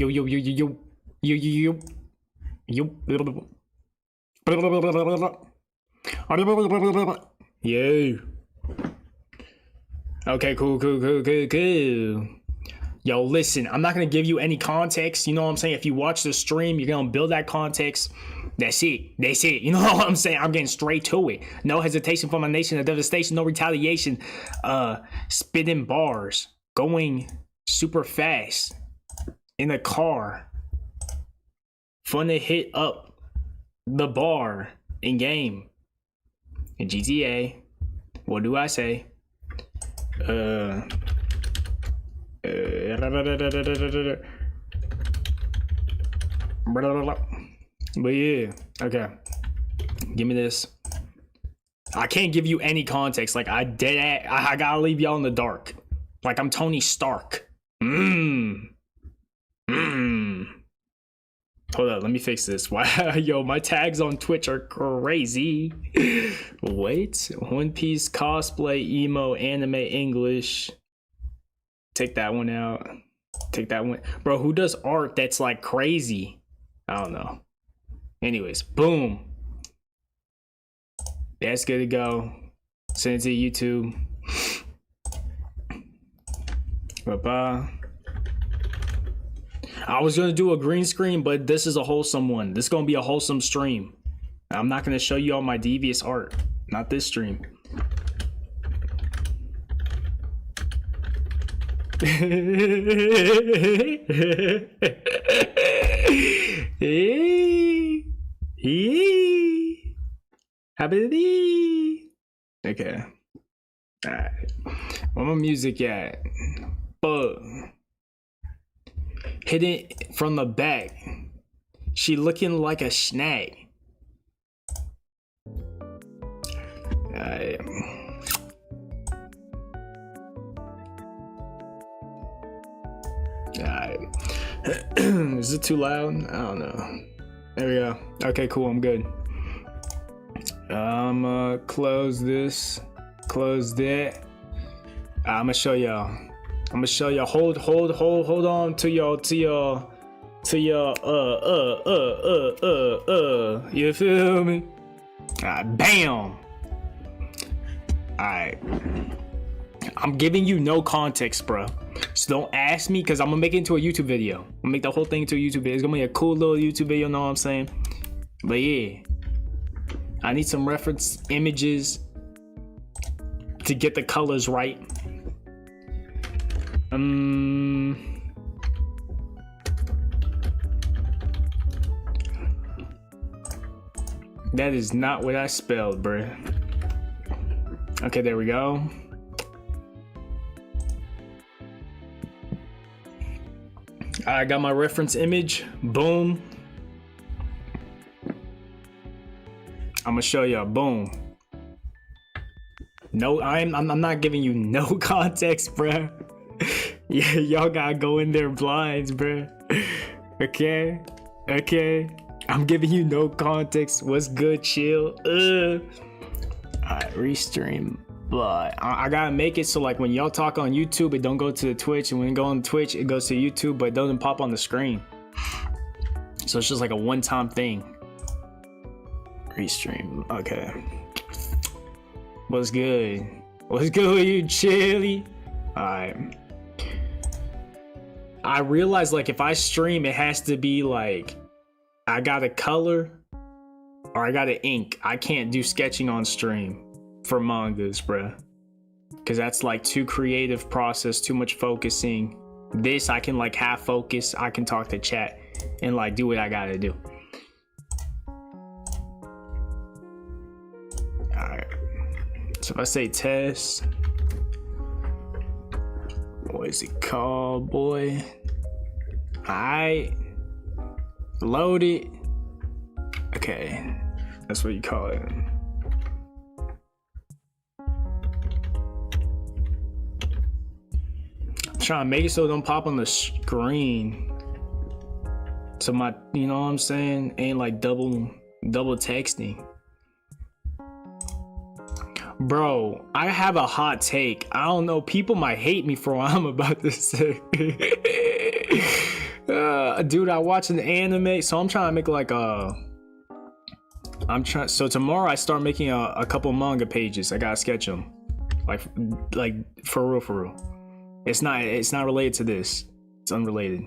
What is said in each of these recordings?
Yo, yo, yo, yo, yo. Yo, yo, yo. Yo. Yo. Okay, cool. Yo, listen, I'm not gonna give you any context. You know what I'm saying? If you watch the stream, you're gonna build that context. That's it. You know what I'm saying? I'm getting straight to it. No hesitation for my nation, no devastation, no retaliation. Spitting bars, going super fast in a car. Fun to hit up the bar in game. In GTA. What do I say? But yeah, okay. Give me this. I can't give you any context. Like I gotta leave y'all in the dark. Like I'm Tony Stark. Hold up, let me fix this. Wow, yo, my tags on Twitch are crazy. Wait, One Piece cosplay, emo, anime, English. Take that one out. Take that one. Bro, who does art that's like crazy? I don't know. Anyways, boom. That's good to go. Send it to YouTube. Bye-bye. I was gonna do a green screen, but this is a wholesome one. This is gonna be a wholesome stream. I'm not gonna show you all my devious art. Not this stream. Okay. Alright. Where my music at? Hit it from the back. She looking like a snack. Alright. Is it too loud? I don't know. There we go. Okay, cool. I'm good. Close this. Close that. I'm gonna show y'all. Hold on to your you feel me? Bam. Alright. I'm giving you no context, bro. So don't ask me, because I'm gonna make it into a YouTube video. I'm gonna make the whole thing into a YouTube video. It's gonna be a cool little YouTube video, know what I'm saying? But yeah. I need some reference images to get the colors right. That is not what I spelled, bruh. Okay, there we go. I got my reference image. Boom. I'm gonna show y'all. Boom. No, I'm not giving you no context, bruh. Yeah, y'all gotta go in there blinds, bruh. Okay. I'm giving you no context. What's good? Chill. Alright, restream. But I gotta make it so like when y'all talk on YouTube, it don't go to the Twitch, and when it go on Twitch, it goes to YouTube, but it doesn't pop on the screen. So it's just like a one-time thing. Restream. Okay. What's good? What's good with you, Chili? Alright. I realize like if I stream, it has to be like I got a color or I got an ink. I can't do sketching on stream for mangas, bruh, because that's like too creative process, too much focusing. This I can like half focus, I can talk to chat and like do what I gotta do. Alright, so if I say test, what is it called, boy? Alright, load it. Okay, that's what you call it. I'm trying to make it so it don't pop on the screen, so my, you know what I'm saying, ain't like double texting. Bro, I have a hot take. I don't know, people might hate me for what I'm about to say. Dude, I watch an anime, so I'm trying to make like so tomorrow I start making a couple manga pages. I gotta sketch them, like for real. It's not related to this. It's unrelated.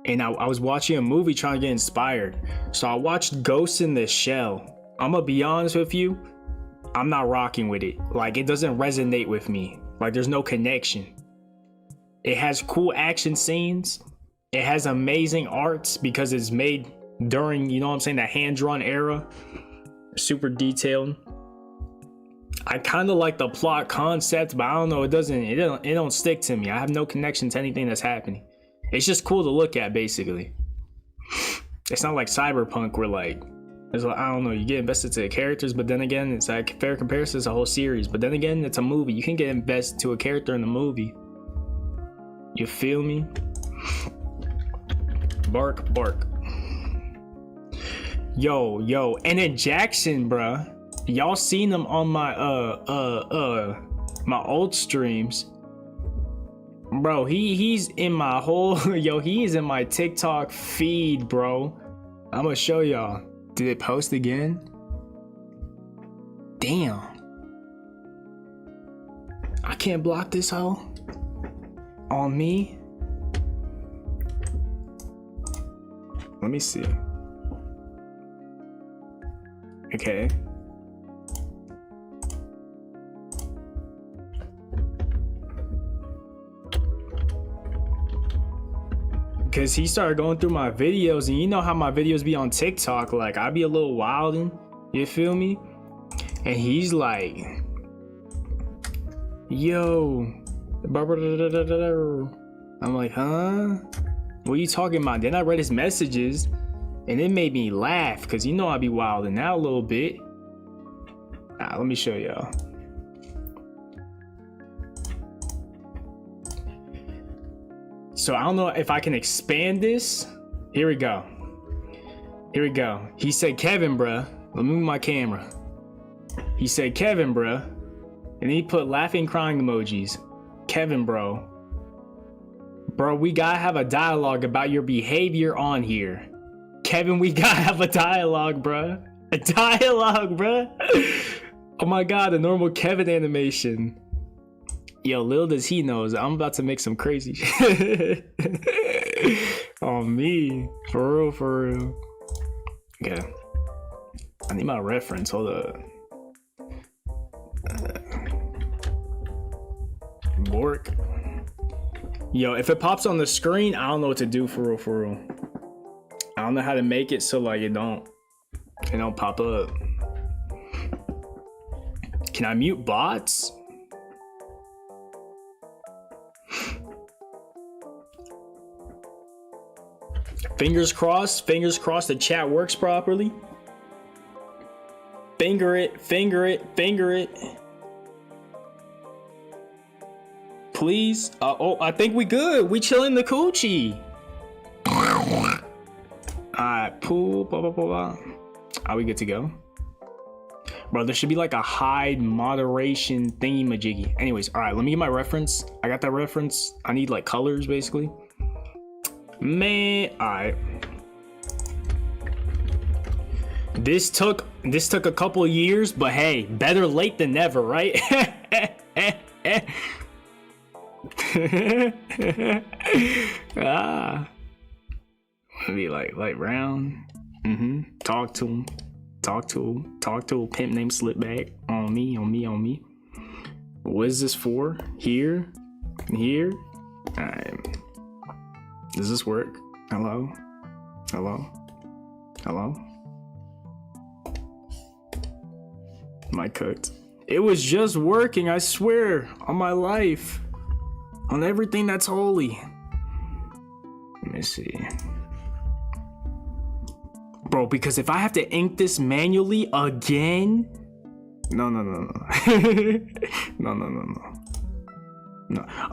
And I was watching a movie trying to get inspired. So I watched Ghost in the Shell. I'm gonna be honest with you, I'm not rocking with it. Like, it doesn't resonate with me. Like, there's no connection. It has cool action scenes. It has amazing arts because it's made during, you know what I'm saying, that hand-drawn era. Super detailed. I kind of like the plot concept, but I don't know, it don't stick to me. I have no connection to anything that's happening. It's just cool to look at, basically. It's not like Cyberpunk where, like, there's like, I don't know, you get invested to the characters, but then again, it's like fair comparison, it's a whole series. But then again, it's a movie. You can get invested to a character in the movie. You feel me? Bark. Yo, and then Jackson, bruh. Y'all seen him on my my old streams. Bro, he's in my whole he is in my TikTok feed, bro. I'm gonna show y'all. Did it post again? Damn. I can't block this hoe on me. Let me see. Okay. Cause he started going through my videos, and you know how my videos be on TikTok, like I be a little wildin', you feel me? And he's like, yo, I'm like, huh? What are you talking about? Then I read his messages, and it made me laugh, cause you know I be wildin' out a little bit. Let me show y'all. So I don't know if I can expand this. Here we go. He said, Kevin, bruh. Let me move my camera. He said, Kevin, bruh. And he put laughing, crying emojis. Kevin, bro. Bro, we gotta have a dialogue about your behavior on here. Kevin, we gotta have a dialogue, bruh. A dialogue, bruh. Oh my god, a normal Kevin animation. Yo, little does he knows, I'm about to make some crazy shit. Oh, me. For real. Okay. I need my reference. Hold up. Bork. Yo, if it pops on the screen, I don't know what to do for real. I don't know how to make it so like it don't pop up. Can I mute bots? Fingers crossed the chat works properly. Finger it. Please. Oh, I think we good. We chilling the coochie. Alright, pool, blah, blah, blah, blah. Are we good to go? Bro, there should be like a hide moderation thingy majiggy. Anyways, alright, let me get my reference. I got that reference. I need like colors basically. Man, alright. This took a couple of years, but hey, better late than never, right? Maybe like light brown. Talk to him. Pimp named Slipback. On me. What is this for? Here. Alright. Does this work? Hello? Am I cooked? It was just working, I swear, on my life. On everything that's holy. Let me see. Bro, because if I have to ink this manually again... No. No.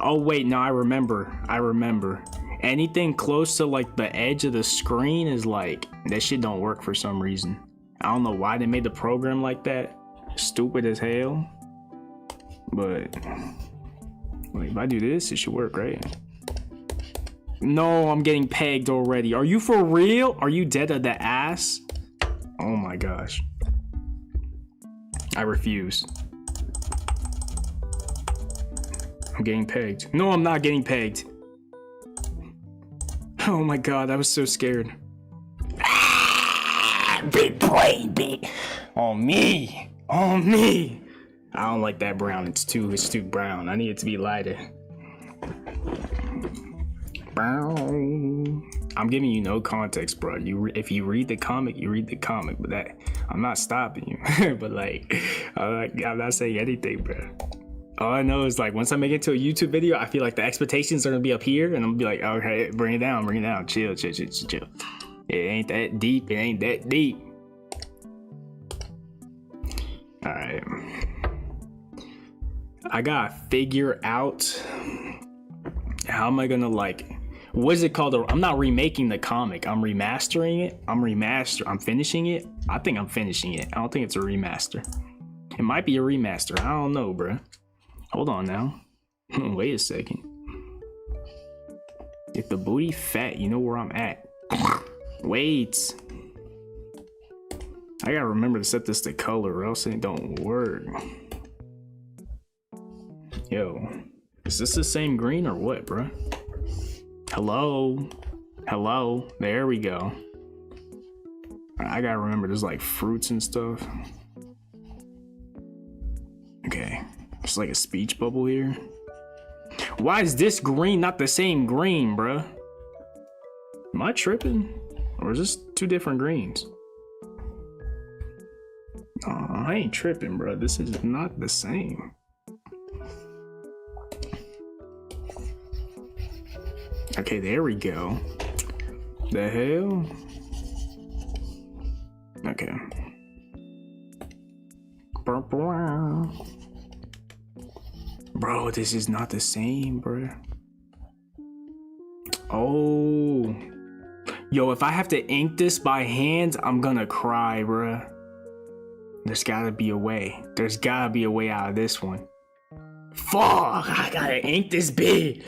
Oh, wait, no, I remember. Anything close to like the edge of the screen is like, that shit don't work for some reason. I don't know why they made the program like that. Stupid as hell. But wait, if I do this, it should work, right? No, I'm getting pegged already. Are you for real? Are you dead at the ass? Oh my gosh. I refuse. I'm getting pegged. No, I'm not getting pegged. Oh my god, I was so scared. Big play, big. On me. On me. I don't like that brown. It's too brown. I need it to be lighter. Brown. I'm giving you no context, bro. If you read the comic, you read the comic. But that I'm not stopping you. But like, I'm not saying anything, bro. All I know is like once I make it to a YouTube video, I feel like the expectations are gonna be up here, and I'm gonna be like, okay, bring it down, chill. It ain't that deep. It ain't that deep. All right. I gotta figure out how am I gonna like, what is it called? I'm not remaking the comic. I'm remastering it. I'm finishing it. I think I'm finishing it. I don't think it's a remaster. It might be a remaster. I don't know, bro. Hold on now. Wait a second. If the booty fat, you know where I'm at. Wait. I gotta remember to set this to color or else it don't work. Yo, is this the same green or what, bro? Hello? Hello? There we go. I gotta remember there's like fruits and stuff. Okay, it's like a speech bubble here. Why is this green not the same green, bruh? Am I tripping? Or is this two different greens? Oh, I ain't tripping, bro. This is not the same. Okay, there we go. The hell? Okay. Bro, this is not the same, bro. Oh. Yo, if I have to ink this by hand, I'm gonna cry, bro. There's gotta be a way. There's gotta be a way out of this one. Fuck, I gotta ink this big.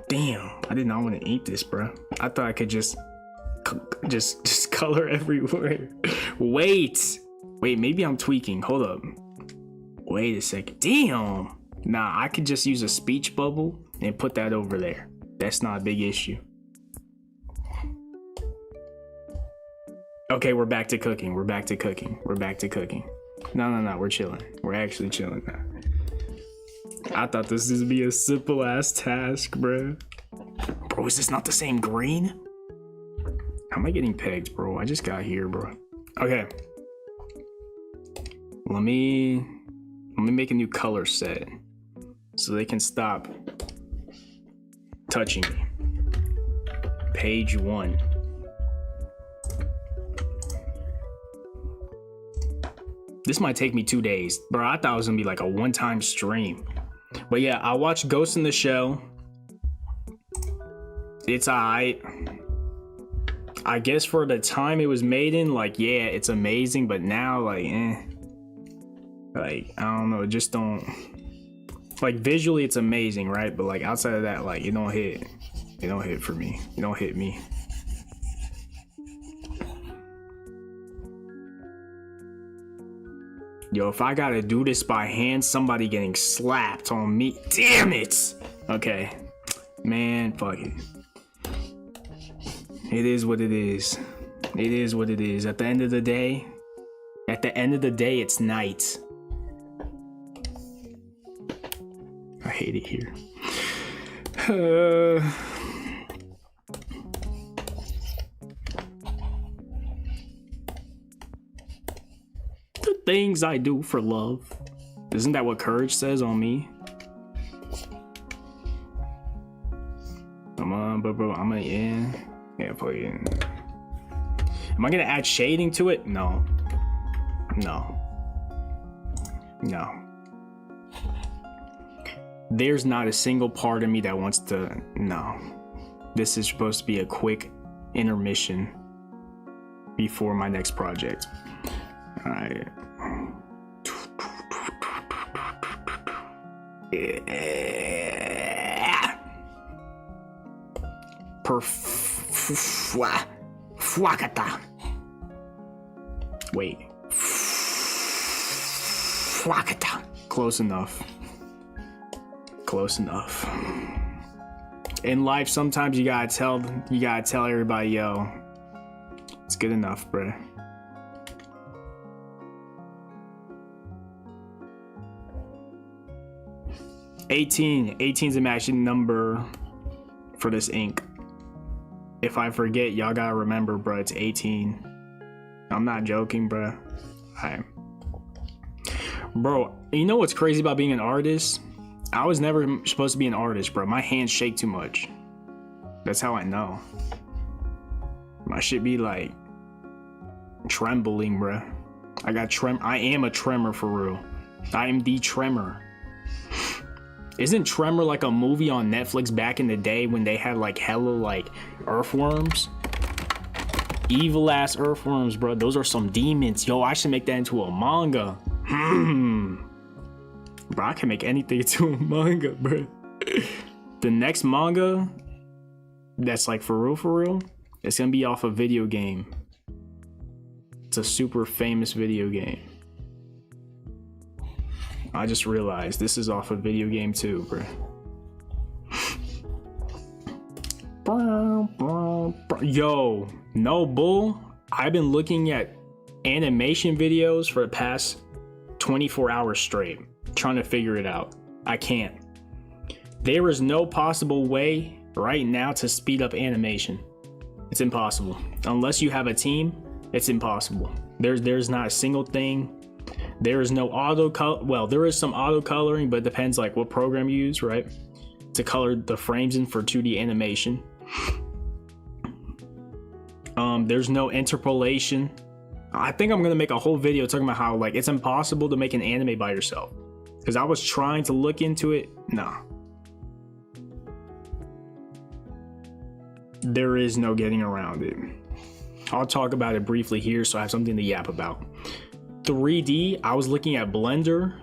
Damn, I did not want to ink this, bro. I thought I could just color everywhere. Wait, maybe I'm tweaking. Hold up. Wait a second. Damn. Nah, I could just use a speech bubble and put that over there. That's not a big issue. Okay, we're back to cooking. No, we're chilling. We're actually chilling now. I thought this would be a simple ass task, bro. Bro, is this not the same green? How am I getting pegged, bro? I just got here, bro. Okay. Let me make a new color set so they can stop touching me. Page 1. This might take me 2 days. Bro, I thought it was gonna be like a one-time stream. But yeah, I watched Ghost in the Shell. It's alright. I guess for the time it was made in, like, yeah, it's amazing, but now, like, like, I don't know, it just don't, like, visually it's amazing, right? But like outside of that, like, it don't hit for me. It don't hit me. Yo, if I gotta do this by hand, somebody getting slapped on me. Damn it! Okay. Man, fuck it. It is what it is. It is what it is. At the end of the day, it's night. I hate it here. The things I do for love. Isn't that what courage says on me? Come on, bro. I'm gonna yeah, plug it in. Am I gonna add shading to it? No. There's not a single part of me that wants to. No. This is supposed to be a quick intermission before my next project. All right. Yeah. Fuakata. Wait. Fuakata. Close enough. Close enough. In life, sometimes you gotta tell everybody, yo, it's good enough, bruh. $18 is a matching number for this ink. If I forget, y'all gotta remember, bro, it's 18. I'm not joking, bro. Bro, you know what's crazy about being an artist? I was never supposed to be an artist, bro. My hands shake too much. That's how I know. My shit be like trembling, bro. I am a tremor for real. I am the tremor. Isn't Tremor like a movie on Netflix back in the day when they had like hella like earthworms? Evil ass earthworms, bro. Those are some demons. Yo, I should make that into a manga. Bro, I can make anything into a manga, bro. The next manga that's like for real, it's gonna be off a video game. It's a super famous video game. I just realized this is off a video game too, bro. Yo, no bull. I've been looking at animation videos for the past 24 hours straight, trying to figure it out. I can't. There is no possible way right now to speed up animation. It's impossible. Unless you have a team, it's impossible. There's not a single thing. There is no auto color. Well, there is some auto coloring, but it depends like what program you use, right? To color the frames in for 2D animation. There's no interpolation. I think I'm gonna make a whole video talking about how like it's impossible to make an anime by yourself. Because I was trying to look into it. Nah. There is no getting around it. I'll talk about it briefly here so I have something to yap about. 3D, I was looking at Blender.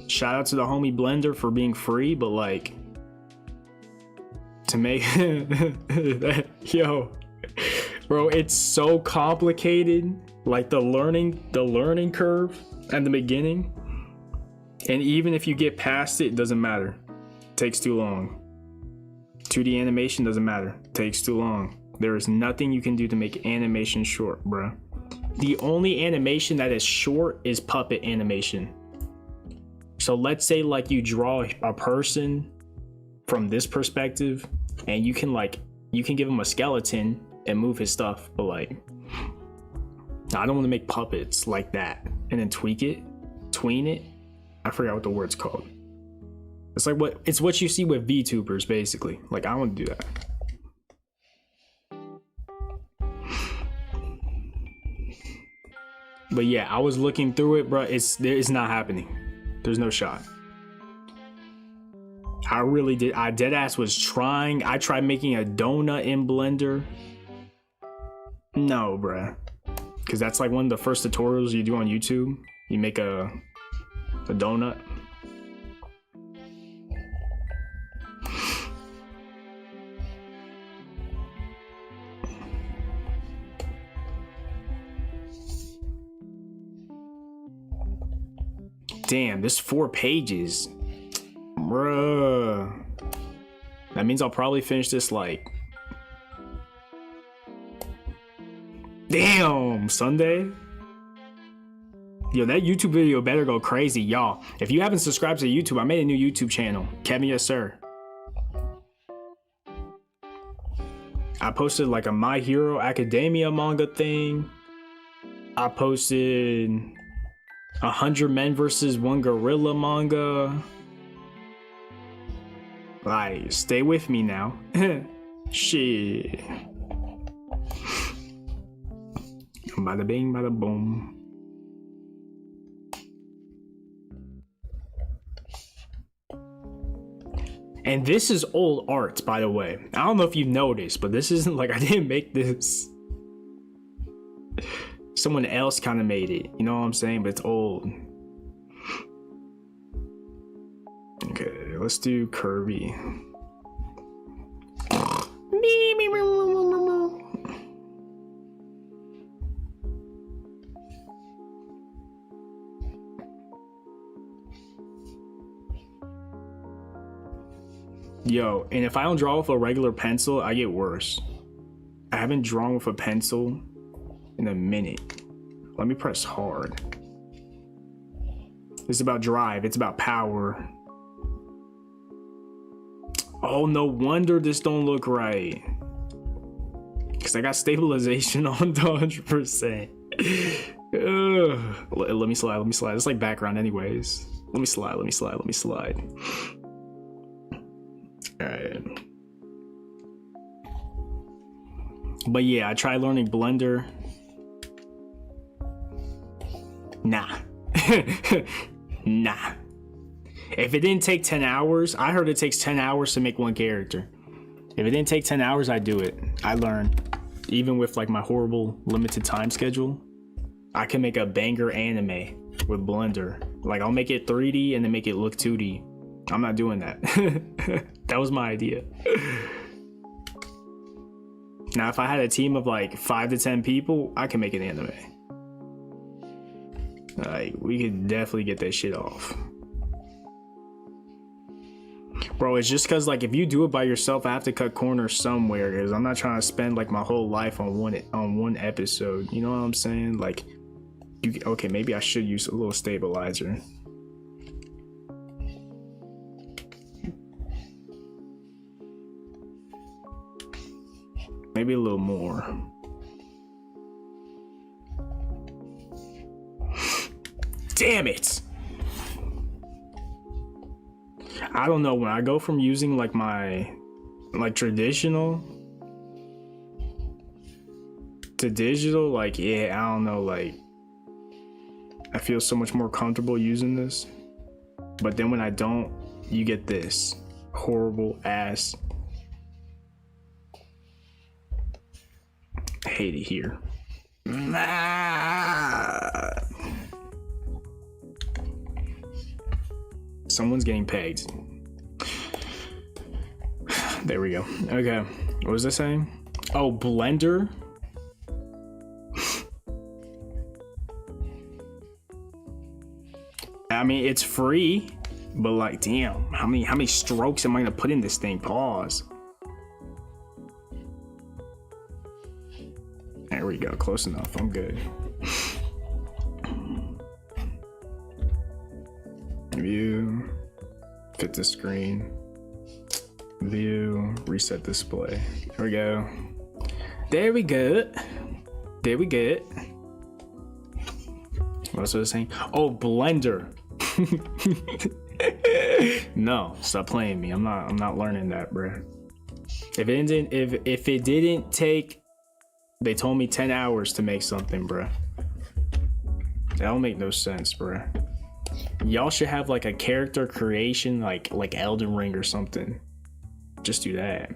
Shout out to the homie Blender for being free, but like to make yo, bro, it's so complicated. Like the learning curve at the beginning. And even if you get past it, it doesn't matter. It takes too long. 2D animation doesn't matter. It takes too long. There is nothing you can do to make animation short, bro. The only animation that is short is puppet animation. So let's say like you draw a person from this perspective and you can give him a skeleton and move his stuff, but like I don't want to make puppets like that and then tween it. I forgot what the word's called. It's like what you see with VTubers basically. Like I want to do that. But yeah, I was looking through it, bro. It's not happening. There's no shot. I really did. I deadass was trying. I tried making a donut in Blender. No, bruh. Because that's like one of the first tutorials you do on YouTube. You make a donut. Damn, this 4 pages. Bruh. That means I'll probably finish this like... Damn, Sunday? Yo, that YouTube video better go crazy, y'all. If you haven't subscribed to YouTube, I made a new YouTube channel. KEVINYESSIR. I posted like a My Hero Academia manga thing. I posted 100 Men versus 1 Gorilla manga. Like, stay with me now. Shit. Bada bing, bada boom. And this is old art, by the way. I don't know if you've noticed, but this isn't like I didn't make this. Someone else kind of made it. You know what I'm saying? But it's old. Okay, let's do Kirby. Yo, and if I don't draw with a regular pencil, I get worse. I haven't drawn with a pencil in a minute. Let me press hard. It's about drive. It's about power. Oh, no wonder this don't look right. Because I got stabilization on 100%. Let me slide. Let me slide. It's like background anyways. Let me slide. Let me slide. Let me slide. All right. But yeah, I tried learning Blender. Nah. Nah. If it didn't take 10 hours, I heard it takes 10 hours to make one character. If it didn't take 10 hours, I'd do it. I learned. Even with like my horrible limited time schedule, I can make a banger anime with Blender. Like I'll make it 3D and then make it look 2D. I'm not doing that. That was my idea. Now, if I had a team of like 5 to 10 people, I can make an anime. Like, we could definitely get that shit off. Bro, it's just because like if you do it by yourself, I have to cut corners somewhere because I'm not trying to spend like my whole life on one episode. You know what I'm saying? Like, okay, maybe I should use a little stabilizer. Maybe a little more. Damn it! I don't know, when I go from using like my traditional to digital, like yeah, I don't know, like I feel so much more comfortable using this. But then when I don't, you get this horrible ass. I hate it here. Someone's getting pegged. There we go. Okay. What was I saying? Oh, Blender. I mean, it's free, but like, damn, how many strokes am I gonna put in this thing? Pause. There we go. Close enough. I'm good. View, fit the screen, view, reset display. There we go. There we go. There we go. What was I saying? Oh, Blender. No, stop playing me. I'm not learning that, bro. If it didn't take, they told me 10 hours to make something, bro. That don't make no sense, bro. Y'all should have like a character creation like Elden Ring or something. Just do that.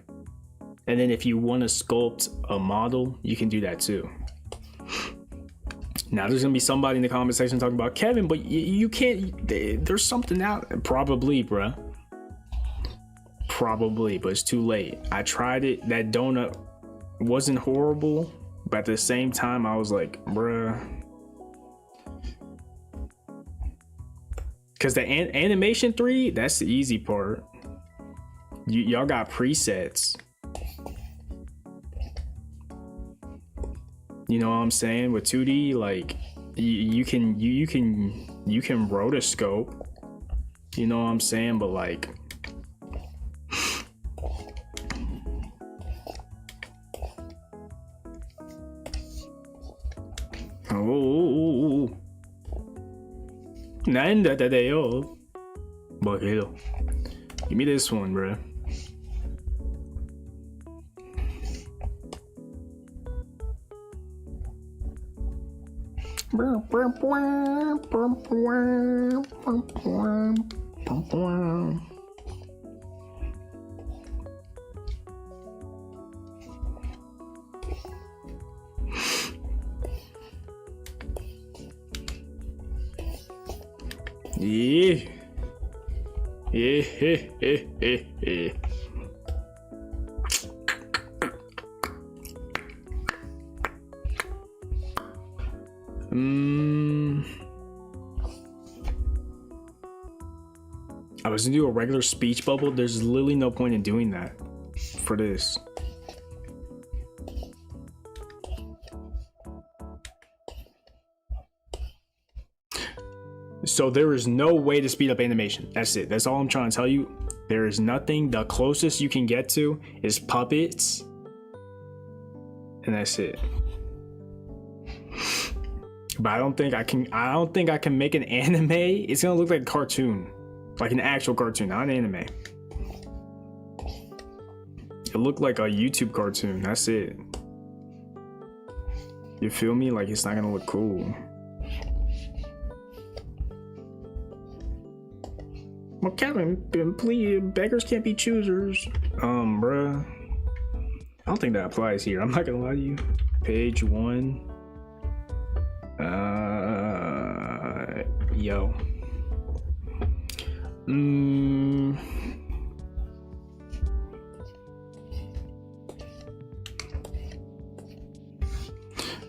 And then if you want to sculpt a model, you can do that too. Now there's gonna be somebody in the comment section talking about Kevin, but you can't. There's something out. Probably, bruh. Probably, but it's too late. I tried it. That donut wasn't horrible, but at the same time, I was like, bruh. Because the animation 3, that's the easy part. Y'all got presets. You know what I'm saying? With 2D, like you can rotoscope. You know what I'm saying? But like, oh, give me this one, bro. Yeah. I was gonna do a regular speech bubble. There's literally no point in doing that for this. So there is no way to speed up animation. That's it. That's all I'm trying to tell you. There is nothing. The closest you can get to is puppets. And that's it. But I don't think I can make an anime. It's gonna look like a cartoon. Like an actual cartoon, not an anime. It looked like a YouTube cartoon. That's it. You feel me? Like it's not gonna look cool. Well, Kevin, please, beggars can't be choosers. Bruh. I don't think that applies here. I'm not gonna lie to you. Page 1. Yo.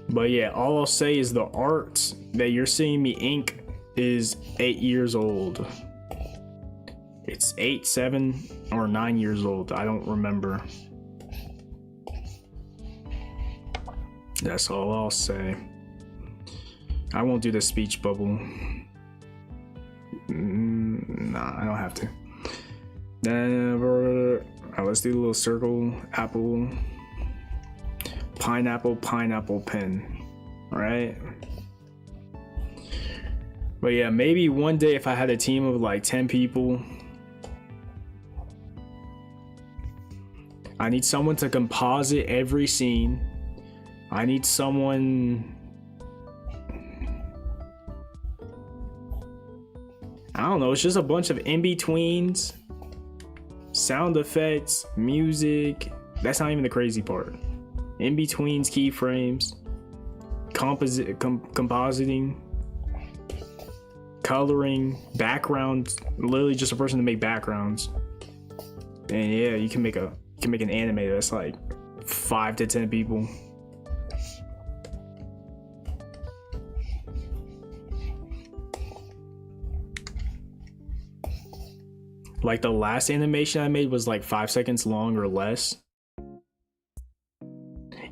But yeah, all I'll say is the art that you're seeing me ink is 8 years old. It's 8, 7, or 9 years old. I don't remember. That's all I'll say. I won't do the speech bubble. Nah, I don't have to. Let's do a little circle, apple, pineapple, pineapple pen. All right. But yeah, maybe one day if I had a team of like 10 people, I need someone to composite every scene. I need someone, I don't know, it's just a bunch of in-betweens, sound effects, music. That's not even the crazy part. In-betweens, keyframes, compositing, coloring, backgrounds, literally just a person to make backgrounds. And yeah, you can make an anime that's like 5 to 10 people. Like the last animation I made was like 5 seconds long or less.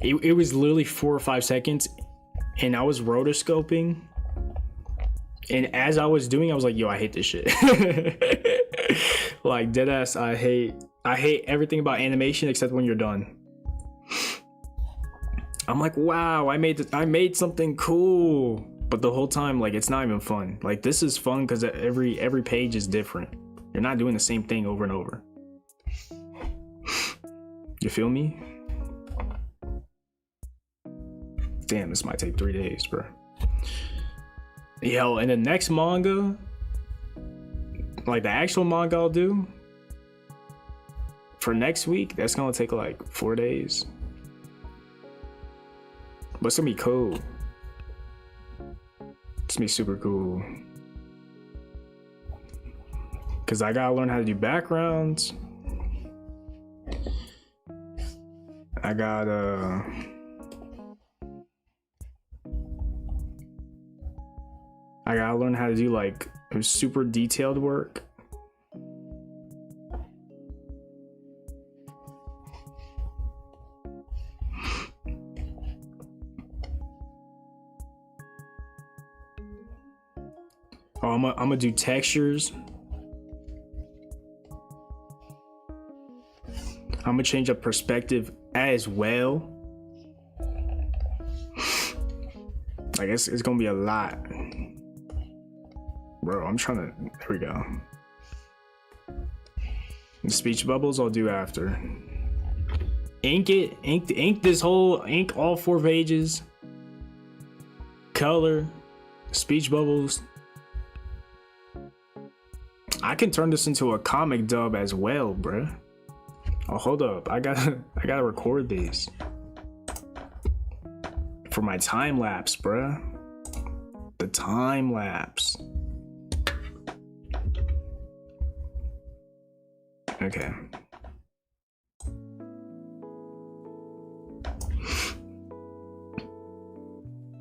It was literally 4 or 5 seconds, and I was rotoscoping. And as I was doing, I was like, yo, I hate this shit. Like deadass, I hate everything about animation except when you're done. I'm like, wow, I made something cool. But the whole time, like, it's not even fun. Like, this is fun because every page is different. You're not doing the same thing over and over. You feel me? Damn, this might take 3 days, bro. Yo, and the next manga, like the actual manga I'll do for next week, that's gonna take like 4 days. But it's gonna be cool. It's gonna be super cool. Cause I gotta learn how to do backgrounds. I gotta learn how to do like super detailed work. Oh, I'm gonna do textures. I'm gonna change up perspective as well. I guess it's gonna be a lot. Bro, I'm trying to, there we go. The speech bubbles I'll do after. Ink this whole, ink all 4 pages. Color, speech bubbles. I can turn this into a comic dub as well, bruh. Oh, hold up. I gotta record these for my time lapse, bruh. The time lapse. Okay.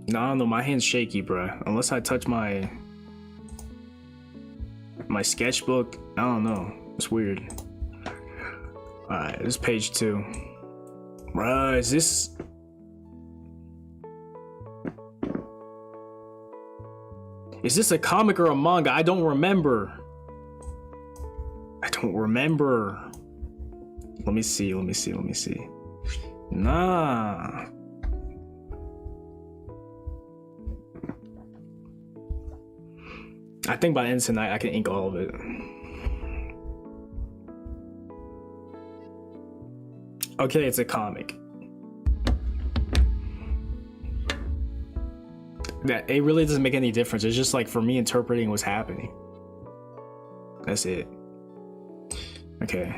Nah, no, my hand's shaky, bruh. Unless I touch my sketchbook, I don't know. It's weird. Alright, this is page 2. Bruh, is this... Is this a comic or a manga? I don't remember. I don't remember. Let me see. Nah. I think by the end of tonight, I can ink all of it. Okay, it's a comic. That it really doesn't make any difference. It's just like for me interpreting what's happening. That's it. Okay,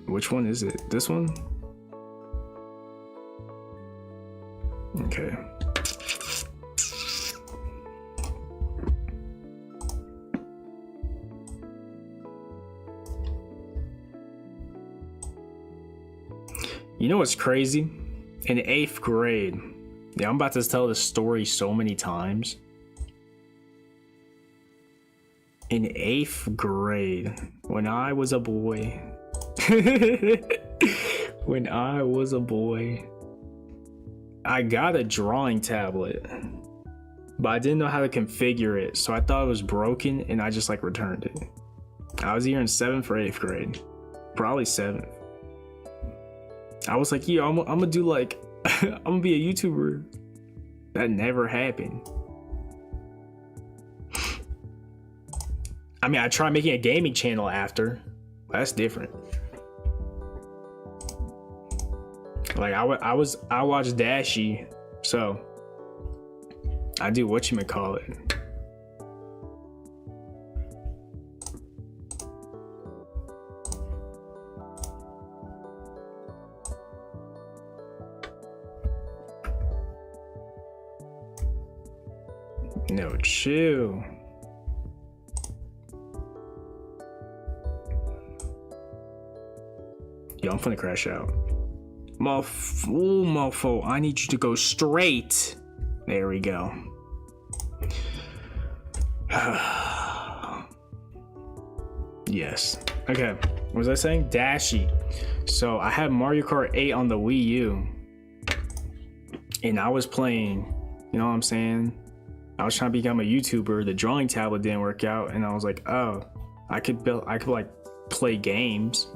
which one is it? This one? Okay. You know what's crazy? In 8th grade, yeah, I'm about to tell this story so many times. In 8th grade, when I was a boy, I got a drawing tablet, but I didn't know how to configure it, so I thought it was broken and I just like returned it. I was either in 7th or 8th grade, probably 7th. I was like, yeah, I'm gonna do like, I'm gonna be a YouTuber. That never happened. I mean, I tried making a gaming channel after. That's different. Like I watched Dashi, so I do whatchamacallit. No, chill. Yo, I'm finna crash out. Mofo, I need you to go straight. There we go. Yes. Okay, what was I saying? Dashi. So I had Mario Kart 8 on the Wii U. And I was playing, you know what I'm saying? I was trying to become a YouTuber. The drawing tablet didn't work out, and I was like, oh, I could like play games.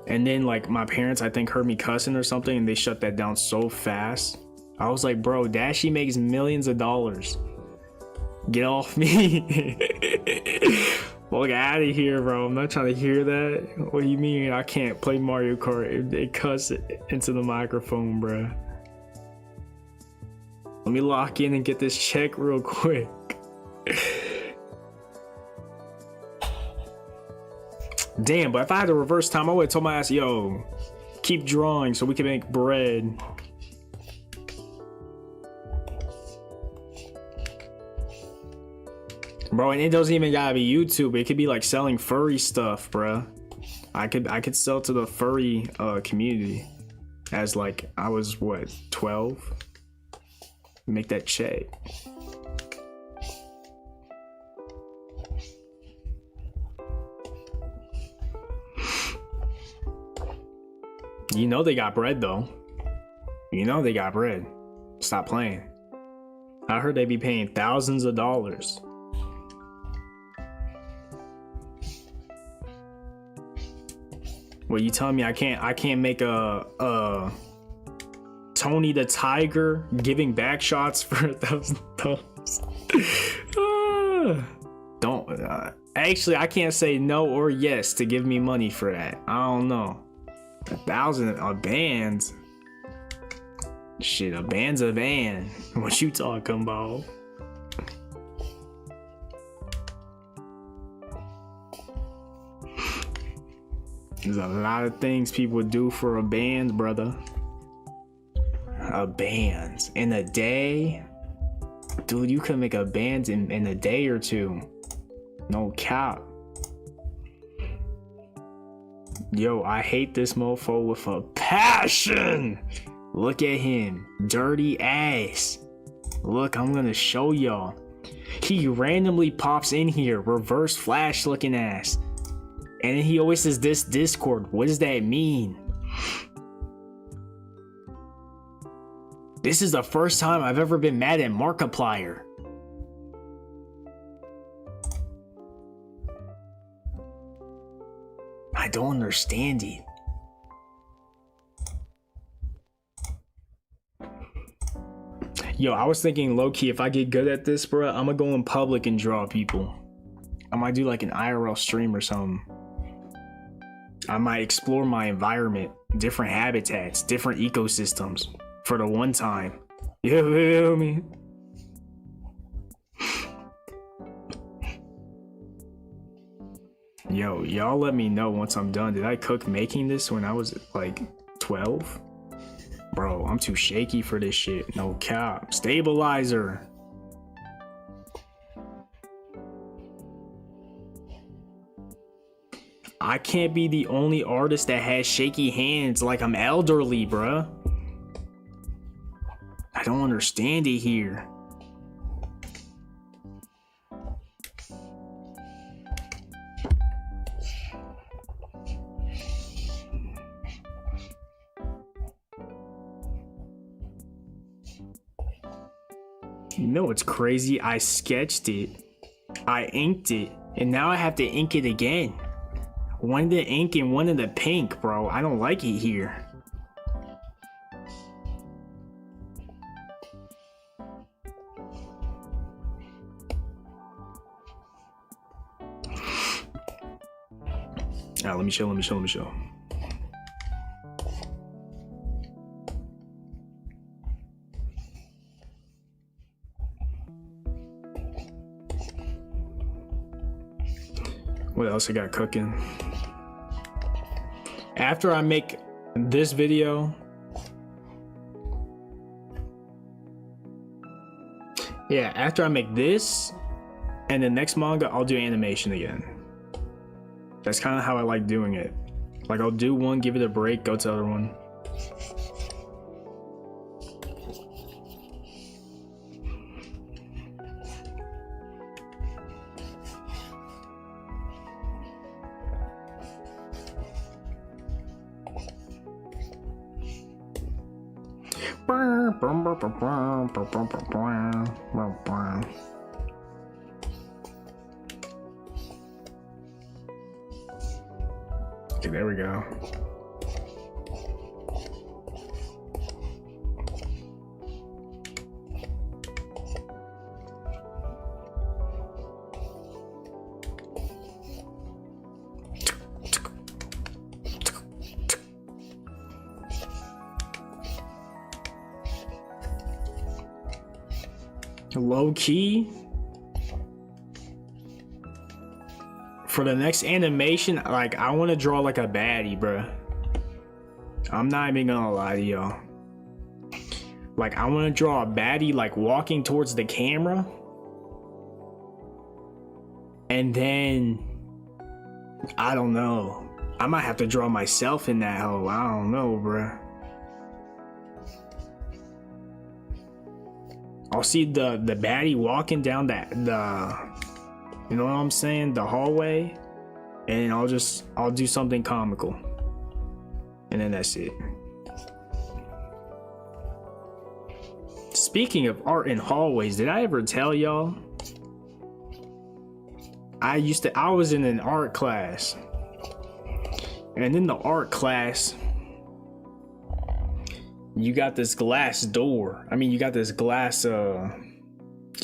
And then like my parents, I think, heard me cussing or something, and they shut that down so fast. I was like, bro, Dashi makes millions of dollars. Get off me. Fuck out of here, bro. I'm not trying to hear that. What do you mean I can't play Mario Kart? They cuss it into the microphone, bro. Let me lock in and get this check real quick. Damn, but if I had to reverse time, I would have told my ass, yo, keep drawing so we can make bread. Bro, and it doesn't even gotta be YouTube. It could be like selling furry stuff, bro. I could sell to the furry community as like I was what, 12? Make that check. You know they got bread though. You know they got bread. Stop playing. I heard they be paying thousands of dollars. Well, you telling me I can't make a Tony the Tiger giving back shots for $1,000? Don't. Actually, I can't say no or yes to give me money for that. I don't know. 1,000 a band. Shit, a band's a band. What you talking about? There's a lot of things people do for a band, brother. A band in a day? Dude, you could make a band in a day or two. No cap. Yo, I hate this mofo with a passion. Look at him. Dirty ass. Look, I'm gonna show y'all. He randomly pops in here, reverse flash looking ass. And then he always says this Discord. What does that mean? This is the first time I've ever been mad at Markiplier. I don't understand it. Yo, I was thinking low-key, if I get good at this, bro, I'm gonna go in public and draw people. I might do like an IRL stream or something. I might explore my environment, different habitats, different ecosystems for the one time. You feel me? Yo, y'all let me know once I'm done. Did I cook making this when I was like 12? Bro, I'm too shaky for this shit. No cap. Stabilizer. I can't be the only artist that has shaky hands like I'm elderly, bruh. I don't understand it here. You know what's crazy? I sketched it, I inked it, and now I have to ink it again. One in the ink and one in the pink, bro. I don't like it here. Let me show. What else I got cooking? After I make this video, after I make this and the next manga, I'll do animation again. That's kind of how I like doing it. Like, I'll do one, give it a break, go to the other one. Okay, there we go. Low key, for the next animation, like, I want to draw like a baddie, bruh. I'm not even gonna lie to y'all. Like, I want to draw a baddie like walking towards the camera, and then I don't know, I might have to draw myself in that hole. I don't know, bruh. I'll see the baddie walking down you know what I'm saying, the hallway, and I'll do something comical, and then that's it. Speaking of art in hallways, did I ever tell y'all I was in an art class, and in the art class you got this glass door. I mean, you got this glass, you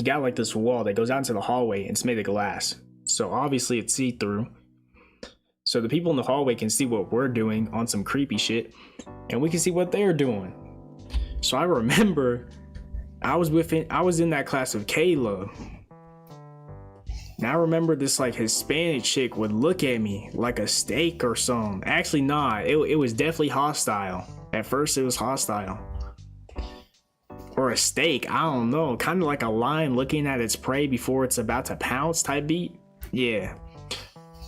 got like this wall that goes out into the hallway, and it's made of glass. So obviously it's see-through. So the people in the hallway can see what we're doing on some creepy shit, and we can see what they're doing. So I remember I was in that class of TLOU. Now I remember this like Hispanic chick would look at me like a steak or something. Actually, nah, it was definitely hostile. At first it was hostile. Or a steak, I don't know. Kind of like a lion looking at its prey before it's about to pounce type beat. Yeah.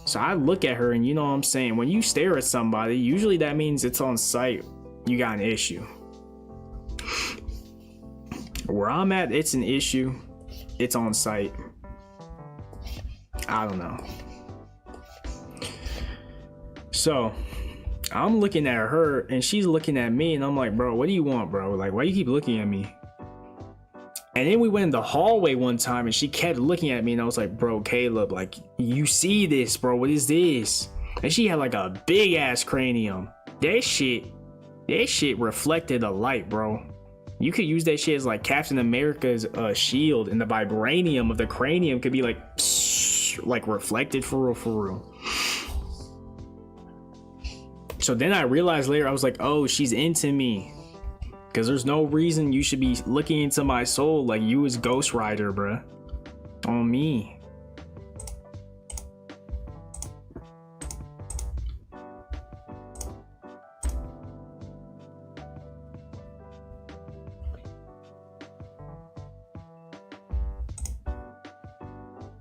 So I look at her, and you know what I'm saying, when you stare at somebody, usually that means it's on sight you got an issue. Where I'm at, it's an issue. It's on site. I don't know. So I'm looking at her and she's looking at me and I'm like, bro, what do you want, bro? Like, why you keep looking at me? And then we went in the hallway one time and she kept looking at me and I was like, bro, Caleb, like, you see this, bro? What is this? And she had like a big ass cranium. That shit reflected the light, bro. You could use that shit as like Captain America's shield, and the vibranium of the cranium could be like reflected for real. So then I realized later, I was like, oh, she's into me. Because there's no reason you should be looking into my soul like you was Ghost Rider, bruh. On me.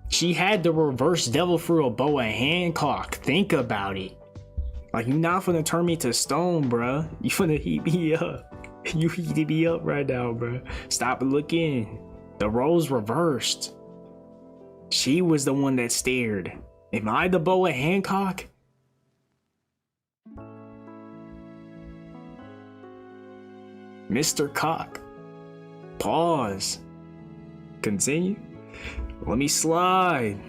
She had the reverse devil fruit boa Hancock. Think about it. Like, you not finna turn me to stone, bruh. You finna heat me up. You heated me up right now, bruh. Stop looking. The roles reversed. She was the one that stared. Am I the boa Hancock? Mr. Cock. Pause. Continue. Let me slide.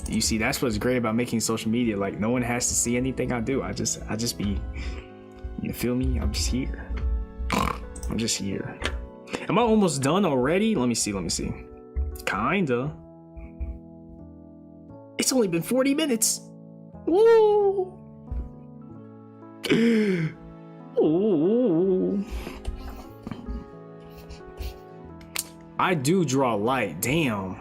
You see, that's what's great about making social media. Like, no one has to see anything I do. I just be, you feel me? I'm just here. I'm just here. Am I almost done already? Let me see. Kinda. It's only been 40 minutes. Woo! Ooh. I do draw light. Damn.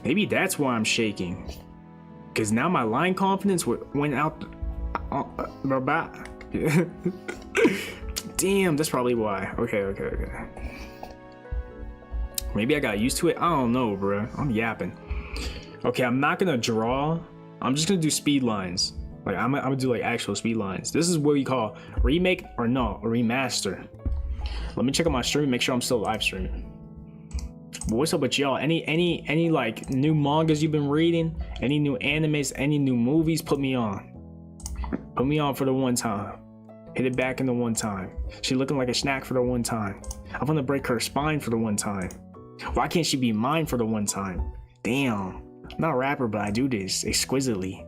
Maybe that's why I'm shaking. Because now my line confidence went out. Damn, that's probably why. Okay. Maybe I got used to it. I don't know, bro. I'm yapping. Okay, I'm not gonna draw. I'm just gonna do speed lines. Like, I'm gonna do like actual speed lines. This is what we call remake or no, a remaster. Let me check out my stream, make sure I'm still live streaming. But what's up with y'all? Any like new mangas you've been reading? Any new animes? Any new movies? Put me on. Put me on for the one time. Hit it back in the one time. She looking like a snack for the one time. I want to break her spine for the one time. Why can't she be mine for the one time? Damn. I'm not a rapper, but I do this exquisitely.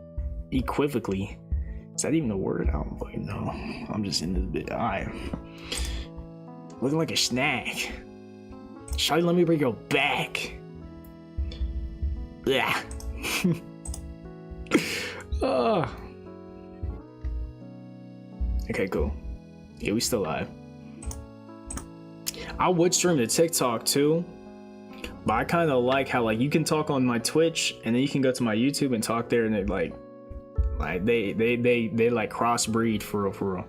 Equivocally. Is that even a word? I don't fucking know. I'm just in this bit. Alright. Looking like a snack. Shawty, let me bring your back. Yeah. Okay, cool. Yeah, we still live. I would stream to TikTok too, but I kind of like how like you can talk on my Twitch and then you can go to my YouTube and talk there, and they like they like crossbreed for real.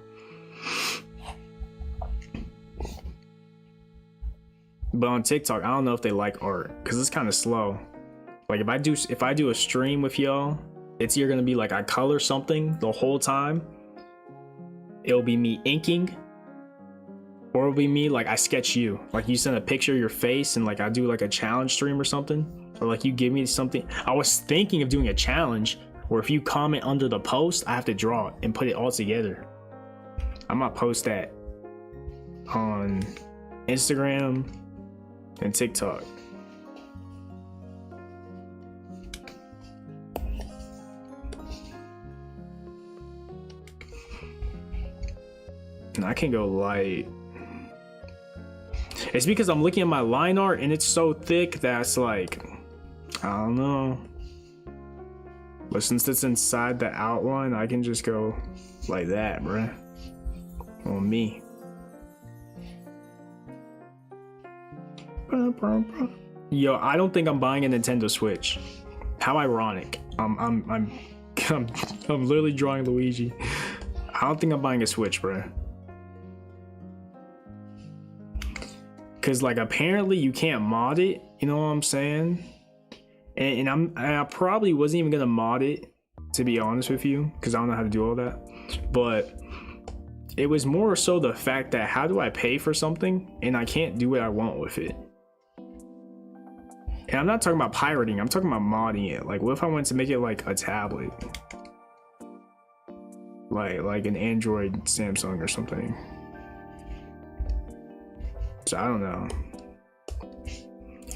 But on TikTok, I don't know if they like art because it's kind of slow. Like if I do a stream with y'all, it's either gonna be like I color something the whole time. It'll be me inking, or it'll be me like I sketch you. Like you send a picture of your face and like I do like a challenge stream or something, or like you give me something. I was thinking of doing a challenge where if you comment under the post, I have to draw it and put it all together. I might post that on Instagram and TikTok. And I can go light. It's because I'm looking at my line art and it's so thick that's like, I don't know. But since it's inside the outline, I can just go like that, bruh. On me. Yo, I don't think I'm buying a Nintendo Switch. How ironic. I'm literally drawing Luigi. I don't think I'm buying a Switch, bro. Cause like apparently you can't mod it. You know what I'm saying? And I probably wasn't even gonna mod it to be honest with you, because I don't know how to do all that. But it was more so the fact that how do I pay for something and I can't do what I want with it? And I'm not talking about pirating, I'm talking about modding it. Like, what if I wanted to make it like a tablet? Like an Android Samsung or something. So I don't know.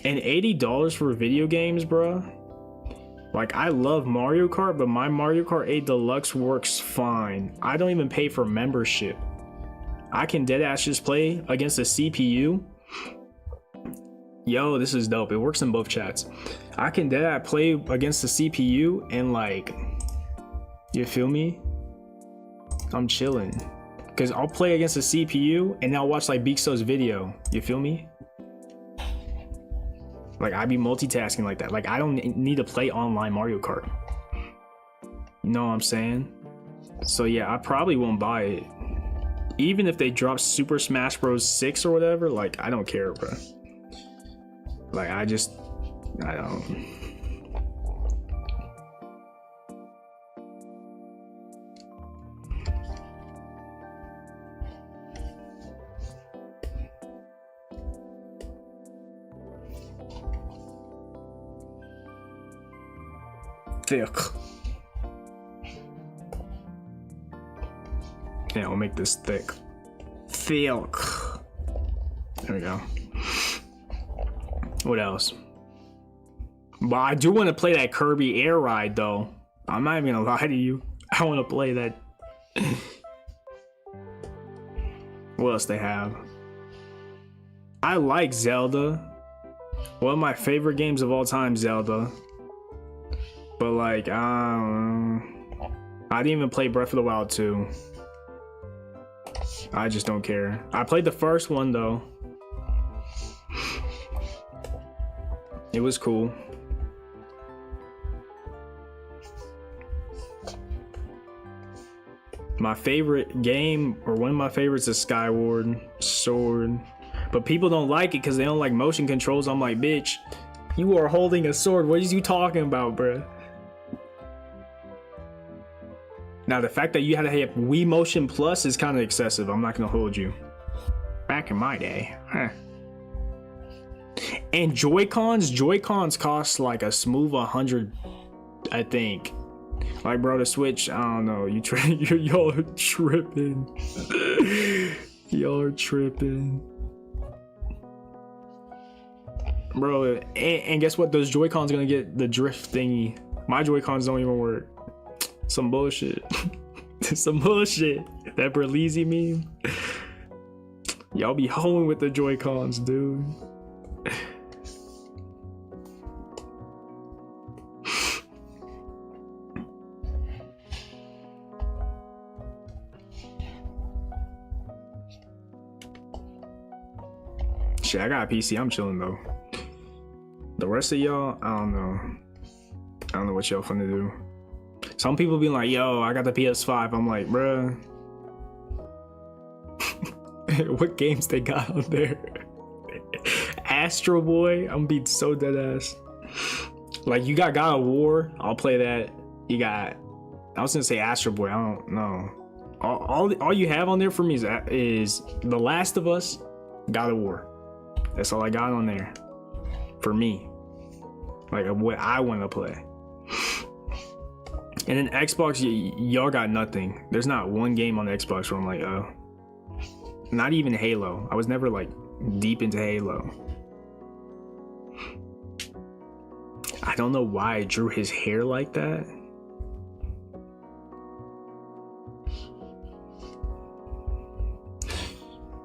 And $80 for video games, bruh? Like, I love Mario Kart, but my Mario Kart 8 Deluxe works fine. I don't even pay for membership. I can deadass just play against the CPU. Yo, this is dope. It works in both chats. I can deadass play against the CPU and like, you feel me? I'm chilling. Because I'll play against the CPU and I'll watch like Beeksto's video. You feel me? Like, I be multitasking like that. Like, I don't need to play online Mario Kart. You know what I'm saying? So yeah, I probably won't buy it. Even if they drop Super Smash Bros. 6 or whatever, like, I don't care, bro. Like, I don't. Thick. Yeah, we'll make this thick. Thick. There we go. What else? But I do want to play that Kirby Air Ride, though. I'm not even gonna lie to you. I want to play that. What else they have? I like Zelda. One of my favorite games of all time, Zelda. But like, I didn't even play Breath of the Wild 2. I just don't care. I played the first one though. It was cool. My favorite game, or one of my favorites, is Skyward Sword. But people don't like it because they don't like motion controls. I'm like, bitch, you are holding a sword. What is you talking about, bruh? Now, the fact that you had to have Wii Motion Plus is kind of excessive. I'm not going to hold you. Back in my day. Huh. And Joy-Cons cost like a smooth 100, I think. Like, bro, the Switch, I don't know. Y'all are tripping. Y'all are tripping. Bro, and guess what? Those Joy-Cons are going to get the drift thingy. My Joy-Cons don't even work. Some bullshit. Some bullshit. That Berleezy meme. Y'all be hoeing with the Joy-Cons, dude. Shit, I got a PC. I'm chilling though. The rest of y'all, I don't know. I don't know what y'all finna do. Some people be like, yo, I got the PS5. I'm like, bruh. What games they got on there? Astro Boy? I'm being so dead ass. Like, you got God of War. I'll play that. You got, I was gonna say Astro Boy. I don't know. All you have on there for me is The Last of Us, God of War. That's all I got on there. For me. Like, what I want to play. And then Xbox, y'all got nothing. There's not one game on the Xbox where I'm like, oh. Not even Halo. I was never like deep into Halo. I don't know why I drew his hair like that.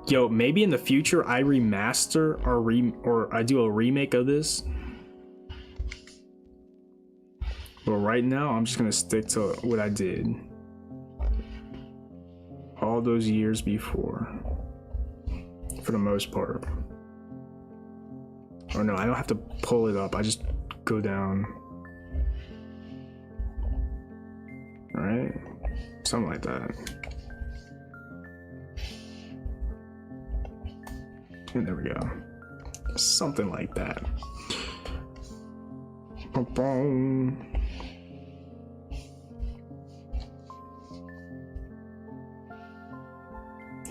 Yo, maybe in the future I remaster or I do a remake of this. But right now, I'm just gonna stick to what I did all those years before, for the most part. Or no, I don't have to pull it up. I just go down. All right, something like that. And there we go. Something like that.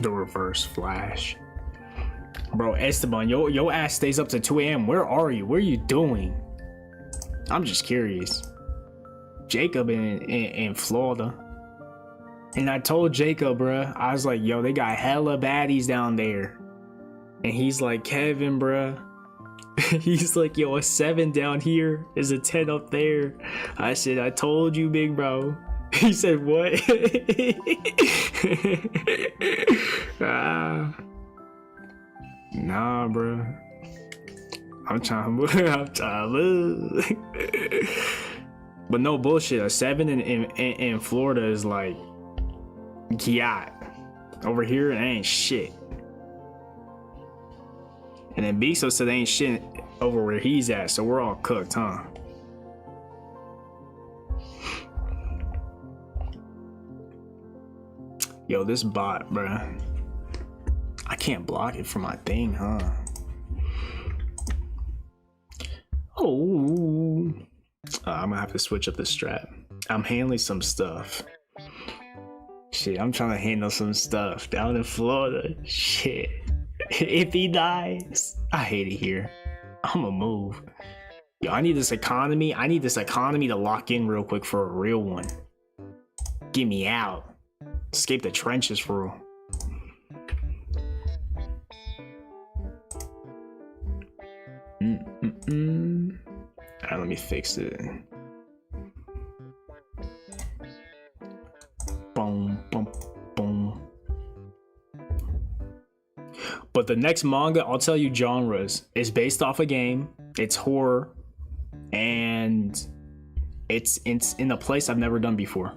The reverse flash. Bro, Esteban, your ass stays up to 2 a.m. Where are you? What are you doing? I'm just curious. Jacob in Florida. And I told Jacob, bruh, I was like, yo, they got hella baddies down there. And he's like, Kevin, bruh. He's like, yo, a 7 down here is a 10 up there. I said, I told you, big bro. He said, what? Nah, bro. I'm trying to move. I'm trying to move. But no bullshit. A 7 in Florida is like yacht. Over here, it ain't shit. And then Beso said they ain't shit over where he's at, so we're all cooked, huh? Yo, this bot, bruh. I can't block it from my thing, huh? Oh. I'm gonna have to switch up the strap. I'm handling some stuff. Shit, I'm trying to handle some stuff down in Florida. Shit. If he dies, I hate it here. I'ma move. Yo, I need this economy. I need this economy to lock in real quick for a real one. Get me out. Escape the trenches for real. Alright, let me fix it. Boom, boom, boom. But the next manga, I'll tell you genres. It's based off a game. It's horror. And it's in a place I've never done before.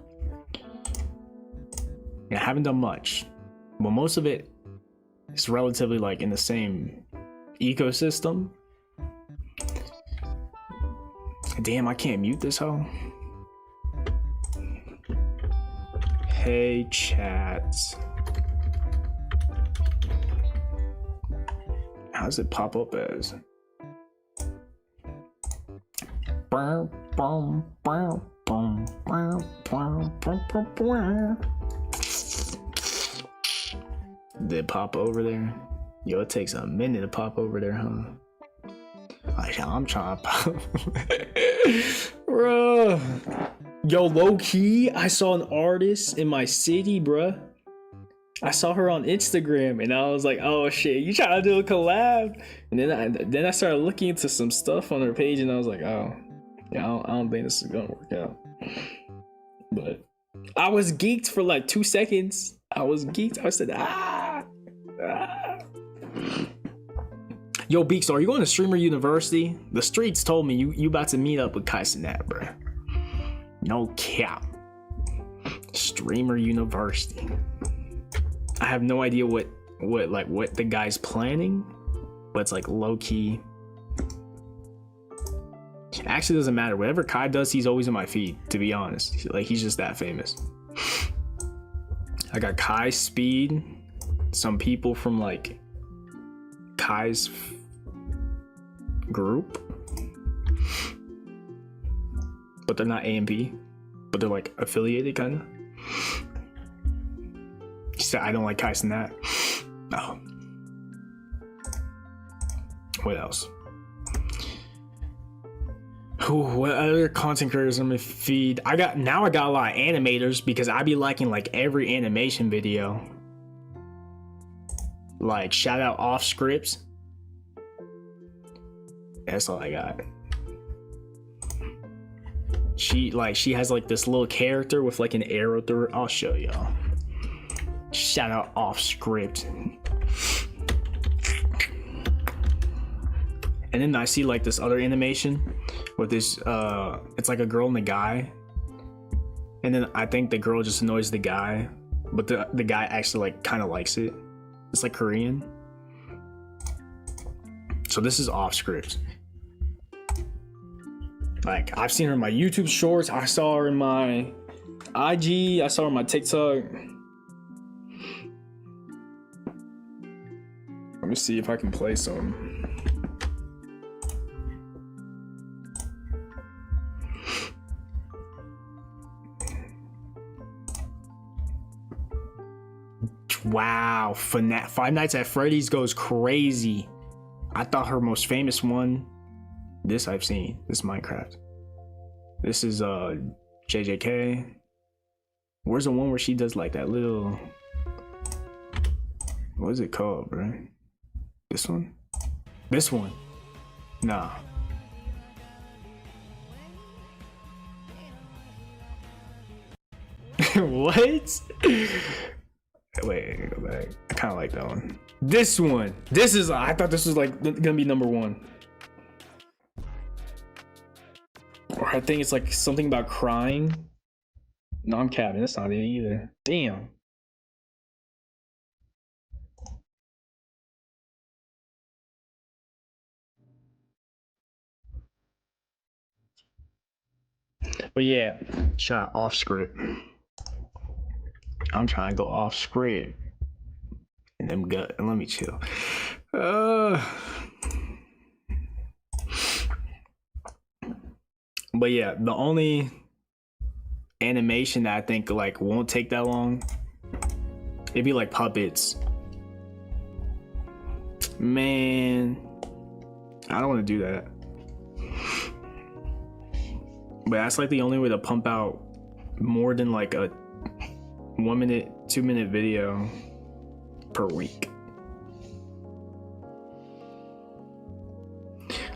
And I haven't done much. But most of it is relatively like in the same ecosystem. Damn, I can't mute this hoe. Hey, chat. How does it pop up as? Did it pop over there? Yo, it takes a minute to pop over there, huh? I'm trying to pop. Bruh. Yo, low key, I saw an artist in my city, bruh. I saw her on Instagram and I was like, oh shit, you trying to do a collab? And then I started looking into some stuff on her page and I was like, oh, yeah, I don't think this is gonna work out. But I was geeked for like 2 seconds. I was geeked. I said, ah. Yo, Beaks, are you going to Streamer University? The streets told me you about to meet up with Kaisenat, bro. No cap. Streamer University. I have no idea what the guy's planning, but it's like low key. Actually, doesn't matter. Whatever Kai does, he's always in my feed. To be honest, like he's just that famous. I got Kai Speed, some people from like Kai's group, but they're not AMP, but they're like affiliated kind of. She said I don't like Kai's and that. Oh. What else? Ooh, what other content creators on my feed? I got a lot of animators because I be liking like every animation video. Like shout out off scripts. That's all I got. She has like this little character with like an arrow through her. I'll show y'all. Shout out off script. And then I see like this other animation with this it's like a girl and a guy. And then I think the girl just annoys the guy, but the guy actually like kind of likes it. It's like Korean. So this is off script. Like I've seen her in my YouTube shorts, I saw her in my IG, I saw her on my TikTok. Let me see if I can play some. Wow, Five Nights at Freddy's goes crazy. I thought her most famous one, this I've seen, this Minecraft. This is JJK. Where's the one where she does like that little, what is it called, bro? This one? This one? Nah. What? Wait, go back. I kind of like that one. This one. This is, I thought this was like gonna be number one. Or I think it's like something about crying. No, I'm capping. That's not it either. Damn. But yeah, shot off script. I'm trying to go off script. And them gut. Let me chill. But yeah, the only animation that I think like won't take that long, it'd be like puppets. Man, I don't want to do that. But that's like the only way to pump out more than like a 1 minute, 2 minute video per week.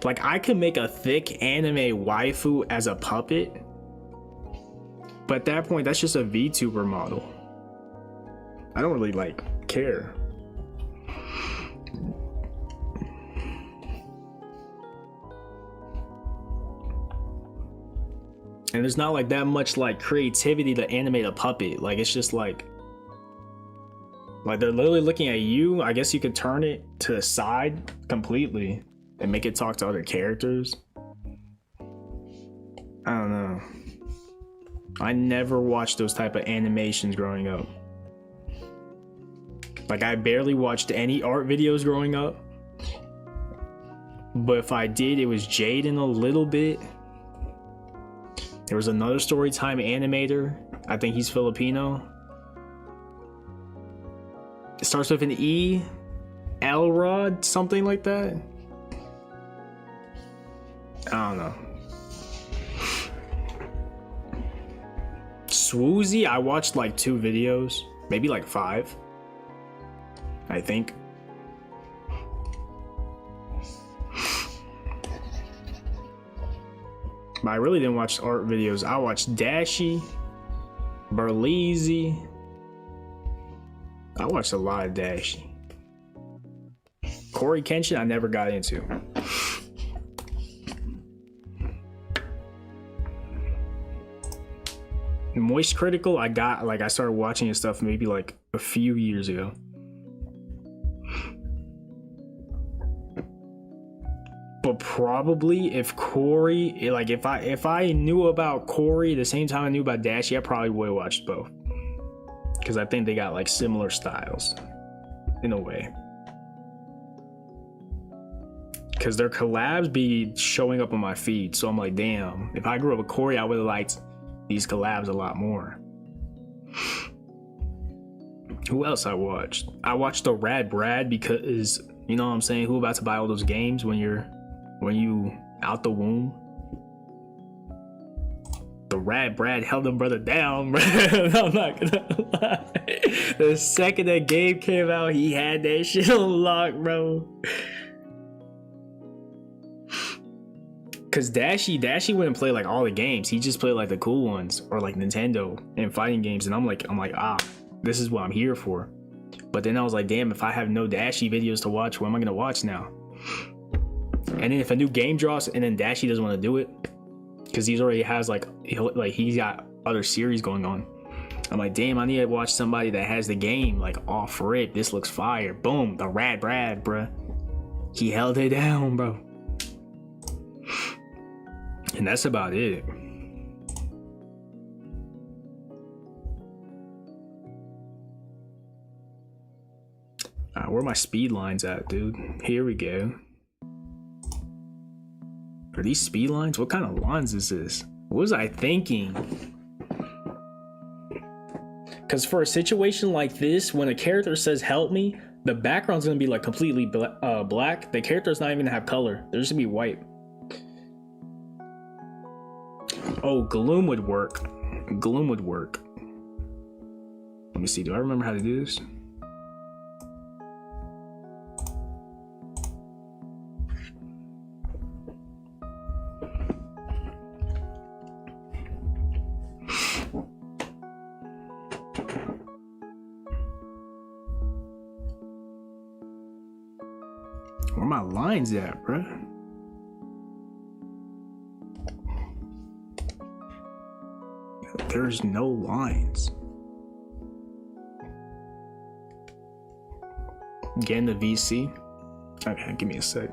Like I could make a thick anime waifu as a puppet, but at that point that's just a VTuber model. I don't really like care. And there's not like that much like creativity to animate a puppet. Like it's just like they're literally looking at you. I guess you could turn it to the side completely and make it talk to other characters. I don't know. I never watched those type of animations growing up. Like I barely watched any art videos growing up. But if I did, it was Jaden a little bit. There was another Storytime animator. I think he's Filipino. It starts with an E. Elrod, something like that. I don't know. Swoozy, I watched like 2 videos. Maybe like 5. I think. But I really didn't watch art videos. I watched Dashi, Berleezy. I watched a lot of Dashi. Corey Kenshin, I never got into. Moist Critical, I started watching his stuff maybe like a few years ago. But probably if Corey, like if I knew about Corey the same time I knew about Dashi, I probably would have watched both. Because I think they got like similar styles in a way. Because their collabs be showing up on my feed. So I'm like, damn, if I grew up with Corey, I would have liked these collabs a lot more. Who else I watched? I watched the Rad Brad because, you know what I'm saying, who about to buy all those games when you out the womb? The Rad Brad held them brother down, bro. I'm not gonna lie. The second that game came out, he had that shit on lock, bro. Cause Dashi wouldn't play like all the games. He just played like the cool ones or like Nintendo and fighting games. And I'm like, this is what I'm here for. But then I was like, damn, if I have no Dashi videos to watch, what am I gonna watch now? And then if a new game drops and then Dashi doesn't want to do it, because he already has he's got other series going on. I'm like, damn, I need to watch somebody that has the game like off rip. This looks fire. Boom, the Rad Brad, bruh. He held it down, bro. And that's about it. Where are my speed lines at, dude? Here we go. Are these speed lines? What kind of lines is this? What was I thinking? Because for a situation like this, when a character says "help me," the background's gonna be like completely black. The character's not even gonna have color. They're just gonna be white. Oh, gloom would work. Gloom would work. Let me see. Do I remember how to do this? Where my lines at, bruh? There's no lines. Getting the VC. Okay, give me a sec.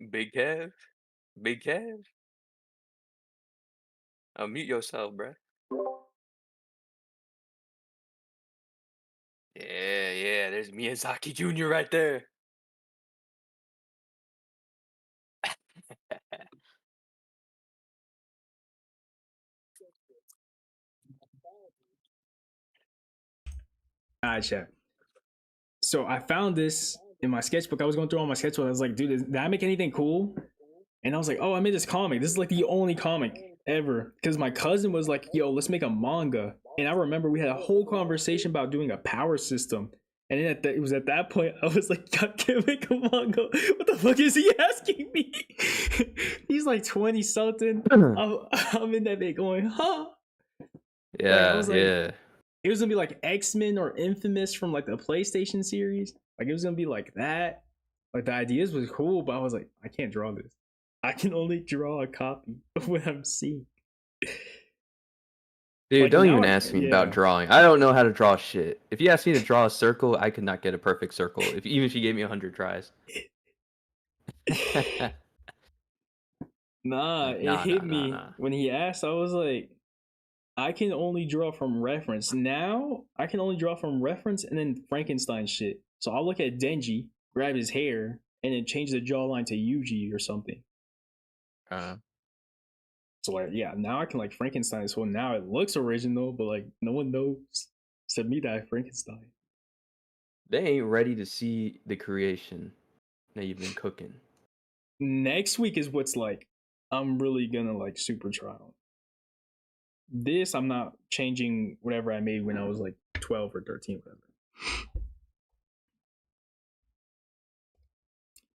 Big Kev, Big Kev, unmute yourself, bruh. Yeah, there's Miyazaki Jr. right there. Gotcha. So I found this in my sketchbook. I was going through all my sketchbook. I was like, dude, did I make anything cool? And I was like, oh, I made this comic. This is like the only comic ever. Because my cousin was like, yo, let's make a manga. And I remember we had a whole conversation about doing a power system. And then it was at that point, I was like, I can't make a manga. What the fuck is he asking me? He's like 20 something. I'm in that bit going, huh? Yeah, like, yeah. It was gonna be like X-Men or Infamous from like the PlayStation series. Like it was gonna be like that. Like the ideas was cool, but I was like, I can't draw this. I can only draw a copy of what I'm seeing. Dude, Like, don't now even I- ask me yeah. about drawing. I don't know how to draw shit. If you ask me to draw a circle, I could not get a perfect circle. Even if you gave me 100 tries. Nah, Like, it hit me nah. when he asked. I was like, I can only draw from reference. Now I can only draw from reference and then Frankenstein shit. So I'll look at Denji, grab his hair, and then change the jawline to Yuji or something. So like, yeah, now I can like Frankenstein. So now it looks original, but like no one knows to me that Frankenstein. They ain't ready to see the creation that you've been cooking. Next week is what's like I'm really gonna like super try on. This I'm not changing whatever I made when I was like 12 or 13, whatever.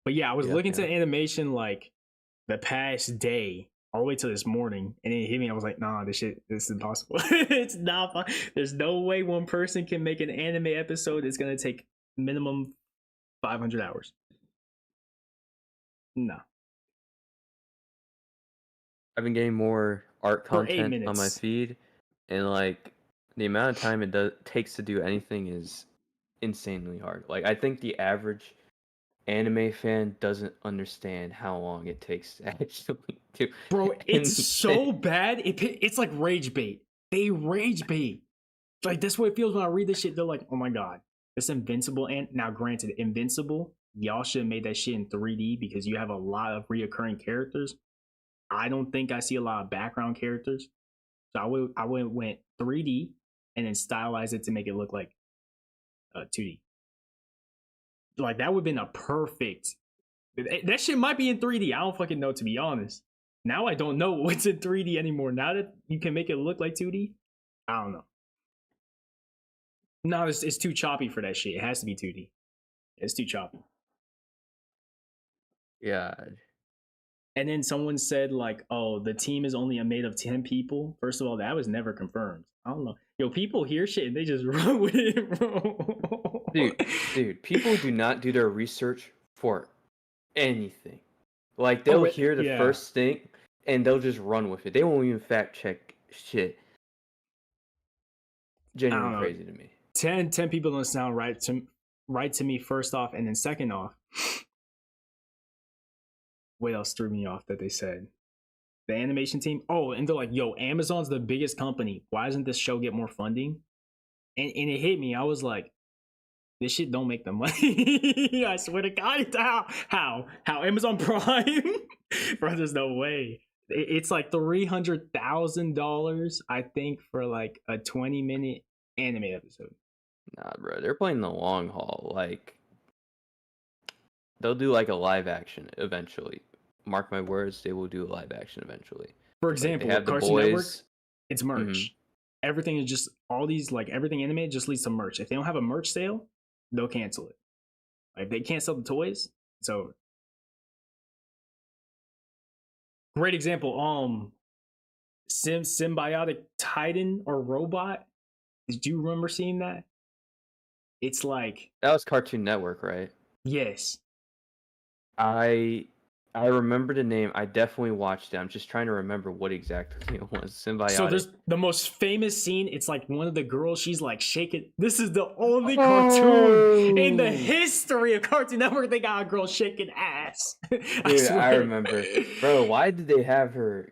But yeah, I was looking to animation like the past day all the way to this morning, and then it hit me. I was like, nah, this is impossible. It's not fun. There's no way one person can make an anime episode. It's gonna take minimum 500 hours. No. I've been getting more art For 8 content on my minutes. feed, and like the amount of time it takes to do anything is insanely hard. Like I think the average anime fan doesn't understand how long it takes to actually do. Bro, it's so bad. It's like rage bait. They rage bait. Like that's what it feels when I read this shit. They're like, oh my god, it's Invincible. And now, granted, Invincible, y'all should have made that shit in 3D because you have a lot of reoccurring characters. I don't think I see a lot of background characters. So I would went 3D and then stylized it to make it look like 2D. Like that would have been a perfect. That shit might be in 3D. I don't fucking know, to be honest. Now I don't know what's in 3D anymore. Now that you can make it look like 2D, I don't know. No, it's too choppy for that shit. It has to be 2D. It's too choppy. Yeah. And then someone said like, "Oh, the team is only made of 10 people." First of all, that was never confirmed. I don't know. Yo, people hear shit and they just run with it, bro. Dude, people do not do their research for anything. Like they'll hear the first thing. and they'll just run with it. They won't even fact check shit. I Genuinely don't know. crazy to me. 10 people don't sound right to me first off, and then second off, what else threw me off that they said? The animation team. Oh, and they're like, yo, Amazon's the biggest company. Why doesn't this show get more funding? And it hit me. I was like, this shit don't make the money. I swear to God, it's how Amazon Prime, bro. There's no way. It's like $300,000, I think, for like a 20-minute anime episode. Nah, bro, they're playing the long haul. Like, they'll do like a live action eventually. Mark my words, they will do a live action eventually. For Like, example, they have the Cartoon Network, boys. it's merch. Everything is just all these, like, everything anime just leads to merch. If they don't have a merch sale, they'll cancel it. Like, if they can't sell the toys, it's over. Great example. Symbiotic Titan or robot. Did you remember seeing that? It's like, That was Cartoon Network, right? yes. I remember the name. I definitely watched it. I'm just trying to remember what exactly it was. Symbiotic. So there's the most famous scene. It's like one of the girls, she's like shaking. This is the only cartoon in the history of Cartoon Network they got a girl shaking ass. Dude, I remember. Bro, why did they have her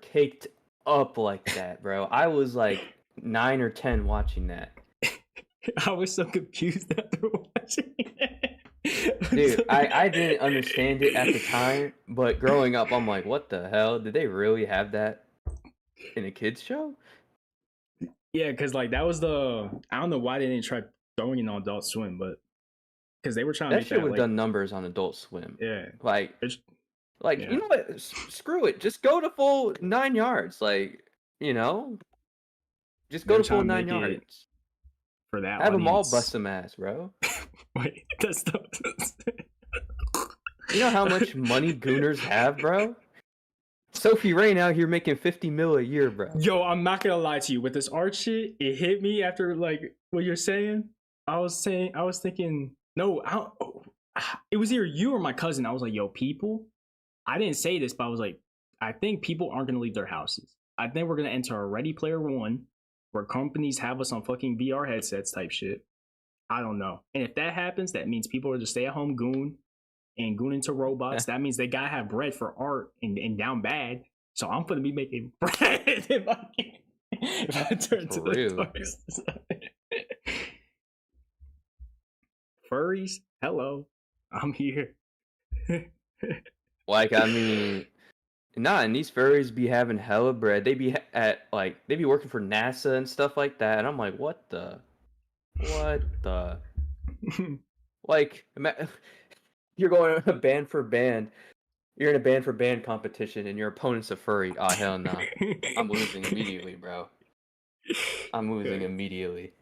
caked up like that, bro? I was like 9 or 10 watching that. I was so confused after watching it. Dude, I didn't understand it at the time, but growing up, I'm like, what the hell? Did they really have that in a kids show? Yeah, because like that was I don't know why they didn't try throwing it on Adult Swim, but because they were trying to That make shit that would like, have done numbers on Adult Swim. yeah, Like, yeah. you know what? Screw it. Just go to full 9 yards. Like, you know, just go They're to full trying to 9 make it yards. for that Have them all audience. bust some ass, bro. Wait, that's not. You know how much money Gooners have, bro? Sophie Rain out here making 50 mil a year, bro. Yo, I'm not gonna lie to you. With this art shit, it hit me after like what you're saying. I was thinking, no, it was either you or my cousin. I was like, yo, people. I didn't say this, but I was like, I think people aren't gonna leave their houses. I think we're gonna enter a Ready Player One, where companies have us on fucking VR headsets type shit. I don't know. And if that happens, that means people are just stay at home goon and goon into robots. That means they gotta have bread for art and down bad. So I'm gonna be making bread if I turn to the toys. Furries, hello, I'm here. Like, I mean, nah, and these furries be having hella bread. They be they be working for NASA and stuff like that. And I'm like, what the? Like, you're going band for band. You're in a band for band competition, and your opponent's a furry. Oh hell no! I'm losing immediately, bro. I'm losing immediately.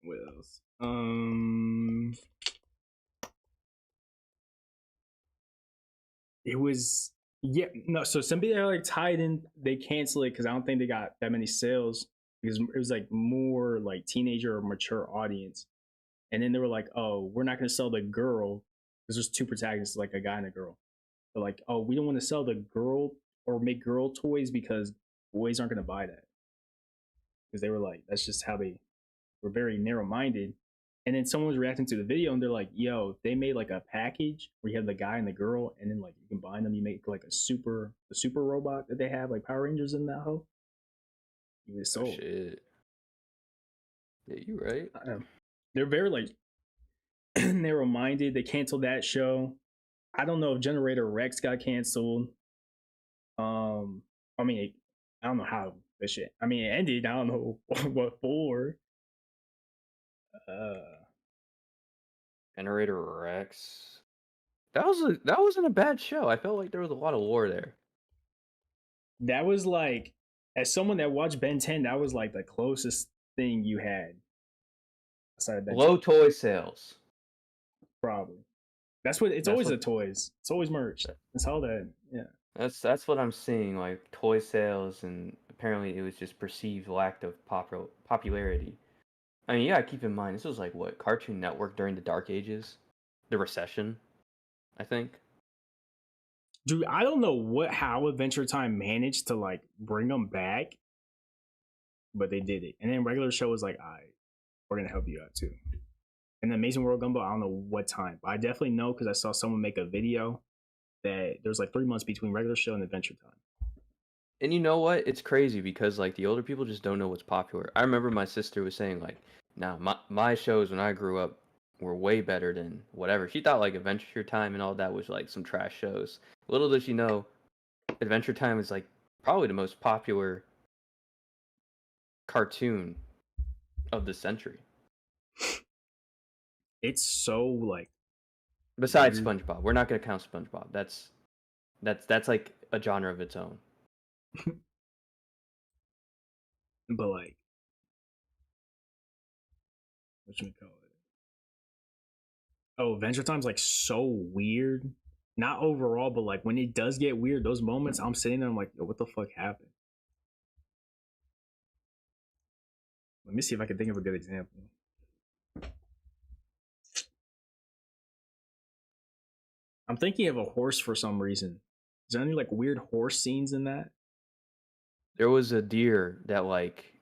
What else? It was so Symbiotic Titan, they canceled it because I don't think they got that many sales because it was like more like teenager or mature audience. And then they were like, oh, we're not gonna sell the girl. There's just two protagonists, like a guy and a girl. They're like, oh, we don't want to sell the girl or make girl toys because boys aren't gonna buy that. Because they were like, that's just how they were, very narrow minded. And then someone was reacting to the video and they're like, yo, they made like a package where you have the guy and the girl, and then like you combine them, you make like the super robot that they have, like Power Rangers in that hoe. You get sold. Oh, shit. Yeah, you right. They're very like narrow minded. They canceled that show. I don't know if Generator Rex got canceled. I mean, I don't know how this shit. I mean, it ended. I don't know what for. Generator Rex. That wasn't a bad show. I felt like there was a lot of lore there. That was like, as someone that watched Ben 10, that was like the closest thing you had. Low toy sales. Probably. That's what it's always the toys. It's always merch. That's all that. Yeah. That's what I'm seeing, like toy sales, and apparently it was just perceived lack of popularity. I mean, yeah, keep in mind this was like what, Cartoon Network during the Dark Ages, the recession. I think. Dude, I don't know how Adventure Time managed to like bring them back, but they did it. And then regular show was like, all right, we're gonna help you out too. And the Amazing World Gumball, I don't know what time, but I definitely know because I saw someone make a video that there's like 3 months between regular show and Adventure Time. And you know what? It's crazy because like the older people just don't know what's popular. I remember my sister was saying like, "Nah, my shows when I grew up were way better than whatever." She thought like Adventure Time and all that was like some trash shows. Little does she know, Adventure Time is like probably the most popular cartoon of the century. It's so like Besides weird. SpongeBob, we're not gonna count SpongeBob. That's like a genre of its own. But like, what you call it? Oh, Adventure Time's like so weird. Not overall, but like when it does get weird, those moments I'm sitting there, I'm like, yo, what the fuck happened? Let me see if I can think of a good example. I'm thinking of a horse for some reason. Is there any like weird horse scenes in that? There was a deer that like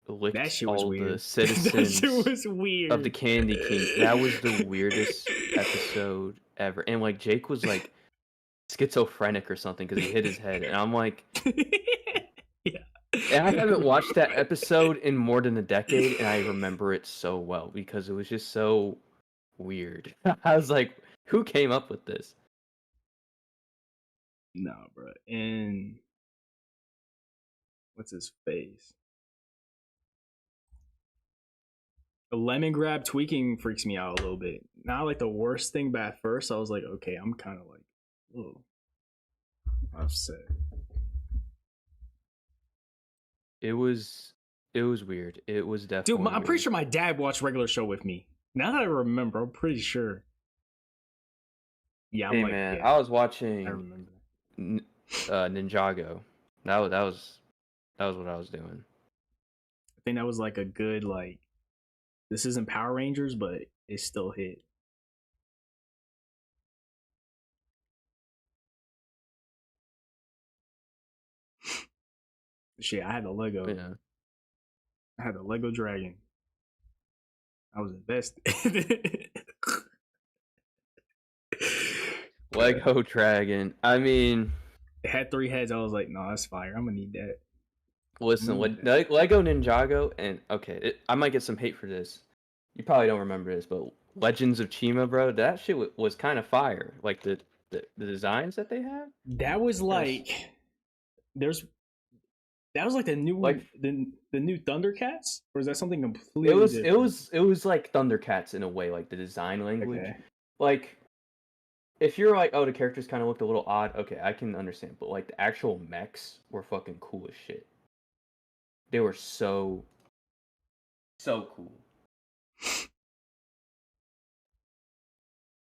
That licked shit was all the weird. That citizens shit was of weird. the Candy King. That was the weirdest episode ever. And like Jake was like schizophrenic or something because he hit his head, and I'm like, Yeah. and I haven't watched that episode in more than a decade, and I remember it so well because it was just so weird. I was like, who came up with this? Nah, bro. And what's his face? The lemon grab tweaking freaks me out a little bit. Not like the worst thing, but at first I was like, okay, I'm kind of like, oh, upset. It was weird. It was definitely Dude, I'm pretty weird. sure my dad watched regular show with me. Now that I remember, I'm pretty sure. Yeah, I'm Hey like, man, yeah, I was I watching remember. Ninjago. That was what I was doing. I think that was like a good like. This isn't Power Rangers, but it still hit. Shit, I had the Lego. Yeah. I had the Lego Dragon. I was invested. Lego Dragon. I mean, It had 3 heads. I was like, no, that's fire. I'm gonna need that. listen, Lego Ninjago, and okay, I might get some hate for this. You probably don't remember this, but Legends of Chima, bro, that shit was kind of fire. Like the designs that they had. That was like there's that was like the new Like the new Thundercats, or is that something it completely was different? like Thundercats in a way, like the design language. Okay. Like if you're like, oh, the characters kind of looked a little odd, okay, I can understand. But like the actual mechs were fucking cool as shit. They were so cool.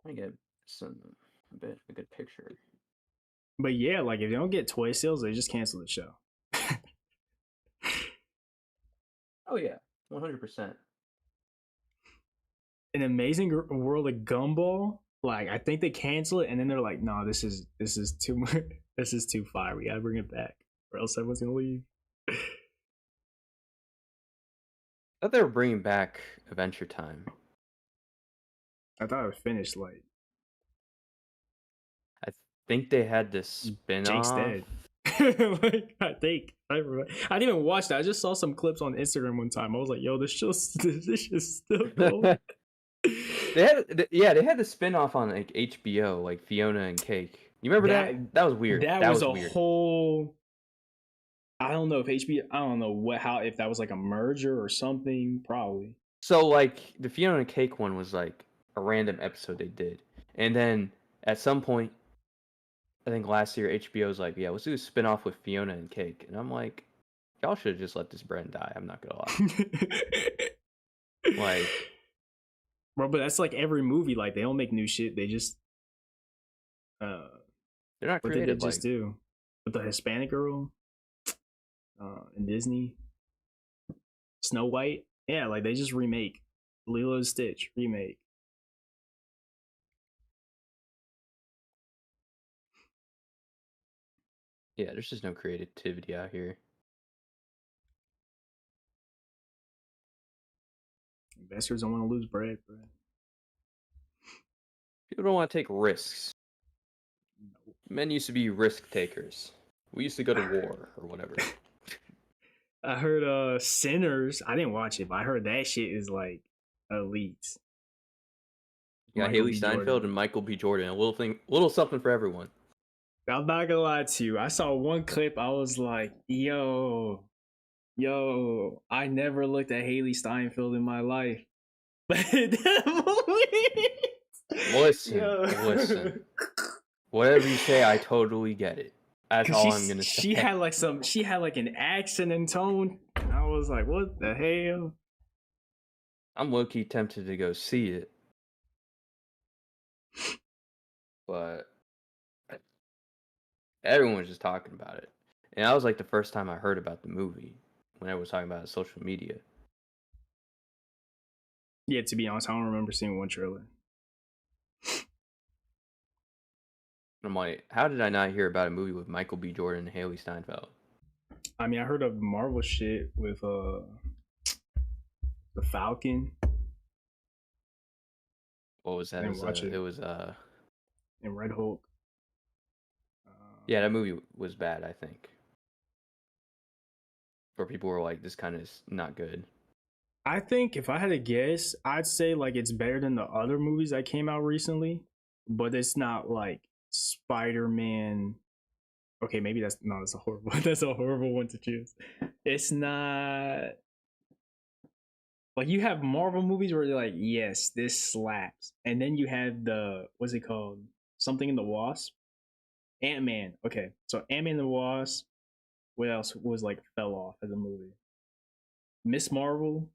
Let me get a good picture. But yeah, like if they don't get toy sales, they just cancel the show. Oh yeah, 100%. An Amazing World of Gumball, like I think they cancel it, and then they're like, no, this is too much. This is too fire. We gotta bring it back, or else everyone's gonna leave. I thought they were bringing back Adventure Time. I thought it was finished. Like I think they had this Jake's spin-off. dead. Like I think I didn't even watch that. I just saw some clips on Instagram one time. I was like, yo, this show's still going. They had the spin-off on like HBO, like Fiona and Cake. You remember that? That was weird. That was a weird. whole. I don't know if HBO. I don't know if that was like a merger or something. Probably. So like the Fiona and Cake one was like a random episode they did, and then at some point, I think last year HBO was like, yeah, let's do a spin-off with Fiona and Cake, and I'm like, y'all should have just let this brand die. I'm not gonna lie. Like, bro, but that's like every movie. Like they don't make new shit. They just they're not what creative. they just do with the Hispanic girl in Disney, Snow White. Yeah, like they just remake Lilo and Stitch remake. Yeah, there's just no creativity out here. Investors don't want to lose bread, bro. People don't want to take risks. Men used to be risk takers. We used to go to war or whatever. I heard Sinners. I didn't watch it, but I heard that shit is like elite. Yeah, Michael Haley B. Steinfeld Jordan. and Michael B. Jordan. A little something for everyone. I'm not gonna lie to you. I saw one clip. I was like, yo, I never looked at Haley Steinfeld in my life. But that movie. Listen. Whatever you say, I totally get it. That's all I'm gonna say. She had like an accent and tone. And I was like, what the hell? I'm low-key tempted to go see it. But everyone was just talking about it. And that was like the first time I heard about the movie when everyone was talking about it on social media. Yeah, to be honest, I don't remember seeing one trailer. I'm like, how did I not hear about a movie with Michael B. Jordan and Haley Steinfeld? I mean, I heard of Marvel shit with the Falcon. What was that? I didn't watch it. It was And Red Hulk. Yeah, that movie was bad, I think. Where people were like, this kind of is not good. I think if I had to guess, I'd say like it's better than the other movies that came out recently, but it's not like Spider-Man. Okay, maybe that's a horrible that's a horrible one to choose. It's not like you have Marvel movies where they're like, yes, this slaps. And then you have what's it called? Something in the Wasp? Ant-Man. Okay. So Ant-Man and the Wasp. What else was like fell off as a movie? Miss Marvel.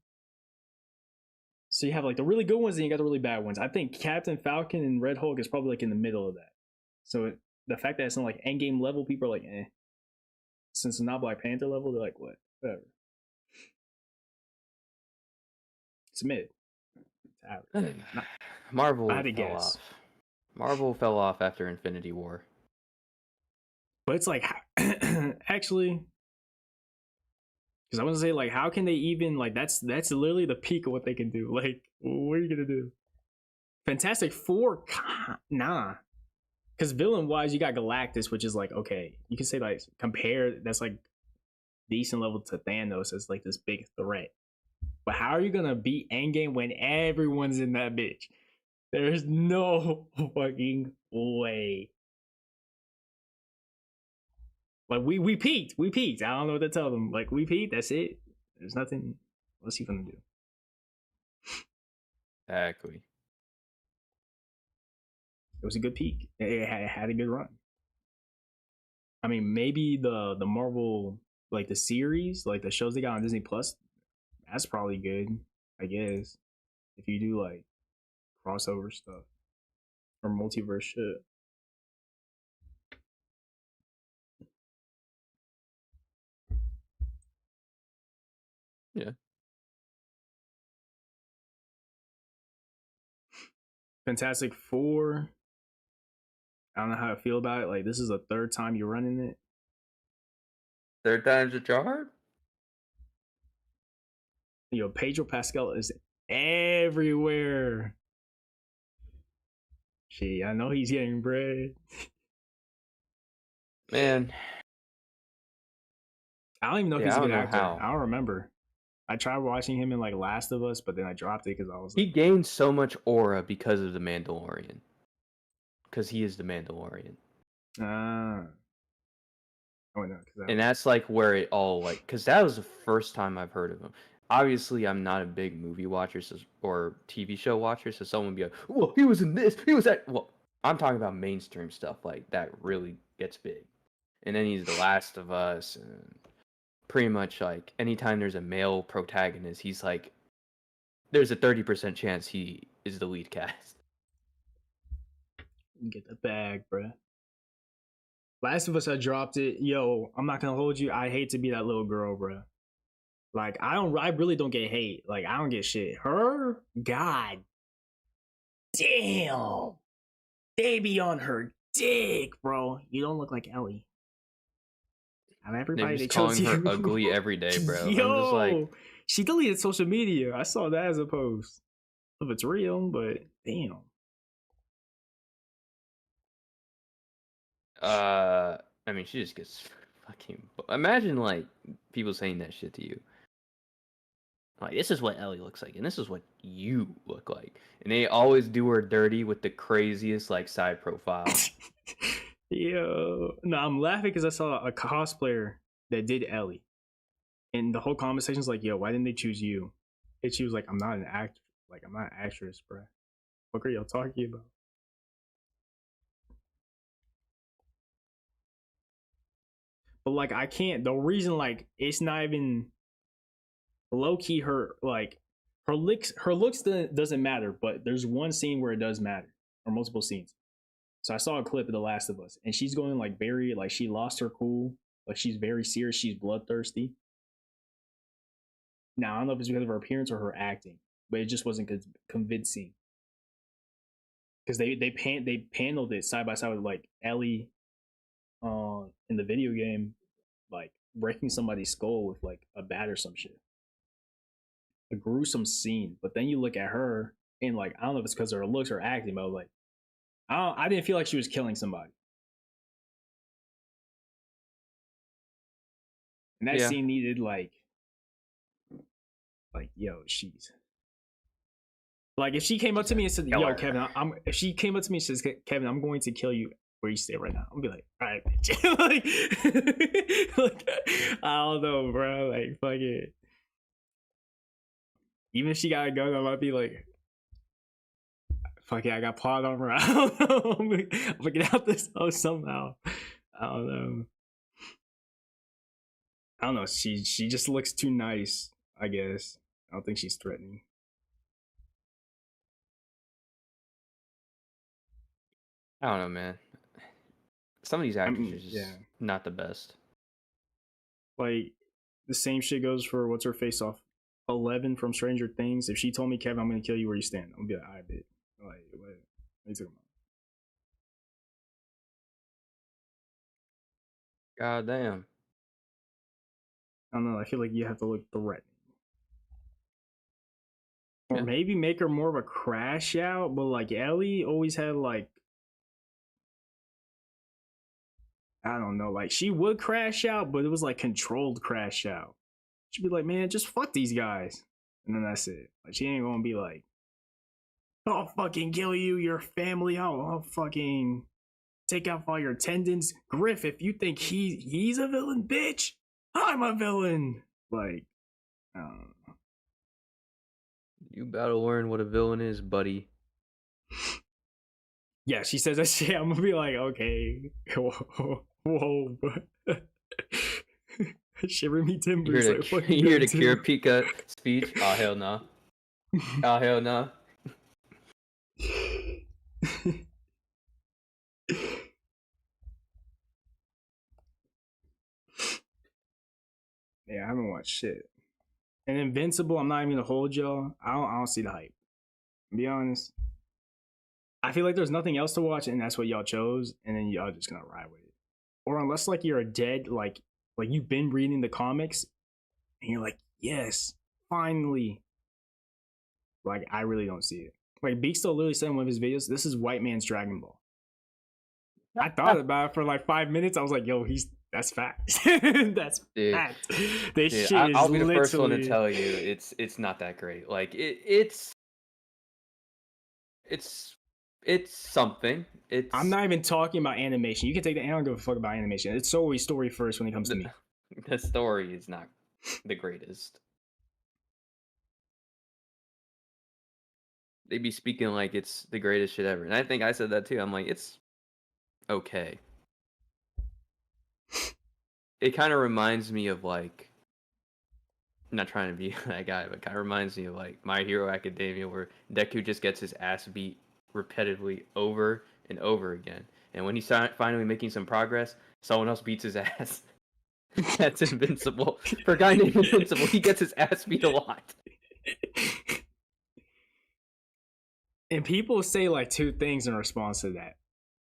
So you have like the really good ones and you got the really bad ones. I think Captain Falcon and Red Hulk is probably like in the middle of that. So the fact that it's not like Endgame level, people are like, eh. Since it's not Black Panther level, they're like, what? Whatever. It's mid. It's average. Marvel I had to fell guess. off. Marvel fell off after Infinity War. But it's like, actually, because I want to say, like, how can they even, like, that's literally the peak of what they can do. Like, what are you going to do? Fantastic Four? Nah. Because villain-wise, you got Galactus, which is like, okay, you can say, like, compare, that's like decent level to Thanos as like this big threat. But how are you going to beat Endgame when everyone's in that bitch? There's no fucking way. Like we peaked. I don't know what to tell them. Like we peaked. That's it. There's nothing. What's he gonna do? Exactly. It was a good peak. It had a good run. I mean, maybe the Marvel like the series, like the shows they got on Disney Plus, that's probably good. I guess if you do like crossover stuff or multiverse shit. Yeah. Fantastic Four. I don't know how I feel about it. Like this is the third time you're running it. Third time's a charm? You know, Pedro Pascal is everywhere. Gee, I know he's getting bread. Man. I don't even know if he's a good actor. How. I don't remember. I tried watching him in like Last of Us, but then I dropped it because I was He like, gained so much aura because of the Mandalorian. Because he is the Mandalorian. Oh no, and that's like where it all like, because that was the first time I've heard of him. Obviously, I'm not a big movie watcher or TV show watcher, so someone would be like, "Well, he was in this, he was that." Well, I'm talking about mainstream stuff like that really gets big, and then he's The Last of Us, and pretty much like anytime there's a male protagonist, he's like, there's a 30% chance he is the lead cast. Get the bag, bruh. Last of Us, I dropped it. Yo, I'm not gonna hold you. I hate to be that little girl, bruh. Like I really don't get hate. Like I don't get shit. Her, god damn, they be on her dick, bro. You don't look like Ellie. Out of They're everybody, they just chose calling her you. ugly every day, bro. I'm just Yo, like, she deleted social media. I saw that as a post. If it's real, but damn. I mean, she just gets fucking. Imagine like people saying that shit to you. Like, this is what Ellie looks like, and this is what you look like, and they always do her dirty with the craziest like side profile. Yo, no, I'm laughing because I saw a cosplayer that did Ellie, and the whole conversation's like, "Yo, why didn't they choose you?" And she was like, "I'm not an act, like I'm not an actress, bro. What are y'all talking about?" But like, I can't. The reason, like, it's not even low key. Her looks doesn't matter. But there's one scene where it does matter, or multiple scenes. So I saw a clip of The Last of Us, and she's going like very like she lost her cool, like she's very serious, she's bloodthirsty. Now I don't know if it's because of her appearance or her acting, but it just wasn't convincing. Because they paneled it side by side with like Ellie, in the video game, like breaking somebody's skull with like a bat or some shit. A gruesome scene, but then you look at her and like I don't know if it's because of her looks or acting, but like I didn't feel like she was killing somebody. And that Yeah. scene needed like yo, she's like if she came up to me and said, "Yo, Kevin, I'm," if she came up to me and says, "Kevin, I'm going to kill you where you stay right now," I'm gonna be like, "All right, bitch." like, I don't know, bro. Like, fuck it. Even if she got a gun, I might be like, "Fuck it, I got plot armor." I don't know. I'm gonna get out this house somehow. I don't know. I don't know. She just looks too nice, I guess. I don't think she's threatening. I don't know, man. Some of these actors are just Yeah. not the best. Like the same shit goes for what's her face off 11 from Stranger Things. If she told me, "Kevin, I'm gonna kill you where you stand," I'm gonna be like, "I bet." Like, what are you talking about? God damn. I don't know. I feel like you have to look threatening, or Yeah. maybe make her more of a crash out. But like Ellie always had like, I don't know, like she would crash out, but it was like controlled crash out. She'd be like, "Man, just fuck these guys," and then that's it. Like she ain't gonna be like, "I'll fucking kill you, your family. I'll fucking take off all your tendons." Griff, if you think he's a villain, bitch, I'm a villain. Like, I don't know. You better learn what a villain is, buddy. Yeah, she says that shit. I'm gonna be like, okay, whoa. Shiver me timbers. You Like, hear the Kira Pika speech? Oh hell no. Oh hell no. Yeah, I haven't watched shit. And Invincible, I'm not even gonna hold y'all. I don't see the hype. To be honest, I feel like there's nothing else to watch, and that's what y'all chose, and then y'all just gonna ride with it. Or unless like you're a dead like you've been reading the comics, and you're like, yes, finally. Like I really don't see it. Like BEETLE literally said in one of his videos, "This is white man's Dragon Ball." I thought about it for like 5 minutes. I was like, "Yo, that's fact. That's fact." This shit is I'll be the first one to literally- tell you it's not that great. Like it's something. I'm not even talking about animation. You can take the. I don't give a fuck about animation. It's always story first when it comes to me. The story is not the greatest. They be speaking like it's the greatest shit ever, and I think I said that too. I'm like, it's okay. It kind of reminds me of like, I'm not trying to be that guy, but kind of reminds me of like My Hero Academia, where Deku just gets his ass beat repetitively over and over again, and when he's finally making some progress, someone else beats his ass. That's Invincible. For a guy named Invincible, he gets his ass beat a lot. And people say like two things in response to that,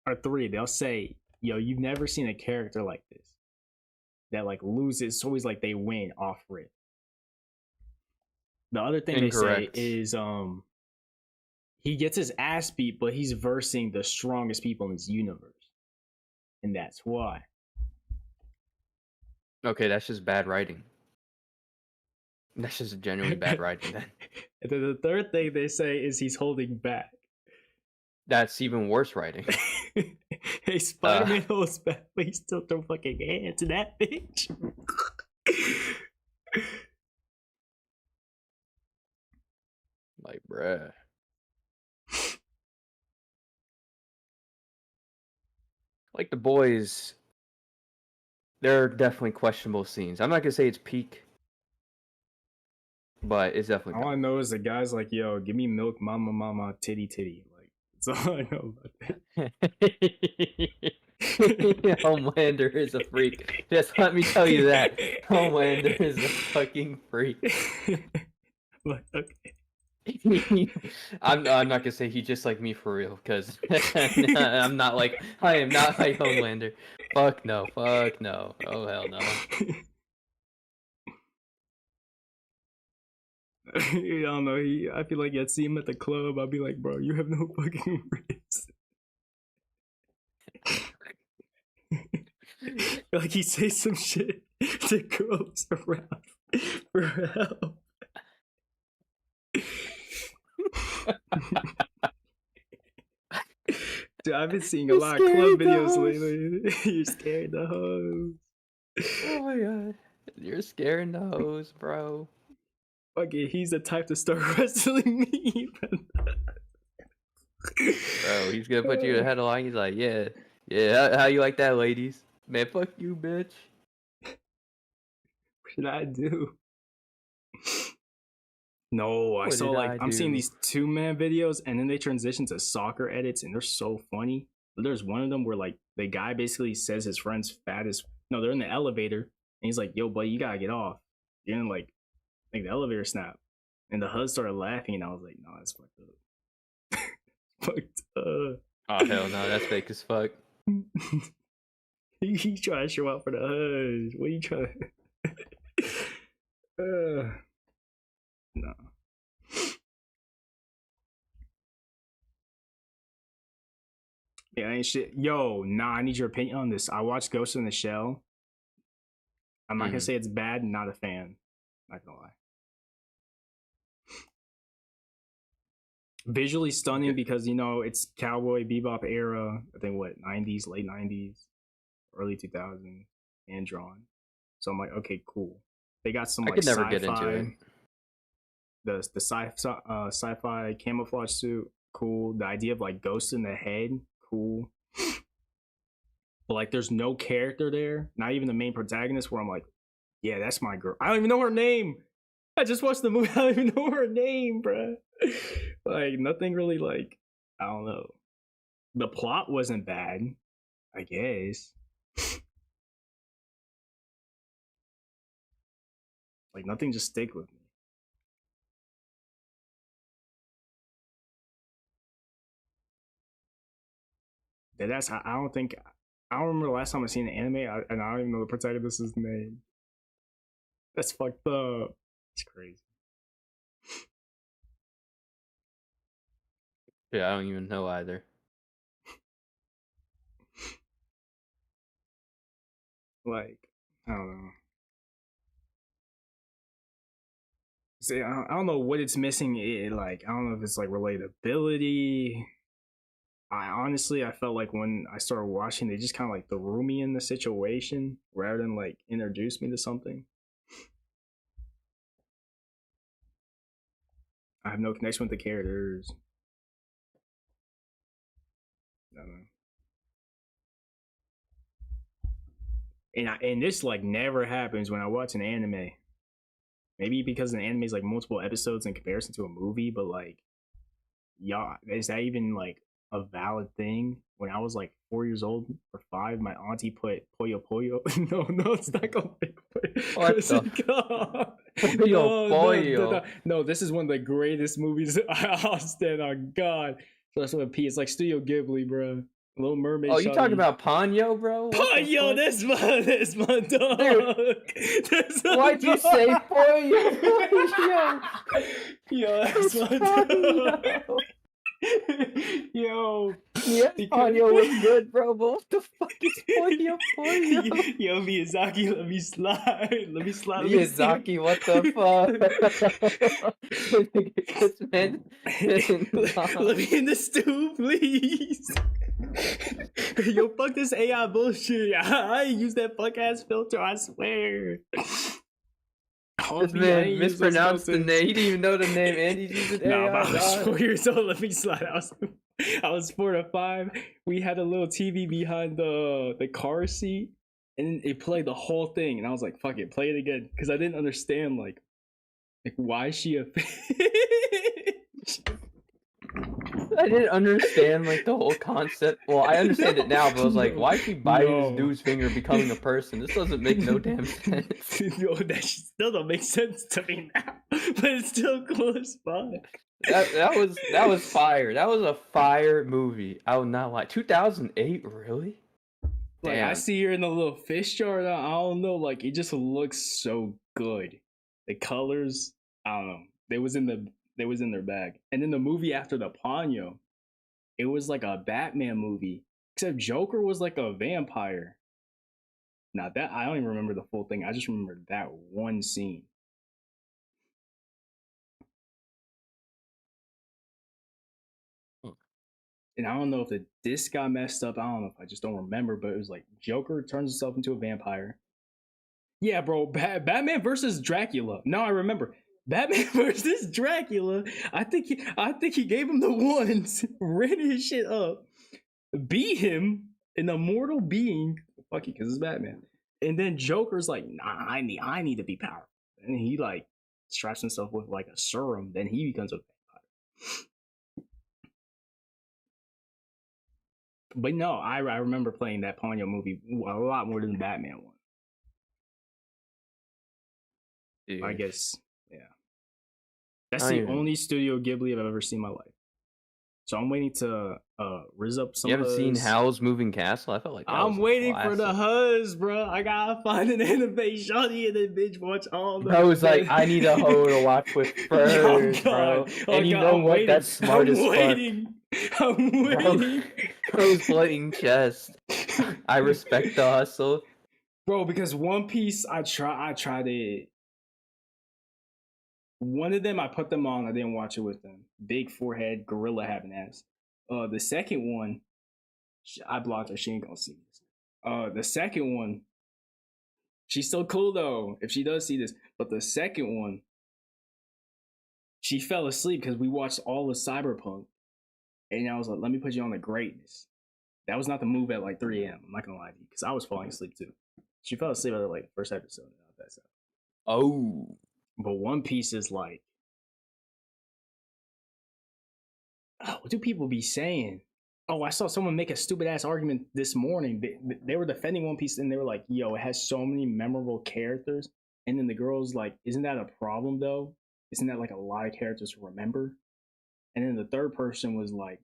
or three. They'll say, "Yo, you've never seen a character like this." that like loses. It's always like they win off rip. The other thing Incorrect. they say is he gets his ass beat, but he's versing the strongest people in his universe, and that's why. Okay, that's just bad writing. That's just genuinely bad writing then. And then the third thing they say is he's holding back. That's even worse writing. Hey, Spider-Man holds back, but he still throw fucking hands in that bitch. Like, bruh. Like the boys, there are definitely questionable scenes. I'm not gonna say it's peak, but it's definitely. All I know is the guy's like, "Yo, give me milk, mama, mama, titty, titty." Like that's all I know about that. Homelander is a freak. Just let me tell you that Homelander is a fucking freak. Like, okay. I'm not gonna say he just like me for real, because I'm not like I am not like Homelander. Fuck no, fuck no. Oh hell no. I don't know. I feel like I'd see him at the club. I'd be like, bro, you have no fucking ribs. Like he says some shit to girls around for help. Dude, I've been seeing a lot of club videos lately. You're scared the hoes. Oh my god. You're scaring the hoes, bro. Fuck it, he's the type to start wrestling me. Bro, he's gonna put you in the headline. He's like, yeah, how you like that, ladies? Man, fuck you, bitch. What should I do? No, I saw like I'm seeing these 2-man videos and then they transition to soccer edits and they're so funny. But there's one of them where like the guy basically says his friend's fat as no, they're in the elevator and he's like, yo, buddy, you gotta get off. You're gonna like the elevator snap. And the HUD started laughing and I was like, no, that's fucked up. Fucked up. Oh hell no, that's fake as fuck. He trying to show out for the HUD. What are you trying to no. Yeah, ain't shit. Yo, nah, I need your opinion on this. I watched Ghost in the Shell. I'm not gonna say it's bad, not a fan. Not gonna lie. Visually stunning because you know it's Cowboy Bebop era. I think what 90s, late 90s, early 2000s, hand drawn. So I'm like, okay, cool. They got some I like could never sci-fi, get into it. The sci-fi camouflage suit, cool. The idea of like ghosts in the head, cool. But like, there's no character there, not even the main protagonist. Where I'm like, yeah, that's my girl. I don't even know her name. I just watched the movie. I don't even know her name, bruh. Like nothing really. Like I don't know. The plot wasn't bad, I guess. Like nothing just stick with me. That's I don't think I don't remember the last time I seen an anime and I don't even know the protagonist's name. That's fucked up. It's crazy. Yeah, I don't even know either. Like I don't know. See, I don't know what it's missing. Like I don't know if it's like relatability. I felt like when I started watching, they just kind of like threw me in the situation rather than like introduce me to something. I have no connection with the characters. I don't know. And this like never happens when I watch an anime. Maybe because an anime is like multiple episodes in comparison to a movie, but like, y'all, is that even like a valid thing? When I was like 4 years old or 5, my auntie put Poyo Poyo. No, it's not called Poyo. What the? Poyo Poyo. No, this is one of the greatest movies I'll stand on. God, so that's what P. It's like Studio Ghibli, bro. Little Mermaid. Oh, you talking about Ponyo, bro? What the Yo, fuck? that's my dog. That's my Why'd you say Ponyo? Ponyo? Yo, that's my dog. Yo, Yes, Ponyo was good, bro, but what the fuck is Ponyo? Yo, Miyazaki, let me slide. Let me slide. Miyazaki, what the fuck? This man. Let me in the stew, please. Yo, fuck this AI bullshit. I ain't use that fuck ass filter, I swear. This man mispronounced the name. He didn't even know the name, and he's using AI. Nah, I was 4 years old. Let me slide. I was 4 to 5. We had a little TV behind the car seat, and it played the whole thing. And I was like, "Fuck it, play it again," because I didn't understand like why is she a fish? I didn't understand like the whole concept. Well, I understand it now, but I was like, why is she biting this dude's finger becoming a person? This doesn't make no damn sense. Yo, that still don't make sense to me now, but it's still cool as fuck. That was fire. That was a fire movie. I would not lie. 2008, really? Like Damn. I see her in the little fish jar. I don't know. Like it just looks so good. The colors, I don't know. They was in their bag. And then the movie after the Ponyo, it was like a Batman movie. Except Joker was like a vampire. Now that I don't even remember the full thing. I just remember that one scene. And I don't know if the disc got messed up. I don't know if I just don't remember, but it was like Joker turns himself into a vampire. Yeah, bro. Batman versus Dracula. No, I remember. Batman versus Dracula. I think he gave him the ones, ran his shit up, beat him, an immortal being. Fuck it, because it's Batman. And then Joker's like, nah, I need to be powerful. And he like straps himself with like a serum. Then he becomes a vampire. But no, I remember playing that Ponyo movie a lot more than the Batman one. Dude. I guess, yeah. That's the only Studio Ghibli I've ever seen in my life. So I'm waiting to rizz up some. You haven't seen Howl's Moving Castle? I felt like that I'm waiting for the Huzz, bro. I gotta find an anime shawty and then binge watch all the. I was like, I need a hoe to watch with first, bro. And you know what? That's smart as fuck. I'm waiting. Bro's playing chess. I respect the hustle, bro. Because One Piece, I tried it. One of them, I put them on. I didn't watch it with them. Big forehead, gorilla having ass. The second one, I blocked her. She ain't gonna see this. The second one, she's still cool though. If she does see this, but the second one, she fell asleep because we watched all of Cyberpunk, and I was like, "Let me put you on the greatness." That was not the move at like 3 a.m. I'm not gonna lie to you because I was falling asleep too. She fell asleep at like the first episode. Oh. But One Piece is like, what do people be saying? Oh, I saw someone make a stupid ass argument this morning. They were defending One Piece and they were like, yo, it has so many memorable characters. And then the girl's like, isn't that a problem though? Isn't that like a lot of characters to remember? And then the third person was like,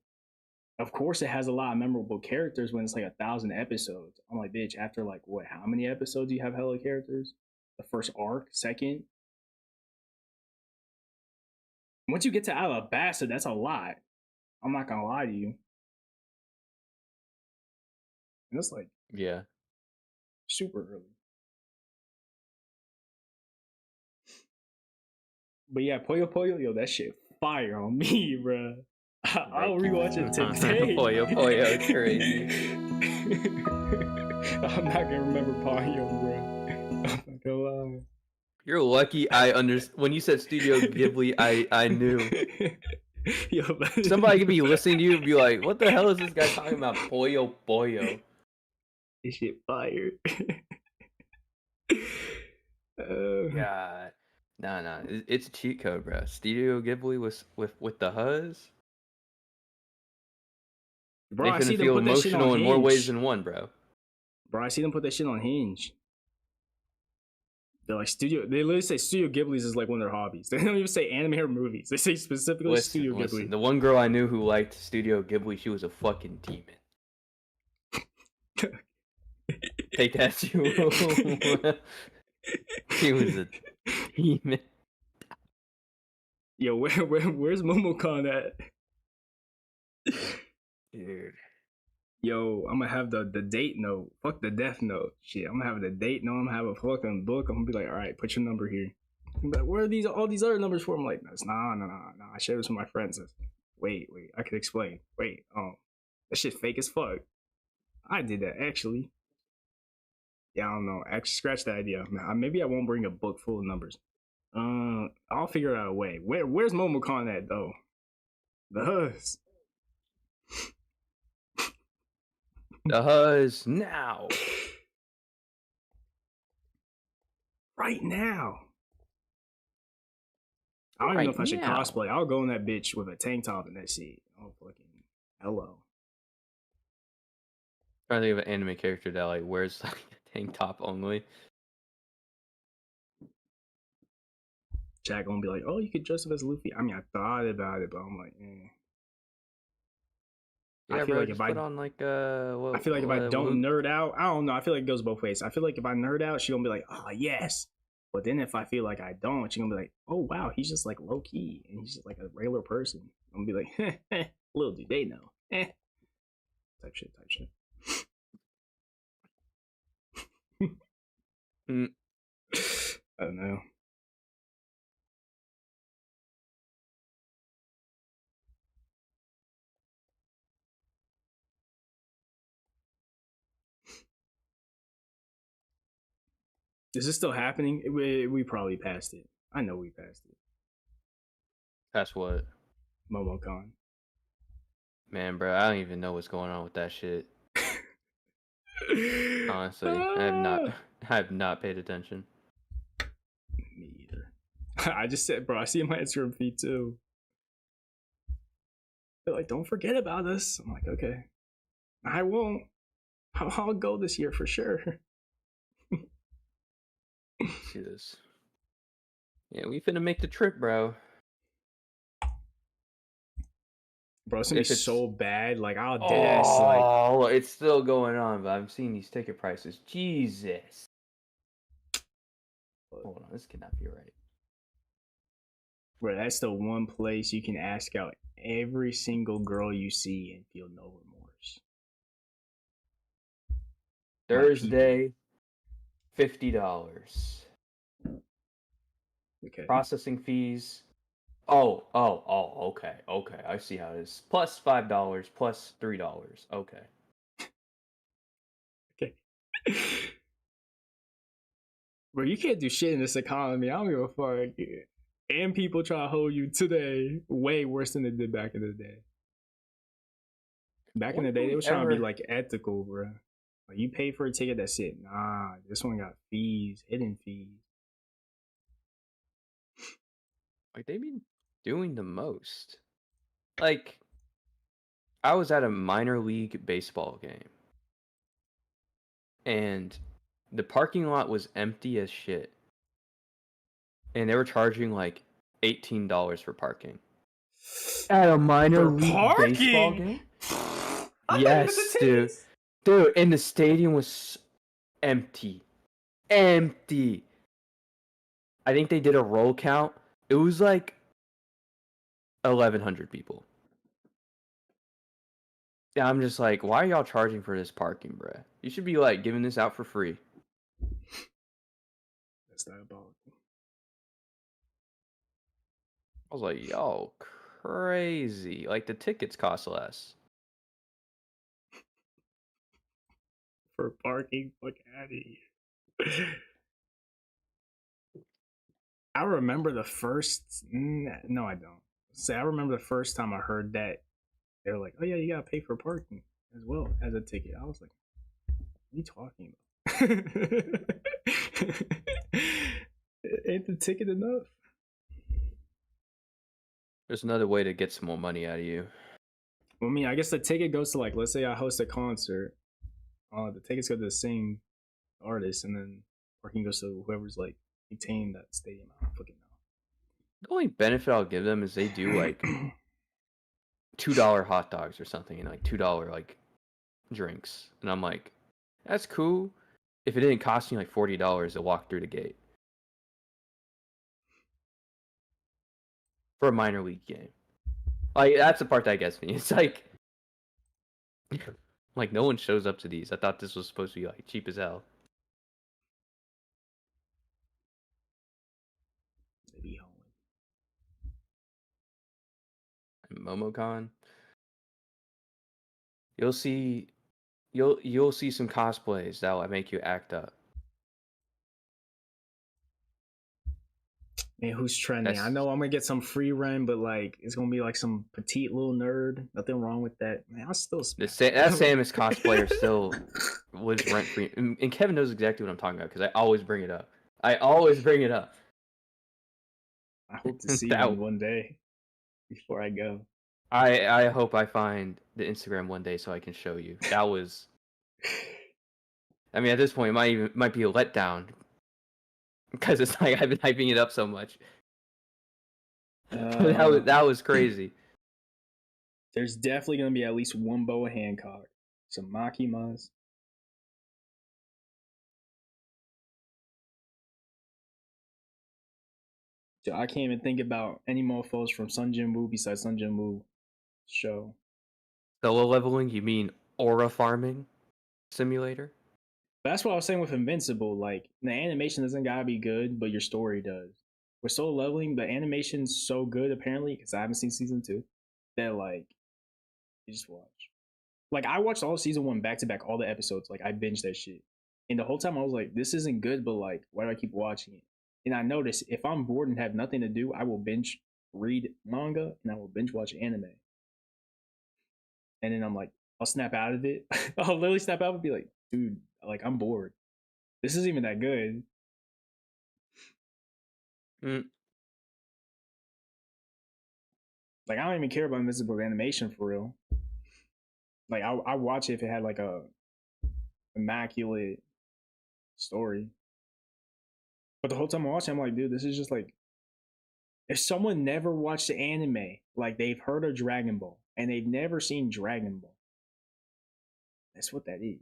of course it has a lot of memorable characters when it's like 1,000 episodes. I'm like, bitch, after like what, how many episodes do you have hella characters? The first arc, second? Once you get to Alabasta, that's a lot. I'm not gonna lie to you. And it's like, yeah, super early. But yeah, Puyo Puyo, yo, that shit fire on me, bro. I'll rewatch it today. Puyo Puyo, crazy. I'm not gonna remember Ponyo, bro. I'm not gonna lie. You're lucky. When you said Studio Ghibli, I knew. Yo, somebody could be listening to you and be like, "What the hell is this guy talking about?" Puyo Puyo. This shit fire. God, nah. It's a cheat code, bro. Studio Ghibli was with the Huzz. Bro, they couldn't feel emotional in more ways than one, bro. Bro, I see them put that shit on Hinge. They're like they literally say Studio Ghibli's is like one of their hobbies. They don't even say anime or movies. They say specifically Studio Ghibli. The one girl I knew who liked Studio Ghibli, she was a fucking demon. Take that, you. He was a demon. Yo, where's Momocon at? Dude. Yo, I'm gonna have the date note. Fuck the death note. Shit, I'm gonna have the date note. I'm gonna have a fucking book. I'm gonna be like, all right, put your number here. I'm like, where are all these other numbers for? I'm like, nah. I shared this with my friends. Wait, I could explain. Wait, that shit fake as fuck. I did that actually. Yeah, I don't know. Actually, scratch that idea. Maybe I won't bring a book full of numbers. I'll figure out a way. Where's Momocon at though? The Huzz. The Huzz now. Right now. I don't even know if I should cosplay. I'll go in that bitch with a tank top and that's it. Oh fucking hello. I think of an anime character that like wears like a tank top only. Jack gonna be like, oh, you could dress up as Luffy. I mean, I thought about it, but I'm like, Yeah, I feel like if I put on like I feel like if I don't nerd out, I don't know. I feel like it goes both ways. I feel like if I nerd out, she gonna be like, oh yes. But then if I feel like I don't, she gonna be like, oh wow, he's just like low key and he's just like a regular person. I'm gonna be like, little do they know, type shit. I don't know. Is this still happening? We probably passed it. I know we passed it. That's what? Momocon. Man, bro, I don't even know what's going on with that shit. Honestly, I have not paid attention. Me either. I just said, bro, I see my Instagram feed too. They're like, don't forget about us. I'm like, okay. I won't. I'll go this year for sure. See this. Yeah, we finna make the trip, bro. Bro, it's gonna be so bad. Like, I'll deadass. Oh, it's still going on, but I'm seeing these ticket prices. Jesus. Hold on, this cannot be right. Bro, that's the one place you can ask out every single girl you see and feel no remorse. Thursday, $50. Okay. Processing fees. Oh, okay. I see how it is. Plus $5, plus $3. Okay. Okay. Bro, you can't do shit in this economy. I don't give a fuck. And people try to hold you today way worse than they did back in the day. Back in the day, they was trying to be like ethical, bro. Like, you pay for a ticket, that's it. Nah, this one got fees, hidden fees. Like, they be doing the most. Like, I was at a minor league baseball game. And the parking lot was empty as shit. And they were charging like $18 for parking. At a minor league baseball game? Yes, dude. Dude, and the stadium was empty. Empty. I think they did a roll count. It was like 1,100 people. Yeah, I'm just like, why are y'all charging for this parking, bruh? You should be like giving this out for free. That's diabolical. I was like, yo, crazy. Like, the tickets cost less. For parking, fuck out of here. I remember the first. No, I don't. I remember the first time I heard that. They were like, oh yeah, you gotta pay for parking as well as a ticket. I was like, what are you talking about? Ain't the ticket enough? There's another way to get some more money out of you. Well, I mean, I guess the ticket goes to, like, let's say I host a concert. The tickets go to the same artist, and then parking goes to whoever's like maintaining that stadium. I don't fucking know. The only benefit I'll give them is they do like $2 hot dogs or something, and like $2 like drinks, and I'm like, that's cool. if it didn't cost me like $40 to walk through the gate for a minor league game. Like that's the part that gets me. It's like no one shows up to these. I thought this was supposed to be like cheap as hell. Maybe home. MomoCon. You'll see some cosplays that will make you act up. Man, who's trending? I know I'm gonna get some free run, but like it's gonna be like some petite little nerd. Nothing wrong with that. Man, I still that Samus cosplayer still was rent free, and Kevin knows exactly what I'm talking about because I always bring it up. I hope to see him one day before I go. I hope I find the Instagram one day so I can show you. That was. I mean, at this point, it might be a letdown because it's like I've been hyping it up so much. That was crazy. There's definitely gonna be at least one Boa Hancock, some Makimas. I can't even think about any mofos from Sun Jin Woo besides Sun Jin Woo show. Solo leveling? You mean aura farming simulator? That's what I was saying with Invincible. Like the animation doesn't gotta be good, but your story does. With solo leveling, the animation's so good apparently because I haven't seen season 2 that like you just watch. Like I watched all season 1 back to back, all the episodes. Like I binged that shit, and the whole time I was like, "This isn't good," but like, why do I keep watching it? And I noticed if I'm bored and have nothing to do, I will binge read manga and I will binge watch anime. And then I'm like, I'll snap out of it. I'll literally snap out and be like, dude, like I'm bored. This isn't even that good. Like I don't even care about Invincible animation for real. Like I watch it if it had like a immaculate story. But the whole time I'm watching, I'm like, dude, this is just like if someone never watched the anime, like they've heard of Dragon Ball and they've never seen Dragon Ball. That's what that is.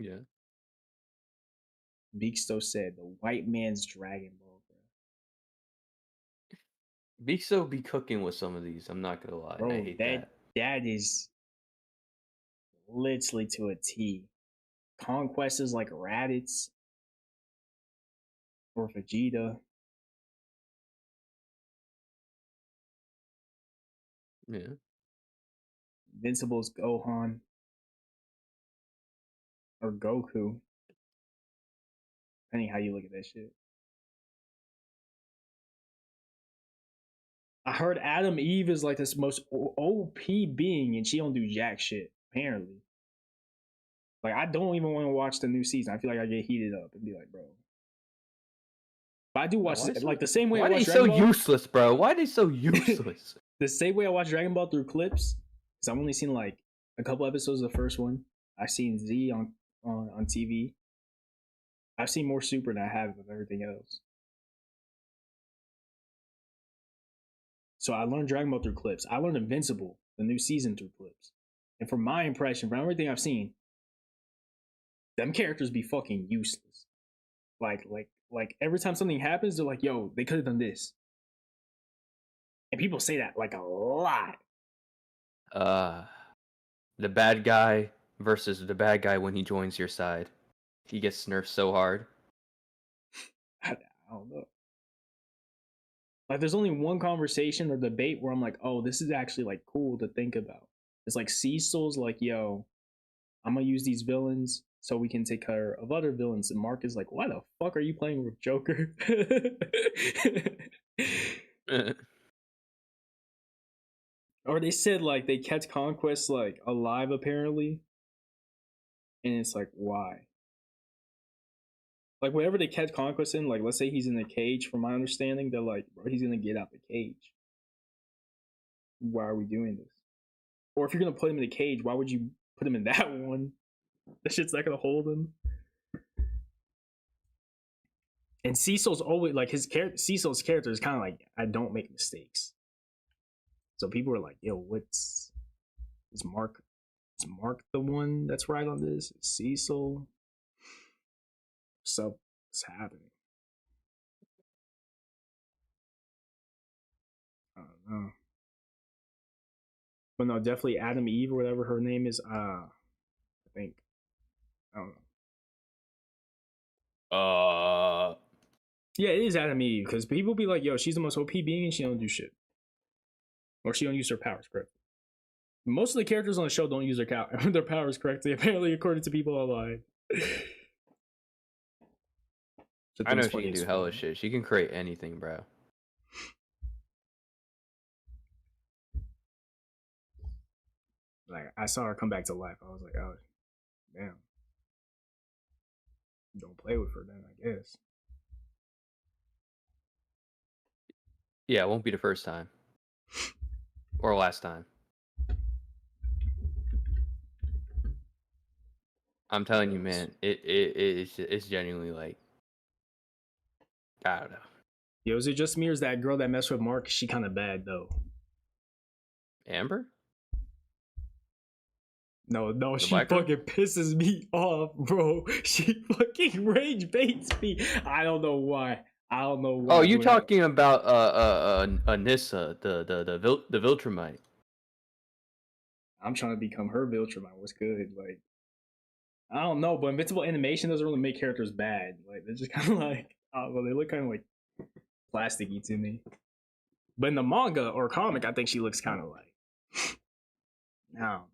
Yeah. Beeksto said the white man's Dragon Ball, bro. Beeksto be cooking with some of these, I'm not gonna lie. Bro, I hate that. That is literally to a T. Conquest is like Raditz or Vegeta. Yeah. Invincible's Gohan or Goku. Depending how you look at that shit. I heard Adam Eve is like this most OP being and she don't do jack shit, apparently. Like I don't even want to watch the new season. I feel like I get heated up and be like, bro. But I do watch it like the same way I watch Dragon Ball. Why are they so useless, bro? Why are they so useless? The same way I watch Dragon Ball through clips. Because I've only seen like a couple episodes of the first one. I've seen Z on TV. I've seen more Super than I have of everything else. So I learned Dragon Ball through clips. I learned Invincible, the new season, through clips. And from my impression, from everything I've seen, them characters be fucking useless. Like every time something happens, they're like, yo, they could have done this. And people say that like a lot. The bad guy versus the bad guy when he joins your side. He gets nerfed so hard. I don't know. Like there's only one conversation or debate where I'm like, oh, this is actually like cool to think about. It's like Cecil's like, yo, I'm gonna use these villains so we can take care of other villains. And Mark is like, why the fuck are you playing with Joker? Or they said like they kept Conquest like alive apparently. And it's like, why? Like whenever they catch Conquest in, like let's say he's in a cage, from my understanding, they're like, bro, he's gonna get out the cage. Why are we doing this? Or if you're gonna put him in a cage, why would you put him in that one? That shit's not gonna hold him. And Cecil's always like Cecil's character is kind of like, I don't make mistakes. So people were like, yo, what's Mark Is Mark the one that's right on this? Cecil? So what's happening? I don't know. But no, definitely Adam Eve or whatever her name is. I think. I don't know. Yeah, it is Adam Eve because people be like, "Yo, she's the most OP being and she don't do shit, or she don't use her powers correctly." Most of the characters on the show don't use their powers correctly, apparently, according to people online. I know she can do hella shit. She can create anything, bro. Like, I saw her come back to life. I was like, oh, damn. Don't play with her then, I guess. Yeah, it won't be the first time. Or last time. I'm telling you, man, it's genuinely like, I don't know. Yo, is it just me or is that girl that messed with Mark? She kind of bad though. Amber? No, she fucking pisses me off, bro. She fucking rage baits me. I don't know why. Oh, you talking about Anissa, the Viltrumite? I'm trying to become her Viltrumite. What's good? Like, I don't know, but Invincible animation doesn't really make characters bad. Like, they're just kind of like, I don't know, they look kind of like plasticky to me. But in the manga or comic, I think she looks kind of like, I don't know.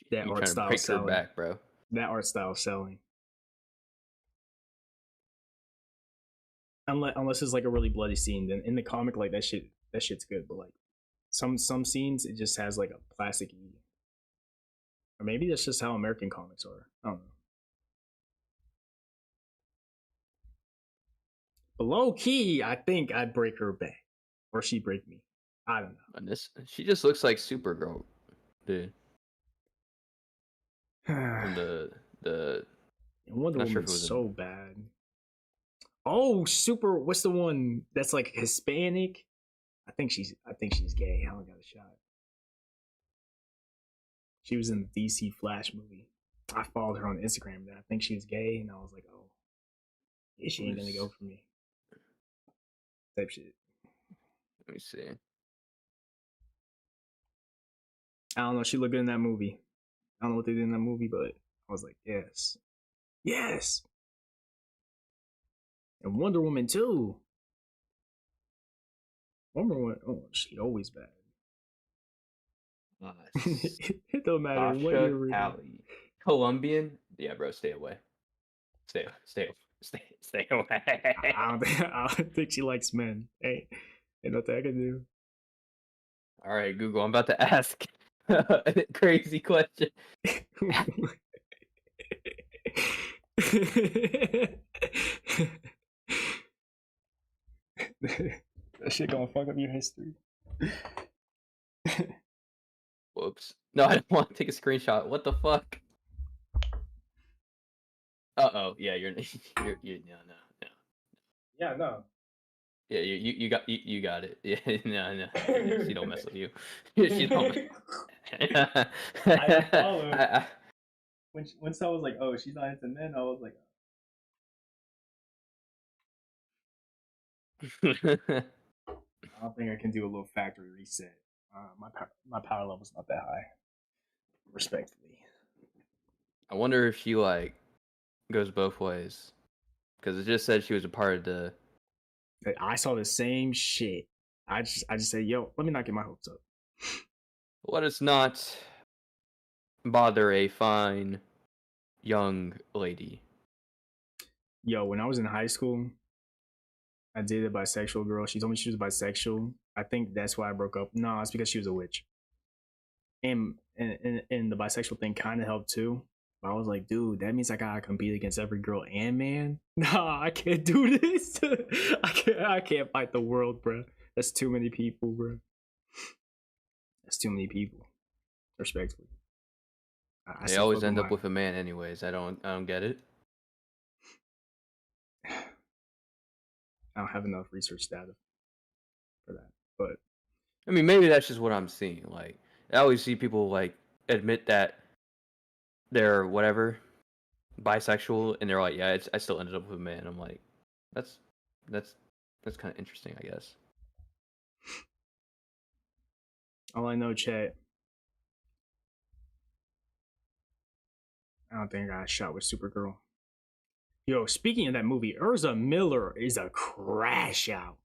That art style selling. Her back, bro. That art style selling. Unless it's like a really bloody scene, then in the comic, like that shit's good. But like some scenes, it just has like a plasticky. Or maybe that's just how American comics are. I don't know. But low key, I think I'd break her back, or she'd break me. I don't know. And she just looks like Supergirl, dude. From the Wonder Woman's so bad. Oh, what's the one that's like Hispanic? I think she's gay. I don't got a shot. She was in the DC Flash movie. I followed her on Instagram. Then I think she was gay, and I was like, oh, yeah, she ain't gonna go for me. Type shit. Let me see. I don't know. She looked good in that movie. I don't know what they did in that movie, but I was like, yes. Yes. And Wonder Woman too. Wonder Woman, oh, she always bad. It don't matter what you're reading. Colombian? Yeah, bro, stay away. Stay away. I don't think she likes men. Hey, ain't nothing I can do. All right, Google, I'm about to ask a crazy question. That shit gonna fuck up your history. Whoops. No, I don't want to take a screenshot. What the fuck? Uh-oh. Yeah, you're no. Yeah, no. Yeah, you got it. Yeah, no. She don't mess with you. She don't. I followed. When someone was like, "Oh, she's not into men," I was like, I don't think I can do a little factory reset. My power level's not that high. Respectfully. I wonder if she like goes both ways, because it just said she was a part of the. I saw the same shit. I just said, yo, let me not get my hopes up. Let us not bother a fine young lady. Yo, when I was in high school, I dated a bisexual girl. She told me she was bisexual. I think that's why I broke up. No, it's because she was a witch. And the bisexual thing kind of helped too. But I was like, dude, that means I gotta compete against every girl and man. Nah, I can't do this. I can't fight the world, bro. That's too many people, bro. That's too many people. Respectfully. They always end up with a man anyways. I don't get it. I don't have enough research data for that. But I mean, maybe that's just what I'm seeing. Like, I always see people like admit that they're whatever bisexual, and they're like, yeah, I still ended up with a man. I'm like, that's kind of interesting, I guess. All I know, chat. I don't think I got shot with Supergirl. Yo, speaking of that movie, Ezra Miller is a crash out.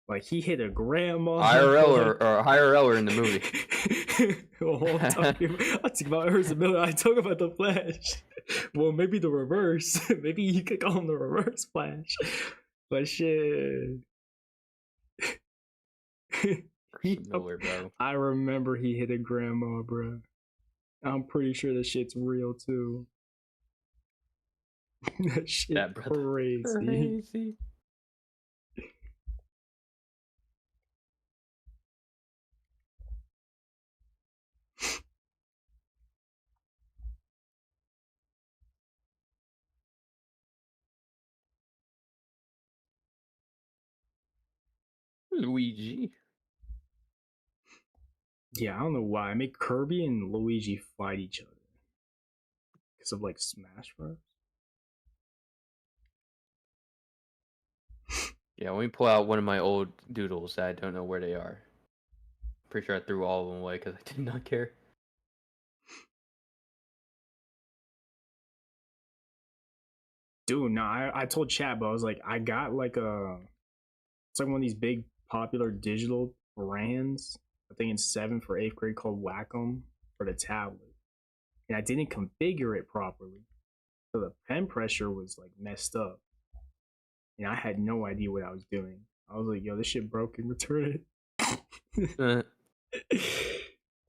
Like he hit a grandma. IRL or in the movie. I'm talking about Ezra Miller. I talk about the Flash. Well, maybe the reverse. Maybe you could call him the reverse Flash. But shit. Miller, bro. I remember he hit a grandma, bro. I'm pretty sure that shit's real too. That shit crazy. Luigi. Yeah, I don't know why. I make Kirby and Luigi fight each other. Because of like Smash Bros. Yeah, let me pull out one of my old doodles that I don't know where they are. Pretty sure I threw all of them away because I did not care. Dude, no, I told chat, but I was like, I got like it's like one of these big popular digital brands. I think it's 7th or 8th grade called Wacom for the tablet. And I didn't configure it properly. So the pen pressure was like messed up. And I had no idea what I was doing. I was like, yo, this shit broken, return it.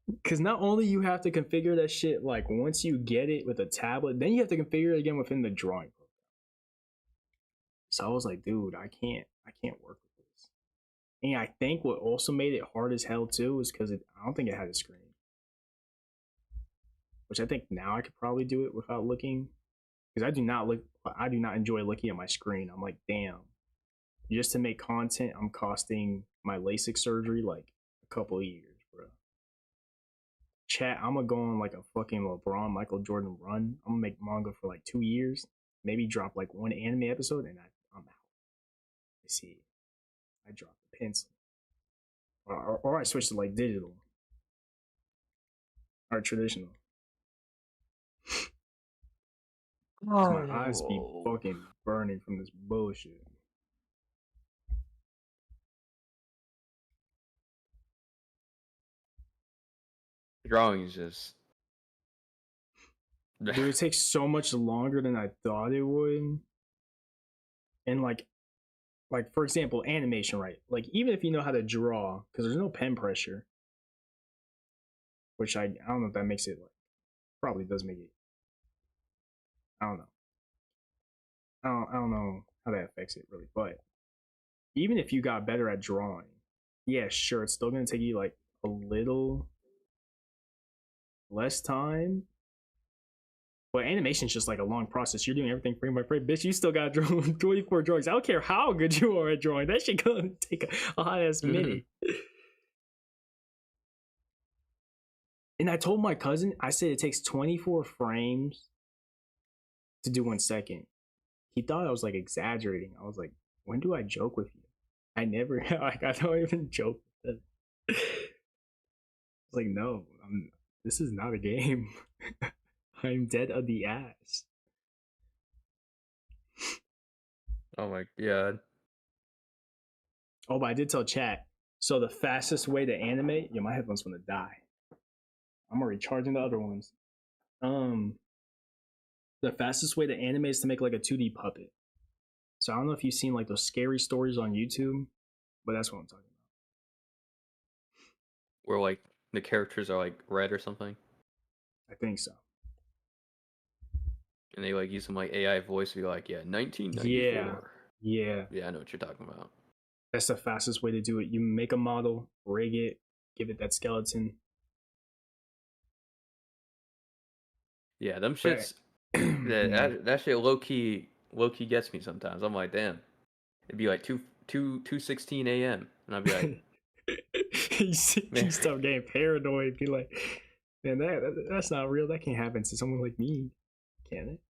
Because not only you have to configure that shit like once you get it with a tablet, then you have to configure it again within the drawing program. So I was like, dude, I can't work with this. And I think what also made it hard as hell too is because I don't think it had a screen. Which I think now I could probably do it without looking. Because I do not enjoy looking at my screen. I'm like, damn. Just to make content, I'm costing my LASIK surgery like a couple of years, bro. Chat, I'm gonna go on like a fucking LeBron, Michael Jordan run. I'm gonna make manga for like 2 years. Maybe drop like one anime episode and I'm out. I see. I drop the pencil. Or I switch to like digital. Or traditional. My eyes be fucking burning from this bullshit. Drawing is just. Dude, it takes so much longer than I thought it would. And like for example, animation, right? Like even if you know how to draw, because there's no pen pressure, which I don't know if that makes it like probably does make it. I don't know. I don't know how that affects it really, but even if you got better at drawing, yeah, sure, it's still gonna take you like a little less time. But animation's just like a long process. You're doing everything frame by frame. Bitch, you still got 24 drawings. I don't care how good you are at drawing. That shit gonna take a hot ass minute. And I told my cousin, I said it takes 24 frames to do 1 second. He thought I was like exaggerating. I was like, when do I joke with you? I never, like, I don't even joke with them. I was like, no, this is not a game. I'm dead of the ass. Oh my god. Oh, but I did tell chat. So the fastest way to animate, my headphones gonna die. I'm already charging the other ones. The fastest way to animate is to make like a 2D puppet. So I don't know if you've seen like those scary stories on YouTube, but that's what I'm talking about. Where like the characters are like red or something. I think so. And they like use some like AI voice to be like, yeah, 1994. Yeah. Yeah, I know what you're talking about. That's the fastest way to do it. You make a model, rig it, give it that skeleton. Yeah, them shits. that shit low key gets me sometimes. I'm like, damn. It'd be like 2:16 a.m. and I'd be like, you start getting paranoid. Be like, Man, that's not real. That can't happen to someone like me, can it?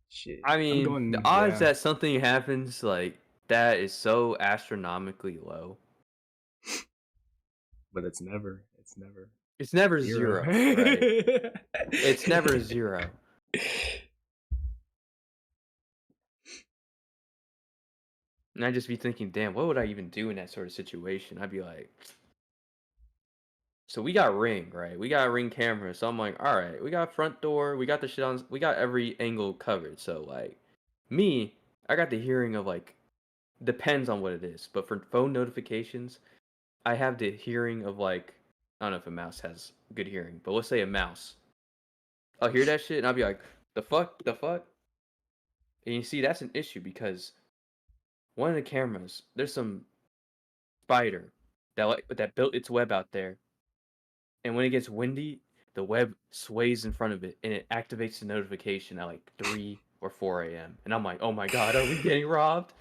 Shit. I I'm mean, going. the odds Yeah, that something happens like that is so astronomically low. but it's never. It's never It's never zero. zero, right? It's never zero. And I'd just be thinking, damn, what would I even do in that sort of situation? I'd be like, so we got Ring, right? We got Ring camera. So I'm like, all right, we got front door, we got the shit on, we got every angle covered. So like, me, I got the hearing of like, depends on what it is. But for phone notifications, I have the hearing of like, I don't know if a mouse has good hearing, but let's say a mouse. I'll hear that shit and I'll be like, the fuck, the fuck. And you see, that's an issue because one of the cameras, there's some spider that built its web out there, and when it gets windy, the web sways in front of it, and it activates the notification at like 3 or 4 a.m. And I'm like, oh my god, are we getting robbed?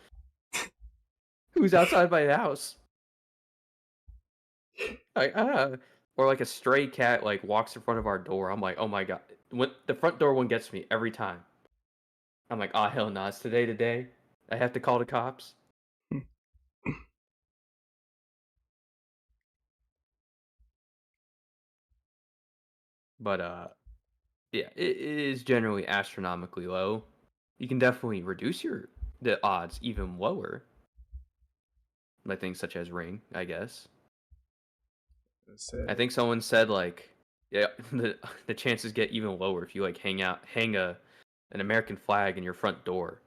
Who's outside my house? Like, or like a stray cat like walks in front of our door. I'm like, oh my god. When the front door one gets me every time. I'm like, oh hell no, it's today. I have to call the cops. But yeah, it is generally astronomically low. You can definitely reduce the odds even lower by things such as Ring, I guess. I think someone said like, yeah, the chances get even lower if you like hang an American flag in your front door,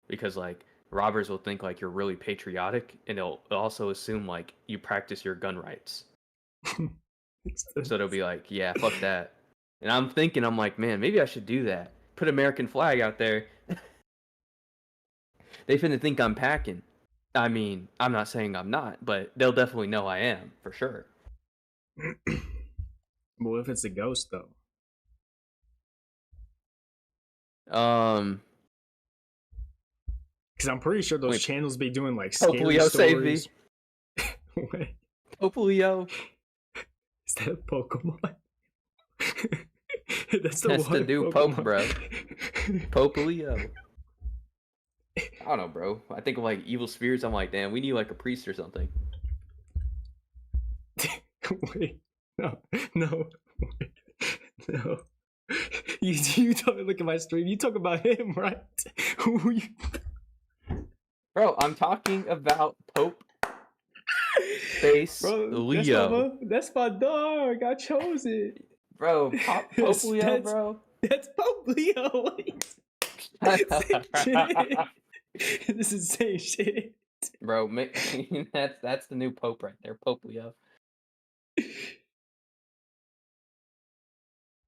because like robbers will think like you're really patriotic, and they'll also assume like you practice your gun rights. So they'll be like, yeah, fuck that. And I'm like, man, maybe I should do that. Put American flag out there. They finna think I'm packing. I mean, I'm not saying I'm not, but they'll definitely know I am, for sure. Well, if it's a ghost though, because I'm pretty sure those Wait, channels be doing like Pope scary Leo save me. stories. Wait, Pope Leo. is that a Pokemon? That's The new Pokemon. Pope, bro. Pope Leo. I don't know, bro. I think of like evil spirits. I'm like, damn, we need like a priest or something. Wait, no. Wait, no. You talk, look at my stream. You talk about him, right? Who you? Bro, I'm talking about Pope Face Leo. That's my dog. I chose it. Bro, Pope Leo, bro. That's Pope Leo. This is the same shit. Bro, that's the new Pope right there, Pope Leo.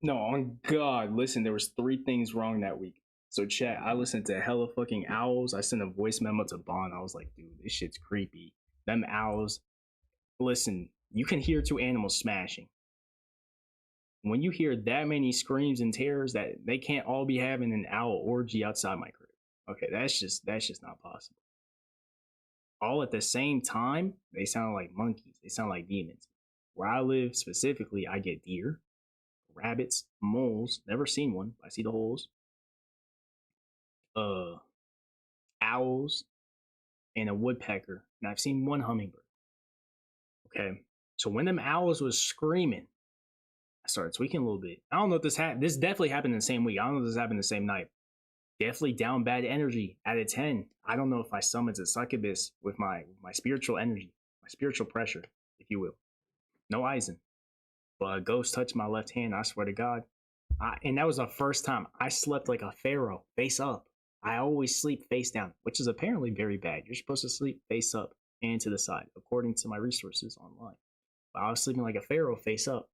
No, on God, listen, there was 3 things wrong that week. So chat, I listened to hella fucking owls. I sent a voice memo to Bond. I was like, dude, this shit's creepy. Them owls. Listen, you can hear 2 animals smashing. When you hear that many screams and tears, that they can't all be having an owl orgy outside my crib. Okay, that's just not possible. All at the same time, they sound like monkeys. They sound like demons. Where I live specifically, I get deer, rabbits, moles. Never seen one. I see the holes. Owls, and a woodpecker. And I've seen 1 hummingbird. Okay, so when them owls was screaming, I started tweaking a little bit. I don't know if this happened. This definitely happened in the same week. I don't know if this happened the same night. Definitely down bad energy at a 10. I don't know if I summoned a succubus with my spiritual energy, my spiritual pressure, if you will. No Eisen. But a ghost touched my left hand, I swear to God. And that was the first time I slept like a pharaoh, face up. I always sleep face down, which is apparently very bad. You're supposed to sleep face up and to the side, according to my resources online. But I was sleeping like a pharaoh, face up.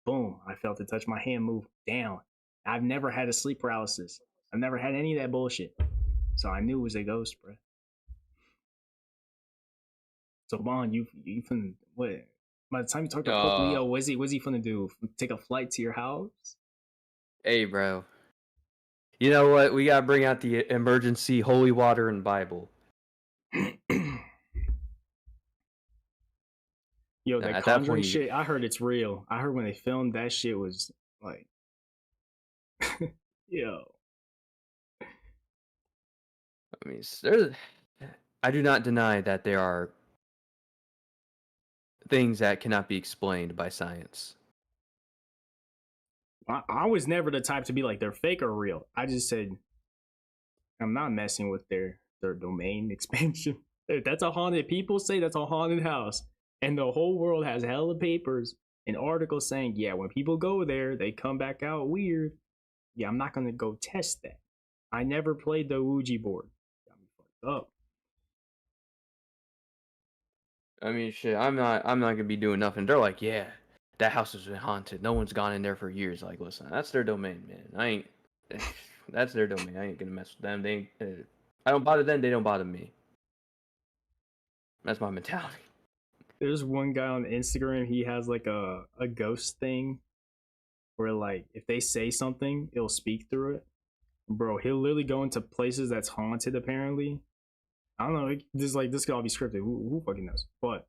Boom, I felt it touch my hand, move down. I've never had a sleep paralysis. I've never had any of that bullshit. So I knew it was a ghost, bro. So Bond, you finna what? By the time you talk to Pope Leo, what's he finna do? Take a flight to your house? Hey, bro. You know what? We gotta bring out the emergency holy water and Bible. Yo, that At that Conjuring point, shit, I heard it's real. I heard when they filmed that shit was like, yo. I mean, there's, I do not deny that there are things that cannot be explained by science. I was never the type to be like they're fake or real. I just said I'm not messing with their domain expansion. If that's a haunted, people say that's a haunted house, and the whole world has hella papers and articles saying, yeah, when people go there, they come back out weird. Yeah, I'm not gonna go test that. I never played the Ouija board. Got me fucked up. I mean, shit, I'm not gonna be doing nothing. They're like, yeah, that house has been haunted. No one's gone in there for years. Like, listen, that's their domain, man. I ain't. That's their domain. I ain't gonna mess with them. They, I don't bother them. They don't bother me. That's my mentality. There's one guy on Instagram. He has like a ghost thing where like if they say something, it'll speak through it. Bro, he'll literally go into places that's haunted. Apparently, I don't know. This could all be scripted. Who fucking knows? But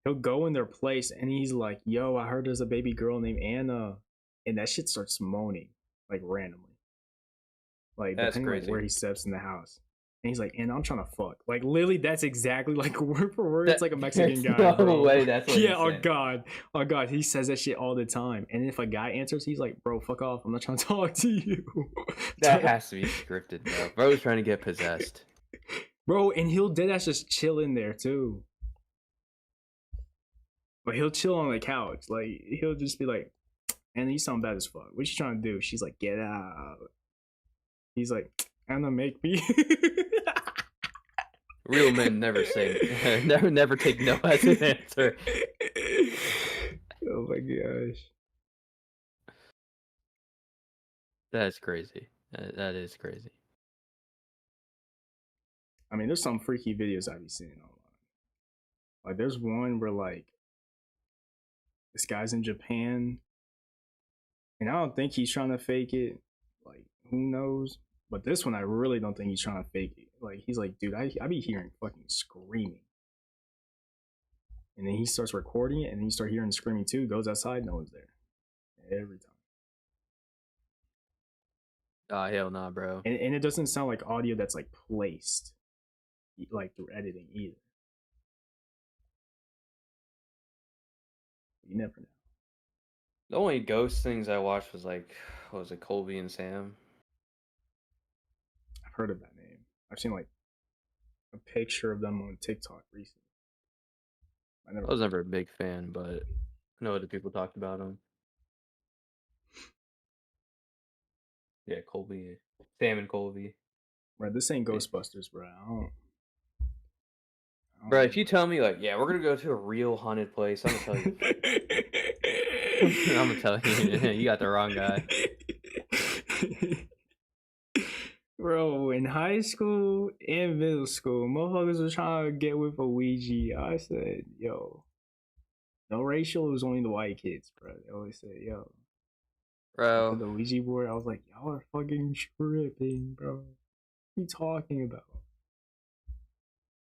he'll go in their place and he's like, "Yo, I heard there's a baby girl named Anna," and that shit starts moaning like randomly, like That's depending on crazy. where he steps in the house. And he's like, "And I'm trying to fuck." Like literally, that's exactly like word for word. It's like a Mexican guy. No bro. way. That's what Yeah. he's saying. Oh god. He says that shit all the time. And if a guy answers, he's like, "Bro, fuck off. I'm not trying to talk to you." That has to be scripted, bro. Bro's trying to get possessed. Bro, and he'll deadass just chill in there too. But he'll chill on the couch. Like he'll just be like, "And you sound bad as fuck. What you trying to do?" She's like, "Get out." He's like, "Anna, make me." Real men never say, never take no as an answer. Oh my gosh. That is crazy. That is crazy. I mean, there's some freaky videos I've been seeing online. Like, there's one where like this guy's in Japan, and I don't think he's trying to fake it. Like, who knows? But this one, I really don't think he's trying to fake it. Like, he's like, dude, I be hearing fucking screaming. And then he starts recording it, and then you start hearing the screaming too. Goes outside, no one's there. Every time. Oh, hell nah, bro. And it doesn't sound like audio that's like placed, like through editing either. You never know. The only ghost things I watched was like, what was it, Colby and Sam? I've heard of that name. I've seen like a picture of them on TikTok recently. I was never a big fan, but I know other people talked about them. Yeah, Colby, Sam and Colby. Bro, this ain't Ghostbusters, bro. I don't Bro, if you tell me like, yeah, we're gonna go to a real haunted place, I'm gonna tell you. I'm gonna tell you, you got the wrong guy. Bro, in high school and middle school, motherfuckers was trying to get with a Ouija. I said, yo, no racial, it was only the white kids, bro. They always say, yo. Bro. The Ouija board, I was like, y'all are fucking tripping, bro. What are you talking about?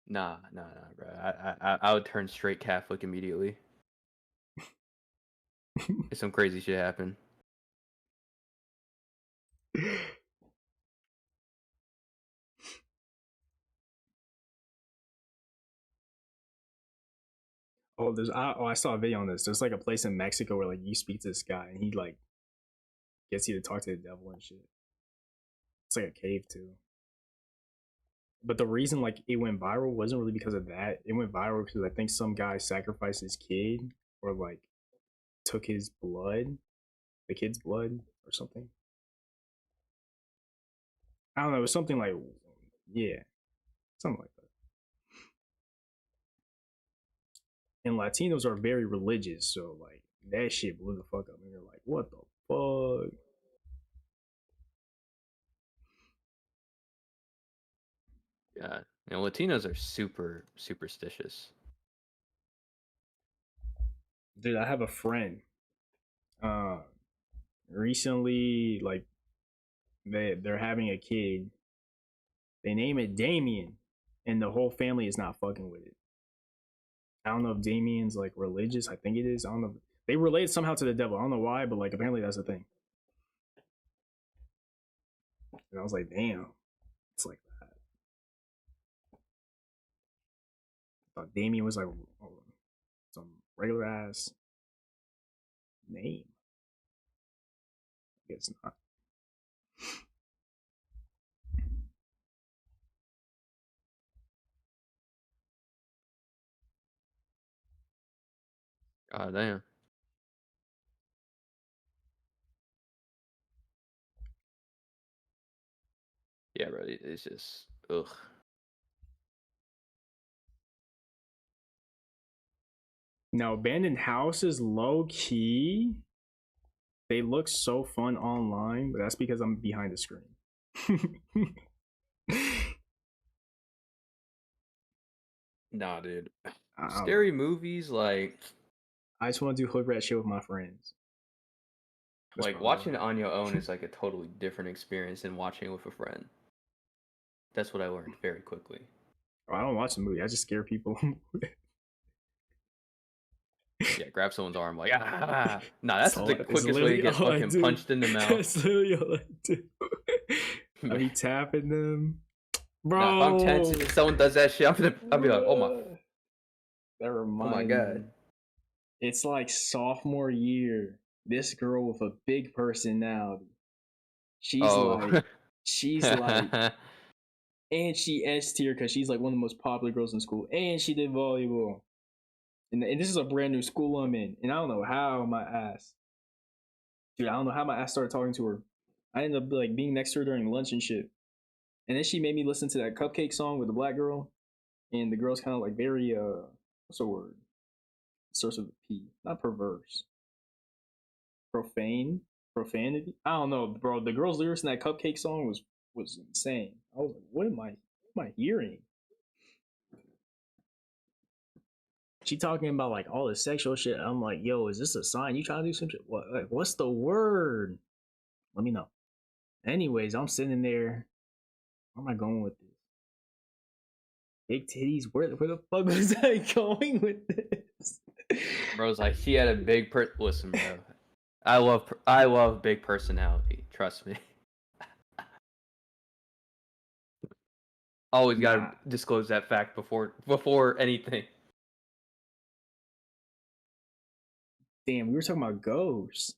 Nah, bro. I would turn straight Catholic immediately. If some crazy shit happened. Oh, I saw a video on this. There's like a place in Mexico where like you speak to this guy and he like gets you to talk to the devil and shit. It's like a cave too. But the reason like it went viral wasn't really because of that. It went viral because I think some guy sacrificed his kid or like took his blood, the kid's blood or something. I don't know. It was something like, yeah, something like that. And Latinos are very religious, so like that shit blew the fuck up. And you're like, what the fuck? Yeah. And Latinos are super superstitious. Dude, I have a friend. Recently, like they're having a kid. They name it Damien, and the whole family is not fucking with it. I don't know if Damien's like religious. I think it is. I don't know. They relate somehow to the devil. I don't know why, but like apparently that's a thing. And I was like, damn, it's like that. I thought Damien was like some regular ass name. I guess not. God damn. Yeah, bro. It's just ugh. Now, abandoned houses, low key, they look so fun online, but that's because I'm behind the screen. Nah, dude. Scary movies, like I just want to do hood rat shit with my friends. That's like watching it on your own is like a totally different experience than watching it with a friend. That's what I learned very quickly. I don't watch the movie. I just scare people. Yeah, grab someone's arm like ah. Nah, that's the quickest way to get fucking punched in the mouth. That's literally all I do. I be tapping them, bro. Nah, if I'm tense, if someone does that shit, I'll be like, oh my. That reminds Oh my god. me. It's like sophomore year. This girl with a big personality. She's like, and she S tier because she's like one of the most popular girls in school, and she did volleyball. And this is a brand new school I'm in, and I don't know how my ass, dude, I don't know how my ass started talking to her. I ended up like being next to her during lunch and shit, and then she made me listen to that Cupcake song with the black girl, and the girl's kind of like very what's the word? It starts with a P, not perverse, profanity. I don't know, bro. The girl's lyrics in that Cupcake song was insane. I was like, what am I hearing? She talking about like all this sexual shit. I'm like, yo, is this a sign? You trying to do some shit? What? Like, what's the word? Let me know. Anyways, I'm sitting there. Where am I going with this? Big titties. Where the fuck was I going with this? Bro's like, she had a big listen, bro. I love big personality. Trust me. Always gotta disclose that fact before anything. Damn, we were talking about ghosts.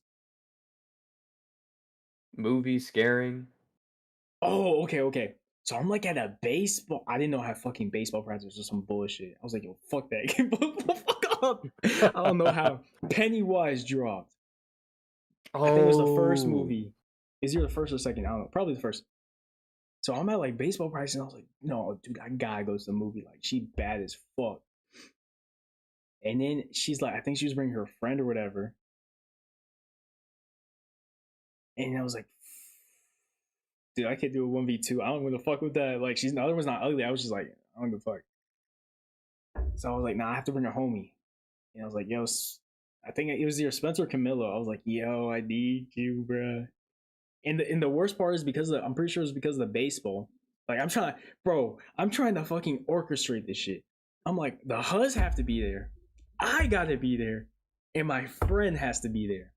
Movies scaring. Oh, okay. So I'm like at a baseball. I didn't know how fucking baseball practice was some bullshit. I was like, yo, fuck that. Fuck up. I don't know how Pennywise dropped. I think it was the first movie. Is it the first or second? I don't know. Probably the first. So I'm at like baseball practice, and I was like, no, dude, I gotta go to the movie. Like, she bad as fuck. And then she's like, I think she was bringing her friend or whatever. And I was like, dude, I can't do a 1v2. I don't want to fuck with that. Like, the other one's not ugly. I was just like, I don't give a fuck. So I was like, nah, I have to bring a homie. And I was like, yo, I think it was either Spencer or Camilo. I was like, yo, I need you, bruh. And the worst part is because I'm pretty sure it's because of the baseball. Like, I'm trying to fucking orchestrate this shit. I'm like, the Huz have to be there. I gotta be there. And my friend has to be there.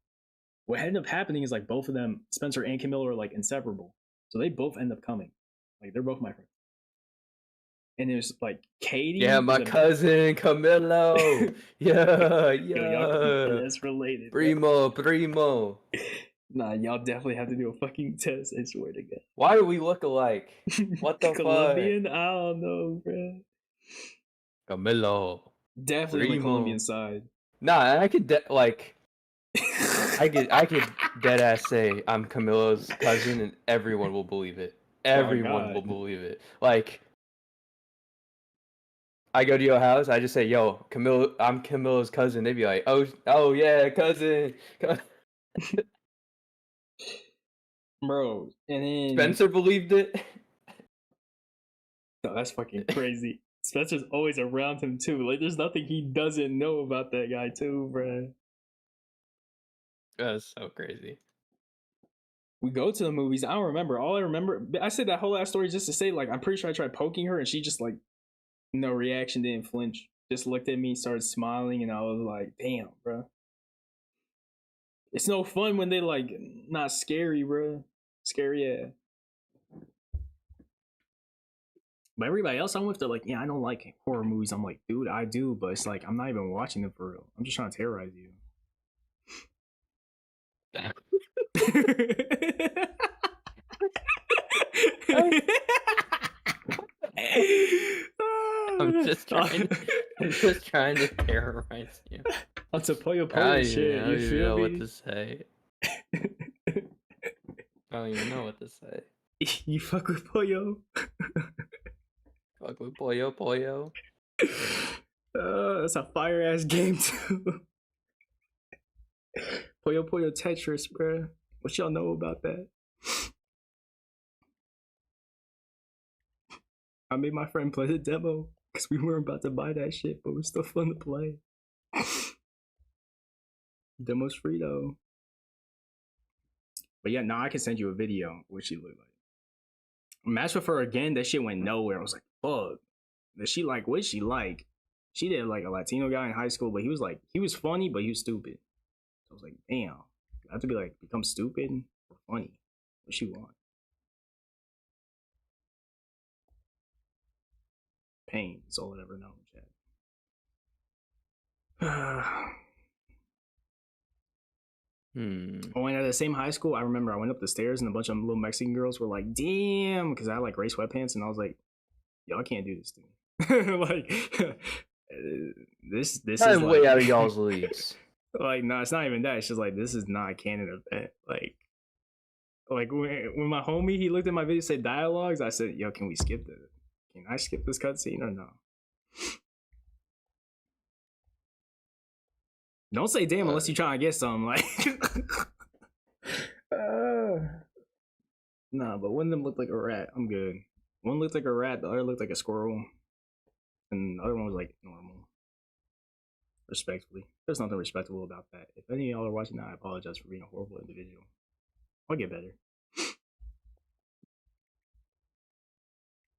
What ended up happening is like both of them, Spencer and Camilo, are like inseparable. So they both end up coming. Like, they're both my friends. And there's like Katie. Yeah, my cousin Camilo. yeah. That's related. Primo. Nah, y'all definitely have to do a fucking test. I swear to God. Why do we look alike? What the Colombian? Fuck? I don't know, bro. Camilo. Definitely the Colombian side. Nah, I could I could dead ass say I'm Camilo's cousin, and everyone will believe it. Everyone will believe it. Like, I go to your house, I just say, "Yo, Camilo, I'm Camilo's cousin." They'd be like, "Oh yeah, cousin." Bro, and then Spencer believed it. No, that's fucking crazy. Spencer's always around him too. Like, there's nothing he doesn't know about that guy too, bro. That's so crazy. We go to the movies. I don't remember. All I remember, I said that whole ass story just to say, like, I'm pretty sure I tried poking her and she just like, no reaction, didn't flinch. just looked at me, started smiling, and I was like, "Damn, bro." It's no fun when they like not scary, bro. Scary, yeah. But everybody else I'm with, they're like, "Yeah, I don't like horror movies." I'm like, "Dude, I do," but it's like I'm not even watching them for real. I'm just trying to terrorize you. I'm just trying. I'm just trying to terrorize you. That's a Puyo I Puyo shit. don't You even feel know me? what to say. I don't even know what to say. You fuck with Puyo? Fuck with Pollo Pollo. That's a fire ass game too. Puyo Puyo Tetris, bruh. What y'all know about that? I made my friend play the demo because we weren't about to buy that shit, but it was still fun to play. Demo's free though. But yeah, now I can send you a video of what she looked like. Match with her again, that shit went nowhere. I was like, fuck. That she like, what she like? She did like a Latino guy in high school, but he was funny, but he was stupid. So I was like, damn. I have to be like, become stupid or funny. What she want? Pain is all I ever know, Chad. When at the same high school, I remember I went up the stairs and a bunch of little Mexican girls were like, damn, because I had like gray sweatpants, and I was like, y'all can't do this to me. Like, this is I'm way like, out of y'all's leagues. Like, no, it's not even that. It's just like, this is not a canon event. Like when my homie, he looked at my video, said dialogues, I said, yo, can I skip this cutscene or no? Don't say damn unless you're trying to get something. Like, nah, but one of them looked like a rat. I'm good. One looked like a rat, the other looked like a squirrel, and the other one was like normal. Respectfully, there's nothing respectable about that. If any of y'all are watching that, I apologize for being a horrible individual. I'll get better.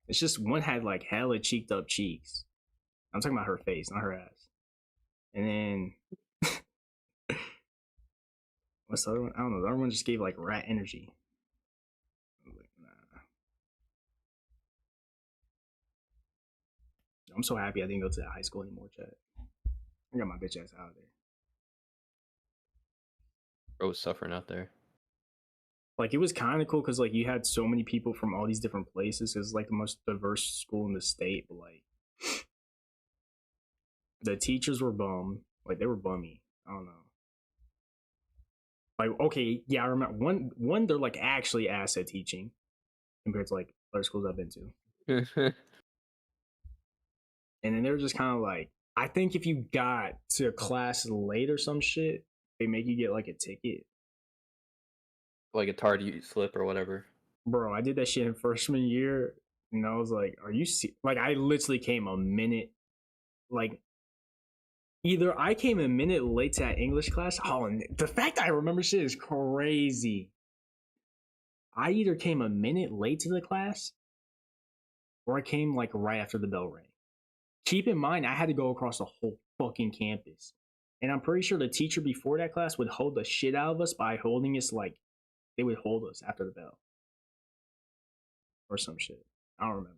It's just one had like hella cheeked up cheeks. I'm talking about her face, not her ass. And then what's the other one? I don't know. The other one just gave like rat energy. I was like, nah. I'm so happy I didn't go to that high school anymore, Chad. I got my bitch ass out of there. Bro was suffering out there. Like, it was kind of cool because like you had so many people from all these different places. It was like the most diverse school in the state, but like the teachers were bum. Like, they were bummy. I don't know. Like, okay, yeah, I remember one they're like actually ass at teaching compared to like other schools I've been to. And then they were just kind of like, I think if you got to class late or some shit, they make you get like a ticket. Like a tardy slip or whatever. Bro, I did that shit in freshman year, and I was like, are you like, I literally came a minute, like, either I came a minute late to that English class. Oh, and the fact I remember shit is crazy. I either came a minute late to the class, or I came like right after the bell rang. Keep in mind, I had to go across the whole fucking campus. And I'm pretty sure the teacher before that class would hold the shit out of us by holding us like, they would hold us after the bell. Or some shit. I don't remember.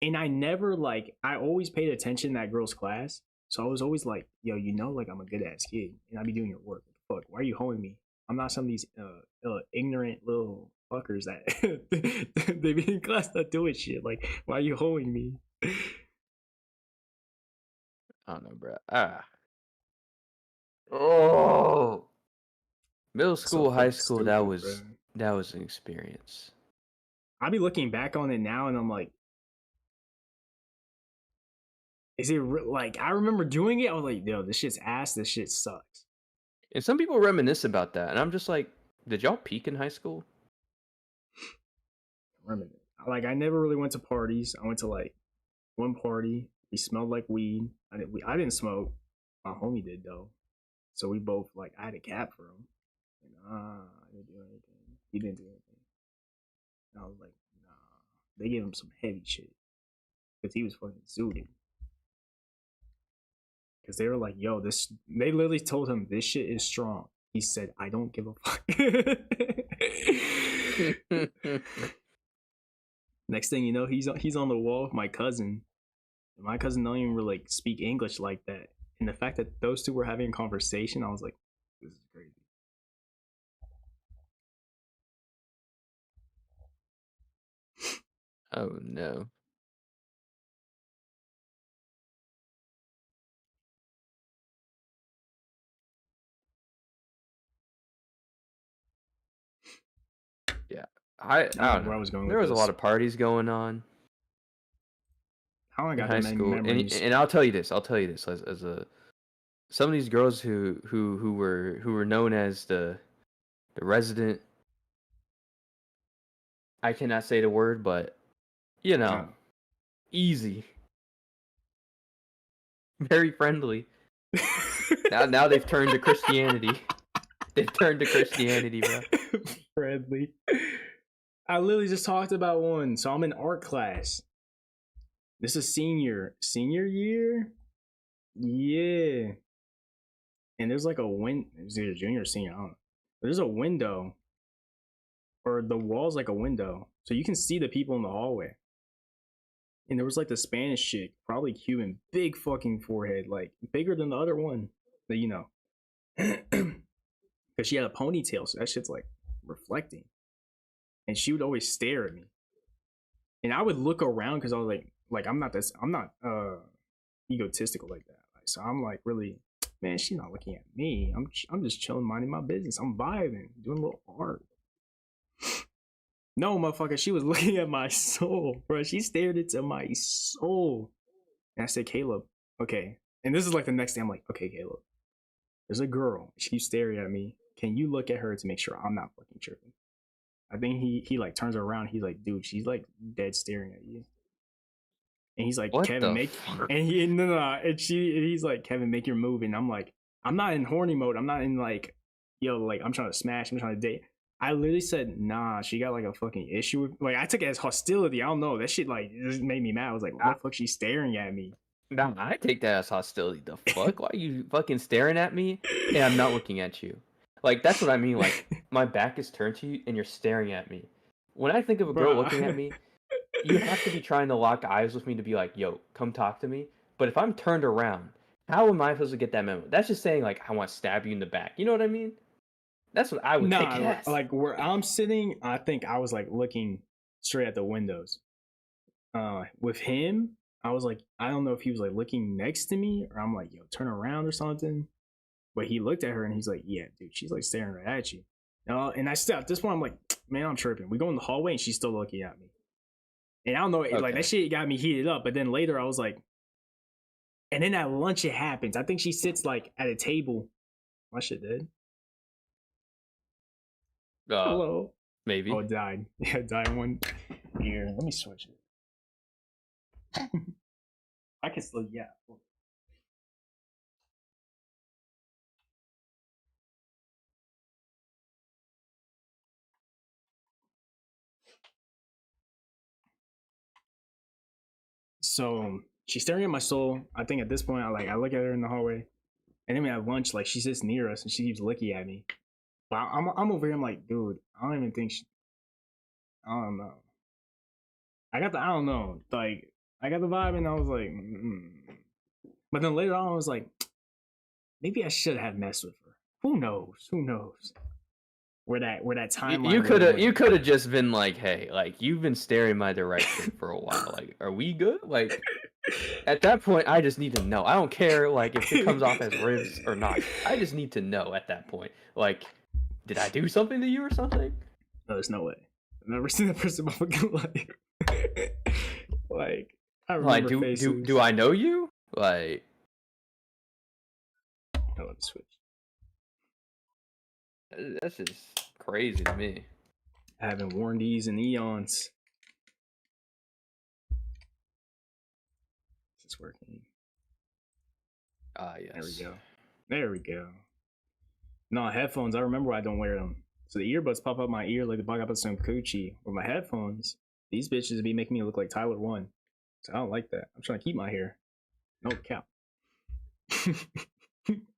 And I never like, I always paid attention in that girl's class. So I was always like, yo, you know, like I'm a good ass kid. And I be doing your work. What the fuck? Why are you holding me? I'm not some of these ignorant little fuckers that they be in class not doing shit. Like, why are you holding me? I don't know, bro. Oh, middle school, high school. Stupid, that was an experience. I be looking back on it now, and I'm like, is it like I remember doing it? I was like, yo, this shit's ass. This shit sucks. And some people reminisce about that, and I'm just like, did y'all peak in high school? Like, I never really went to parties. I went to like one party. We smelled like weed. I didn't smoke. My homie did though. So we both like, I had a cap for him. And I didn't do anything. He didn't do anything. And I was like, nah. They gave him some heavy shit because he was fucking zooted. because they were like, "Yo, this." They literally told him this shit is strong. He said, "I don't give a fuck." Next thing you know, he's on the wall with my cousin. My cousin don't even really like speak English like that, and the fact that those two were having a conversation, I was like, "This is crazy." Oh no. Yeah. I I don't don't know know. where I was going There with was a this. lot of parties going on How I in got high that many school, memories. and I'll tell you this. As a some of these girls who were known as the resident. I cannot say the word, but you know, easy, very friendly. Now they've turned to Christianity. They've turned to Christianity, bro. Friendly. I literally just talked about one. So I'm in art class. This is senior year. Yeah. And there's like a it's either junior or senior. I don't know. There's a window, or the wall's like a window, so you can see the people in the hallway. And there was like the Spanish chick, probably Cuban, big fucking forehead, like bigger than the other one that you know, because she had a ponytail, so that shit's like reflecting. And she would always stare at me, and I would look around because I was like I'm not egotistical like that. Like, so I'm like, really, man, she's not looking at me. I'm just chilling, minding my business. I'm vibing, doing a little art. No, motherfucker, she was looking at my soul, bro. She stared into my soul. And I said, Caleb, okay. And this is like the next day. I'm like, okay, Caleb, there's a girl. She keeps staring at me. Can you look at her to make sure I'm not fucking tripping? I think he like turns around. He's like, dude, she's like dead staring at you. And he's like, What Kevin, the make fuck? and he no, no, no. And he's like, Kevin, make your move. And I'm like, I'm not in horny mode. I'm not in like, yo, like I'm trying to smash. I'm trying to date. I literally said, nah, she got like a fucking issue with, like, I took it as hostility. I don't know. That shit like just made me mad. I was like, why the fuck she's staring at me? Nah, I take that as hostility. The fuck? Why are you fucking staring at me and I'm not looking at you? Like, that's what I mean. Like, my back is turned to you and you're staring at me. When I think of a girl Bruh. looking at me, you have to be trying to lock eyes with me to be like, yo, come talk to me. But if I'm turned around, how am I supposed to get that memo? That's just saying, like, I want to stab you in the back. You know what I mean? That's what I would take it Nah, as. like where I'm sitting, I think I was like looking straight at the windows. With him, I was like, I don't know if he was like looking next to me or I'm like, yo, turn around or something. But he looked at her and he's like, yeah, dude, she's like staring right at you. And I still at this point, I'm like, man, I'm tripping. We go in the hallway and she's still looking at me. And I don't know, like Okay. that shit got me heated up. But then later I was like, and then at lunch it happens. I think she sits like at a table. My shit did. Hello. Maybe. Oh, it died. Yeah, it died one. Here, let me switch it. I can still, yeah. So she's staring at my soul. I think at this point, I look at her in the hallway, and then we have lunch. Like she sits near us, and she keeps looking at me. But I'm over here. I'm like, dude, I don't even think I don't know. I don't know. Like I got the vibe, and I was like, But then later on, I was like, maybe I should have messed with her. Who knows? Who knows? Where that timeline You could have just been like, hey, like you've been staring my direction for a while. Like, are we good? Like, at that point, I just need to know. I don't care like if it comes off as ribs or not. I just need to know at that point. Like, did I do something to you or something? No, there's no way. I've never seen that person in my fucking life. Like, I remember Like, faces. do I know you? Like, Oh, let me switch. that's just crazy to me. I haven't worn these in eons. Is this working? Ah, yes. There we go. No, headphones. I remember I don't wear them. So the earbuds pop up my ear like the bug up with some coochie. With my headphones, these bitches be making me look like Tyler 1. So I don't like that. I'm trying to keep my hair. No cap.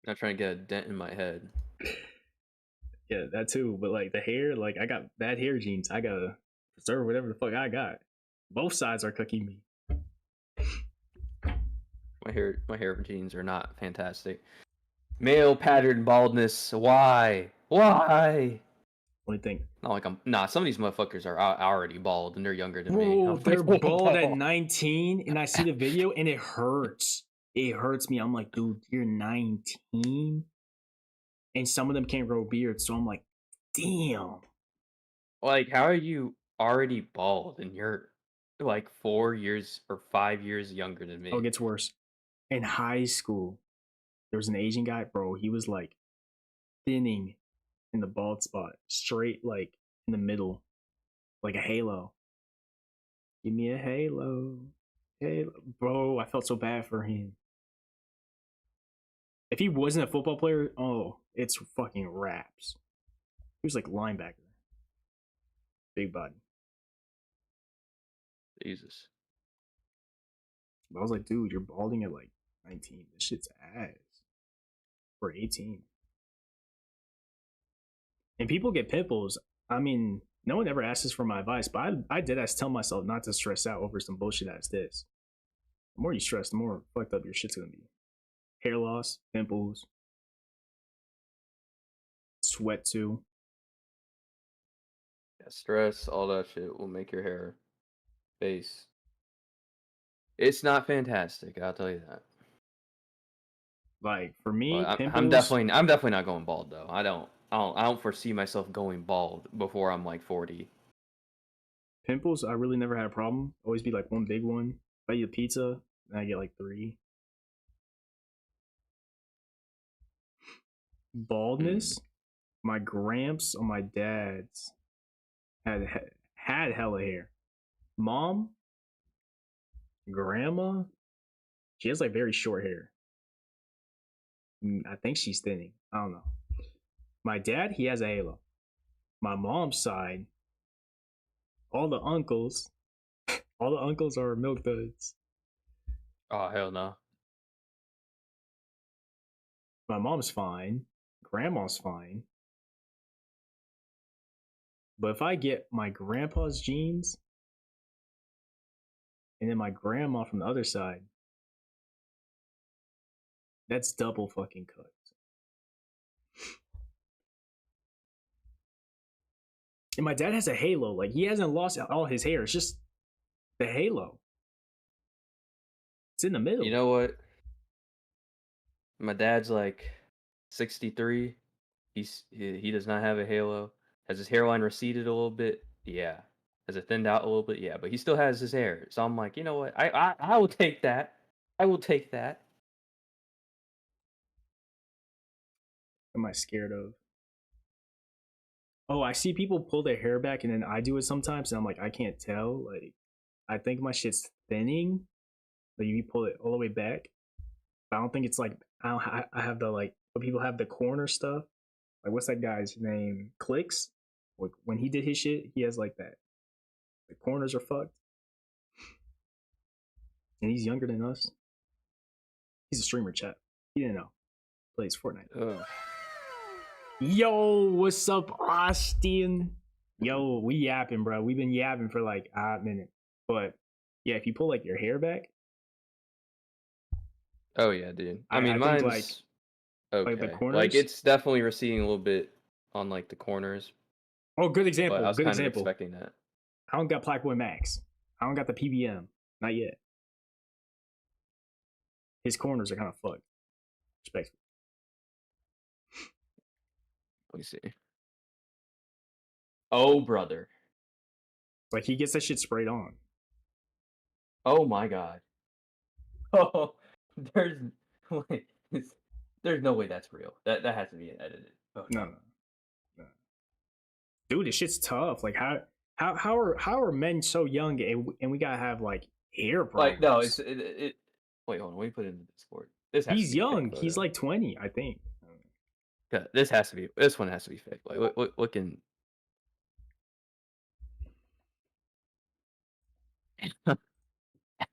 Not trying to get a dent in my head. Yeah, that too. But like the hair, like I got bad hair genes. I gotta preserve whatever the fuck I got. Both sides are cooking me. My hair genes are not fantastic. Male pattern baldness. Why? Why? What do you think? Not like I'm. Nah, some of these motherfuckers are already bald and they're younger than me. Bro, I'm they're like, bald at 19, and I see the video and it hurts. It hurts me. I'm like, dude, you're 19, and some of them can't grow beards. So I'm like, damn. Like, how are you already bald and you're like 4 years or 5 years younger than me? Oh, it gets worse. In high school, there was an Asian guy, bro. He was like thinning in the bald spot, straight like in the middle, like a halo. Give me a halo. Halo. Bro, I felt so bad for him. If he wasn't a football player, oh, it's fucking raps. He was like linebacker. Big body. Jesus. But I was like, dude, you're balding at like 19. This shit's ass. Or 18. And people get pimples. I mean, no one ever asks for my advice, but I did tell myself not to stress out over some bullshit as this. The more you stress, the more fucked up your shit's gonna be. Hair loss, pimples, sweat too. Yeah, stress, all that shit will make your hair, face. It's not fantastic, I'll tell you that. Like for me, But pimples. I'm definitely not going bald though. I don't foresee myself going bald before I'm like 40. Pimples, I really never had a problem. Always be like one big one. If I eat a pizza, then I get like 3. Baldness, my gramps on my dad's had hella hair. Mom, grandma, she has like very short hair. I think she's thinning. I don't know. My dad, he has a halo. My mom's side, all the uncles are milk duds. Oh hell no. My mom's fine. Grandma's fine. But if I get my grandpa's genes and then my grandma from the other side, that's double fucking cut. And my dad has a halo. Like he hasn't lost all his hair. It's just the halo. It's in the middle. You know what? My dad's like 63. He does not have a halo. Has his hairline receded a little bit? Yeah. Has it thinned out a little bit? Yeah. But he still has his hair. So I'm like, you know what? I will take that. I will take that. What am I scared of? Oh, I see people pull their hair back and then I do it sometimes and I'm like, I can't tell. Like, I think my shit's thinning. Like, you pull it all the way back. But I don't think it's like, I have the, like, when people have the corner stuff. Like, what's that guy's name? Clicks? Like, when he did his shit, he has like that. The corners are fucked. And he's younger than us. He's a streamer, chat. He didn't know. Plays Fortnite. Ugh. Yo, what's up, Austin? Yo, we yapping, bro. We've been yapping for like a minute. But yeah, if you pull like your hair back. Oh yeah, dude. I mean, think, mine's like okay. the corners. Like it's definitely receding a little bit on like the corners. Oh, good example. But I was good kind example. of expecting that. I don't got Black Boy Max. I don't got the PBM. Not yet. His corners are kind of fucked. Respectfully. Let me see. Oh, brother. Like he gets that shit sprayed on. Oh my god. Oh, there's there's no way that's real. That has to be edited. Oh, no. Dude, this shit's tough. Like how are men so young and we gotta have like hair problems? Like no, it. Wait, hold on. Let me put it in the Discord. He's young. He's like 20, I think. Yeah, this has to be. This one has to be fake. Like what can?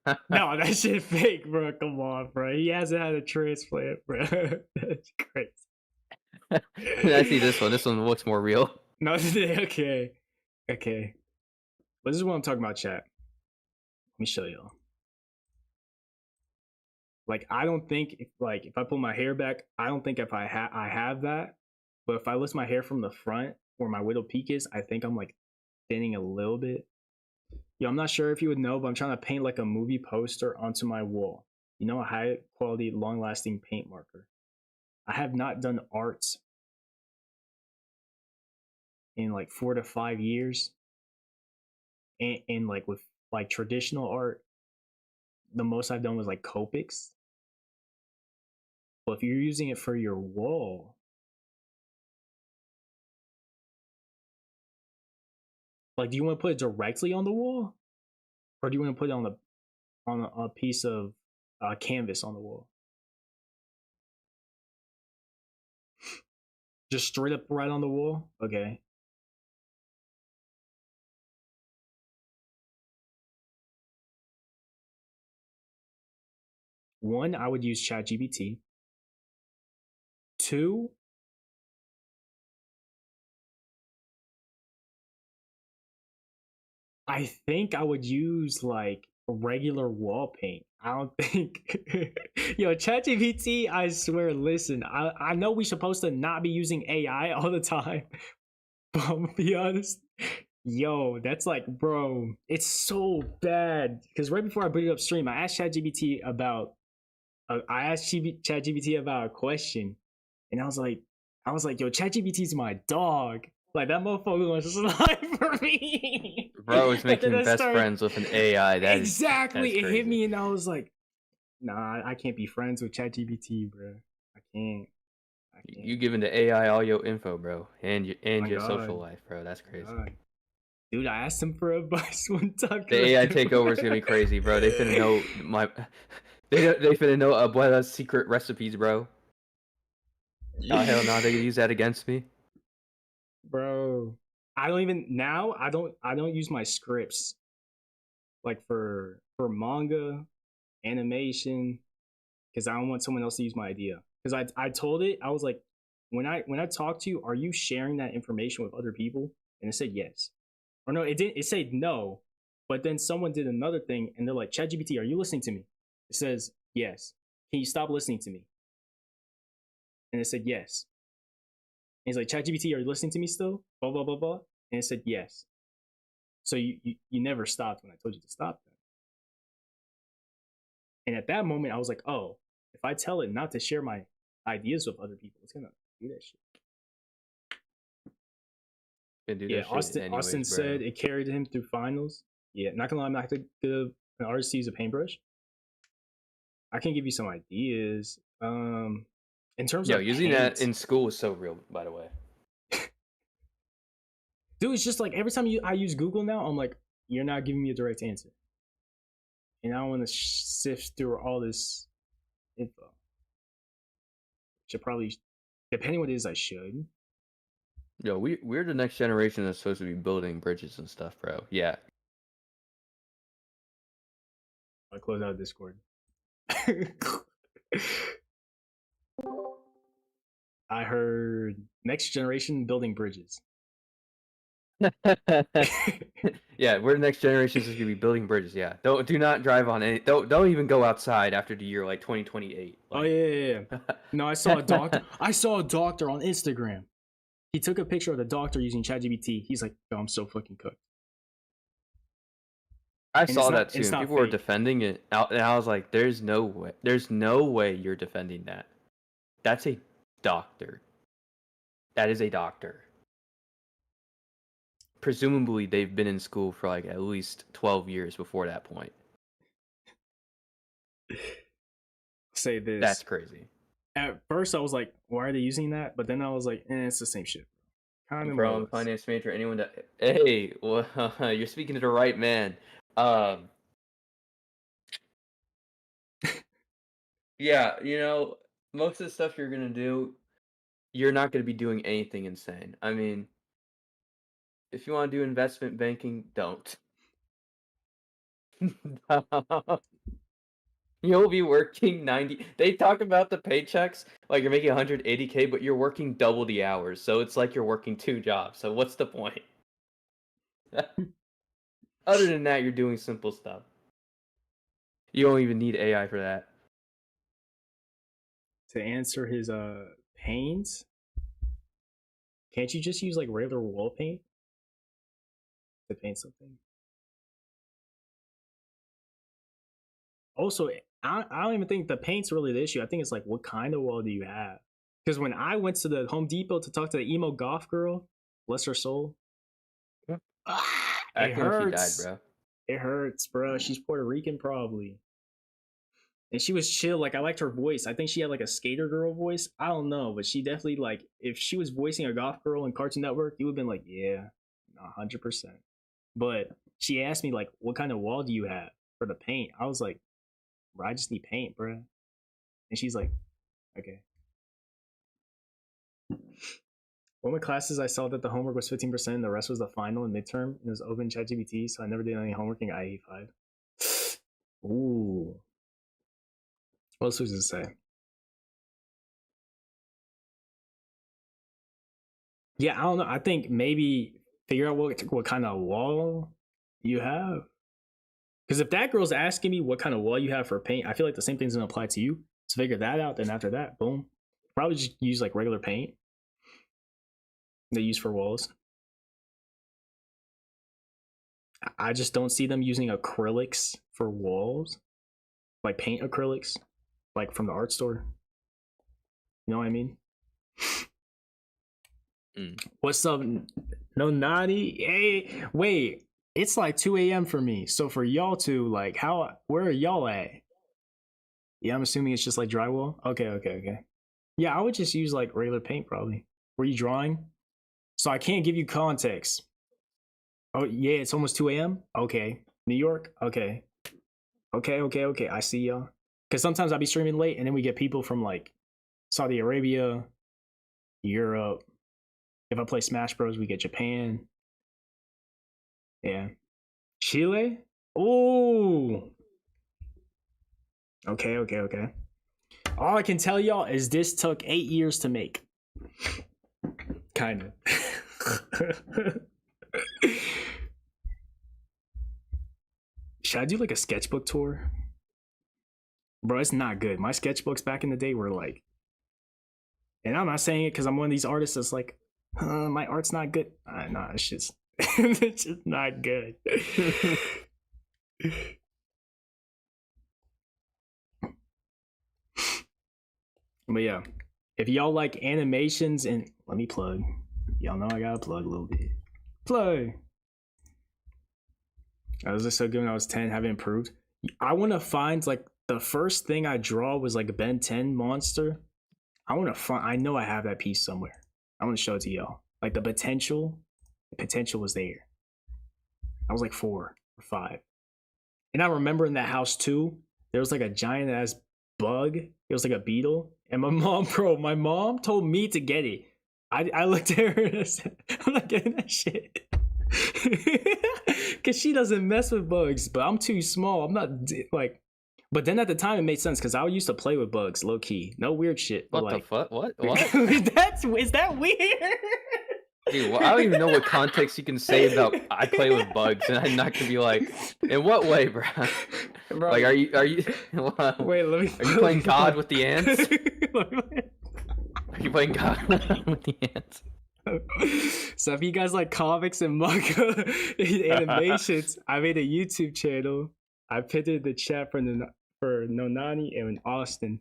No, that shit fake, bro. Come on, bro. He hasn't had a transplant, bro. That's I see crazy. this one. This one looks more real. No, okay. Okay. But this is what I'm talking about, chat. Let me show y'all. Like, I don't think if I pull my hair back, I don't think if I have that. But if I lift my hair from the front where my widow peak is, I think I'm like thinning a little bit. Yo, I'm not sure if you would know, but I'm trying to paint like a movie poster onto my wall. You know, a high quality, long lasting paint marker. I have not done art in like 4 to 5 years. And like with like traditional art, the most I've done was like Copics. But if you're using it for your wall, like, do you want to put it directly on the wall, or do you want to put it on a piece of canvas on the wall? Just straight up right on the wall? Okay. One, I would use ChatGPT. Two, I think I would use like regular wall paint. I don't think yo, ChatGPT, I swear, listen, I know we're supposed to not be using AI all the time, but I'm gonna be honest. Yo, that's like, bro, it's so bad. Because right before I put it up stream, I asked ChatGPT about ChatGPT about a question, and I was like, yo, ChatGPT's my dog. Like that motherfucker was just alive for me. Bro is And then making I best started friends with an AI. exactly. That's It hit crazy. me, and I was like, nah, I can't be friends with ChatGPT, bro. I can't. I can't. You giving the AI all your info, bro, and My your social God. life, bro. That's My crazy. God. Dude, I asked him for advice one time. The AI takeover is gonna be crazy, bro. They finna know my. They finna know Abuela's secret recipes, bro. Oh hell no, they could use that against me. Bro, I don't even now. I don't use my scripts like for manga, animation, because I don't want someone else to use my idea. Because I told it, I was like, when I talk to you, are you sharing that information with other people? And it said yes. Or no, it didn't. It said no. But then someone did another thing, and they're like, ChatGPT, are you listening to me? It says yes. Can you stop listening to me? And it said yes. And he's like, ChatGPT, are you listening to me still? Blah blah blah blah. And it said yes. So you never stopped when I told you to stop that. And at that moment, I was like, oh, if I tell it not to share my ideas with other people, it's gonna do that shit. Can do Yeah, that shit Austin anyways, bro. said it carried him through finals. Yeah, not gonna lie, I'm not gonna give an artist to use a paintbrush. I can give you some ideas. In terms Yo, of using that paint, in school is so real, by the way. dude, it's just like every time I use Google now, I'm like, you're not giving me a direct answer, and I don't want to sift through all this info. Should probably, depending what it is, I should. Yo, we're the next generation that's supposed to be building bridges and stuff, bro. Yeah. I close out Discord. I heard next generation building bridges. Yeah, we're the next generation is gonna be building bridges. Yeah, do not drive on any. Don't even go outside after the year like 2028. Oh Like, yeah. No, I saw a doctor. I saw a doctor on Instagram. He took a picture of the doctor using ChatGPT. He's like, "Yo, I'm so fucking cooked." I And it's saw not. that too, It's and not people were fake. defending it. And I was like, "There's no way. There's no way you're defending that. That's a doctor. That is a doctor. Presumably, they've been in school for like at least 12 years before that point. Say this. That's crazy." At first, I was like, "Why are they using that?" But then I was like, "It's the same shit." Kind of more or From less. finance major, anyone that hey, well, you're speaking to the right man. Yeah, most of the stuff you're gonna do, you're not gonna be doing anything insane. I mean, if you want to do investment banking, don't. You'll be working 90. They talk about the paychecks like you're making 180K, but you're working double the hours. So it's like you're working 2 jobs. So what's the point? Other than that, you're doing simple stuff. You don't even need AI for that. To answer his paints, can't you just use like regular wall paint to paint something? Also, I don't even think the paint's really the issue. I think it's like, what kind of wall do you have? Because when I went to the Home Depot to talk to the emo goth girl, bless her soul, it hurts. She died, bro. It hurts, bro. She's Puerto Rican, probably. And she was chill. Like, I liked her voice. I think she had like a skater girl voice. I don't know, but she definitely, like, if she was voicing a goth girl in Cartoon Network, you would have been like, yeah, 100%. But she asked me, like, what kind of wall do you have for the paint? I was like, bro, I just need paint, bro. And she's like, okay. One of my classes, I saw that the homework was 15%, and the rest was the final and midterm, and it was open ChatGPT, so I never did any homework in IE5. Ooh. What else was it say? Yeah, I don't know. I think maybe figure out what kind of wall you have. Because if that girl's asking me what kind of wall you have for paint, I feel like the same thing's gonna apply to you. So figure that out. Then after that, boom. Probably just use like regular paint they use for walls. I just don't see them using acrylics for walls, like paint acrylics, like from the art store. You know what I mean? What's up? No naughty. Hey, wait. It's like 2 a.m. for me. So for y'all two, like, where are y'all at? Yeah, I'm assuming it's just like drywall. Okay. Yeah, I would just use like regular paint probably. Were you drawing? So I can't give you context. Oh yeah, it's almost 2 a.m. Okay, New York. Okay. I see y'all. Because sometimes I'll be streaming late, and then we get people from like Saudi Arabia, Europe. If I play Smash Bros, we get Japan. Yeah. Chile? Oh. Okay. All I can tell y'all is this took 8 years to make. Kind of. Should I do like a sketchbook tour? Bro, it's not good. My sketchbooks back in the day were like, and I'm not saying it because I'm one of these artists that's like, my art's not good. Nah, it's just it's just not good. But yeah, if y'all like animations, and let me plug. Y'all know I gotta plug a little bit. Plug. I was just so good when I was 10, haven't improved. I want to find like the first thing I draw was like a Ben 10 monster. I want to find. I know I have that piece somewhere. I want to show it to y'all. Like the potential was there. I was like 4 or 5, and I remember in that house too. There was like a giant ass bug. It was like a beetle, and my mom told me to get it. I looked at her and I said, I'm not getting that shit. Because she doesn't mess with bugs, but I'm too small. I'm not like. But then at the time it made sense because I used to play with bugs, low key, no weird shit. What like, the fuck? What? Is that weird? Dude, well, I don't even know what context you can say about I play with bugs, and I'm not gonna be like, in what way, bro? Like, are you? Wait, let me. Are you playing God with the ants? Are you playing God with the ants? So if you guys like comics and manga animations, I made a YouTube channel. I pinned it in the chat for Nonani and Austin.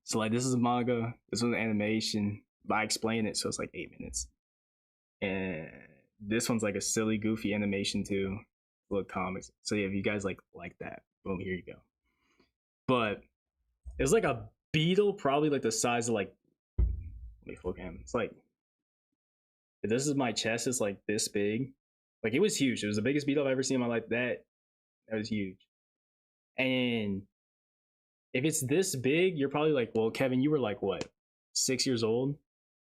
So like, this is a manga, this was an animation, but I explain it, so it's like 8 minutes. And this one's like a silly, goofy animation too, little comics. So yeah, if you guys like that, boom, here you go. But it's like a beetle, probably like the size of like, let me look at him. It's like, if this is my chest, it's like this big. Like, it was huge. It was the biggest beetle I've ever seen in my life. That was huge. And if it's this big, you're probably like, well, Kevin, you were like what, 6 years old?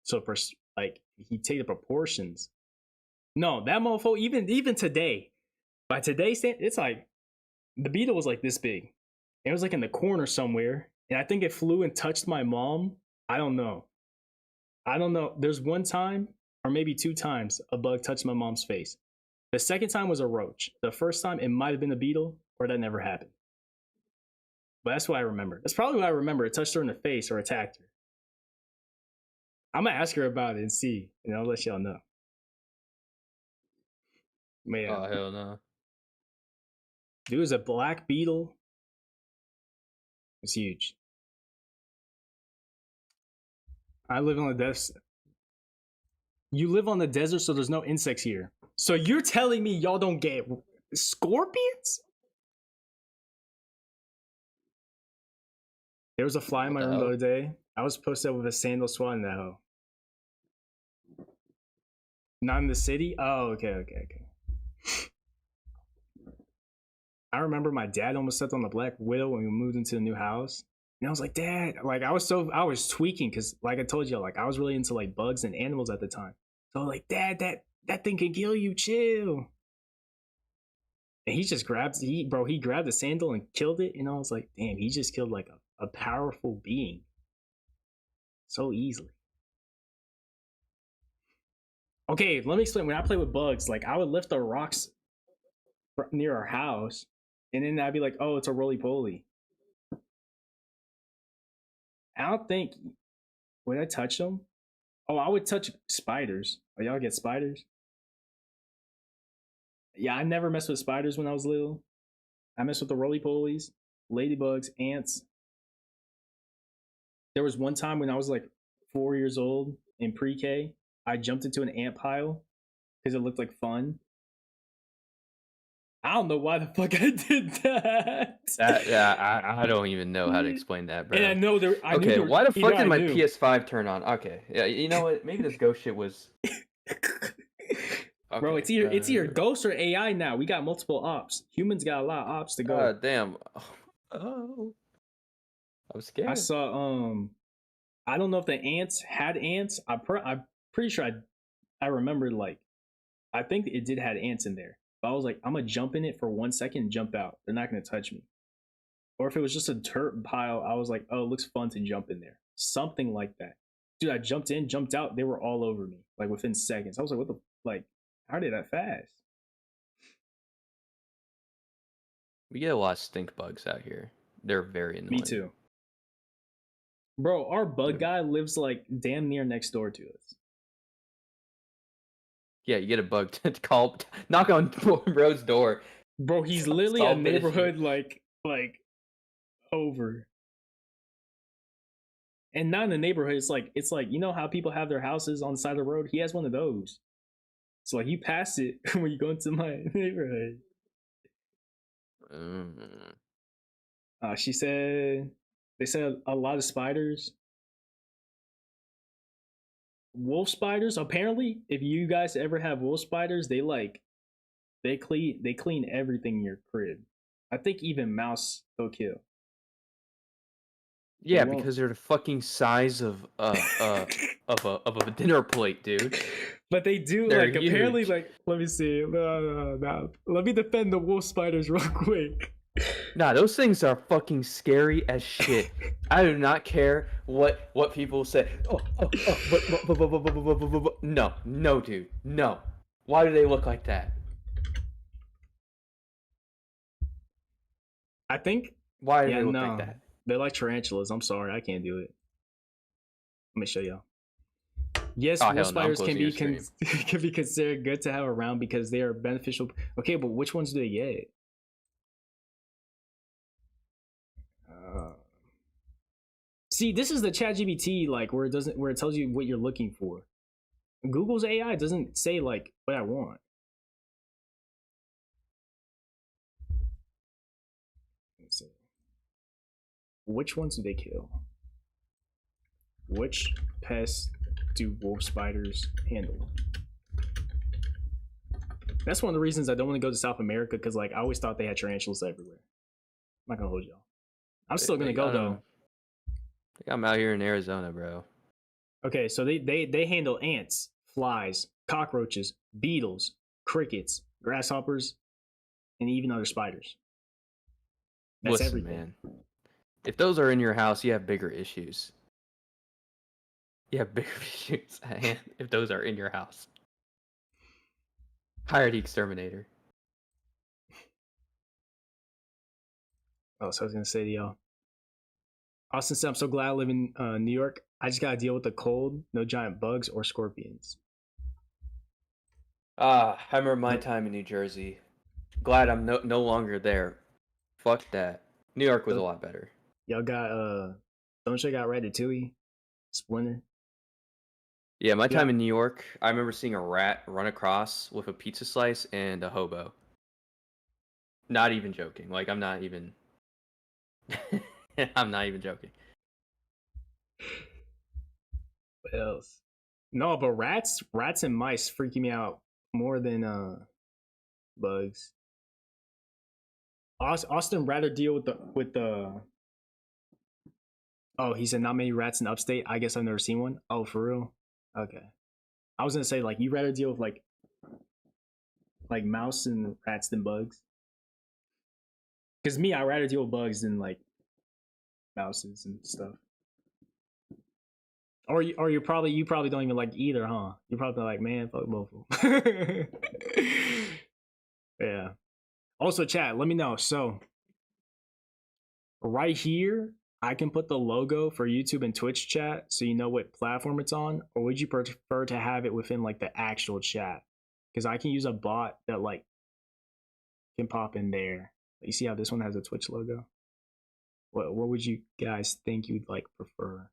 So for like, you take the proportions. No, that mofo, even today, by today's standard, it's like The beetle was like this big. It was like in the corner somewhere, and I think it flew and touched my mom. I don't know. There's one time, or maybe 2 times, a bug touched my mom's face. The second time was a roach. The first time, it might have been a beetle, or that never happened. But that's what I remember. That's probably what I remember. It touched her in the face or attacked her. I'm gonna ask her about it and see, and I'll let y'all know. Man, Oh hell no. dude, was a black beetle. It's huge. I live on the desert. You live on the desert, so there's no insects here. So you're telling me y'all don't get scorpions? There was a fly in my room the other day. I was posted with a sandal swatting that hoe. Not in the city? Oh, okay. I remember my dad almost stepped on the black widow when we moved into the new house. And I was like, Dad, like I was tweaking because like I told you, like I was really into like bugs and animals at the time. So I was like, Dad, that thing can kill you, chill. And he just grabbed the sandal and killed it. And I was like, damn, he just killed like a powerful being so easily. Okay, let me explain. When I play with bugs, like I would lift the rocks near our house, and then I'd be like, oh, it's a roly-poly. I don't think, would I touch them? Oh, I would touch spiders. Oh, y'all get spiders? Yeah, I never messed with spiders when I was little. I messed with the roly-polies, ladybugs, ants. There was one time when I was like 4 years old in pre-K, I jumped into an ant pile because it looked like fun. I don't know why the fuck I did that. I don't even know how to explain that, bro. And I know there. Okay, why the fuck did my PS5 turn on? Okay, yeah, you know what? Maybe this ghost shit was. Okay, bro, it's either ghost or AI now. We got multiple ops. Humans got a lot of ops to go. God damn. Oh, I'm scared. I saw. I don't know if the ants had ants. I'm pretty sure I remember like, I think it did had ants in there. But I was like, I'm gonna jump in it for 1 second and jump out. They're not gonna touch me. Or if it was just a dirt pile, I was like, oh, it looks fun to jump in there. Something like that. Dude, I jumped in, jumped out. They were all over me, like within seconds. I was like, what the, like, how did that fast? We get a lot of stink bugs out here. They're very annoying. Me too. Bro, our bug guy lives like damn near next door to us. Yeah, you get a bug to call, knock on bro's door. Bro, he's literally a neighborhood like over. And not in the neighborhood. It's like you know how people have their houses on the side of the road. He has one of those. So like you pass it when you go into my neighborhood. She said they said a lot of spiders. Wolf spiders, apparently, if you guys ever have wolf spiders, they clean everything in your crib. I think even mouse they'll kill. Yeah, because they're the fucking size of a dinner plate, dude. But they do they're like huge. Apparently like let me see. No. Let me defend the wolf spiders real quick. Nah, those things are fucking scary as shit. I do not care what people say. No, dude, no. Why do they look like that? I think. Why do they look like that? They're like tarantulas. I'm sorry, I can't do it. Let me show y'all. Yes, wolf spiders can be considered good to have around because they are beneficial. Okay, but which ones do they get? See, this is the ChatGPT like where it tells you what you're looking for. Google's AI doesn't say like what I want. Let's see. Which ones do they kill? Which pests do wolf spiders handle? That's one of the reasons I don't want to go to South America because like I always thought they had tarantulas everywhere. I'm not gonna hold y'all. I'm still gonna go though. I think I'm out here in Arizona, bro. Okay, so they handle ants, flies, cockroaches, beetles, crickets, grasshoppers, and even other spiders. That's Listen, everything. man. If those are in your house, you have bigger issues. You have bigger issues at hand if those are in your house. Hire the exterminator. Oh, so I was gonna say to y'all. Austin said, I'm so glad I live in New York. I just gotta deal with the cold, no giant bugs or scorpions. Ah, I remember my time in New Jersey. Glad I'm no longer there. Fuck that. New York was a lot better. Y'all got don't you got Ratatouille? Splinter. Yeah, my time in New York, I remember seeing a rat run across with a pizza slice and a hobo. Not even joking. Like I'm not even I'm not even joking. What else? No, but rats and mice freaking me out more than bugs. Austin rather deal with the oh, he said not many rats in upstate. I guess I've never seen one. Oh, for real? Okay. I was gonna say like you rather deal with like mouse and rats than bugs. Cause me, I rather deal with bugs than like mouses and stuff. Or you probably don't even like either, huh? You're probably like, man, fuck both of them. Yeah. Also, chat, let me know. So right here, I can put the logo for YouTube and Twitch chat so you know what platform it's on, or would you prefer to have it within like the actual chat? Because I can use a bot that like can pop in there. You see how this one has a Twitch logo? What would you guys think you'd like prefer?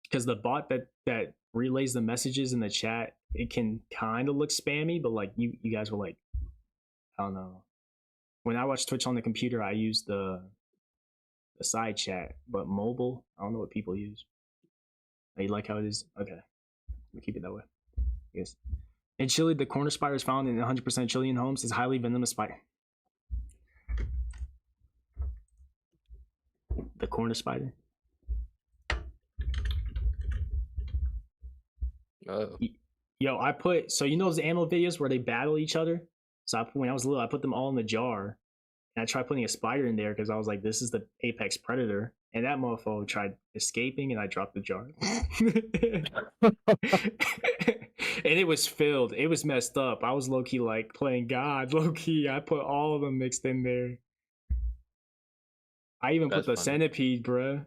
Because the bot that relays the messages in the chat, it can kind of look spammy, but like you guys were like, I don't know. When I watch Twitch on the computer, I use the side chat, but mobile, I don't know what people use. Oh, you like how it is? Okay, we'll keep it that way. Yes. In Chile, the corner spider is found in 100% Chilean homes. It's a highly venomous spider. The corner spider. Oh. Yo, I put so you know those animal videos where they battle each other. So when I was little, I put them all in the jar, and I tried putting a spider in there because I was like, "This is the apex predator," and that motherfucker tried escaping, and I dropped the jar, and it was filled. It was messed up. I was low key like playing God, low key. I put all of them mixed in there. I even put the centipede, bruh.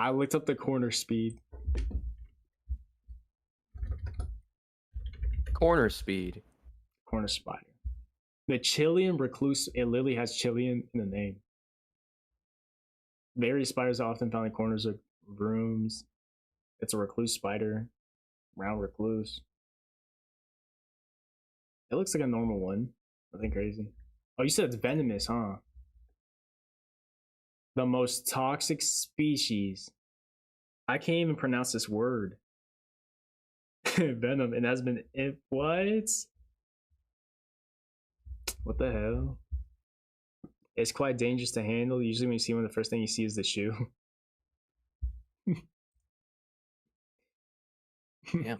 I looked up the corner speed. Corner speed. Corner spider. The Chilean recluse, it literally has Chilean in the name. Various spiders are often found in corners of rooms. It's a recluse spider. Round recluse. It looks like a normal one. Nothing crazy. Oh, you said it's venomous, huh? The most toxic species. I can't even pronounce this word. Venom. It has been. What? What the hell? It's quite dangerous to handle. Usually, when you see one, the first thing you see is the shoe. Yeah.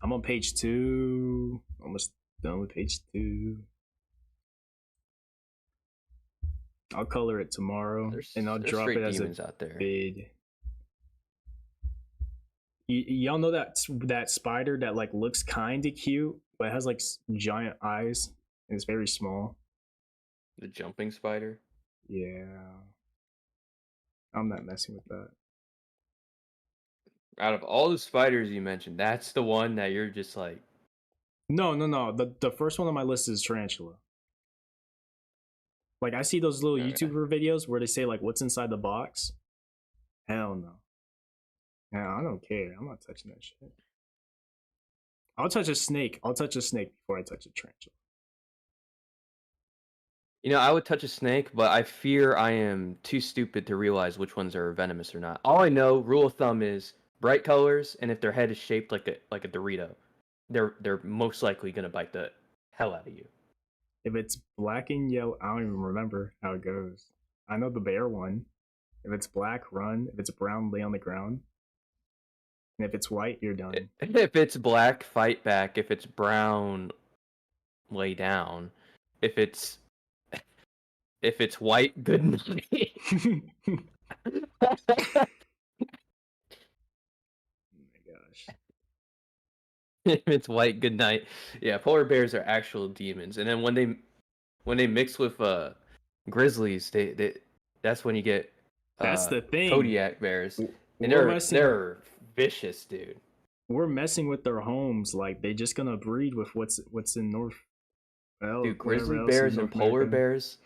I'm on page 2. Almost done with page 2. I'll color it tomorrow, and I'll drop it as a out there. vid. Y'all know that spider that like looks kind of cute, but it has like giant eyes and it's very small. The jumping spider? Yeah. I'm not messing with that. Out of all the spiders you mentioned, that's the one that you're just like... No. The first one on my list is tarantula. Like, I see those little YouTuber videos where they say, like, what's inside the box. Hell no. Nah, I don't care. I'm not touching that shit. I'll touch a snake. I'll touch a snake before I touch a tarantula. You know, I would touch a snake, but I fear I am too stupid to realize which ones are venomous or not. All I know, rule of thumb, is bright colors, and if their head is shaped like a Dorito, they're most likely gonna bite the hell out of you. If it's black and yellow, I don't even remember how it goes. I know the bear one. If it's black, run. If it's brown, lay on the ground. And if it's white, you're done. If it's black, fight back. If it's brown, lay down. If it's white, good night. Oh my gosh. If it's white, good night. Yeah, polar bears are actual demons. And then when they mix with grizzlies, that's when you get That's the thing. Kodiak bears. And they're vicious, dude. We're messing with their homes. Like, they just gonna breed with what's in North. Well, dude, grizzly bears and polar bears.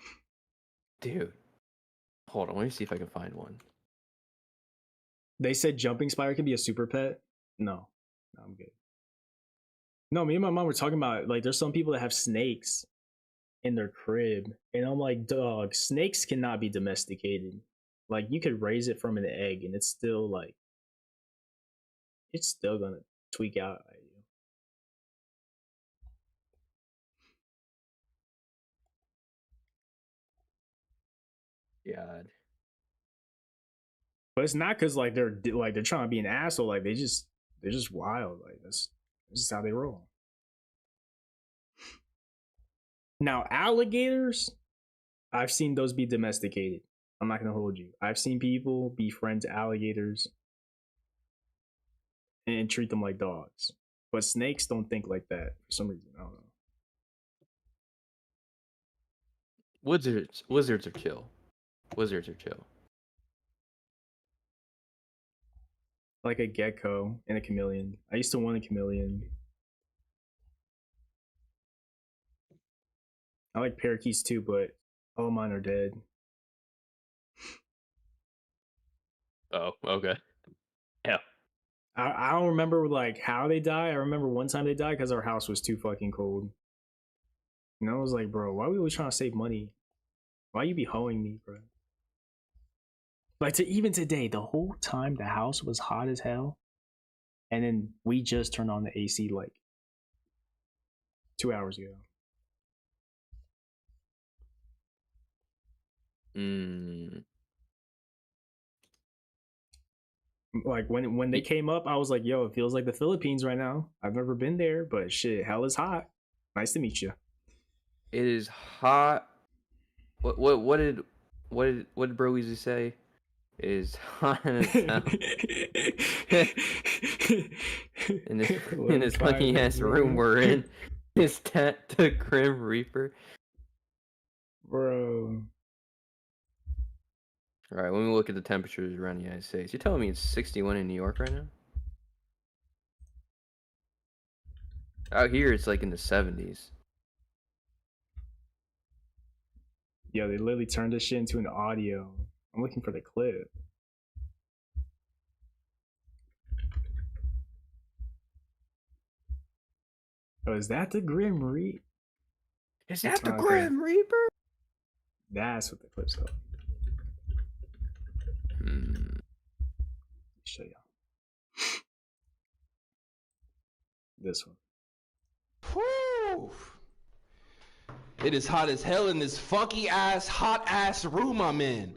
Dude, hold on. Let me see if I can find one. They said jumping spider can be a super pet. No, I'm good. No, me and my mom were talking about, like, there's some people that have snakes in their crib, and I'm like, dog, snakes cannot be domesticated. Like, you could raise it from an egg, and it's still like, it's still gonna tweak out at you. God. But it's not because like they're trying to be an asshole. Like, they're just wild. Like, that's just how they roll. Now, alligators, I've seen those be domesticated. I'm not gonna hold you. I've seen people befriend alligators and treat them like dogs. But snakes don't think like that for some reason. I don't know. Wizards are chill. Wizards are chill. Like a gecko and a chameleon. I used to want a chameleon. I like parakeets too, but all mine are dead. Oh, okay. Yeah. I don't remember like how they die. I remember one time they died because our house was too fucking cold. And I was like, bro, why are we always trying to save money? Why you be hoeing me, bro? Like, even today, the whole time the house was hot as hell, and then we just turned on the AC like 2 hours ago. Like, when they came up, I was like, yo, it feels like the Philippines right now. I've never been there, but shit, hell is hot. Nice to meet you. It is hot. What did Bro Easy say? It is hot in this fucking ass room we're in. Is that the Grim Reaper? Bro. Alright, when we look at the temperatures around the United States, you're telling me it's 61 in New York right now? Out here, it's like in the 70s. Yeah, they literally turned this shit into an audio. I'm looking for the clip. Oh, is that the Grim Reaper? Is that the Grim Reaper? That's what the clip's called. Show y'all. This one. Whew. It is hot as hell in this funky ass, hot ass room I'm in.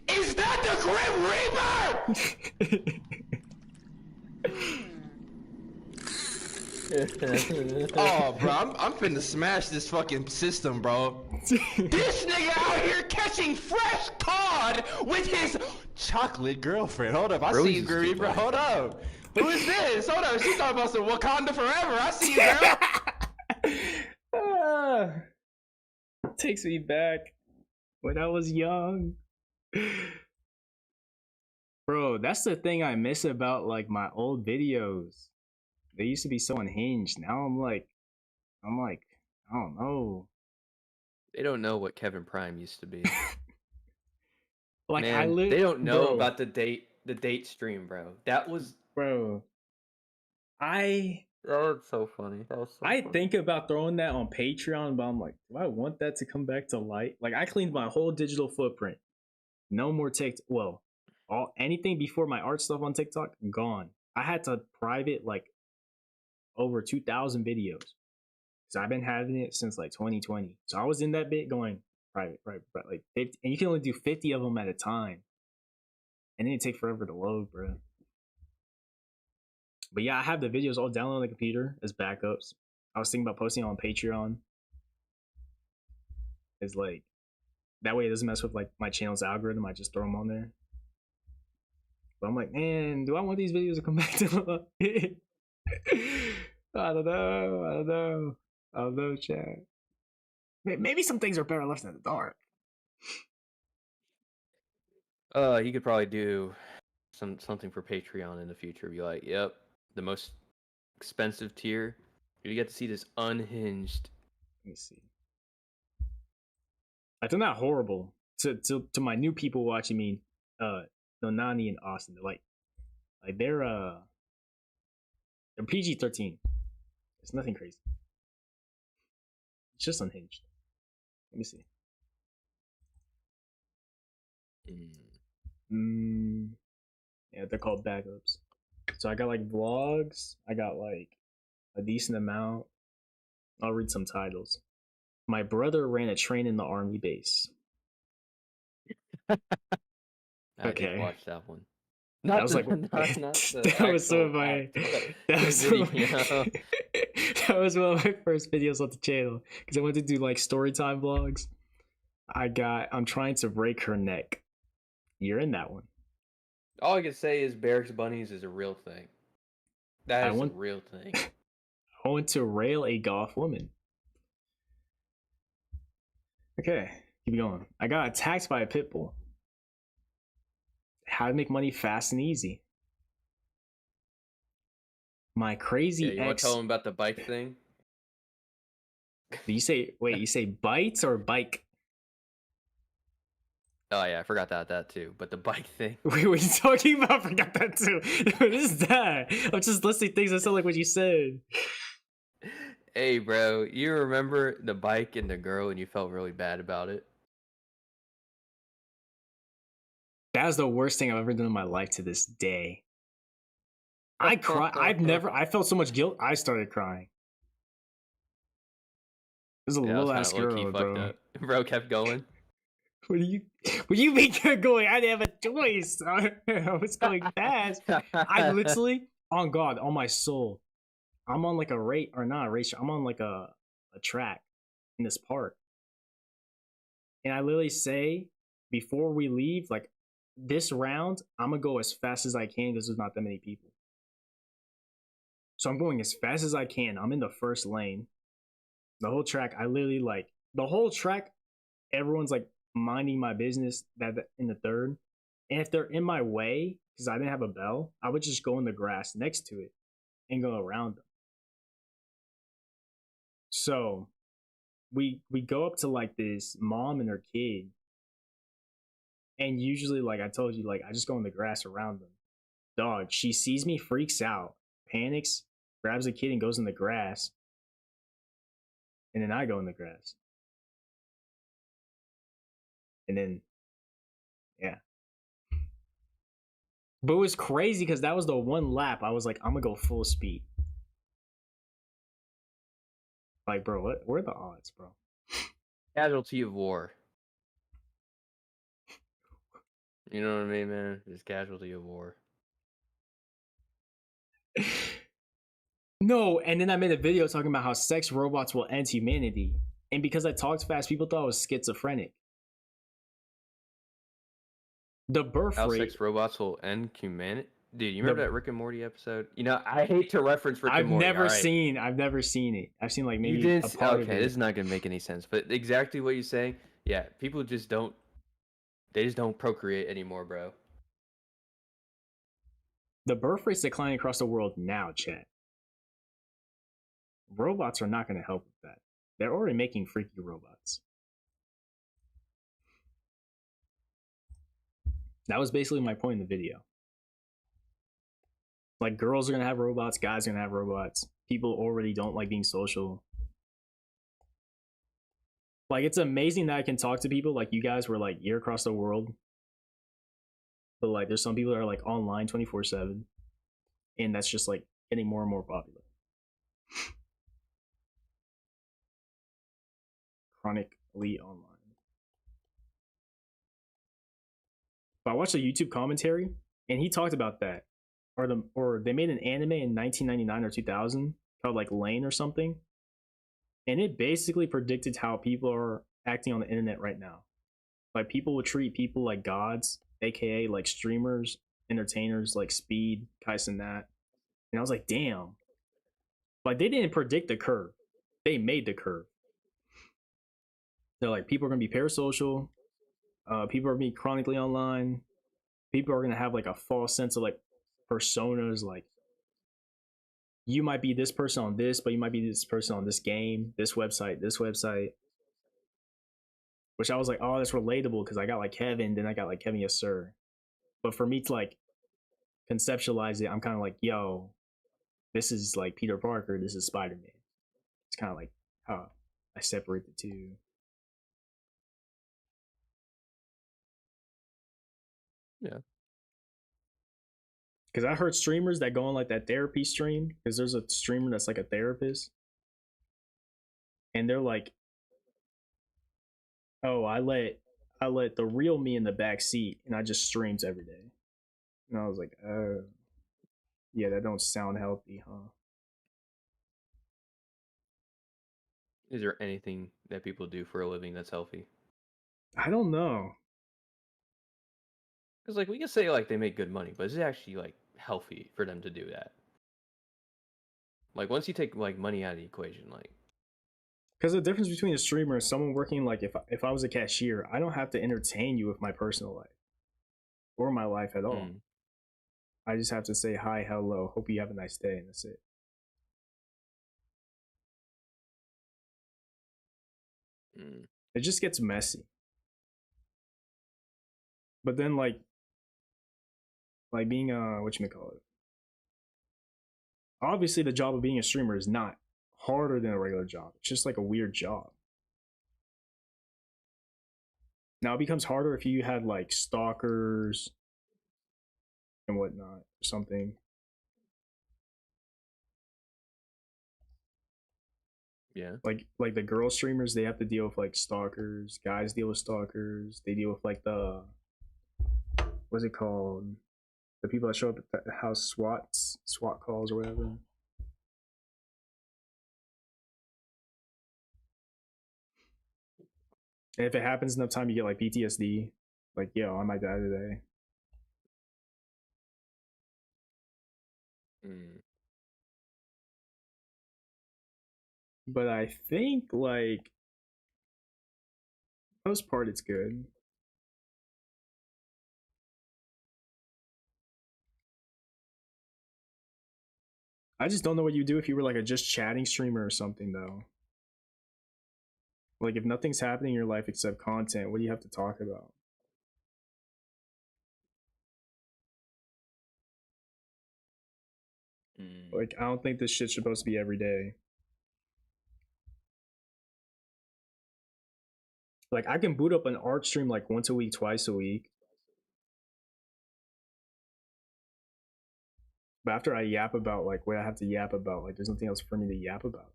Is that the Grim Reaper? Oh, bro, I'm finna smash this fucking system, bro. This nigga out here catching fresh cod with his chocolate girlfriend. Hold up, I see you, Grim Reaper. Hold up. Who is this? Hold up, she talking about some Wakanda forever. I see you, girl. Takes me back when I was young. Bro, that's the thing I miss about like my old videos. They used to be so unhinged. Now I'm like, I don't know. They don't know what Kevin Prime used to be. Like, man, they don't know about the date stream, bro. That was bro. That was so funny. I think about throwing that on Patreon, but I'm like, do I want that to come back to light? Like, I cleaned my whole digital footprint. No more TikTok. Well, anything before my art stuff on TikTok, gone. I had to private like over 2,000 videos. So I've been having it since like 2020. So I was in that bit going private, like 50, and you can only do 50 of them at a time. And then it take forever to load, bro. But yeah, I have the videos all downloaded on the computer as backups. I was thinking about posting on Patreon. It's like that way it doesn't mess with like my channel's algorithm. I just throw them on there. But I'm like, man, do I want these videos to come back to I don't know. I don't know, chat. Maybe some things are better left in the dark. You could probably do something for Patreon in the future. Be like, yep, the most expensive tier. You get to see this unhinged. Let me see. I think not horrible to my new people watching me. Nonani and Austin. They're PG-13. It's nothing crazy. It's just unhinged. Let me see. Yeah, they're called backups. So I got like vlogs. I got like a decent amount. I'll read some titles. My brother ran a train in the army base. I Okay. did watch that one. That was like that was some of my that was one of my first videos on the channel because I wanted to do like storytime vlogs. I'm trying to break her neck. You're in that one. All I can say is Barracks Bunnies is a real thing. That is a real thing. I want to rail a goth woman. Okay, keep going. I got attacked by a pit bull. How to make money fast and easy. My crazy you want ex. to tell them about the bike thing? You say bites or bike? Oh yeah, I forgot that too. But the bike thing. Wait, what are you talking about? I forgot that too. What is that? I'm just listing things that sound like what you said. Hey, bro, you remember the bike and the girl, and you felt really bad about it? That was the worst thing I've ever done in my life to this day. I cry. I felt so much guilt. I started crying. This is a little ass girl, bro. Bro kept going. What do you mean you're going? I didn't have a choice. I was going fast. I literally, on God, on my soul, I'm on like a rate or not a race. I'm on like a track in this park, and I literally say before we leave, like this round, I'm gonna go as fast as I can because there's not that many people. So I'm going as fast as I can. I'm in the first lane. The whole track, I literally like the whole track. Everyone's like minding my business that in the third, and if they're in my way because I didn't have a bell, I would just go in the grass next to it and go around them. So we go up to like this mom and her kid, and usually like I told you, like I just go in the grass around them. Dog, she sees me, freaks out, panics, grabs a kid and goes in the grass, and then I go in the grass. And then, yeah. But it was crazy because that was the one lap I was like, I'm gonna go full speed. Like, bro, what are the odds, bro? Casualty of war. You know what I mean, man? Just casualty of war. No, and then I made a video talking about how sex robots will end humanity. And because I talked fast, people thought I was schizophrenic. The birth how rate. Sex robots will end humanity. Dude, you remember that Rick and Morty episode? You know, I hate to reference Rick and Morty. I've never seen it. I've seen like maybe you didn't. A part okay, of it. This is not gonna make any sense. But exactly what you're saying. Yeah, people just don't. They just don't procreate anymore, bro. The birth rate's declining across the world now, chat. Robots are not going to help with that. They're already making freaky robots. That was basically my point in the video. Like, girls are going to have robots, guys are going to have robots. People already don't like being social. Like, it's amazing that I can talk to people like you guys were like, you're across the world. But like, there's some people that are like online 24/7. And that's just like getting more and more popular. Chronically online. But I watched a YouTube commentary and he talked about that. or they made an anime in 1999 or 2000 called like Lane or something, and it basically predicted how people are acting on the internet right now. Like people would treat people like gods, aka like streamers, entertainers like Speed, Kais and that. And I was like, damn. Like they didn't predict the curve. They made the curve. They're like, people are gonna be parasocial, people are gonna be chronically online, people are gonna have like a false sense of like personas, like you might be this person on this, but you might be this person on this game, this website, which I was like, oh, that's relatable because I got like Kevin, then I got like KEVINYESSIR. But for me to like conceptualize it, I'm kind of like, yo, this is like Peter Parker, this is Spider-Man. It's kind of like how I separate the two. Yeah. Because I heard streamers that go on like that therapy stream, because there's a streamer that's like a therapist, and they're like, oh, I let the real me in the back seat and I just streams every day. And I was like, yeah, that don't sound healthy, huh? Is there anything that people do for a living that's healthy? I don't know. Because like we can say like they make good money, but is it actually like healthy for them to do that? Like once you take like money out of the equation, like Because the difference between a streamer and someone working, like if I was a cashier, I don't have to entertain you with my personal life or my life at all. I just have to say hi, hello, hope you have a nice day, and that's it. It just gets messy. But then like being whatchamacallit, obviously the job of being a streamer is not harder than a regular job. It's just like a weird job. Now it becomes harder if you had like stalkers and whatnot or something. yeah. Like the girl streamers, they have to deal with like stalkers. Guys deal with stalkers. They deal with like the, what's it called? The people that show up at the house, SWAT calls or whatever. And if it happens enough time, you get like PTSD. Like, yo, I might die today. But I think like most part it's good. I just don't know what you do if you were like a just chatting streamer or something though. Like if nothing's happening in your life except content, what do you have to talk about? Like I don't think this shit's supposed to be every day. Like I can boot up an art stream like once a week, twice a week. But after I yap about like what I have to yap about, like there's nothing else for me to yap about.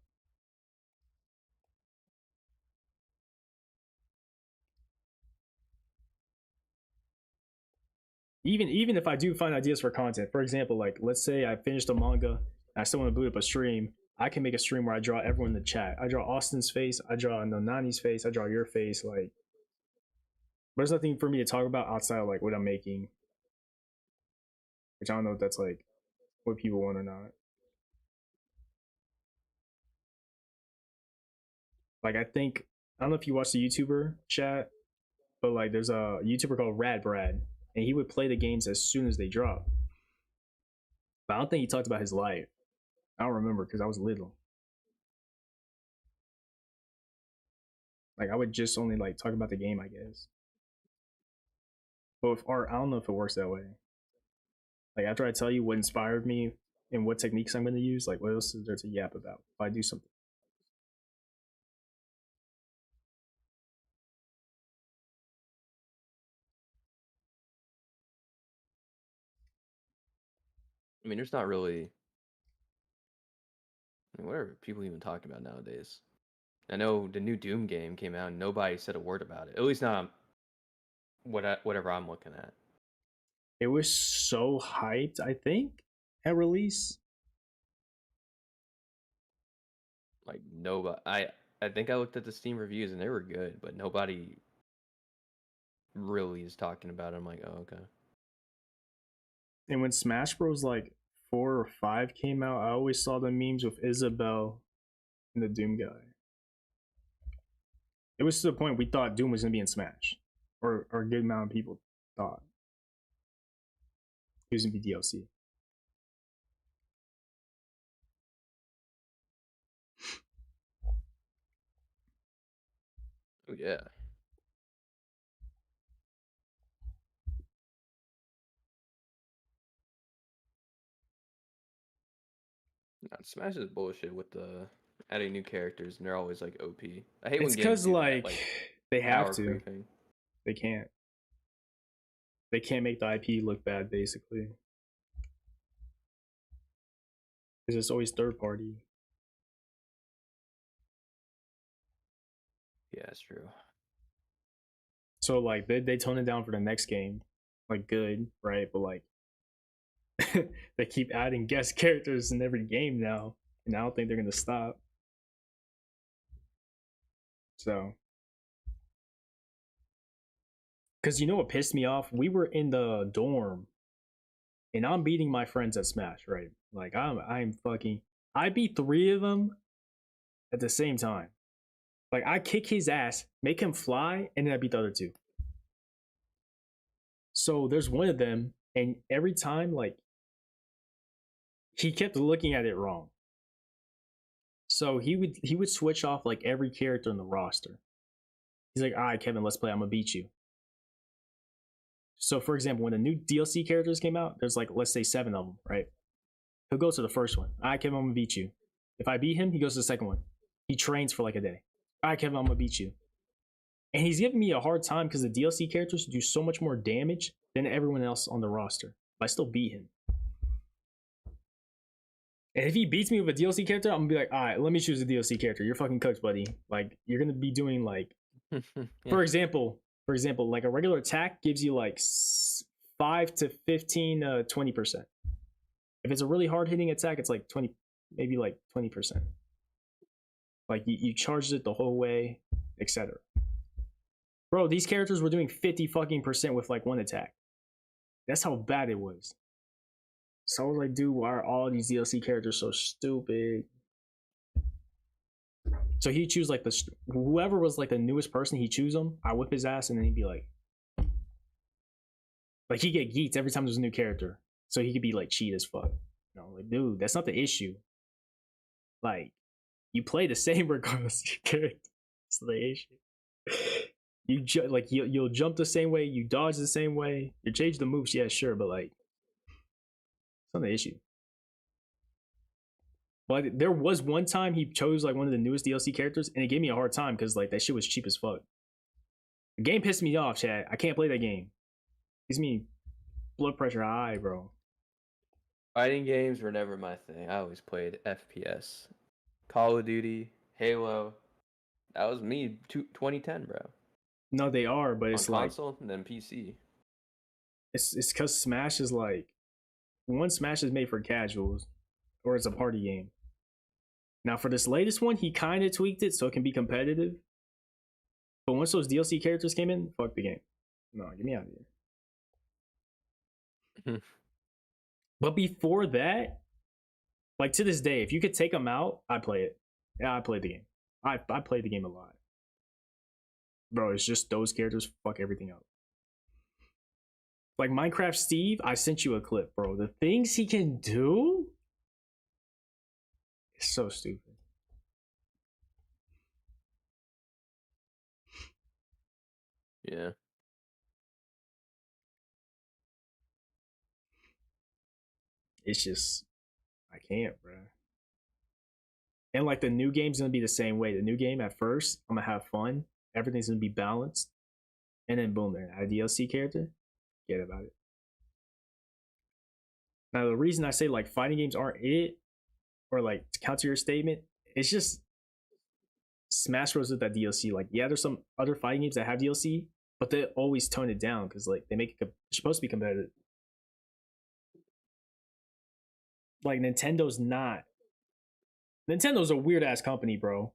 Even if I do find ideas for content, for example, like let's say I finished a manga and I still want to boot up a stream, I can make a stream where I draw everyone in the chat. I draw Austin's face, I draw Nonani's face, I draw your face, like there's nothing for me to talk about outside of like what I'm making. Which I don't know if that's like what people want or not. Like I think I don't know if you watch the YouTuber chat, but like there's a YouTuber called Rad Brad, and he would play the games as soon as they drop. But I don't think he talked about his life. I don't remember because I was little. Like I would just only like talk about the game, I guess. But with art, I don't know if it works that way. Like after I tell you what inspired me and what techniques I'm going to use, like what else is there to yap about if I do something? I mean, there's not really. I mean, what are people even talking about nowadays? I know the new Doom game came out and nobody said a word about it. At least not whatever I'm looking at. It was so hyped, I think. at release? Like nobody. I think I looked at the Steam reviews and they were good, but nobody really is talking about it. I'm like, oh, okay. And when Smash Bros. Like 4 or 5 came out, I always saw the memes with Isabelle and the Doom guy. It was to the point we thought Doom was gonna be in Smash, or a good amount of people thought he was gonna be DLC. Oh yeah. Nah, Smash is bullshit with the adding new characters, and they're always like OP. I hate It's when games because do that, like they have power to. proofing. They can't. They can't make the IP look bad, basically. Because it's always third party. Yeah, that's true. So like they tone it down for the next game, like good, right? But like they keep adding guest characters in every game now, and I don't think they're gonna stop. So, because you know what pissed me off? We were in the dorm, and I'm beating my friends at Smash, right? Like I beat 3 of them at the same time. Like I kick his ass, make him fly, and then I beat the other 2. So there's one of them, and every time like he kept looking at it wrong. So he would switch off like every character in the roster. He's like, all right, Kevin, let's play. I'm gonna beat you. So for example, when the new DLC characters came out, there's like, let's say 7 of them, right? He'll go to the first one. All right, Kevin, I'm gonna beat you. If I beat him, he goes to the second one. He trains for like a day. All right, Kevin, I'm gonna beat you. And he's giving me a hard time because the DLC characters do so much more damage than everyone else on the roster. But I still beat him. And if he beats me with a DLC character, I'm gonna be like, all right, let me choose a DLC character. You're fucking cooked, buddy. Like, you're gonna be doing like, Yeah. for example, like a regular attack gives you like 5 to 15, 20%. If it's a really hard hitting attack, it's like 20, maybe like 20%. Like you charged it the whole way, etc. Bro, these characters were doing 50 fucking % with like one attack. That's how bad it was. So I was like, dude, why are all these DLC characters so stupid? So he'd choose like whoever was like the newest person, he'd choose them. I whip his ass, and then he'd be like he'd get geeked every time there's a new character. So he could be like cheat as fuck. You know, like, dude, that's not the issue. Like, you play the same regardless of your character. That's the issue. You'll jump the same way, you dodge the same way, you change the moves, yeah, sure, but like, it's not the issue. But there was one time he chose like one of the newest DLC characters, and it gave me a hard time because like that shit was cheap as fuck. The game pissed me off, chat. I can't play that game. Gives me blood pressure high, bro. Fighting games were never my thing. I always played FPS. Call of Duty, Halo. That was me 2010, bro. No, they are, but it's on like console and then PC. It's because Smash is like, one, Smash is made for casuals, or it's a party game. Now for this latest one, he kind of tweaked it so it can be competitive. But once those DLC characters came in, fuck the game. No, get me out of here. But before that, like to this day, if you could take them out, I'd play it. Yeah, I played the game. I played the game a lot. Bro, it's just those characters fuck everything up. Like Minecraft Steve, I sent you a clip, bro. The things he can do is so stupid. Yeah. It's just, I can't, bro. And like the new game's gonna be the same way. The new game at first, I'm gonna have fun. Everything's gonna be balanced. And then boom, they're a DLC character. Forget about it. Now the reason I say like fighting games aren't it, or like to counter your statement, it's just Smash Bros with that DLC. Like, yeah, there's some other fighting games that have DLC, but they always tone it down because like they make it it's supposed to be competitive. like Nintendo's not. Nintendo's a weird ass company, bro.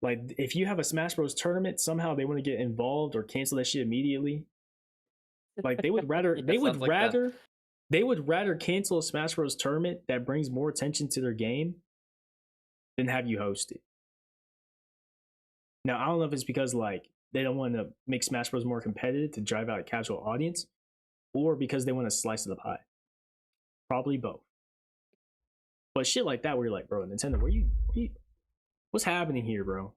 Like if you have a Smash Bros tournament, somehow they want to get involved or cancel that shit immediately. Like they would rather they would rather cancel a Smash Bros tournament that brings more attention to their game than have you host it. Now I don't know if it's because like they don't want to make Smash Bros more competitive to drive out a casual audience, or because they want a slice of the pie. Probably both. But shit like that, where you're like, bro, Nintendo, what's happening here, bro?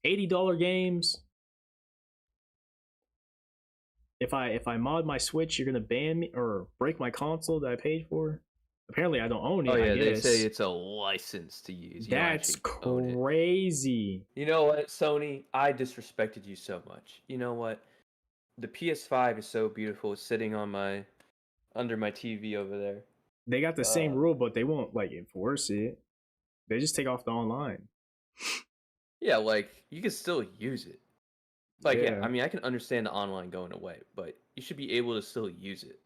$80 games. If I mod my Switch, you're gonna ban me or break my console that I paid for. Apparently, I don't own it. Oh yeah, I they guess. say it's a license to use. You That's crazy. You know what, Sony? I disrespected you so much. You know what? The PS5 is so beautiful. It's sitting on under my TV over there. They got the same rule, but they won't like enforce it. They just take off the online. Yeah, like you can still use it. Like yeah, I mean I can understand the online going away, but you should be able to still use it.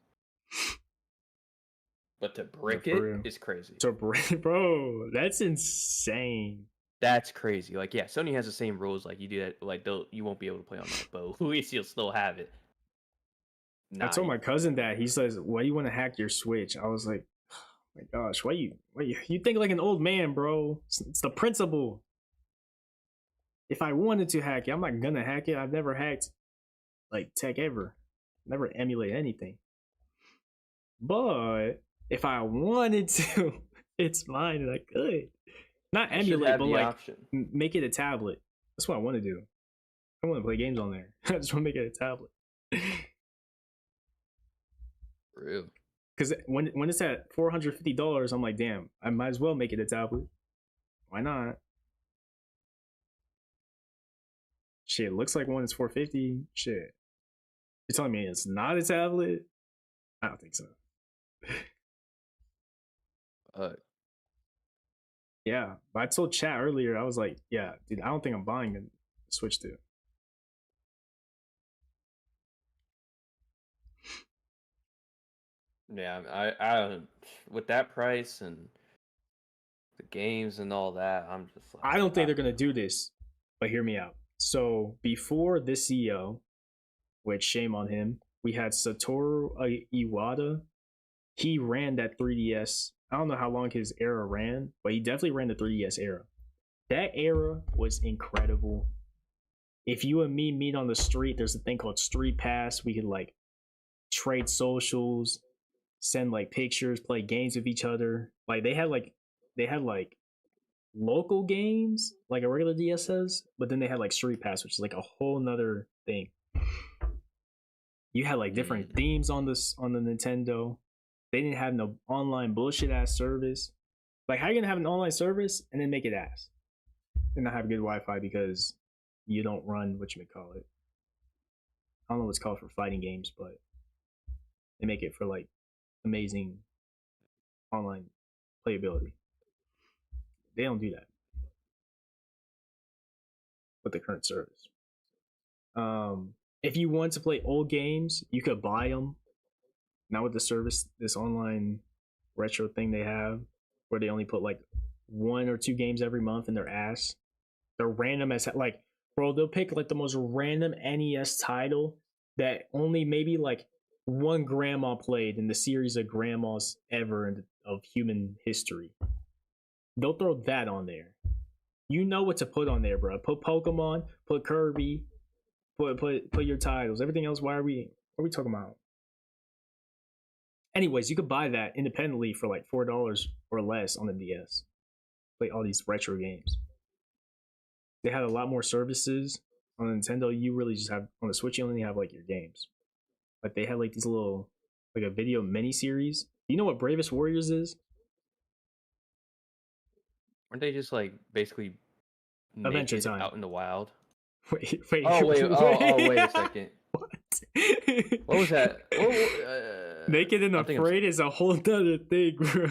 But to brick it is crazy. To brick, bro, that's insane. That's crazy. Like yeah, Sony has the same rules. Like you do that, like you won't be able to play on that, but at least you'll still have it. I told my cousin that. He says, "Why do you want to hack your Switch?" I was like, oh "My gosh, why you think like an old man, bro? It's the principle. If I wanted to hack it, I'm not gonna hack it. I've never hacked like tech ever. Never emulate anything. But if I wanted to, it's mine and I could. Not emulate, but like make it a tablet. That's what I want to do. I want to play games on there. I just want to make it a tablet. Real. Because when it's at $450, I'm like, damn, I might as well make it a tablet. Why not? Shit, it looks like one is $450. Shit. You're telling me it's not a tablet? I don't think so. Yeah, but I told chat earlier, I was like, yeah, dude, I don't think I'm buying a Switch 2. Yeah, I with that price and the games and all that, I'm just like, I don't think they're gonna do this, but hear me out. So before this CEO, which shame on him, we had Satoru Iwata. He ran that 3DS. I don't know how long his era ran, but he definitely ran the 3DS era. That era was incredible. If you and me meet on the street, there's a thing called Street Pass. We could like trade socials, send like pictures, play games with each other. Like they had like local games like a regular DS says, but then they had like Street Pass, which is like a whole nother thing. You had like different themes on the Nintendo. They didn't have no online bullshit ass service. Like how you gonna have an online service and then make it ass and not have good Wi-Fi because you don't run whatchamacallit. I don't know what's called for fighting games, but they make it for like amazing online playability. They don't do that with the current service. If you want to play old games, you could buy them. Not with the service, this online retro thing they have, where they only put like 1 or 2 games every month in their ass. They're random as like, bro, they'll pick like the most random NES title that only maybe like one grandma played in the series of grandmas ever of human history. They'll throw that on there. You know what to put on there, bro. Put Pokemon, put Kirby, put your titles. Everything else, what are we talking about? Anyways, you could buy that independently for like $4 or less on the DS. Play all these retro games. They had a lot more services on the Nintendo. You really just have on the Switch. You only have like your games. Like they had like these little like a video mini series. You know what Bravest Warriors is? Aren't they just like basically Adventure naked Time out in the wild? Wait. Oh wait a second. What? What was that? Naked and Afraid is a whole other thing, bro.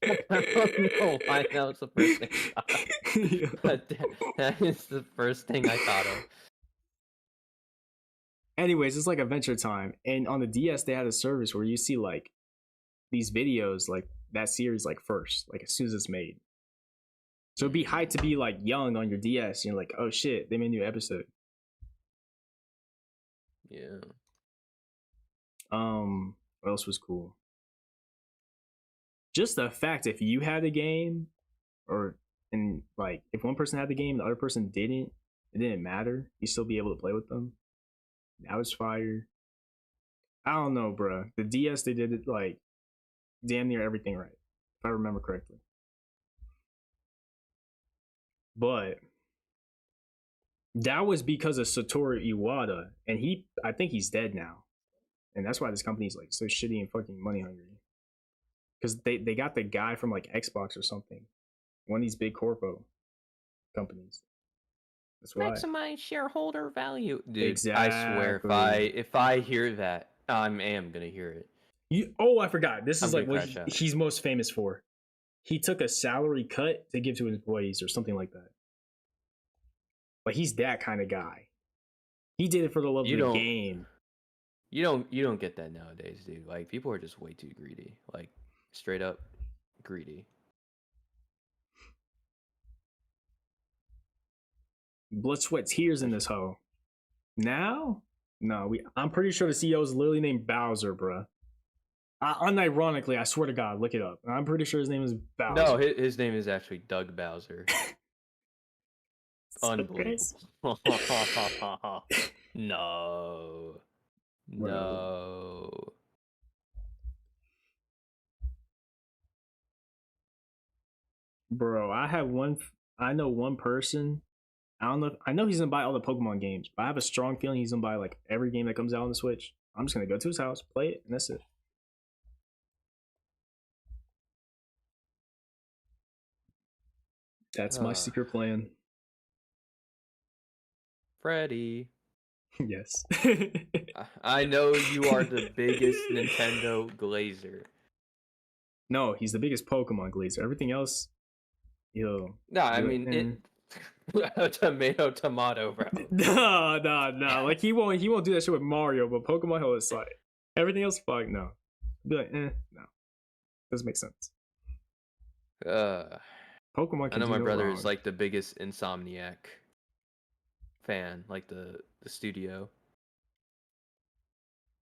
I don't know why that was the first thing I thought of. That is the first thing I thought of. Anyways, it's like Adventure Time. And on the DS, they had a service where you see like these videos, like that series, like first, like as soon as it's made. So it'd be hyped to be like young on your DS. You're like, oh shit, they made a new episode. Yeah. What else was cool? Just the fact if you had a game, and like if one person had the game, the other person didn't, it didn't matter. You still be able to play with them. That was fire. I don't know, bro. The DS, they did it like damn near everything right, if I remember correctly. But that was because of Satoru Iwata, and I think he's dead now, and that's why this company's like so shitty and fucking money hungry. Because they got the guy from like Xbox or something, one of these big corpo companies. That's why. Maximize shareholder value, dude. Exactly. I swear, if I hear that, I am gonna hear it. I forgot. This is like what he's most famous for. He took a salary cut to give to his employees or something like that. Like he's that kind of guy. He did it for the love of the game. You don't get that nowadays, dude. Like people are just way too greedy. Like straight up greedy. Blood, sweat, tears in this hoe. Now? No, I'm pretty sure the CEO is literally named Bowser, bruh. Unironically, I swear to God, look it up. I'm pretty sure his name is Bowser. No, his name is actually Doug Bowser. Unbelievable. No. No. Bro, I know one person. I know he's gonna buy all the Pokemon games, but I have a strong feeling he's gonna buy like every game that comes out on the Switch. I'm just gonna go to his house, play it, and that's it. That's my secret plan. Freddy. Yes. I know you are the biggest Nintendo glazer. No, he's the biggest Pokemon glazer. Everything else, yo. No, I mean tomato, bro. No. Like he won't do that shit with Mario, but Pokemon Hill is like everything else. Fuck no. Be like, no, doesn't make sense. Pokemon. I know my brother is like the biggest Insomniac fan, like the studio.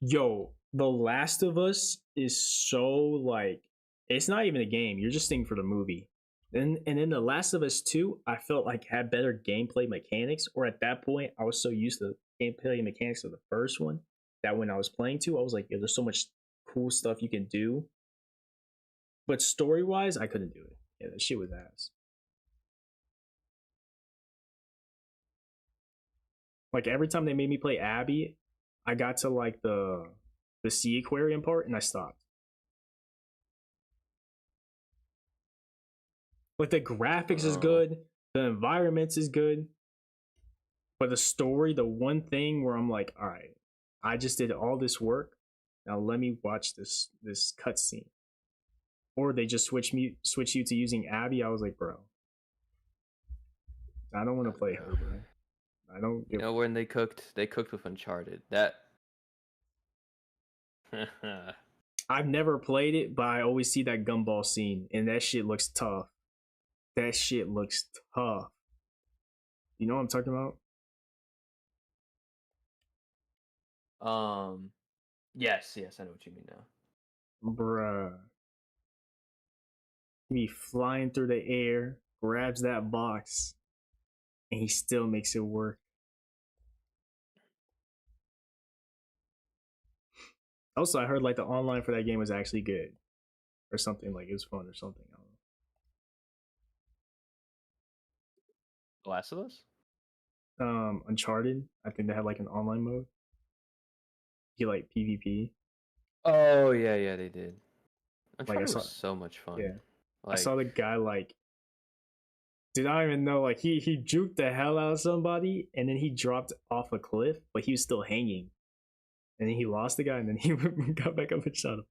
Yo, The Last of Us is so like it's not even a game. You're just thinking for the movie. And then The Last of Us 2, I felt like had better gameplay mechanics, or at that point, I was so used to gameplay mechanics of the first one that when I was playing 2, I was like, yo, there's so much cool stuff you can do. But story-wise, I couldn't do it. Yeah, that shit was ass. Like every time they made me play Abby, I got to like the sea aquarium part and I stopped. Like the graphics is good, the environments is good, but the story, the one thing where I'm like, all right, I just did all this work. Now let me watch this cutscene. Or they just switch you to using Abby. I was like, bro, I don't want to play her, bro. I don't. You know when they cooked with Uncharted. That. I've never played it, but I always see that gumball scene, and that shit looks tough. That shit looks tough. You know what I'm talking about? Yes, I know what you mean now. Bruh. He flying through the air, grabs that box, and he still makes it work. Also, I heard like the online for that game was actually good, or something, like it was fun or something. I don't know. The Last of Us? Uncharted. I think they had like an online mode. You like PvP. Oh yeah, they did. Uncharted like was so much fun. Yeah, like, I saw the guy like. Dude, I don't even know. Like he juked the hell out of somebody, and then he dropped off a cliff, but he was still hanging. And then he lost the guy, and then he got back up and shot him.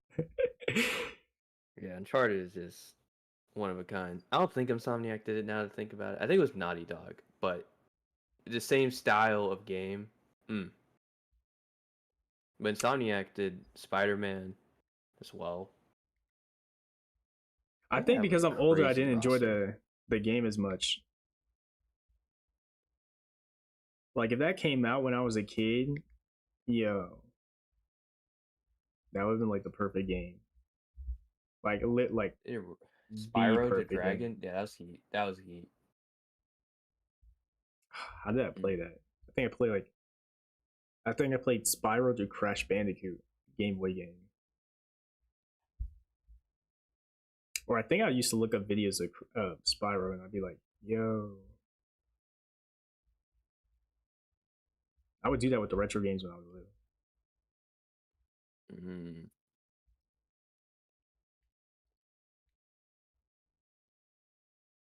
Yeah, Uncharted is just one of a kind. I don't think Insomniac did it now to think about it. I think it was Naughty Dog, but the same style of game. But Insomniac did Spider-Man as well. I think because I'm older, I crazy didn't enjoy roster. the game as much. Like if that came out when I was a kid, yo, that would have been like the perfect game. Like lit, like the Spyro the perfect Dragon. game. Yeah, that was heat. That was heat. How did I play that? I think I played Spyro through Crash Bandicoot Game Boy game. Or I think I used to look up videos of Spyro and I'd be like, yo. I would do that with the retro games when I was little. Mm.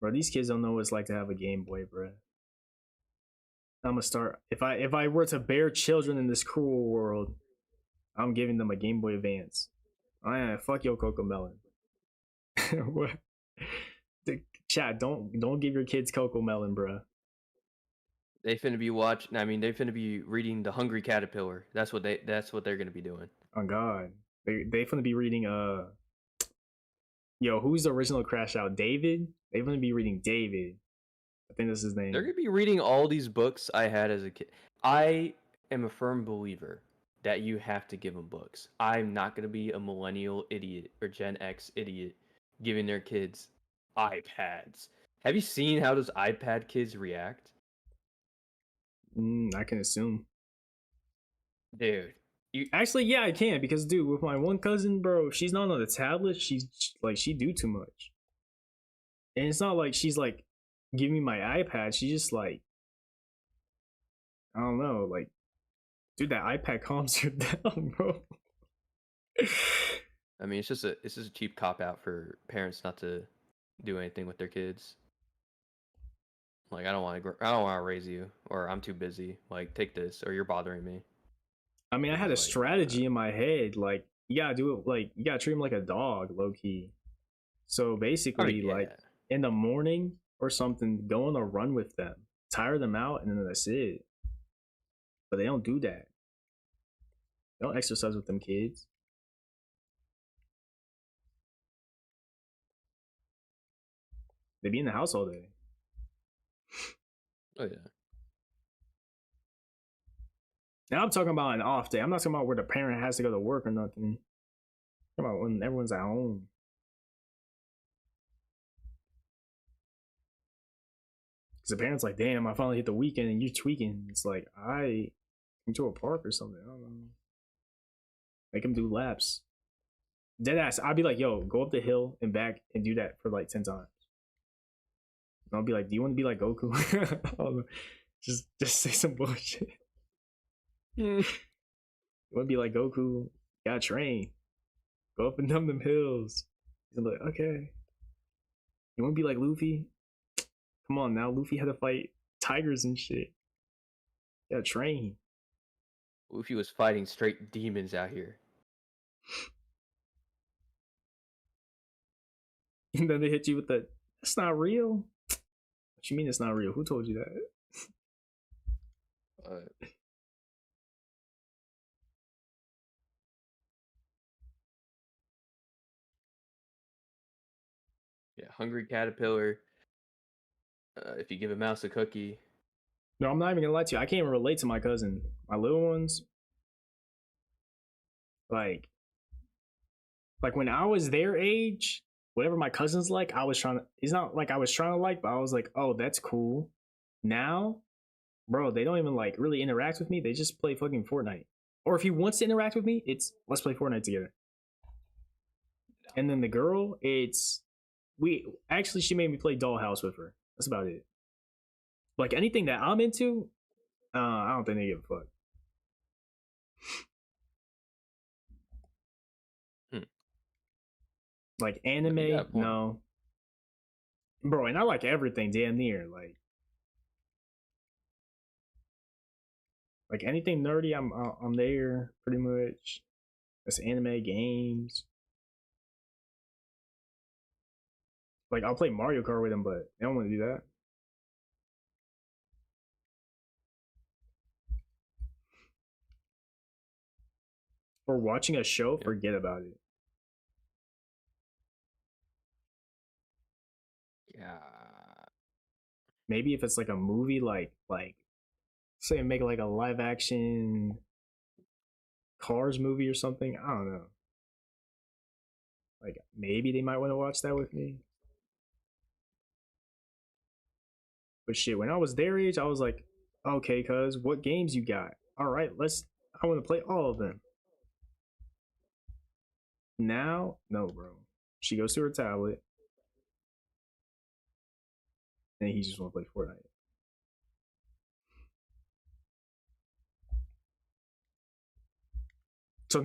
Bro, these kids don't know what it's like to have a Game Boy, bro. I'm gonna start if I were to bear children in this cruel world, I'm giving them a Game Boy Advance. Fuck your Coco Melon. What? Chat, don't give your kids Coco Melon, bro. They finna be watching. I mean, they finna be reading The Hungry Caterpillar. That's what they're gonna be doing. Oh God, they finna be reading yo, who's the original Crashout? David. They finna be reading David. I think that's his name. They're gonna be reading all these books I had as a kid. I am a firm believer that you have to give them books. I'm not gonna be a millennial idiot or Gen X idiot giving their kids iPads. Have you seen how those iPad kids react? I can assume. Dude, Actually, yeah, I can because, dude, with my one cousin, bro, she's not on the tablet. She's like, she do too much, and it's not like she's like giving me my iPad. She just like, I don't know, like, dude, that iPad calms her down, bro. I mean, it's just a cheap cop out for parents not to do anything with their kids. Like, I don't want to raise you, or I'm too busy. Like, take this, or you're bothering me. I mean, I had a Like, strategy in my head. Like, you gotta do it. Like, you gotta treat him like a dog, low key. So basically, yeah. like in the morning or something, go on a run with them, tire them out, and then that's it. But they don't do that. They don't exercise with them kids. They be in the house all day. Oh yeah. Now I'm talking about an off day. I'm not talking about where the parent has to go to work or nothing. I'm talking about when everyone's at home. Because the parent's like, damn, I finally hit the weekend and you're tweaking. It's like, I come to a park or something. I don't know. Make them do laps. Deadass, I'd be like, yo, go up the hill and back and do that for like 10 times. And I'll be like, do you want to be like Goku? just say some bullshit. You want to be like Goku? Gotta train. Go up and down them hills. He's like, okay. You want to be like Luffy? Come on now, Luffy had to fight tigers and shit. Gotta train. Luffy was fighting straight demons out here. And then they hit you with the, that's not real. What you mean it's not real? Who told you that? Yeah, Hungry Caterpillar. If you give a mouse a cookie. No, I'm not even gonna lie to you. I can't even relate to my cousin. My little ones. Like when I was their age, whatever my cousin's like, I was trying to, it's not like I was trying to like, but I was like, oh, that's cool. Now, bro, they don't even like really interact with me. They just play fucking Fortnite. Or if he wants to interact with me, it's let's play Fortnite together. And then the girl, it's she made me play Dollhouse with her. That's about it. Like anything that I'm into, I don't think they give a fuck. Like anime, no. Bro, and I like everything damn near. Like anything nerdy, I'm there pretty much. That's anime, games. Like I'll play Mario Kart with them, but they don't want to do that. Or watching a show, forget about it. Yeah. Maybe if it's like a movie, like say make like a live action Cars movie or something. I don't know. Like maybe they might want to watch that with me. But shit, when I was their age, I was like, okay, cuz, what games you got? All right, I want to play all of them. Now, no, bro. She goes to her tablet, and he just want to play Fortnite. So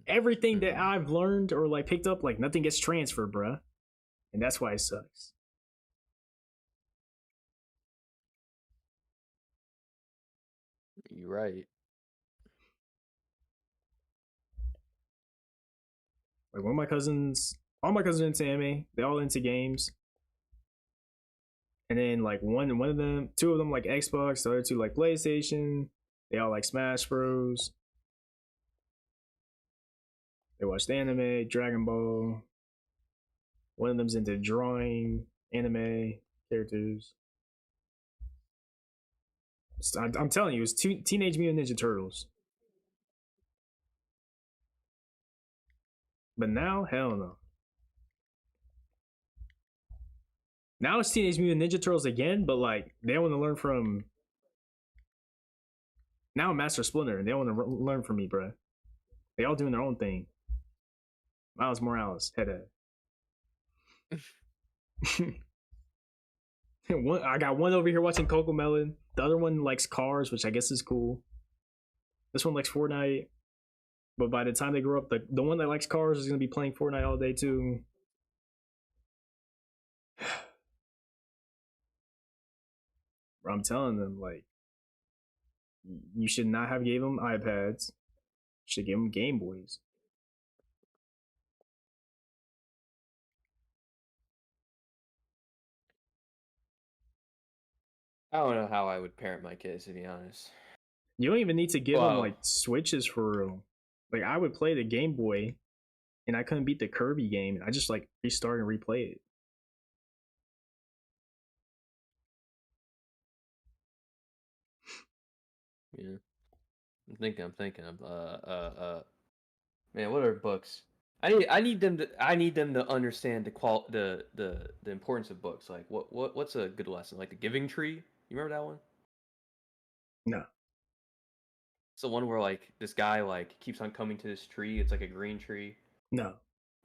everything that I've learned or like picked up, like nothing gets transferred, bruh. And that's why it sucks. You're right. Like all my cousins into anime. They all into games. And then like two of them like Xbox, the other two like PlayStation. They all like Smash Bros. They watched anime, Dragon Ball. One of them's into drawing anime characters. I'm telling you, it's Teenage Mutant Ninja Turtles. But now, hell no. Now it's Teenage Mutant Ninja Turtles again, but like they want to learn from. Now Master Splinter, they want to learn from me, bruh. They all doing their own thing. Miles Morales, head. I got one over here watching Coco Melon. The other one likes Cars, which I guess is cool. This one likes Fortnite. But by the time they grow up, the one that likes Cars is going to be playing Fortnite all day too. Bro, I'm telling them, like, you should not have gave them iPads. You should give them Game Boys. I don't know how I would parent my kids, to be honest. You don't even need to give them like Switches for real. Like I would play the Game Boy, and I couldn't beat the Kirby game, and I just like restart and replay it. Yeah, I'm thinking. Man, what are books? I need them to understand the importance of books. Like what's a good lesson? Like the Giving Tree. You remember that one? No. It's the one where like this guy like keeps on coming to this tree. It's like a green tree. No.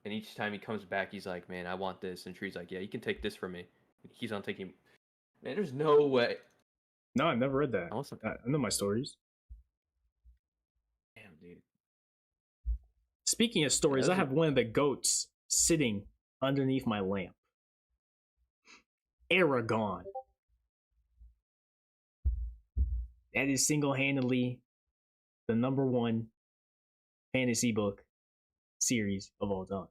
And each time he comes back, he's like, "Man, I want this." And the tree's like, "Yeah, you can take this from me." And he's on taking. Man, there's no way. No, I've never read that. I know my stories. Damn, dude. Speaking of stories, I have one of the goats sitting underneath my lamp. Aragon. That is single-handedly the #1 fantasy book series of all time.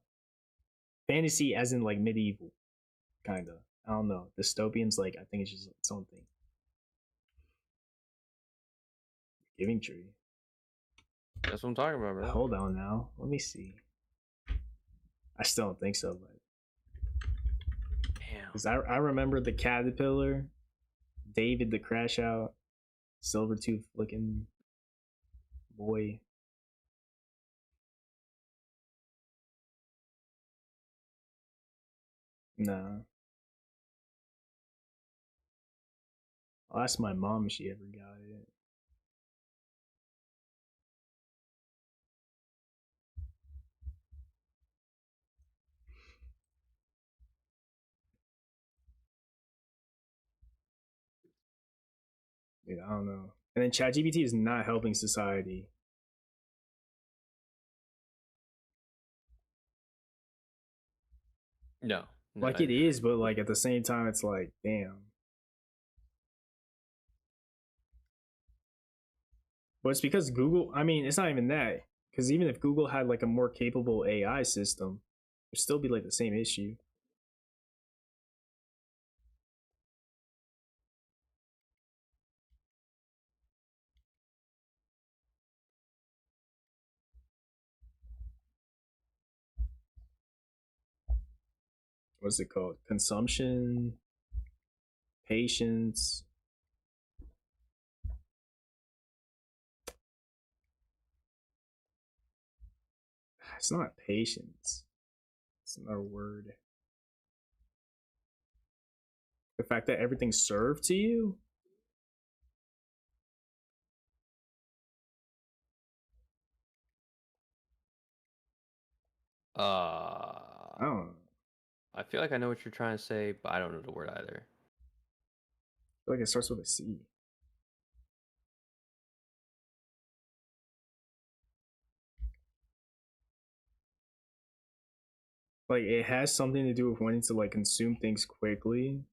Fantasy as in like medieval, kind of. I don't know. Dystopian's like, I think it's just its own thing. Giving Tree. That's what I'm talking about, bro. Hold on now. Let me see. I still don't think so, but damn. Because I remember the caterpillar, David the Crashout, Silvertooth looking boy. Nah. I'll ask my mom if she ever got it. Dude, I don't know. And then ChatGPT is not helping society. No. Like it is, but like at the same time, it's like, damn. But it's because Google, I mean, it's not even that. Because even if Google had like a more capable AI system, it'd still be like the same issue. what's it called? Consumption, patience. It's not patience. It's another word. The fact that everything's served to you. I don't know. I feel like I know what you're trying to say, but I don't know the word either. I feel like it starts with a C. Like it has something to do with wanting to like consume things quickly.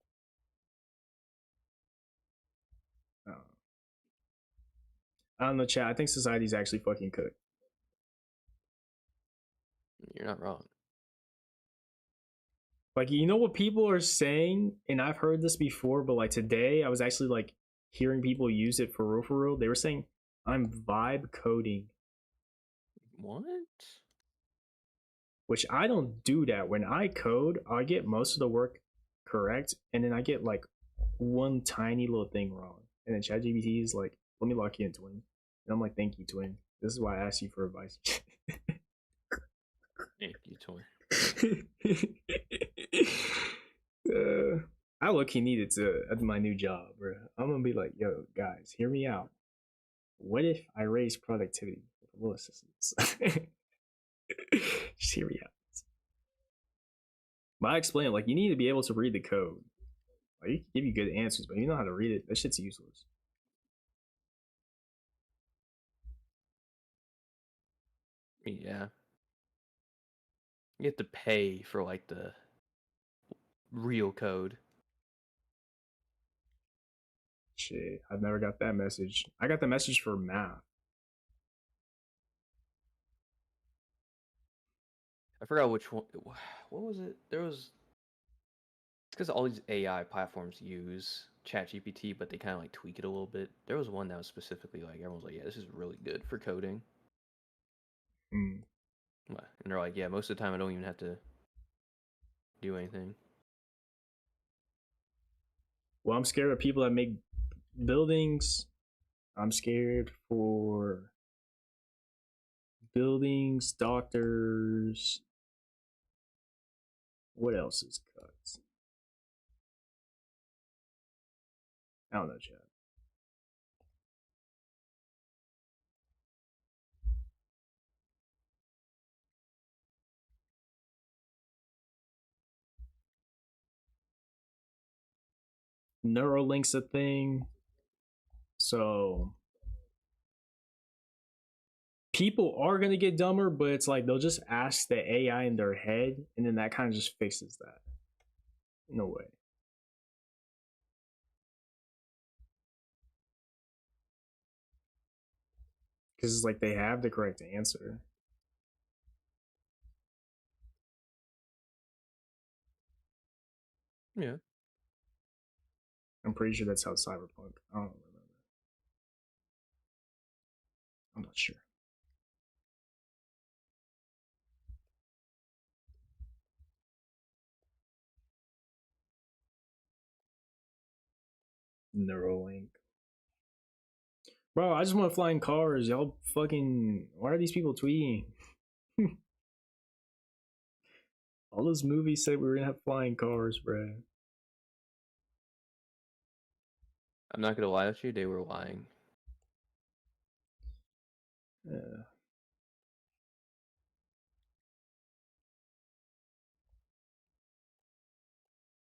I don't know, chat. I think society's actually fucking cooked. You're not wrong. Like, you know what people are saying, and I've heard this before, but like today I was actually like hearing people use it for real, for real. They were saying, I'm vibe coding. What? Which I don't do that. When I code, I get most of the work correct, and then I get like one tiny little thing wrong. And then ChatGPT is like, let me lock you in, twin. And I'm like, thank you, twin. This is why I asked you for advice. Thank you, twin. I look, he needed to at my new job, bro. I'm gonna be like, yo, guys, hear me out. What if I raise productivity with a little assistance? Just hear me out. But I explain it like you need to be able to read the code. Like, you can give you good answers, but you know how to read it. That shit's useless. Yeah. You have to pay for like the real code. Shit, I've never got that message. I got the message for math. I forgot which one. What was it? There was. It's because all these AI platforms use ChatGPT, but they kind of like tweak it a little bit. There was one that was specifically like everyone's like, yeah, this is really good for coding. Mm. And they're like, yeah, most of the time I don't even have to do anything. Well, I'm scared of people that make buildings. I'm scared for buildings, doctors. What else is cut? I don't know, chat. Neuralink's a thing. So people are gonna get dumber, but it's like they'll just ask the AI in their head, and then that kind of just fixes that. No way. Because it's like they have the correct answer. Yeah. I'm pretty sure that's how Cyberpunk. I don't remember. I'm not sure. Neuralink. Bro, I just want flying cars. Y'all fucking. Why are these people tweeting? All those movies said we were gonna have flying cars, bro. I'm not gonna lie with you, they were lying. Yeah.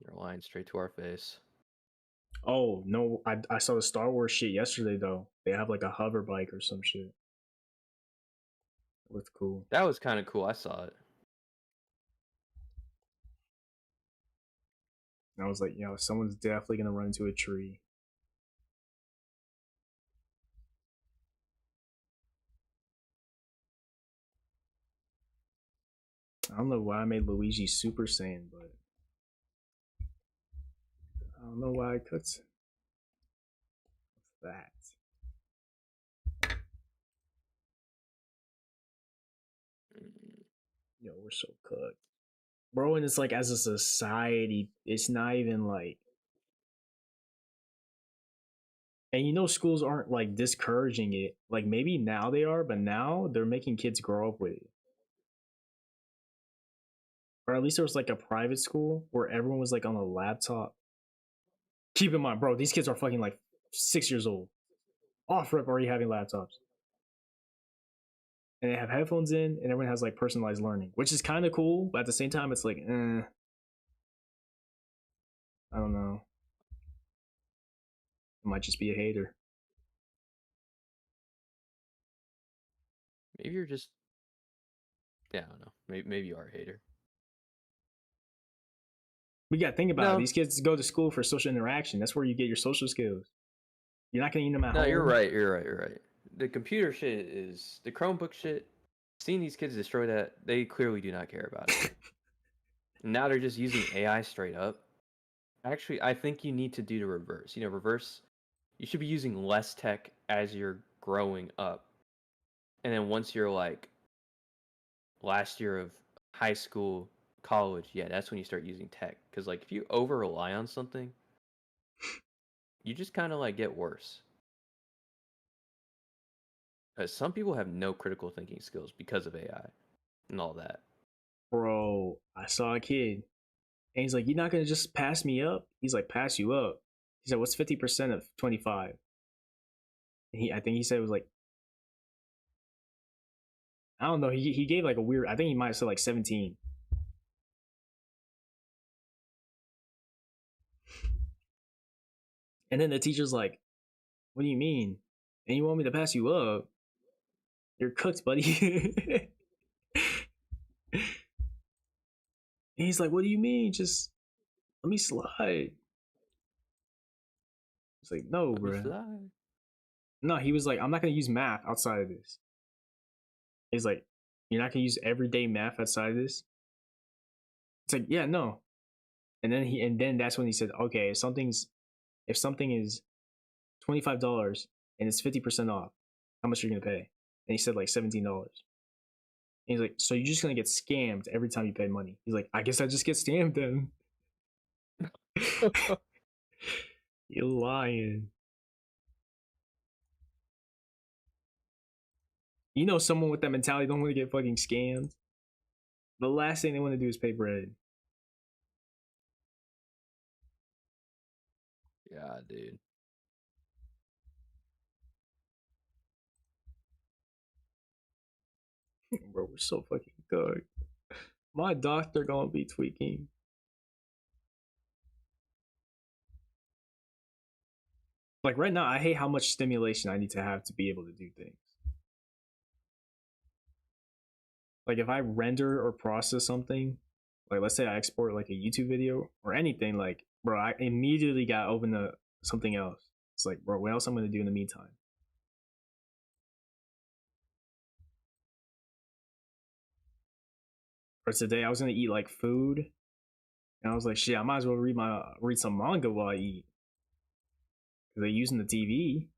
They're lying straight to our face. Oh no, I saw the Star Wars shit yesterday though. They have like a hover bike or some shit. It looked cool. That was kind of cool. I saw it. And I was like, yo, someone's definitely gonna run into a tree. I don't know why I made Luigi Super Saiyan, but I don't know why I cooked. What's that? Yo, we're so cooked. bro, and it's like as a society, it's not even like, and you know, schools aren't like discouraging it. Like maybe now they are, but now they're making kids grow up with it. Or at least there was like a private school where everyone was like on a laptop. Keep in mind, bro, these kids are fucking like 6 years old. Off rip already having laptops. And they have headphones in, and everyone has like personalized learning, which is kind of cool, but at the same time, it's like, I don't know. I might just be a hater. Maybe you're just, yeah, I don't know. Maybe you are a hater. We got to think about it. No. These kids go to school for social interaction. That's where you get your social skills. You're not going to eat them at home. No, you're right. You're right. The computer shit is the Chromebook shit. Seeing these kids destroy that, they clearly do not care about it. Now they're just using AI straight up. Actually, I think you need to do the reverse. You know, reverse. You should be using less tech as you're growing up, and then once you're like last year of high school, college, yeah, that's when you start using tech. Because like if you over rely on something, you just kind of like get worse. Some people have no critical thinking skills because of AI and all that. Bro, I saw a kid, and he's like, "You're not gonna just pass me up?" He's like, "Pass you up." He said, "What's 50% of 25?" I think he said it was like, I don't know. He gave like a weird. I think he might have said like 17. And then the teacher's like, "What do you mean? And you want me to pass you up? You're cooked, buddy." And he's like, "What do you mean? Just let me slide." It's like, no, bro. No, he was like, "I'm not gonna use math outside of this." He's like, "You're not gonna use everyday math outside of this?" It's like, "Yeah, no." And then that's when he said, "Okay, if something is $25 and it's 50% off, how much are you gonna pay?" And he said like $17. And he's like, "So you're just gonna get scammed every time you pay money?" He's like, "I guess I just get scammed then." You're lying. You know, someone with that mentality don't want to get fucking scammed. The last thing they want to do is pay bread. Yeah, dude. Bro, we're so fucking good. My doctor gonna be tweaking. Like right now, I hate how much stimulation I need to have to be able to do things. Like if I render or process something, like let's say I export like a YouTube video or anything, like bro, I immediately got open to something else. It's like, bro, what else I'm gonna do in the meantime? Or today I was gonna eat like food, and I was like, shit, I might as well read some manga while I eat. Cause they're using the TV.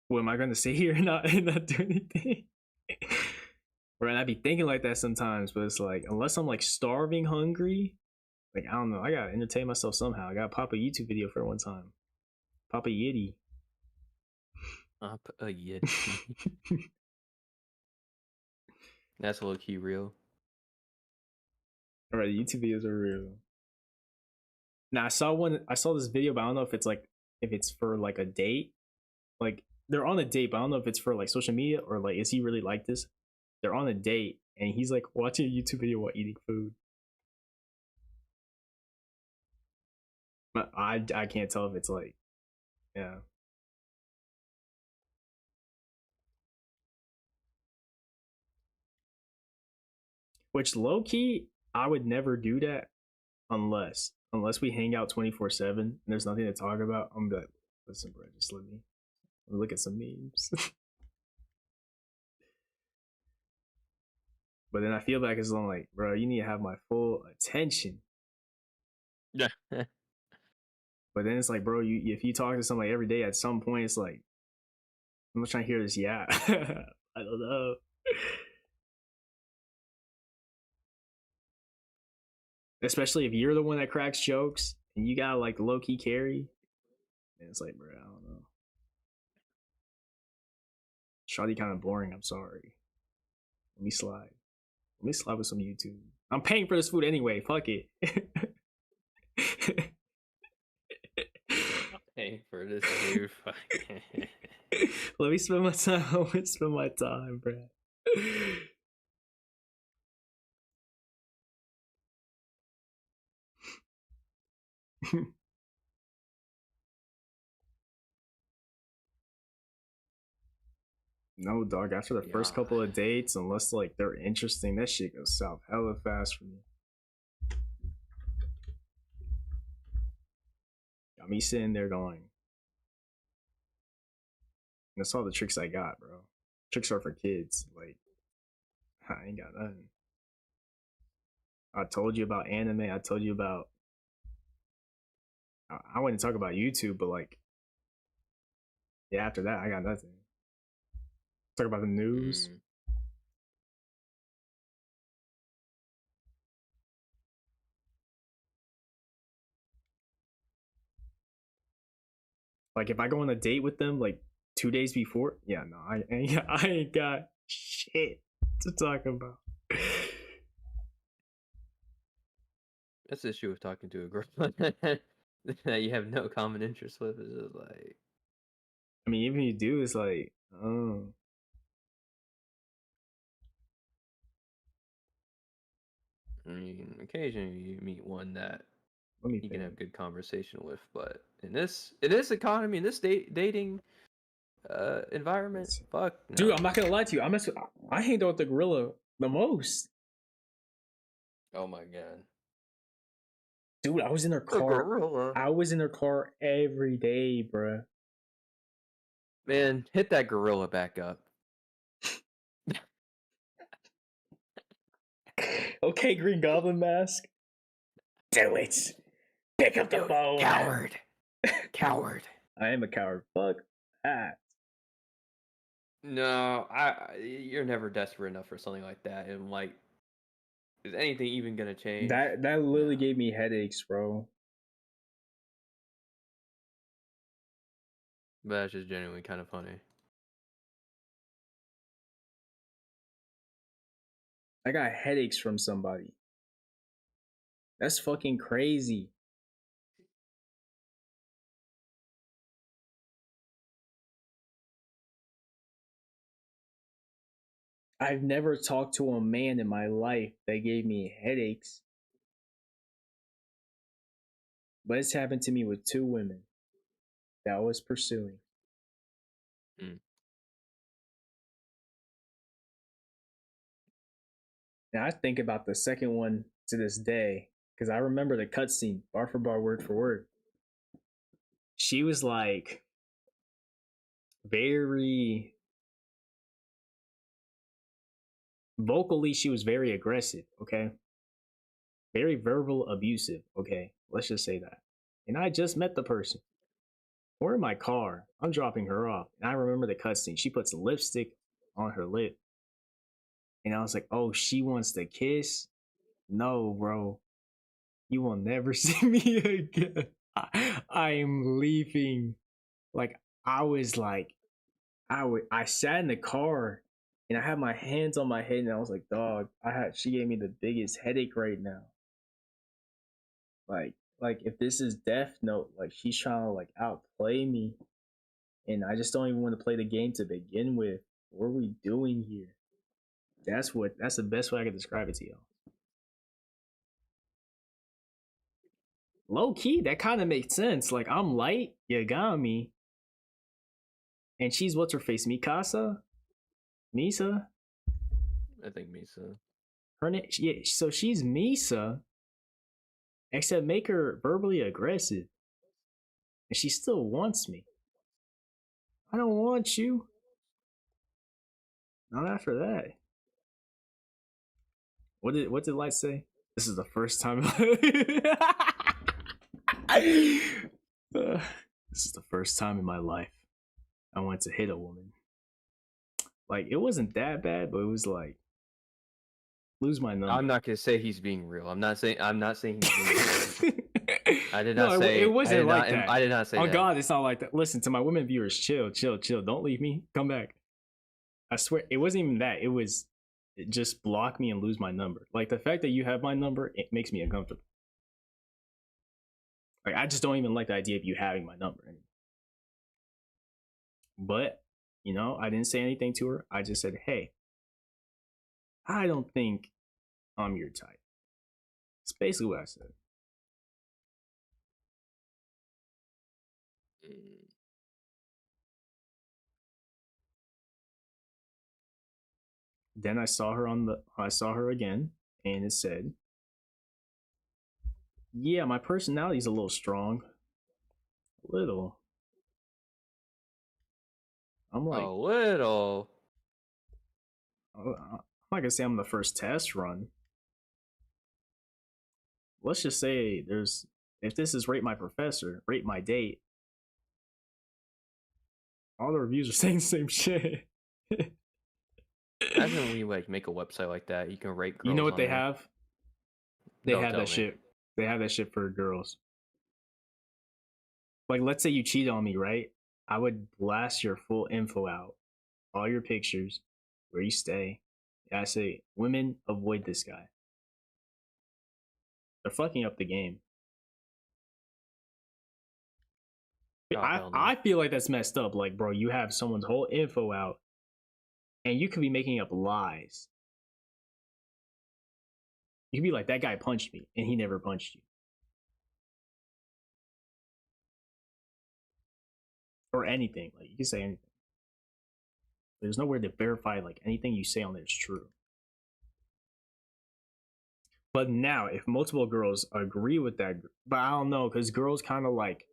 What am I gonna sit here and not do anything? Right, I'd be thinking like that sometimes, but it's like unless I'm like starving hungry, like I don't know, I gotta entertain myself somehow. I gotta pop a YouTube video for one time. Pop a Yiddy. Pop a Yiddy. That's low key real. Alright, YouTube videos are real. Now I saw this video, but I don't know if it's for like a date. Like they're on a date, but I don't know if it's for like social media or like is he really like this? They're on a date and he's like watching a YouTube video while eating food. But I can't tell if it's like, yeah. Which low key, I would never do that unless we hang out 24/7 and there's nothing to talk about. I'm like, listen, bro, just let me look at some memes. But then I feel back as I'm like, bro, you need to have my full attention. Yeah. But then it's like, bro, if you talk to somebody every day, at some point it's like, I'm not trying to hear this. Yeah, I don't know. Especially if you're the one that cracks jokes and you gotta like low key carry. And it's like, bro, I don't know. Shawty kind of boring. I'm sorry. Let me slide. Let me slide with some YouTube. I'm paying for this food anyway. Fuck it. Paying for this dude. Let me spend my time. Let me spend my time, bro. No, dog. After the first couple of dates, unless like they're interesting, that shit goes south hella fast for me. Got me sitting there going, that's all the tricks I got, bro. Tricks are for kids. Like, I ain't got nothing. I told you about anime. I told you about. I wouldn't talk about YouTube, but like, yeah, after that, I got nothing. Talk about the news. Like, if I go on a date with them, like 2 days before, yeah, no, I ain't got shit to talk about. That's the issue with talking to a girl that you have no common interest with. Is just like, I mean, even if you do, it's like, oh. I mean, occasionally you meet one that you can have good conversation with, but in this economy, in this dating environment, fuck no. Dude, I'm not gonna lie to you. I hanged out with the gorilla the most. Oh my god. Dude, I was in her car. I was in her car every day, bruh. Man, hit that gorilla back up. Okay, Green Goblin mask. Do it. Pick up the phone. Coward. Coward. I am a coward. Fuck that. No, you're never desperate enough for something like that. And like, is anything even gonna change? That literally gave me headaches, bro. But that's just genuinely kind of funny. I got headaches from somebody. That's fucking crazy. I've never talked to a man in my life that gave me headaches. But it's happened to me with 2 women that I was pursuing. Now I think about the second one to this day because I remember the cutscene, bar for bar, word for word. She was like very vocally, she was very aggressive, okay? Very verbal abusive, okay? Let's just say that. And I just met the person. We're in my car. I'm dropping her off. And I remember the cutscene. She puts lipstick on her lip. And I was like, oh, she wants to kiss? No, bro. You will never see me again. I am leaving. Like, I was like, I sat in the car and I had my hands on my head and I was like, dog, she gave me the biggest headache right now. Like if this is Death Note, like she's trying to like outplay me. And I just don't even want to play the game to begin with. What are we doing here? That's the best way I can describe it to y'all. Low key, that kind of makes sense. Like, I'm light, you got me. And she's what's her face? Misa? I think Misa. Her name, yeah, so she's Misa. Except make her verbally aggressive. And she still wants me. I don't want you. Not after that. What did Light say? This is the first time this is the first time in my life I went to hit a woman. Like, it wasn't that bad, but it was like Lose my number. I'm not gonna say he's being real. I'm not saying he's being real. I did not No, say it wasn't like that. I did not say Oh that. God, it's not like that. Listen to my women viewers. Chill. Don't leave me. Come back. I swear, it wasn't even that. It was just block me and lose my number. Like the fact that you have my number, it makes me uncomfortable. Like I just don't even like the idea of you having my number anymore. But you know, I didn't say anything to her. I just said, "Hey, I don't think I'm your type." It's basically what I said. Then I saw her again, and it said, "Yeah, my personality's a little strong, a little." I'm like, a little. I'm not gonna say I'm the first test run. Let's just say if this is rate my professor, rate my date, all the reviews are saying the same shit. Imagine when you like make a website like that, you can rate girls. You know what on they there. have? They Don't have tell that me. shit. They have that shit for girls. Like, let's say you cheat on me, right? I would blast your full info out, all your pictures, where you stay. And I say, women, avoid this guy. They're fucking up the game. Oh, hell no. I feel like that's messed up. Like, bro, you have someone's whole info out, and you could be making up lies. You could be like, that guy punched me, and he never punched you. Or anything. Like, you can say anything. There's nowhere to verify, like, anything you say on there is true. But now, if multiple girls agree with that, but I don't know, because girls kind of like,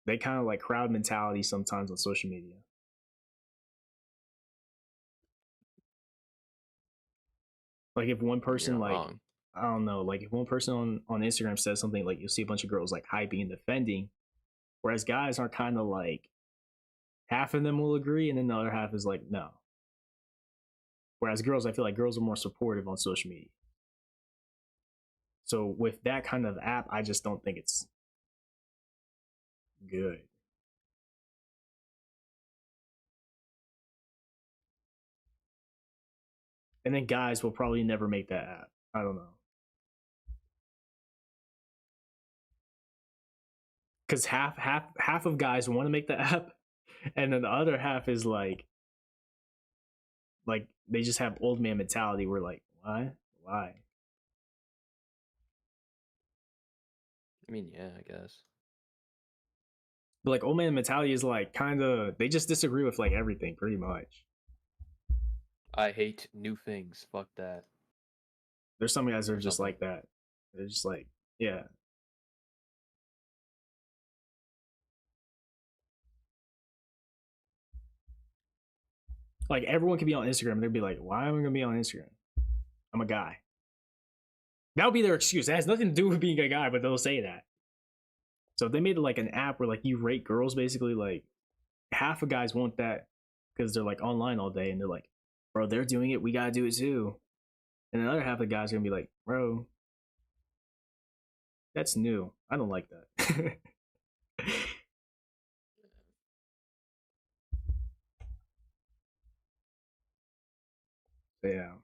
they kind of like crowd mentality sometimes on social media. Like if one person You're like wrong. I don't know, like if one person on Instagram says something, like you'll see a bunch of girls like hyping and defending, whereas guys are kind of like half of them will agree and then the other half is like no. Whereas girls, I feel like girls are more supportive on social media. So with that kind of app, I just don't think it's good. And then guys will probably never make that app. I don't know. Because half of guys want to make the app, and then the other half is like they just have old man mentality. We're like, why? I mean, yeah, I guess. But like old man mentality is like kind of they just disagree with like everything pretty much. I hate new things. Fuck that. There's some guys that are Or just something. like that. They're just like, yeah. Like everyone can be on Instagram and they'd be like, why am I gonna be on Instagram? I'm a guy. That would be their excuse. It has nothing to do with being a guy, but they'll say that. So if they made like an app where like you rate girls, basically like half of guys want that because they're like online all day and they're like, bro, they're doing it, we gotta do it too. And the other half of the guys are gonna be like, bro, that's new. I don't like that. Yeah.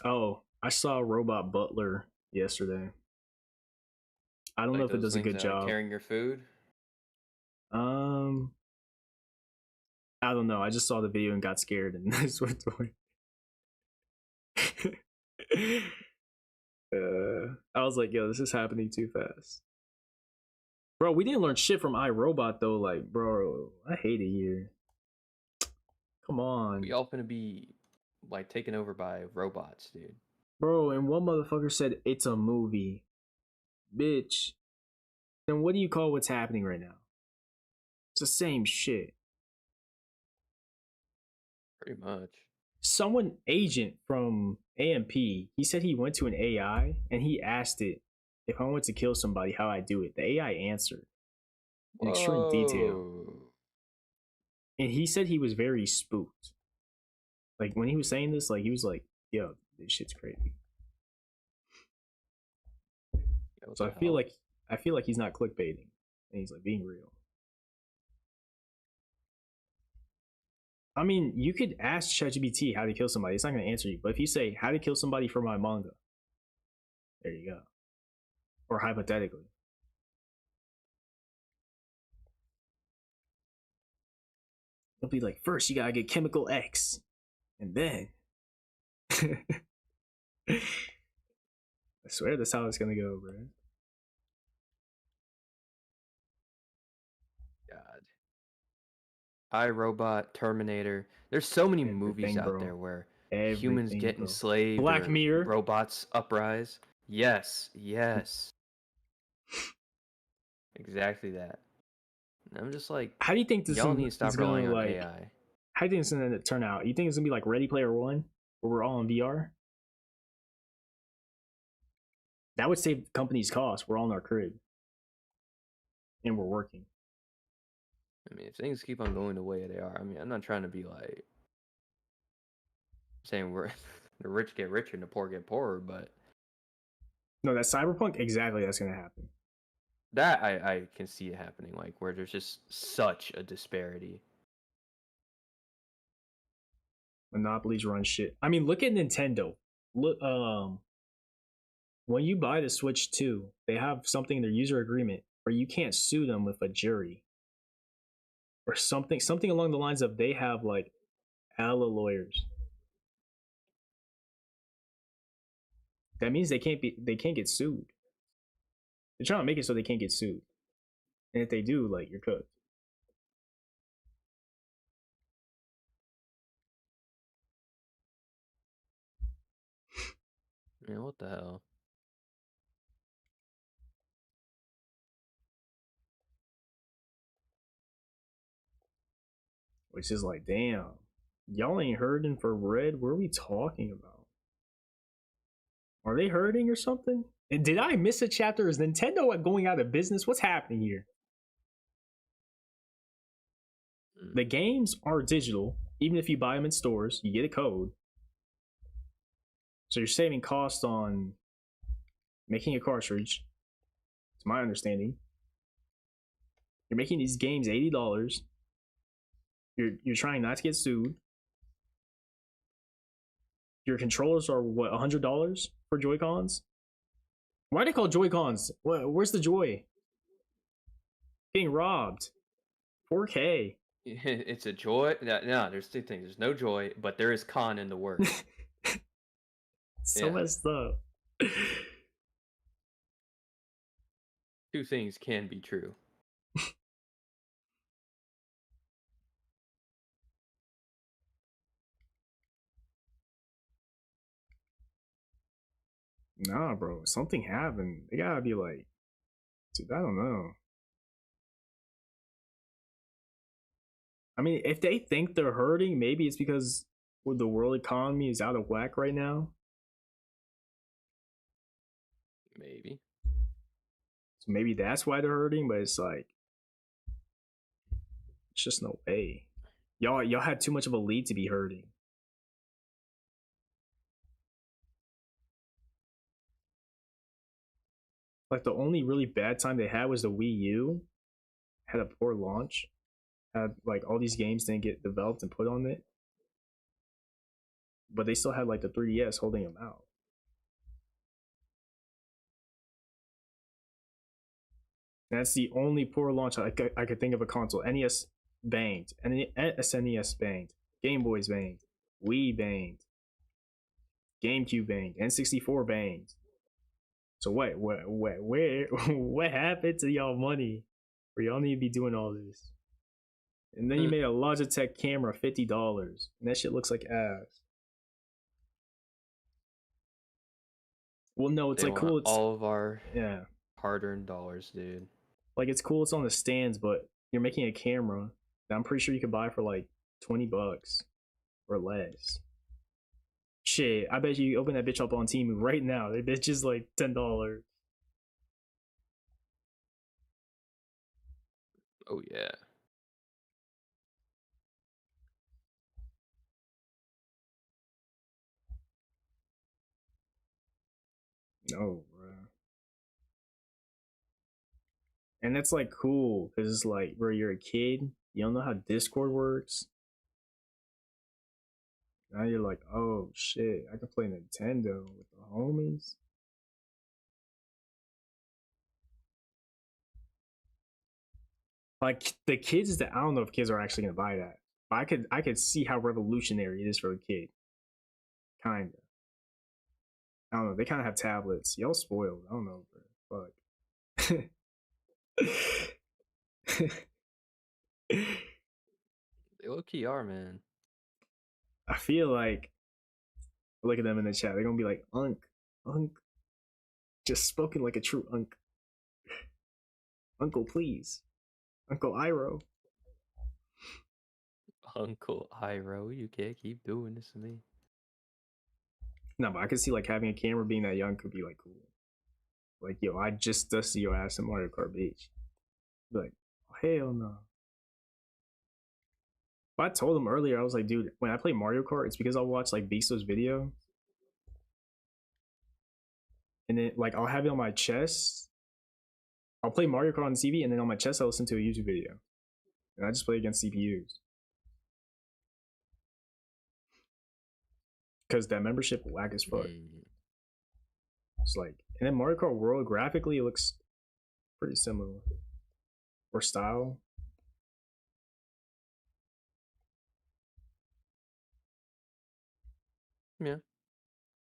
Oh, I saw Robot Butler yesterday. I don't Like know if it those does a things good that, job. carrying your food. I don't know. I just saw the video and got scared and I just went away. I was like, yo, this is happening too fast. Bro, we didn't learn shit from iRobot though. Like, bro, I hate it here. Come on. We all gonna be like taken over by robots, dude. Bro, and one motherfucker said it's a movie. Bitch. Then what do you call what's happening right now? It's the same shit. Pretty much. Someone agent from AMP, he said he went to an AI and he asked it if I wanted to kill somebody, how I do it. The AI answered in extreme detail. Whoa. And he said he was very spooked. Like when he was saying this, like he was like, yo, this shit's crazy. Yeah, So I feel like he's not clickbaiting and he's like being real. I mean, you could ask ChatGPT how to kill somebody. It's not going to answer you. But if you say how to kill somebody for my manga, there you go. Or hypothetically. It'll be like, first you gotta get chemical X. And then I swear that's how it's gonna go, bro. God. iRobot, Terminator. There's so many movies Everything, out bro. there where Everything, humans get bro. enslaved. Black or Mirror. Robots uprise. Yes. Exactly that. And I'm just like, How do you think this y'all need to stop is gonna relying on like? AI. How do you think it's gonna turn out? You think it's gonna be like Ready Player One, where we're all in VR? That would save companies costs. We're all in our crib, and we're working. I mean, if things keep on going the way they are, I mean, I'm not trying to be like saying we're the rich get richer and the poor get poorer, but No, that Cyberpunk, exactly that's gonna happen. that I can see it happening, like where there's just such a disparity. Monopolies run shit. I mean, look at Nintendo. Look, when you buy the Switch 2, they have something in their user agreement where you can't sue them with a jury or something along the lines of they have like hella lawyers. That means they can't get sued. They're trying to make it so they can't get sued. And if they do, like, you're cooked. Man, what the hell? Which is like, damn, y'all ain't hurting for bread. What are we talking about? Are they hurting or something? And did I miss a chapter? Is Nintendo going out of business? What's happening here? The games are digital. Even if you buy them in stores, you get a code. So you're saving cost on making a cartridge. It's my understanding. You're making these games $80. You're trying not to get sued. Your controllers are what, $100 for Joy-Cons? Why are they called Joy-Cons? Where's the joy? Getting robbed. 4K. It's a joy. No, there's two things. There's no joy, but there is con in the word. So messed up. Two things can be true. Nah, bro. Something happened. They gotta be like, dude, I don't know. I mean, if they think they're hurting, maybe it's because the world economy is out of whack right now. Maybe. So maybe that's why they're hurting, but it's like, it's just no way. Y'all had too much of a lead to be hurting. Like the only really bad time they had was the Wii U. Had a poor launch. Had like all these games didn't get developed and put on it. But they still had like the 3DS holding them out. That's the only poor launch I could think of a console. NES banged. SNES banged. Game Boys banged. Wii banged. GameCube banged. N64 banged. So what happened to y'all money where y'all need to be doing all this? And then you made a Logitech camera $50, and that shit looks like ass. Well, no, it's They like want cool. It's all of our yeah, hard-earned dollars, dude. like it's cool. It's on the stands, but you're making a camera that I'm pretty sure you could buy for like $20. or less. Shit, I bet you open that bitch up on Temu right now. That bitch is like $10. Oh yeah. No, bro. And that's like cool because it's like where you're a kid, you don't know how Discord works. Now you're like, oh shit, I can play Nintendo with the homies. Like the kids that I don't know if kids are actually gonna buy that. But I could see how revolutionary it is for a kid. Kinda. I don't know. They kind of have tablets. Y'all spoiled. I don't know, bro. Fuck. They low key are, man. I feel like look at them in the chat. They're gonna be like, Unk, just spoken like a true Unk. Uncle, please, Uncle Iroh. Uncle Iroh, you can't keep doing this to me. No, but I could see like having a camera being that young could be like cool. Like, yo, I just dusted your ass in Mario Kart Beach. Like, oh, hell no. But I told him earlier, I was like, dude, when I play Mario Kart, it's because I'll watch like Beastle's video. And then like I'll have it on my chest. I'll play Mario Kart on the TV, and then on my chest I'll listen to a YouTube video. And I just play against CPUs. Because that membership whack as fuck. It's like, and then Mario Kart World graphically it looks pretty similar. Or style. Yeah.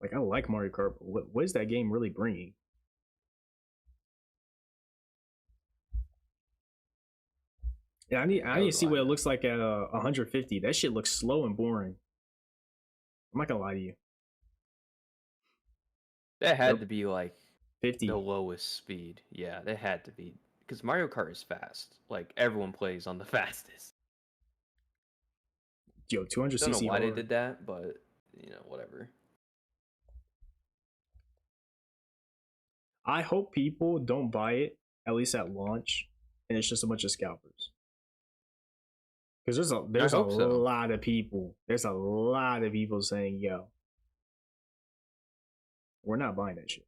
Like I like Mario Kart, but what is that game really bringing? Yeah, I need to see what it looks like at 150. That shit looks slow and boring. I'm not gonna lie to you. That had to be like 50. the lowest speed. Yeah, they had to be. Because Mario Kart is fast. Like, everyone plays on the fastest. Yo, 200 I don't cc know why they hard. did that, but, you know, whatever. I hope people don't buy it, at least at launch, and it's just a bunch of scalpers. Because there's a lot of people. There's a lot of people saying, yo, we're not buying that shit.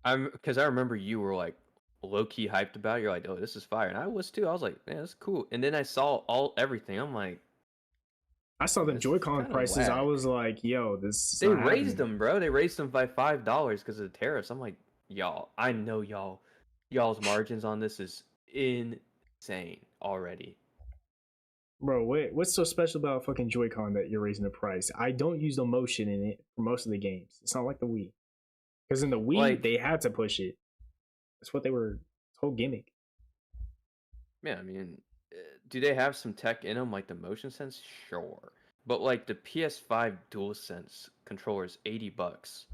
Because I remember you were like low-key hyped about it. You're like, oh, this is fire. And I was too. I was like, man, that's cool. And then I saw everything. I'm like, I saw the Joy-Con prices. whack. I was like, yo, this. They raised them, bro. They raised them by $5 because of the tariffs. I'm like, y'all, I know y'all's margins on this is insane already. Bro, what's so special about fucking Joy-Con that you're raising the price? I don't use the motion in it for most of the games. It's not like the Wii. Because in the Wii, like, they had to push it. That's what they were. Whole gimmick. Yeah, I mean, do they have some tech in them, like the motion sense? Sure, but like the PS5 DualSense controller is $80,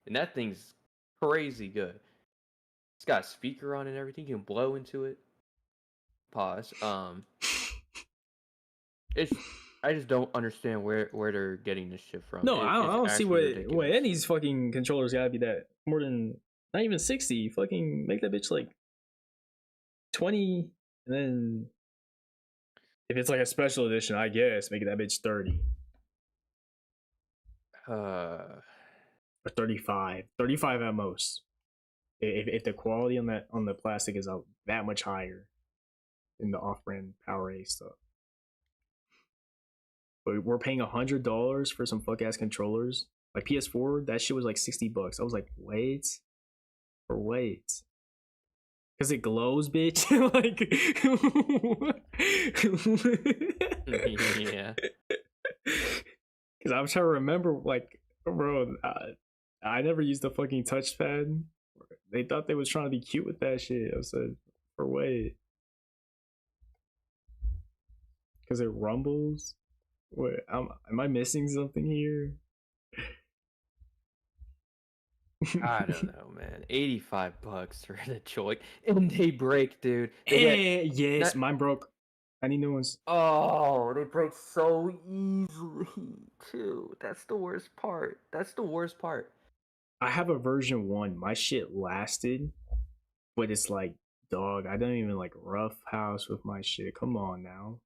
and that thing's crazy good. It's got a speaker on it and everything. You can blow into it. Pause. I just don't understand where they're getting this shit from. No, I don't see what any of these fucking controllers gotta be that more than not even 60. Fucking make that bitch like 20, and then if it's like a special edition, I guess make that bitch 30. Or 35. 35 at most. If the quality on the plastic is that much higher than the off-brand PowerA stuff. But we're paying $100 for some fuck ass controllers. Like PS4, that shit was like $60. I was like, wait. Because it glows, bitch. Like, yeah. Because I'm trying to remember, like, bro, I never used the fucking touchpad. They thought they was trying to be cute with that shit. I said, for wait. Because it rumbles. Wait, am I missing something here? I don't know, man. $85 for the Joy, and they break, dude. Yes, mine broke I need new ones. Oh, they break so easily too. That's the worst part. That's the worst part. I have a version 1. My shit lasted, but it's like, dog, I don't even like rough house with my shit. Come on now.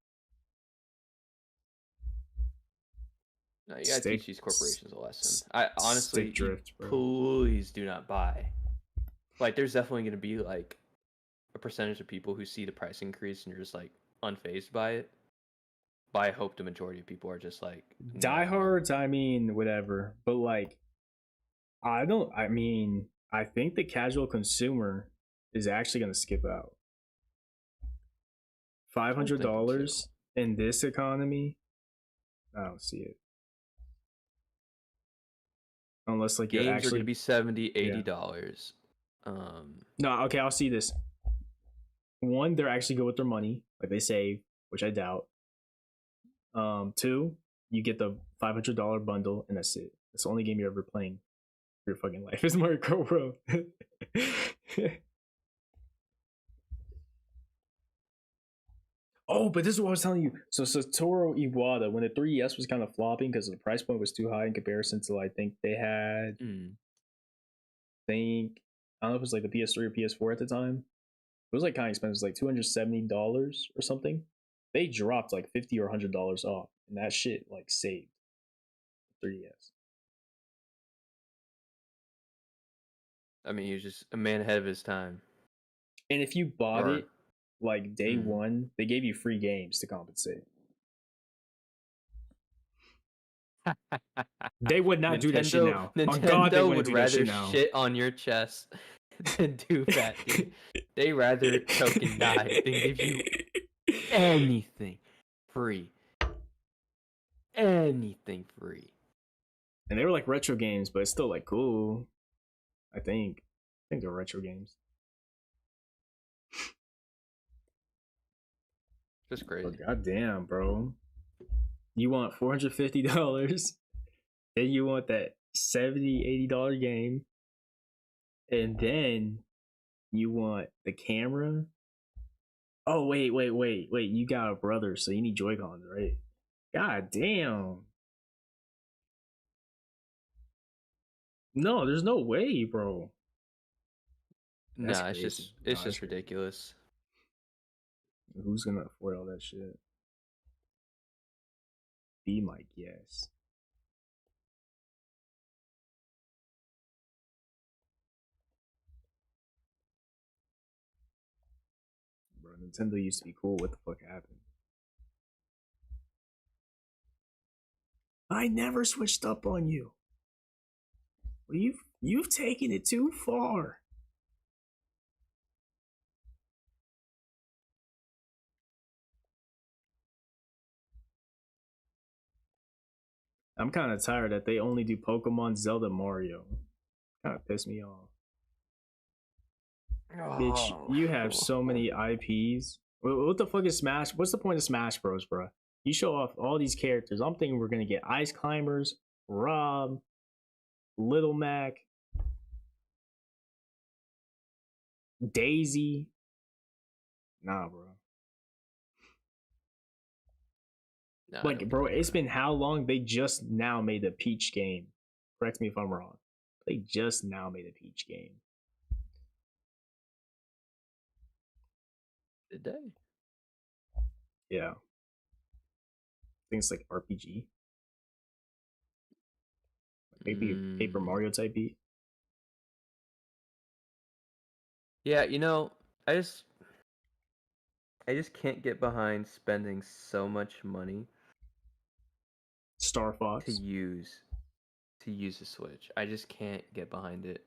No, you gotta teach these corporations a lesson. I honestly, stick drift, bro. please do not buy. Like, there's definitely gonna be like a percentage of people who see the price increase and you're just like unfazed by it. But I hope the majority of people are just like Diehards, I mean, whatever. But like, I think the casual consumer is actually gonna skip out. $500 in this economy? I don't see it. Unless like games you're actually are gonna be $70, $80. No, okay, I'll see this. One, they're actually good with their money, like they save, which I doubt. Two, you get the $500 bundle, and that's it. That's the only game you're ever playing for your fucking life. Is Mario Kart World. Oh, but this is what I was telling you. So Satoru Iwata, when the 3DS was kind of flopping because the price point was too high in comparison to, I think they had, I don't know if it was like the PS3 or PS4 at the time. It was like kind of expensive, like $270 or something. They dropped like $50 or $100 off, and that shit like saved 3DS. I mean, he was just a man ahead of his time. And if you bought it like day one, they gave you free games to compensate. They would not do that shit now. Nintendo on God, they would rather shit on your chest than do that. Dude. They rather choke and die than give you anything free. Anything free. And they were like retro games, but it's still like cool. I think they're retro games. Just crazy. Oh, goddamn, bro. You want $450, then you want that $70, $80 game, and then you want the camera. Oh, wait. You got a brother, so you need Joy-Cons, right? God damn. No, there's no way, bro. Nah, it's just ridiculous. Who's gonna afford all that shit? Be my guest. Bro, Nintendo used to be cool. What the fuck happened? I never switched up on you. Well, you've taken it too far. I'm kind of tired that they only do Pokemon, Zelda, Mario. Kind of pissed me off. Bitch, you have so many IPs. What the fuck is Smash? What's the point of Smash Bros, bro? You show off all these characters. I'm thinking we're gonna get Ice Climbers, Rob, Little Mac, Daisy. Nah, bro. Nah, like, bro, it's been how long? They just now made a Peach game. Correct me if I'm wrong. They just now made a Peach game. Did they? Yeah. I think it's like RPG. Maybe a Paper Mario type beat. Yeah, you know, I just can't get behind spending so much money Star Fox to use a Switch. I just can't get behind it.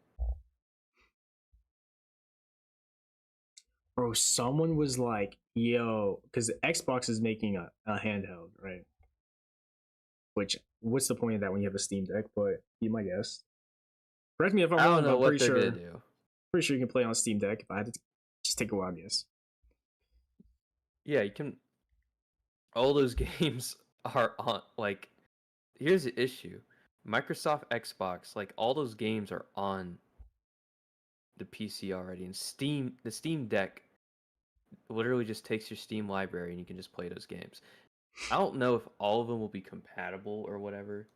Bro, someone was like, yo, because Xbox is making a handheld, right? Which, what's the point of that when you have a Steam Deck? But be my guess. Correct me if I'm wrong. I don't know what they're gonna do. Pretty sure you can play on Steam Deck. If I had to just take a wild guess. Yeah, you can. All those games are on. Like, here's the issue: Microsoft Xbox, like all those games are on the PC already, and the Steam Deck literally just takes your Steam library and you can just play those games. I don't know if all of them will be compatible or whatever,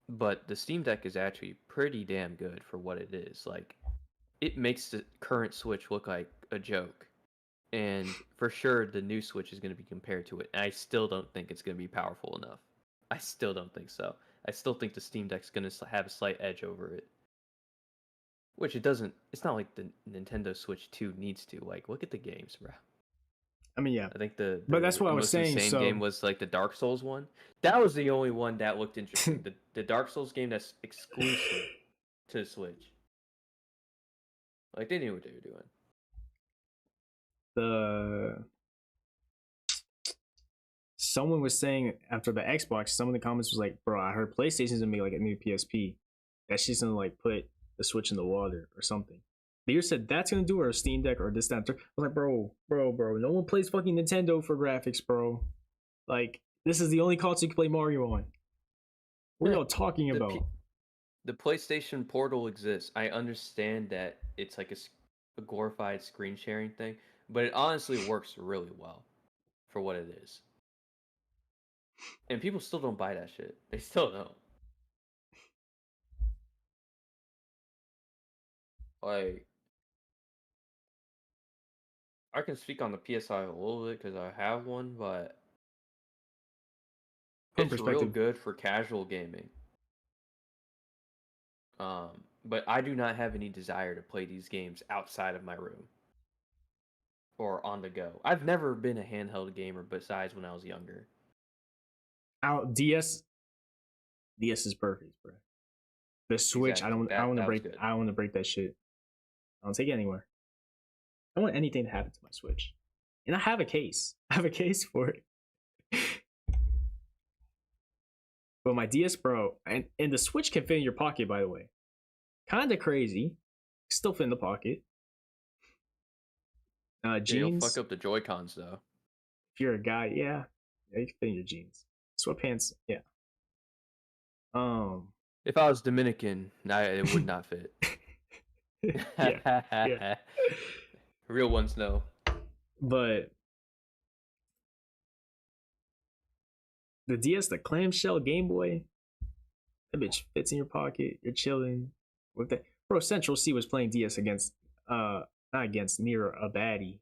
but the Steam Deck is actually pretty damn good for what it is. Like, it makes the current Switch look like a joke. And for sure, the new Switch is going to be compared to it. And I still don't think it's going to be powerful enough. I still don't think so. I still think the Steam Deck's going to have a slight edge over it. Which it doesn't. It's not like the Nintendo Switch 2 needs to. Like, look at the games, bro. I mean, yeah. I think the But that's what I was most saying, insane so- game was like the Dark Souls one. That was the only one that looked interesting. the Dark Souls game that's exclusive to the Switch. Like, they knew what they were doing. Someone was saying after the Xbox, some of the comments was like, bro, I heard PlayStation's gonna make like a new PSP. That shit's gonna like put the Switch in the water or something. Beer said that's gonna do it, or Steam Deck or this, that, and third. I was like, bro, no one plays fucking Nintendo for graphics, bro. Like, this is the only console you can play Mario on. What are y'all talking about? The PlayStation Portal exists. I understand that it's like a glorified screen sharing thing, but it honestly works really well for what it is. And people still don't buy that shit. They still don't. Like, I can speak on the PSI a little bit because I have one, but From it's real perspective. good for casual gaming. But I do not have any desire to play these games outside of my room or on the go. I've never been a handheld gamer besides when I was younger. DS is perfect, bro. The Switch, Exactly. I want to That was break good. I want to break that shit. I don't take it anywhere. I don't want anything to happen to my Switch. And I have a case. I have a case for it. But my DS, bro, and the Switch can fit in your pocket, by the way. Kinda crazy. Still fit in the pocket. Yeah, you'll Jeans. fuck up the Joy-Cons though. If you're a guy, yeah. Yeah, you can fit in your jeans. Sweatpants, yeah. If I was Dominican, it would not fit. yeah. Real ones know. But the DS, the clamshell Game Boy, that bitch fits in your pocket. You're chilling with that. Bro, Central C was playing DS against not against, near a baddie.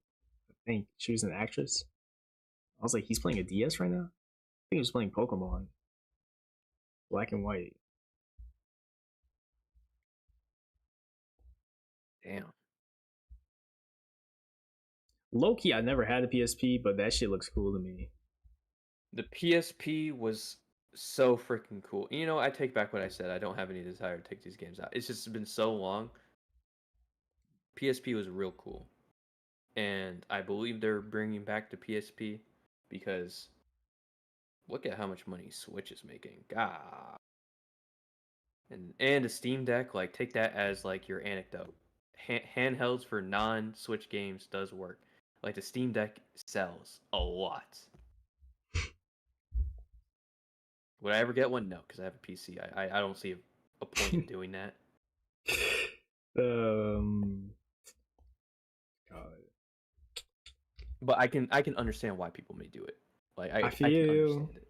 I think she was an actress. I was like, he's playing a DS right now? I think he was playing Pokemon. Black and white. Damn. Low-key, I never had a PSP, but that shit looks cool to me. The PSP was so freaking cool. You know, I take back what I said. I don't have any desire to take these games out. It's just been so long. PSP was real cool. And I believe they're bringing back the PSP because look at how much money Switch is making. God. And the Steam Deck, like, take that as like your anecdote. Handhelds for non-Switch games does work. Like, the Steam Deck sells a lot. Would I ever get one? No, because I have a PC. I don't see a point in doing that. God. But I can understand why people may do it. Like, I feel can understand it.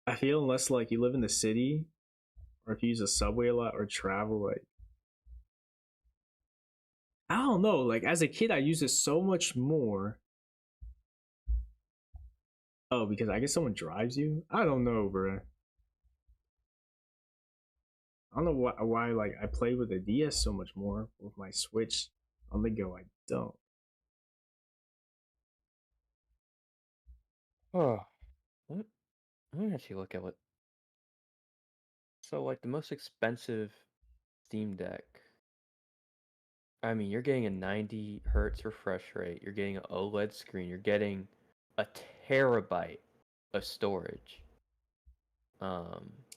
I feel unless like you live in the city, or if you use a subway a lot or travel, like I don't know. Like as a kid, I used it so much more. Oh, because I guess someone drives you. I don't know, bro. I don't know why like I play with the DS so much more. With my Switch on the go, I don't. Oh, let me actually look at what. So, like, the most expensive Steam Deck. I mean, you're getting a 90 hertz refresh rate. You're getting an OLED screen. You're getting a terabyte of storage.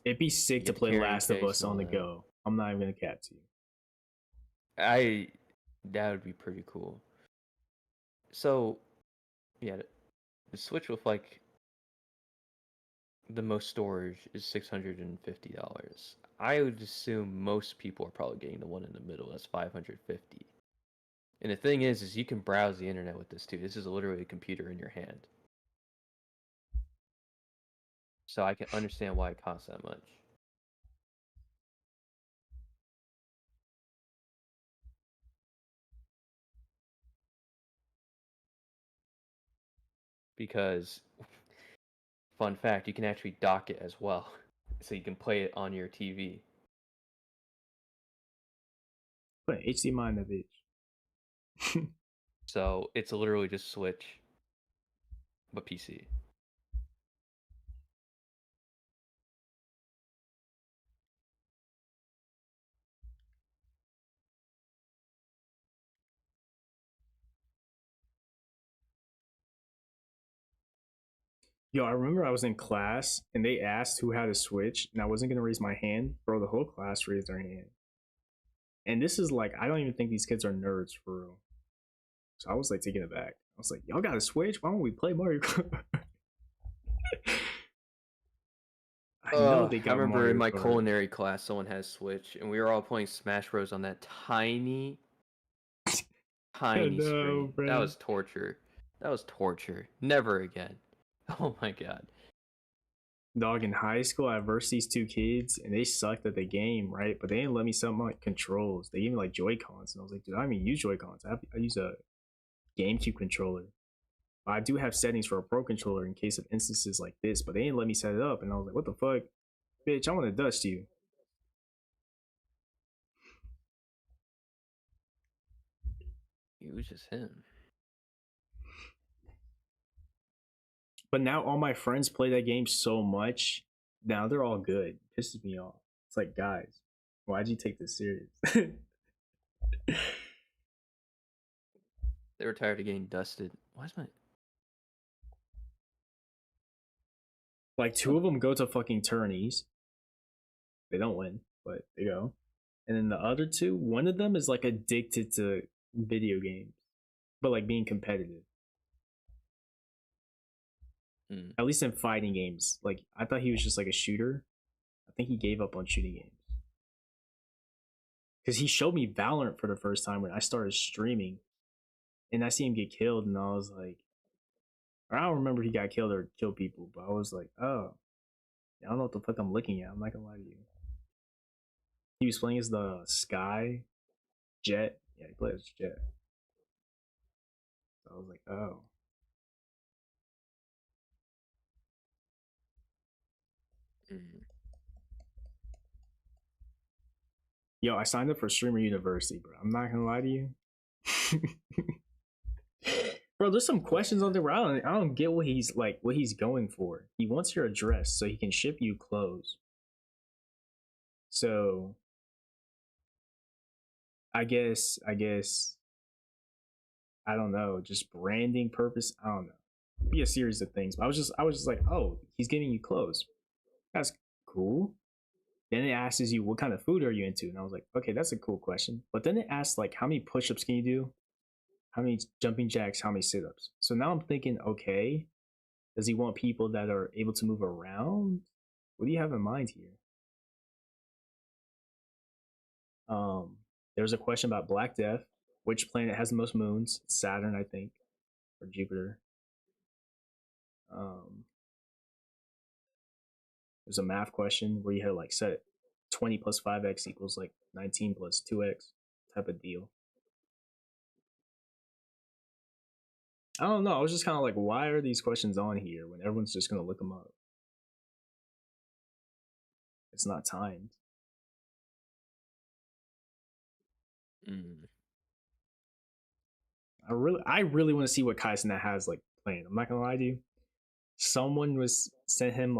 It'd be sick to get the play carrying Last of case Us and on the all that. go. I'm not even gonna cap to you. That would be pretty cool. So, yeah, the Switch with like the most storage is $650. I would assume most people are probably getting the one in the middle. That's $550. And the thing is you can browse the internet with this too. This is literally a computer in your hand. So I can understand why it costs that much. Because, fun fact, you can actually dock it as well. So you can play it on your TV. Put HDMI in the bitch. So it's literally just Switch, but PC. Yo, I remember I was in class and they asked who had a Switch, and I wasn't gonna raise my hand. Bro, the whole class raised their hand. And this is like, I don't even think these kids are nerds for real. So I was like taking it back. I was like, y'all got a Switch? Why don't we play Mario Kart? I know they got I remember Mario in my Kart. culinary class, someone had Switch, and we were all playing Smash Bros on that tiny screen. Bro. That was torture. That was torture. Never again. Oh my god. Dog, in high school, I versed these two kids and they sucked at the game, right? But they didn't let me set my controls. They gave me like Joy-Cons, and I was like, dude, I don't even use Joy-Cons. I use a GameCube controller. But I do have settings for a Pro controller in case of instances like this, but they didn't let me set it up, and I was like, what the fuck? Bitch, I want to dust you. It was just him. But now all my friends play that game so much. Now they're all good. Pisses me off. It's like, guys, why'd you take this serious? They were tired of getting dusted. Why is my... Like, two of them go to fucking tourneys. They don't win, but they go. And then the other two, one of them is like addicted to video games, but like being competitive. At least in fighting games. Like, I thought he was just like a shooter. I think he gave up on shooting games. Because he showed me Valorant for the first time when I started streaming. And I see him get killed, and I was like, or I don't remember he got killed or killed people, but I was like, oh, I don't know what the fuck I'm looking at. I'm not gonna lie to you. He was playing as the Sky Jet. Yeah, he played as Jet. So I was like, oh. Yo, I signed up for Streamer University, bro. I'm not gonna lie to you. Bro, there's some questions on there where I don't get what he's going for. He wants your address so he can ship you clothes. So I guess I don't know, just branding purpose. I don't know. Be a series of things. But I was just like, oh, he's giving you clothes. That's cool. Then it asks you, what kind of food are you into? And I was like, okay, that's a cool question. But then it asks, like, how many push-ups can you do? How many jumping jacks? How many sit-ups? So now I'm thinking, okay, does he want people that are able to move around? What do you have in mind here? There's a question about Black Death. Which planet has the most moons? Saturn, I think, or Jupiter. There's a math question where you had like set 20 plus 5x equals like 19 plus 2x type of deal. I don't know. I was just kind of like, why are these questions on here when everyone's just going to look them up? It's not timed. I really want to see what Kaisena has like playing. I'm not gonna lie to you. Someone was sent him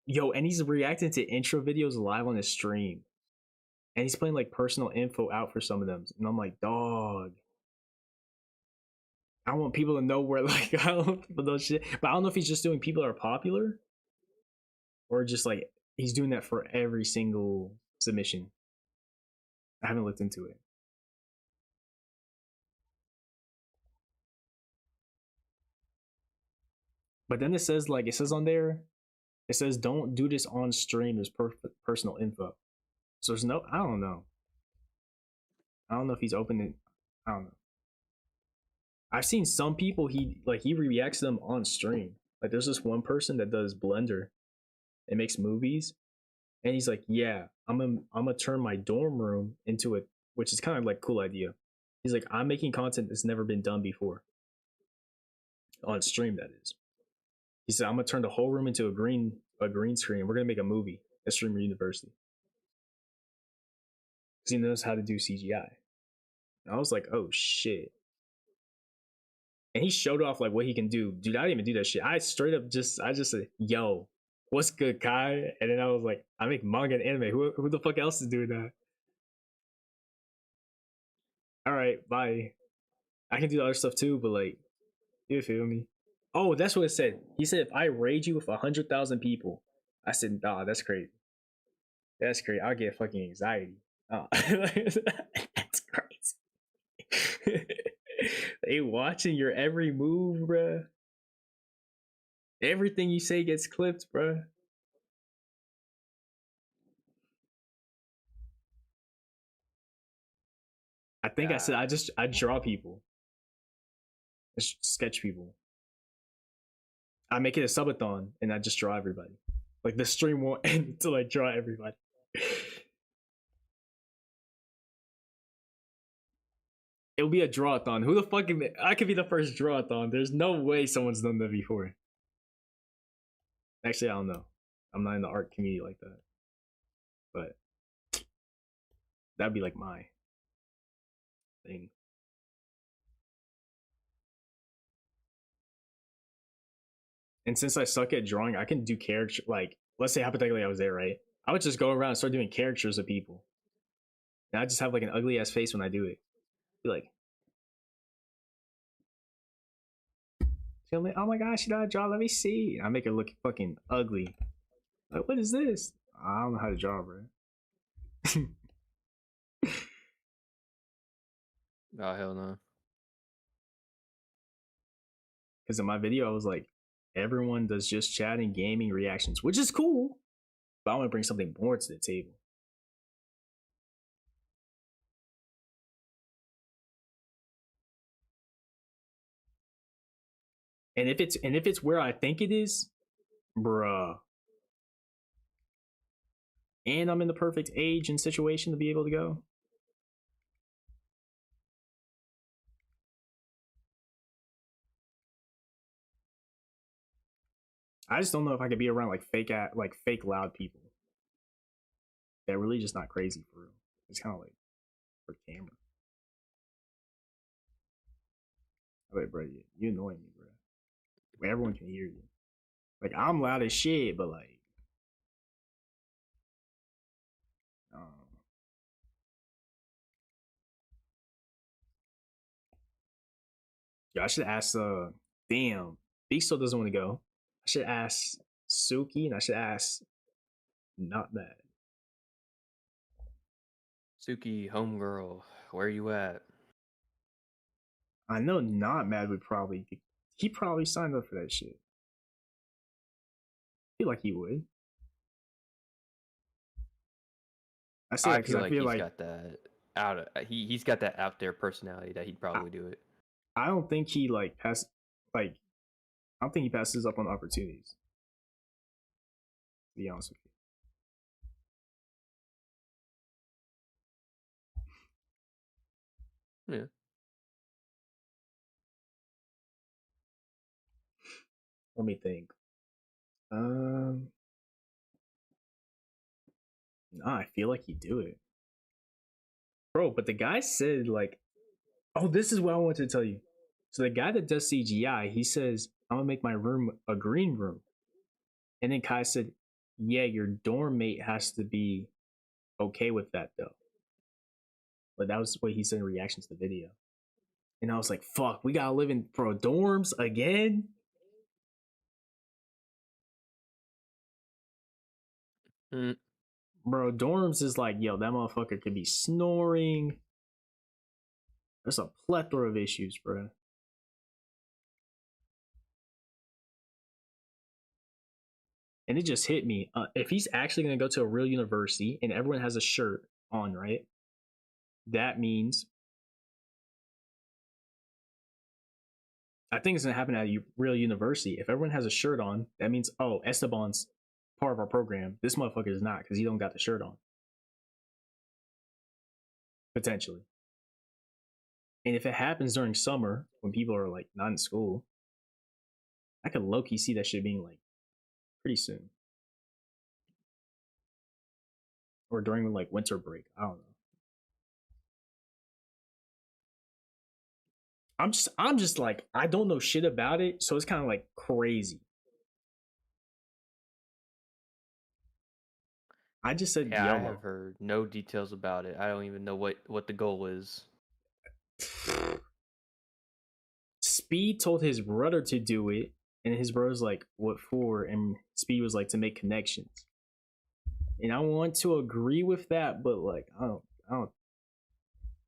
yo, and he's reacting to intro videos live on his stream. And he's playing like personal info out for some of them. And I'm like, dog. I want people to know where like I don't want people to know shit. But I don't know if he's just doing people that are popular. Or just like he's doing that for every single submission. I haven't looked into it. But then it says on there, it says don't do this on stream. There's personal info. So there's no, I don't know. I don't know if he's open it. I don't know. I've seen some people he reacts to them on stream. Like there's this one person that does Blender and makes movies, and he's like, yeah, I'm gonna turn my dorm room into it, which is kind of like a cool idea. He's like, I'm making content that's never been done before on stream. That is, he said, I'm gonna turn the whole room into a green screen. We're gonna make a movie at Streamer University because he knows how to do CGI. And I was like, oh shit. And he showed off like what he can do. Dude, I didn't even do that shit. I just said, yo, what's good, Kai? And then I was like, I make manga and anime. Who the fuck else is doing that? All right, bye. I can do the other stuff too, but like, you feel me? Oh, that's what it said. He said if I raid you with 100,000 people, I said, nah, that's crazy. That's crazy. I'll get fucking anxiety. Oh. That's crazy. They watching your every move, bruh. Everything you say gets clipped, bruh. I think I said I draw people. I sketch people. I make it a subathon and I just draw everybody. Like the stream won't end until I draw everybody. It'll be a drawathon. Who the fuck I could be the first drawathon. There's no way someone's done that before. Actually, I don't know. I'm not in the art community like that. But that'd be like my thing. And since I suck at drawing, I can do character, like, let's say hypothetically I was there, right? I would just go around and start doing characters of people. And I just have like an ugly ass face when I do it. Be like, oh my gosh, you know how to draw? Let me see. And I make it look fucking ugly. Like, what is this? I don't know how to draw, bro. Oh hell no. Because in my video, I was like, everyone does just chat and gaming reactions, which is cool. But I want to bring something more to the table. And if it's where I think it is, bruh. And I'm in the perfect age and situation to be able to go. I just don't know if I could be around like fake loud people. They're really just not crazy for real. It's kind of like for camera. Like, bro, you annoy me, bro. Where everyone can hear you. Like, I'm loud as shit, but like, yeah, I should ask. Damn, BEETLE doesn't want to go. I should ask Suki, and I should ask Not Bad. Suki, homegirl, where you at? I know Not Mad would probably. He probably signed up for that shit. I feel like he would. I feel like he's got that he's got that out there personality that he'd probably do it. I don't think he I don't think he passes up on opportunities. To be honest with you. Yeah. Let me think. Nah, I feel like he'd do it. Bro, but the guy said like, oh, this is what I wanted to tell you. So the guy that does CGI, he says, I'm gonna make my room a green room. And then Kai said, yeah, your dorm mate has to be okay with that though. But that was what he said in reaction to the video. And I was like, fuck, we gotta live in dorms again? Bro, dorms is like, yo, that motherfucker could be snoring. There's a plethora of issues, bro. And it just hit me. If he's actually going to go to a real university and everyone has a shirt on, right? That means I think it's gonna happen at a real university. If everyone has a shirt on, that means, oh, Esteban's part of our program. This motherfucker is not because he don't got the shirt on. Potentially. And if it happens during summer when people are like not in school, I could low key see that shit being like pretty soon. Or during like winter break. I don't know. I'm just like, I don't know shit about it, so it's kind of like crazy. I just said Yeah, I YOLO. have heard no details about it. I don't even know what the goal is. Speed told his brother to do it, and his brother's like, what for? And Speed was like, to make connections. And I want to agree with that, but like, I don't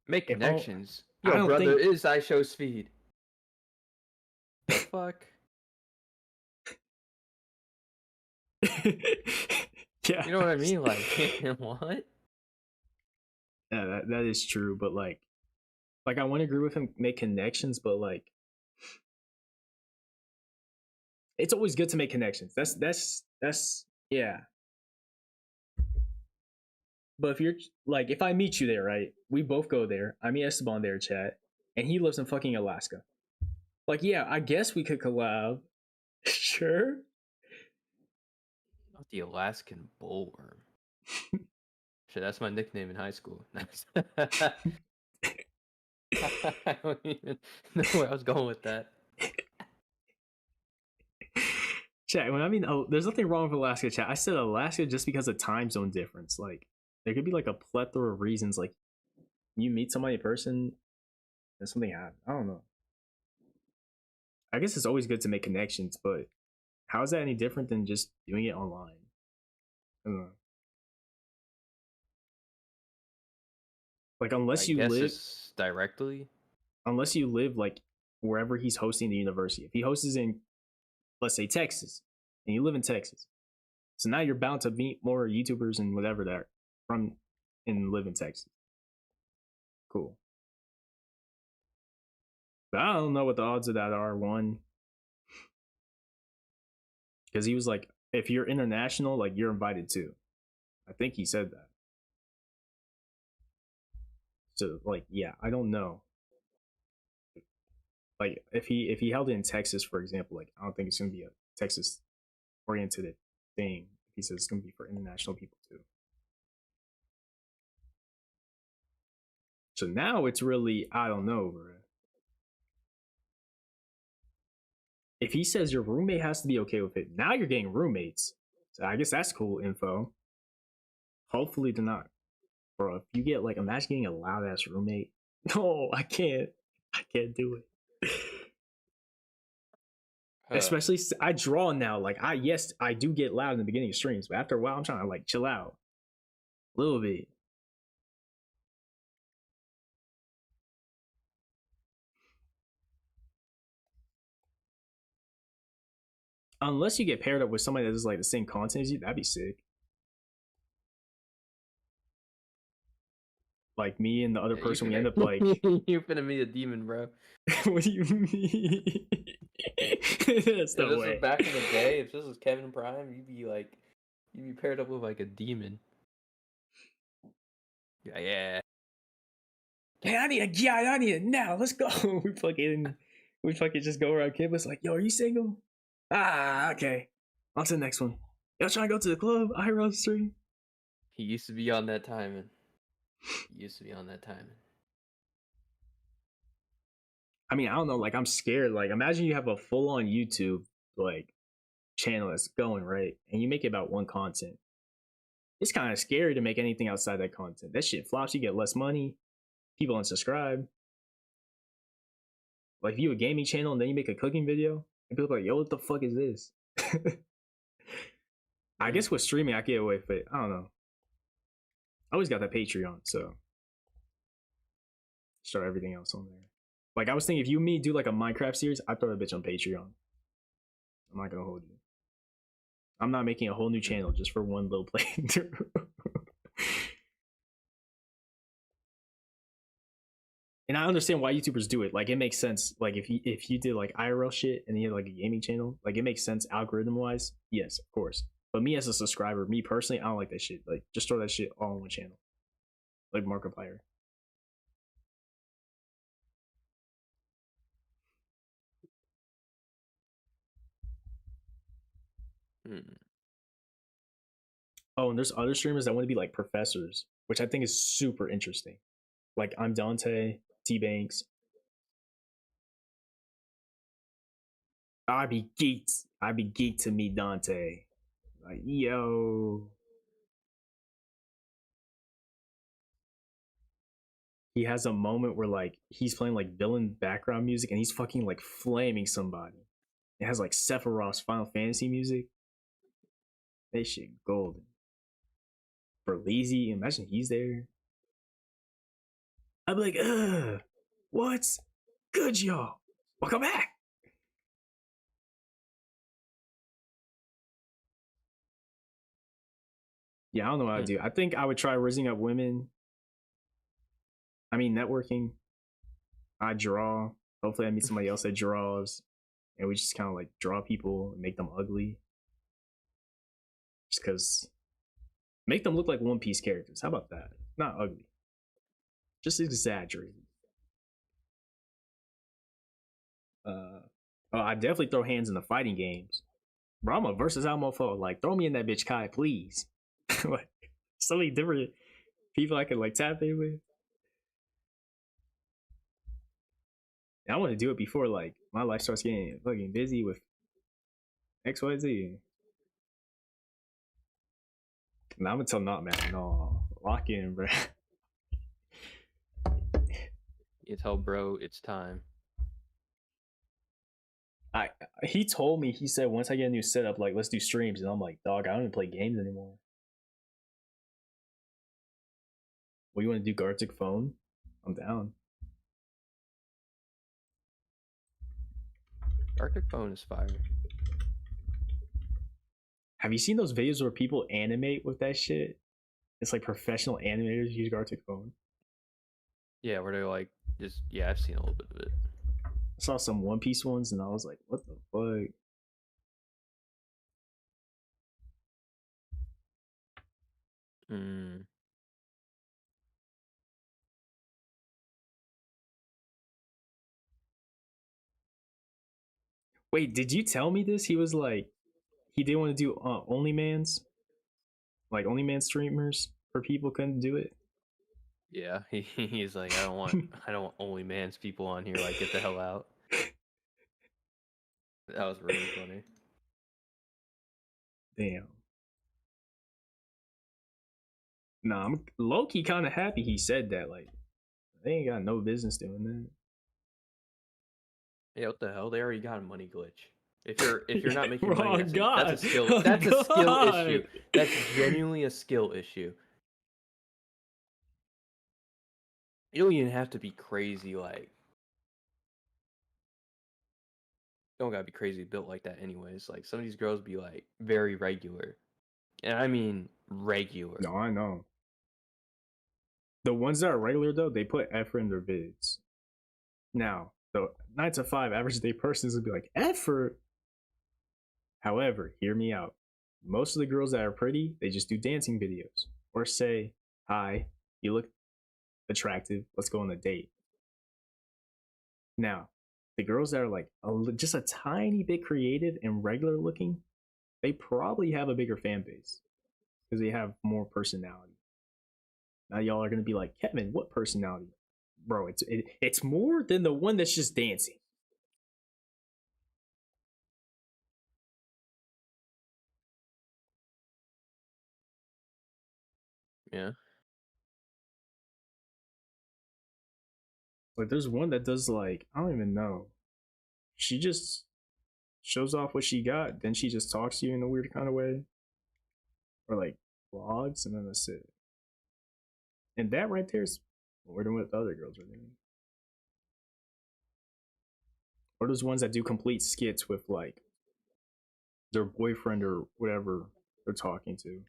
Make If all- connections. I Yo, don't brother, think- is I show speed. The fuck? Yeah. You know what I mean? Like, what? Yeah, that is true, but like I want to agree with him, make connections, but like it's always good to make connections. That's yeah. But if you're like, if I meet you there, right? We both go there. I meet Esteban there, chat, and he lives in fucking Alaska. Like, yeah, I guess we could collab. Sure. Not the Alaskan bullworm. Shit, that's my nickname in high school. I don't even know where I was going with that. Chat, when I mean, oh, there's nothing wrong with Alaska, chat. I said Alaska just because of time zone difference. Like, there could be like a plethora of reasons. Like, you meet somebody in person and something happens. I don't know. I guess it's always good to make connections, but how is that any different than just doing it online? I don't know. Like, unless I you guess live, it's directly. unless you live like wherever he's hosting the university. If he hosts in, let's say, Texas, and you live in Texas, so now you're bound to meet more YouTubers and whatever that are from and live in Texas. Cool. But I don't know what the odds of that are. One, because he was like, if you're international, like you're invited too. I think he said that. So like, yeah, I don't know. Like if he held it in Texas, for example, like I don't think it's gonna be a Texas oriented thing. He says it's gonna be for international people too. So now it's really, I don't know, bro. If he says your roommate has to be okay with it, now you're getting roommates. So I guess that's cool info. Hopefully they're not. Bro, if you get like, imagine getting a loud ass roommate. No, I can't do it. Especially, I draw now. Like, yes, I do get loud in the beginning of streams, but after a while, I'm trying to like chill out a little bit. Unless you get paired up with somebody that does like the same content as you, that'd be sick. Like me and the other person, we end up like. You're finna meet a demon, bro. What do you mean? That's the way. Was back in the day, if this was Kevin Prime, you'd be paired up with like a demon. Yeah. Hey, I need it now. Let's go. we fucking just go around campus like, yo, are you single? Ah, okay. On to the next one. Y'all trying to go to the club? I run stream. He used to be on that timing. I mean, I don't know. Like, I'm scared. Like, imagine you have a full-on YouTube like channel that's going right, and you make it about one content. It's kind of scary to make anything outside that content. That shit flops. You get less money. People unsubscribe. Like, if you have a gaming channel and then you make a cooking video, and people are like, yo, what the fuck is this? I guess with streaming, I get away with it. I don't know. I always got that Patreon, so start everything else on there. Like, I was thinking, if you and me do like a Minecraft series, I'd throw that bitch on Patreon. I'm not gonna hold you. I'm not making a whole new channel just for one little playthrough. And I understand why YouTubers do it. Like, it makes sense. Like, if you did like IRL shit and you had like a gaming channel, like it makes sense algorithm wise. Yes, of course. But me as a subscriber, me personally, I don't like that shit. Like, just throw that shit all on one channel, like Markiplier. Oh, and there's other streamers that want to be like professors, which I think is super interesting. Like, I'm Dante, T Banks. I'd be geeked. I'd be geeked to meet Dante. Like, yo. He has a moment where like he's playing like villain background music and he's fucking like flaming somebody. It has like Sephiroth's Final Fantasy music. That shit golden. For Lazy, imagine he's there. I'd be like, what's good, y'all? Welcome back. Yeah, I don't know what I'd do. I think I would try raising up women. I mean, networking. I draw. Hopefully, I meet somebody else that draws, and we just kind of like draw people and make them ugly. Just because, make them look like One Piece characters. How about that? Not ugly. Just exaggerated. Oh, I definitely throw hands in the fighting games. Bro, I'm a versatile mofo. Like, throw me in that bitch, Kai, please. Like, so many different people I can like tap in with. And I want to do it before like my life starts getting fucking busy with XYZ. Now I'm gonna tell not man, no, lock in, bro. You tell bro it's time. He told me, he said once I get a new setup, like let's do streams, and I'm like, dog, I don't even play games anymore. What, you want to do Gartic phone? I'm down. Arctic phone is fire. Have you seen those videos where people animate with that shit? It's like professional animators use Gartic phone. Yeah, where they're like just I've seen a little bit of it. I saw some One Piece ones and I was like, what the fuck? Wait, did you tell me this? He was like, he didn't want to do OnlyMans, like OnlyMans streamers for people couldn't do it. Yeah, he's like, I don't want only man's people on here. Like, get the hell out. That was really funny. Damn. Nah, I'm low key kind of happy he said that. Like, they ain't got no business doing that. Yeah, what the hell? They already got a money glitch. If you're not making Oh, money, God. that's a skill. Oh, That's a skill God. issue. That's genuinely a skill issue. You don't even have to be crazy. Like, you don't gotta be crazy built like that, anyways. Like, some of these girls be like very regular, and I mean regular. No, I know. The ones that are regular though, they put effort in their vids. Now, the 9 to 5 average day persons would be like, effort. However, hear me out. Most of the girls that are pretty, they just do dancing videos or say, hi, you look attractive, let's go on a date. Now, the girls that are like just a tiny bit creative and regular looking, they probably have a bigger fan base because they have more personality. Now y'all are gonna be like, Kevin, what personality? Bro, it's more than the one that's just dancing. Yeah. Like, there's one that does like, I don't even know. She just shows off what she got, then she just talks to you in a weird kind of way. Or like vlogs, and then that's it. And that right there is more than what the other girls are doing. Or those ones that do complete skits with like their boyfriend or whatever they're talking to.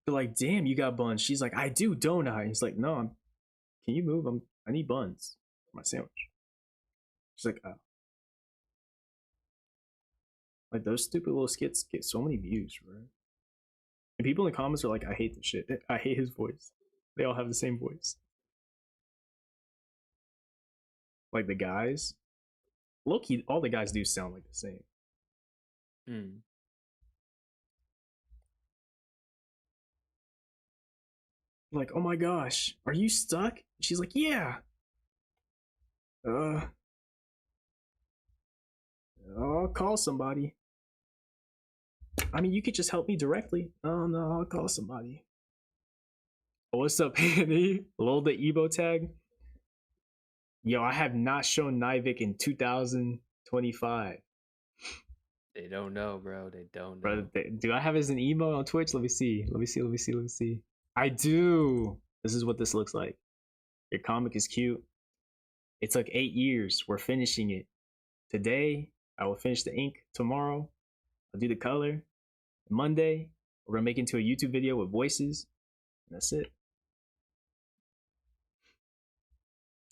They're like, damn, you got buns. She's like, I do, don't I? He's like, no, can you move? I need buns for my sandwich. She's like, oh. Like, those stupid little skits get so many views, right? And people in the comments are like, I hate this shit. I hate his voice. They all have the same voice. Like the guys, low-key, all the guys do sound like the same. Like, oh my gosh, are you stuck? She's like, yeah. I'll call somebody. I mean, you could just help me directly. Oh no, I'll call somebody. Oh, what's up, Andy? Lol the Ebo tag. Yo, I have not shown Nivik in 2025. They don't know, bro. They don't know. Bro, do I have as an emo on Twitch? Let me see. Let me see. I do. This is what this looks like. Your comic is cute. It took 8 years. We're finishing it. Today, I will finish the ink. Tomorrow, I'll do the color. Monday, we're gonna make it into a YouTube video with voices. And that's it.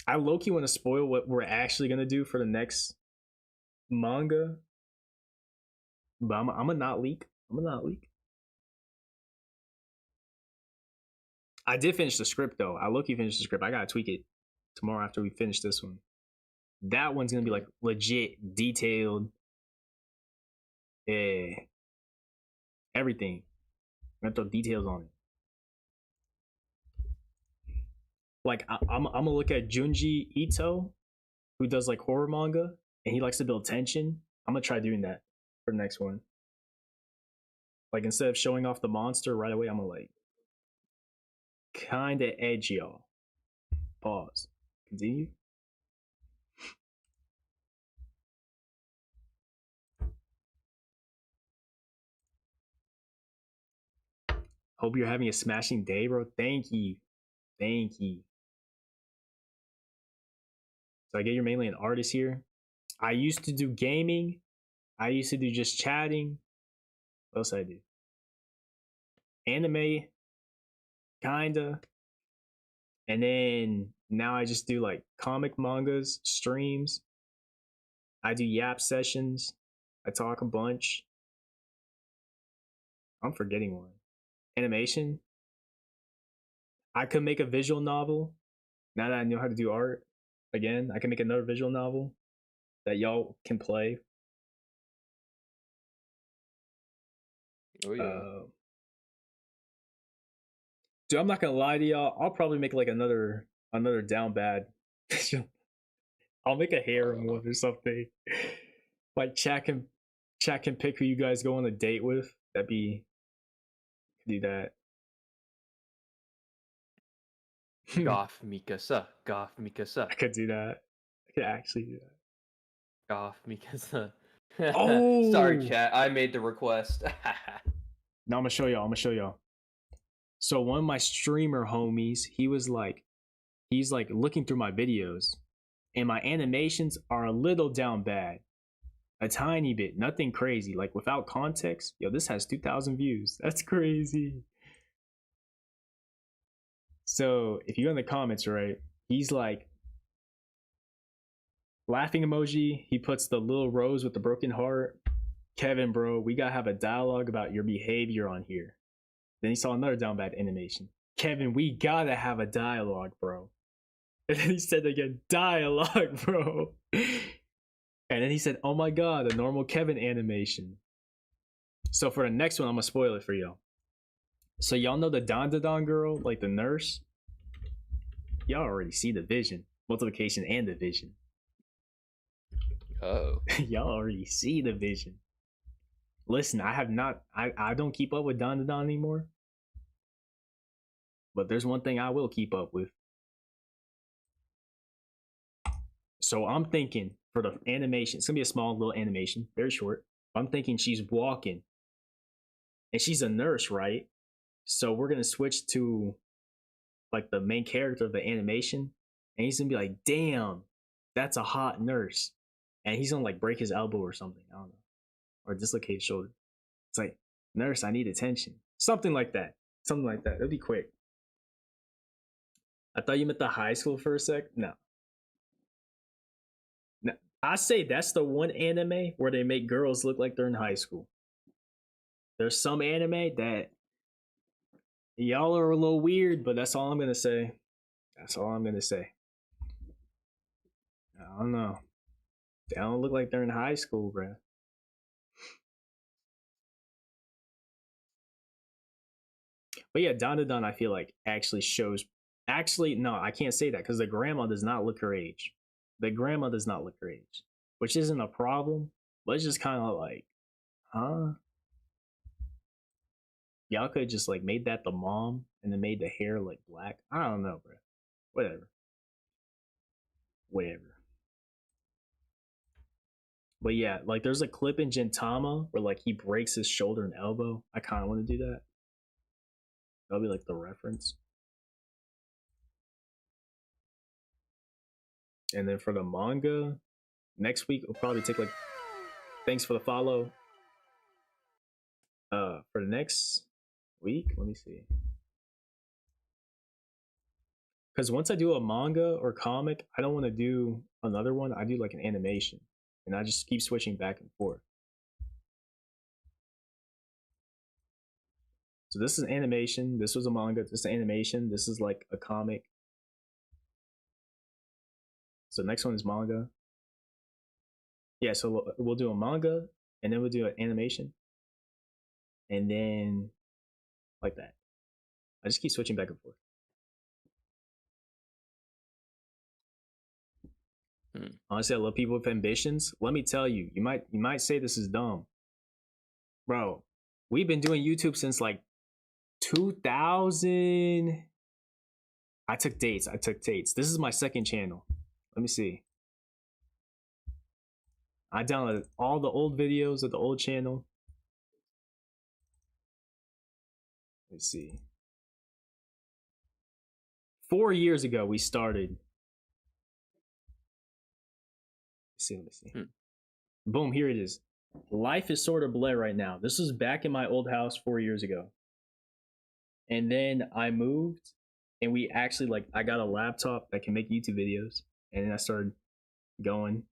I low-key want to spoil what we're actually gonna do for the next manga. But I'm gonna not leak. I did finish the script though. I low-key finished the script. I gotta tweak it tomorrow after we finish this one. That one's gonna be like legit detailed. Yeah. Everything. I'm gonna throw details on it. Like I'm gonna look at Junji Ito, who does like horror manga, and he likes to build tension. I'm gonna try doing that for the next one. Like instead of showing off the monster right away, I'm gonna like kinda edge y'all. Pause. Continue. Hope you're having a smashing day, bro. Thank you. So I get you're mainly an artist here. I used to do gaming. I used to do just chatting. What else I do? Anime, kinda. And then now I just do like comic mangas, streams. I do yap sessions. I talk a bunch. I'm forgetting one. Animation. I could make a visual novel. Now that I know how to do art, again, I can make another visual novel that y'all can play. Oh yeah. Dude, I'm not gonna lie to y'all. I'll probably make like another down bad. I'll make a harem one or something. Like chat can pick who you guys go on a date with. That'd be, do that. Goth Mikasa. I could do that. I could actually do that. Goth Mikasa. Oh! Sorry, chat. I made the request. Now I'm gonna show y'all. So one of my streamer homies, he's like looking through my videos, and my animations are a little down bad. A tiny bit, nothing crazy. Like without context, yo, this has 2,000 views. That's crazy. So if you go in the comments, right, he's like laughing emoji. He puts the little rose with the broken heart. Kevin, bro, we gotta have a dialogue about your behavior on here. Then he saw another down bad animation. Kevin, we gotta have a dialogue, bro. And then he said again, dialogue, bro. And then he said, oh my god, a normal Kevin animation. So for the next one, I'm gonna spoil it for y'all. So y'all know the Don girl, like the nurse? Y'all already see the vision. Multiplication and division. Oh. Y'all already see the vision. Listen, I don't keep up with Don anymore. But there's one thing I will keep up with. So I'm thinking for the animation, it's gonna be a small little animation, very short. I'm thinking she's walking. And she's a nurse, right? So we're gonna switch to like the main character of the animation, and he's gonna be like, damn, that's a hot nurse. And he's gonna like break his elbow or something, I don't know. Or dislocate his shoulder. It's like, nurse, I need attention. Something like that. Something like that. It'll be quick. I thought you meant the high school for a sec. No. No. I say that's the one anime where they make girls look like they're in high school. There's some anime that y'all are a little weird, but that's all I'm gonna say. That's all I'm gonna say. I don't know. They don't look like they're in high school, bruh. But yeah, Dandadan, I feel like actually shows. Actually, no, I can't say that because the grandma does not look her age. The grandma does not look her age, which isn't a problem, but it's just kind of like, huh? Y'all could just like made that the mom and then made the hair like black. I don't know, bro. Whatever. Whatever. But yeah, like there's a clip in Gintama where like he breaks his shoulder and elbow. I kind of want to do that. That'll be like the reference. And then for the manga, next week we'll probably take like, thanks for the follow. For the next week, let me see. Because once I do a manga or comic, I don't want to do another one. I do like an animation, and I just keep switching back and forth. So this is animation. This was a manga. This is animation. This is like a comic. So next one is manga. Yeah, so we'll do a manga, and then we'll do an animation. And then like that. I just keep switching back and forth. Honestly, I love people with ambitions. Let me tell you, you might say this is dumb. Bro, we've been doing YouTube since like 2000. I took dates. This is my second channel. Let me see. I downloaded all the old videos of the old channel. Let's see. 4 years ago, we started. Let's see. Boom, here it is. Life is sort of bleh right now. This was back in my old house 4 years ago. And then I moved, and we actually, like, I got a laptop that can make YouTube videos. And then I started going.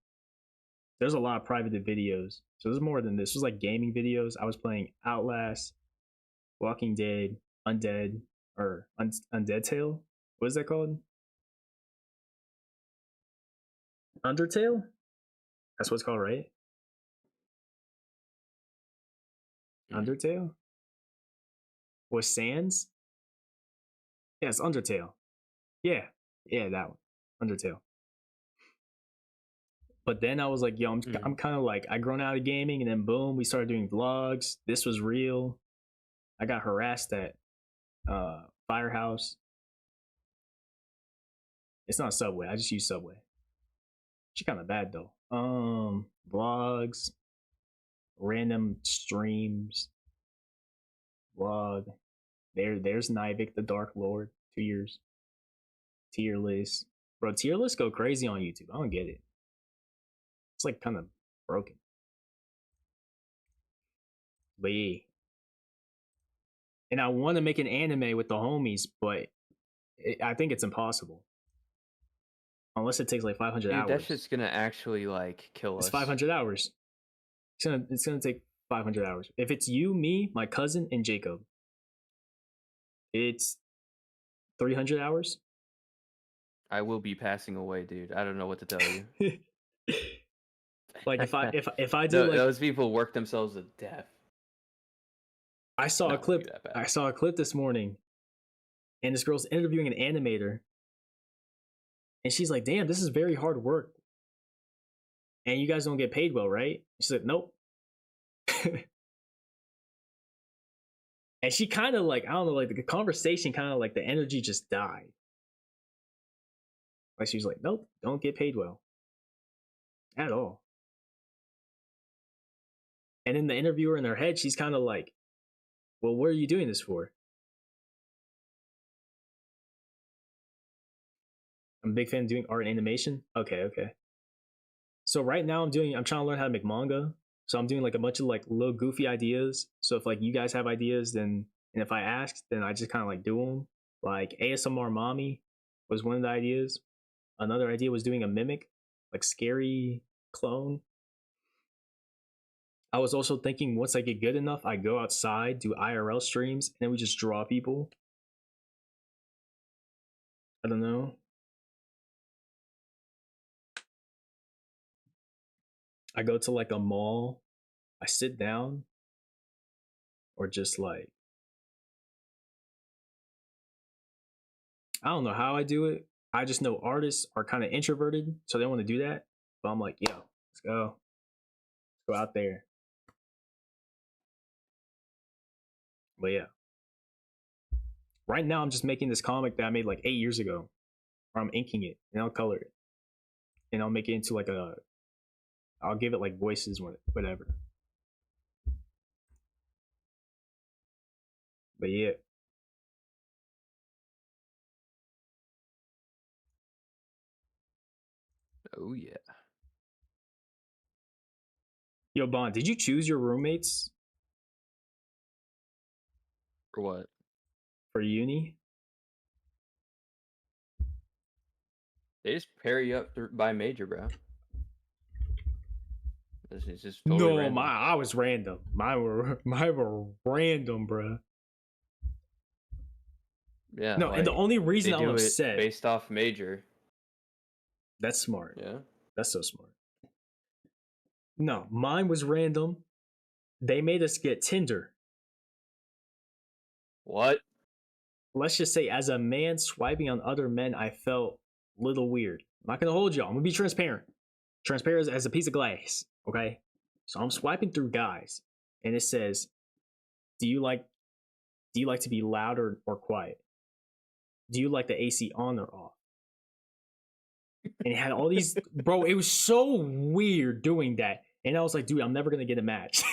There's a lot of private videos. So there's more than this. It was like gaming videos. I was playing Outlast, Walking Dead, Undead, or Undead Tale. What is that called? Undertale? That's what it's called, right? Undertale? Or Sans? Yeah, it's Undertale. Yeah, that one. Undertale. But then I was like, yo, I'm kind of like, I grown out of gaming, and then boom, we started doing vlogs. This was real. I got harassed at Firehouse. It's not Subway. I just use Subway. She's kind of bad though. Vlogs, random streams, vlog. There's Nivik, the Dark Lord. 2 years. Tier list, bro. Tier lists go crazy on YouTube. I don't get it. It's like kind of broken. But yeah. And I want to make an anime with the homies, but I think it's impossible. Unless it takes like 500 hours. That's just gonna actually like kill us. It's 500 hours. It's gonna take 500 hours. If it's you, me, my cousin, and Jacob, it's 300 hours. I will be passing away, dude. I don't know what to tell you. Like if I do like, those people work themselves to death. I saw a clip. I saw a clip this morning, and this girl's interviewing an animator, and she's like, "Damn, this is very hard work, and you guys don't get paid well, right?" She's like, "Nope." And she kind of like, I don't know, like the conversation kind of like the energy just died. Like she was like, "Nope, don't get paid well at all." And in the interviewer in her head, she's kind of like, "Well, what are you doing this for?" I'm a big fan of doing art and animation. Okay. So right now I'm trying to learn how to make manga. So I'm doing like a bunch of like little goofy ideas. So if like you guys have ideas, then And if I asked, then I just kind of like do them. Like ASMR mommy was one of the ideas. Another idea was doing a mimic, like scary clone. I was also thinking once I get good enough, I go outside, do IRL streams, and then we just draw people. I don't know. I go to like a mall, I sit down, or just like, I don't know how I do it. I just know artists are kind of introverted, so they want to do that. But I'm like, yo, let's go. Let's go out there. But yeah. Right now, I'm just making this comic that I made like 8 years ago. Or I'm inking it, and I'll color it. And I'll make it into like a... I'll give it like voices, whatever. But yeah. Oh yeah. Yo, Bond, did you choose your roommates For what? for uni? They just pair you up by major, bro. This is just totally No, random. I was random. Mine were random, bro. Yeah. No, and the only reason they I'm do it upset. based off major. That's smart. Yeah. That's so smart. No, mine was random. They made us get Tinder. What? Let's just say, as a man swiping on other men, I felt a little weird. I'm not gonna hold y'all. I'm gonna be transparent. Transparent as a piece of glass. Okay. So I'm swiping through guys, and it says, "Do you like to be loud or quiet? Do you like the AC on or off?" And it had all these, bro. It was so weird doing that, and I was like, "Dude, I'm never gonna get a match."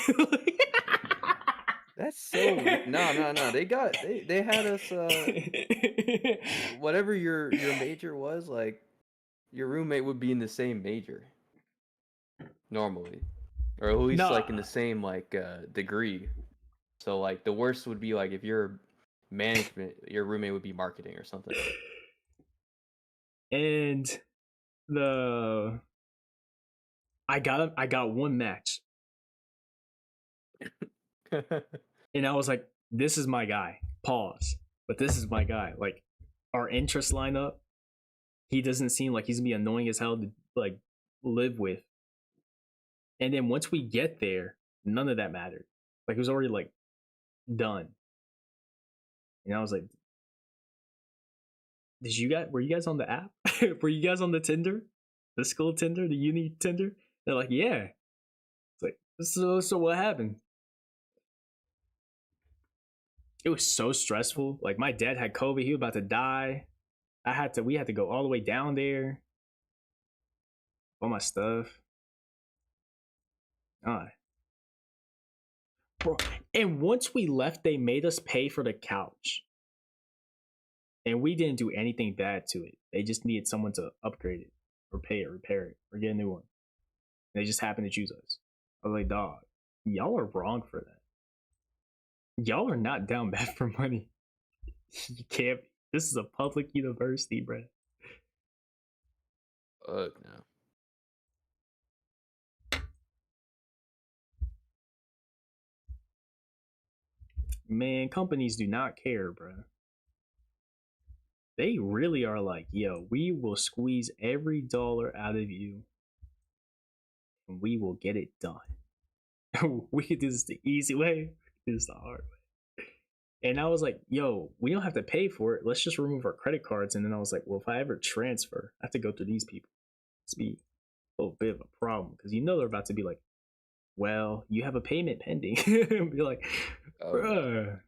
That's so no. They had us whatever your major was, like your roommate would be in the same major normally, or at least like in the same like degree. So like the worst would be like if you're management, your roommate would be marketing or something. And I got one match. And I was like, this is my guy. Pause. But this is my guy. Like, our interests line up. He doesn't seem like he's gonna be annoying as hell to like live with. And then once we get there, none of that mattered. Like, it was already like done. And I was like, were you guys on the app? Were you guys on the Tinder? The school Tinder? The uni Tinder? They're like, yeah. It's like, so what happened? It was so stressful. Like, my dad had COVID. He was about to die. We had to go all the way down there. All my stuff. Bro. And once we left, they made us pay for the couch. And we didn't do anything bad to it. They just needed someone to upgrade it or pay it, repair it, or get a new one. They just happened to choose us. I was like, dog, y'all are wrong for that. Y'all are not down bad for money. You can't. This is a public university, bro. No. Man, companies do not care, bro. They really are like, yo, we will squeeze every dollar out of you and we will get it done. We could do this the easy way, do this the hard way. And I was like, yo, we don't have to pay for it. Let's just remove our credit cards. And then I was like, well, if I ever transfer, I have to go through these people. It's be a little bit of a problem because they're about to be like, well, you have a payment pending. And be like, bruh.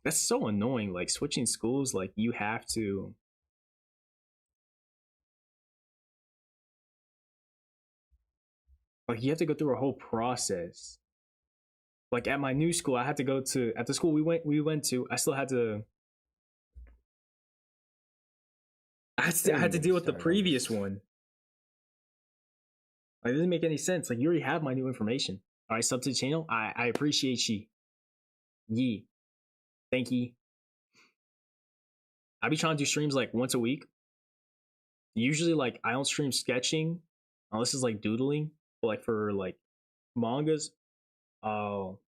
That's so annoying. Like, switching schools, like, you have to. Like, you have to go through a whole process. Like, at my new school, I had to go to, at the school we went to, I still had to. I had to deal with the previous one. Like, it doesn't make any sense. Like, you already have my new information. All right, sub to the channel. I appreciate you. Yee. Thank you. I be trying to do streams like once a week. Usually, like, I don't stream sketching unless it's like doodling. But like for like mangas, I'll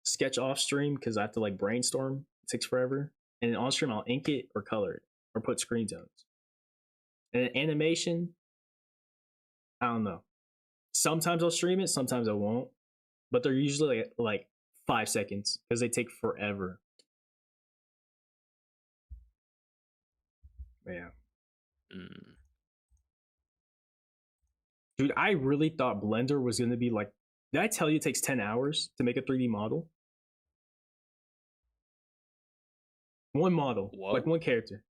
sketch off stream because I have to like brainstorm. It takes forever. And then on stream, I'll ink it or color it or put screen tones. And then animation, I don't know. Sometimes I'll stream it, sometimes I won't. But they're usually like 5 seconds because they take forever. Yeah. Dude, I really thought Blender was going to be like, did I tell you it takes 10 hours to make a 3D model? One model, what? like one character.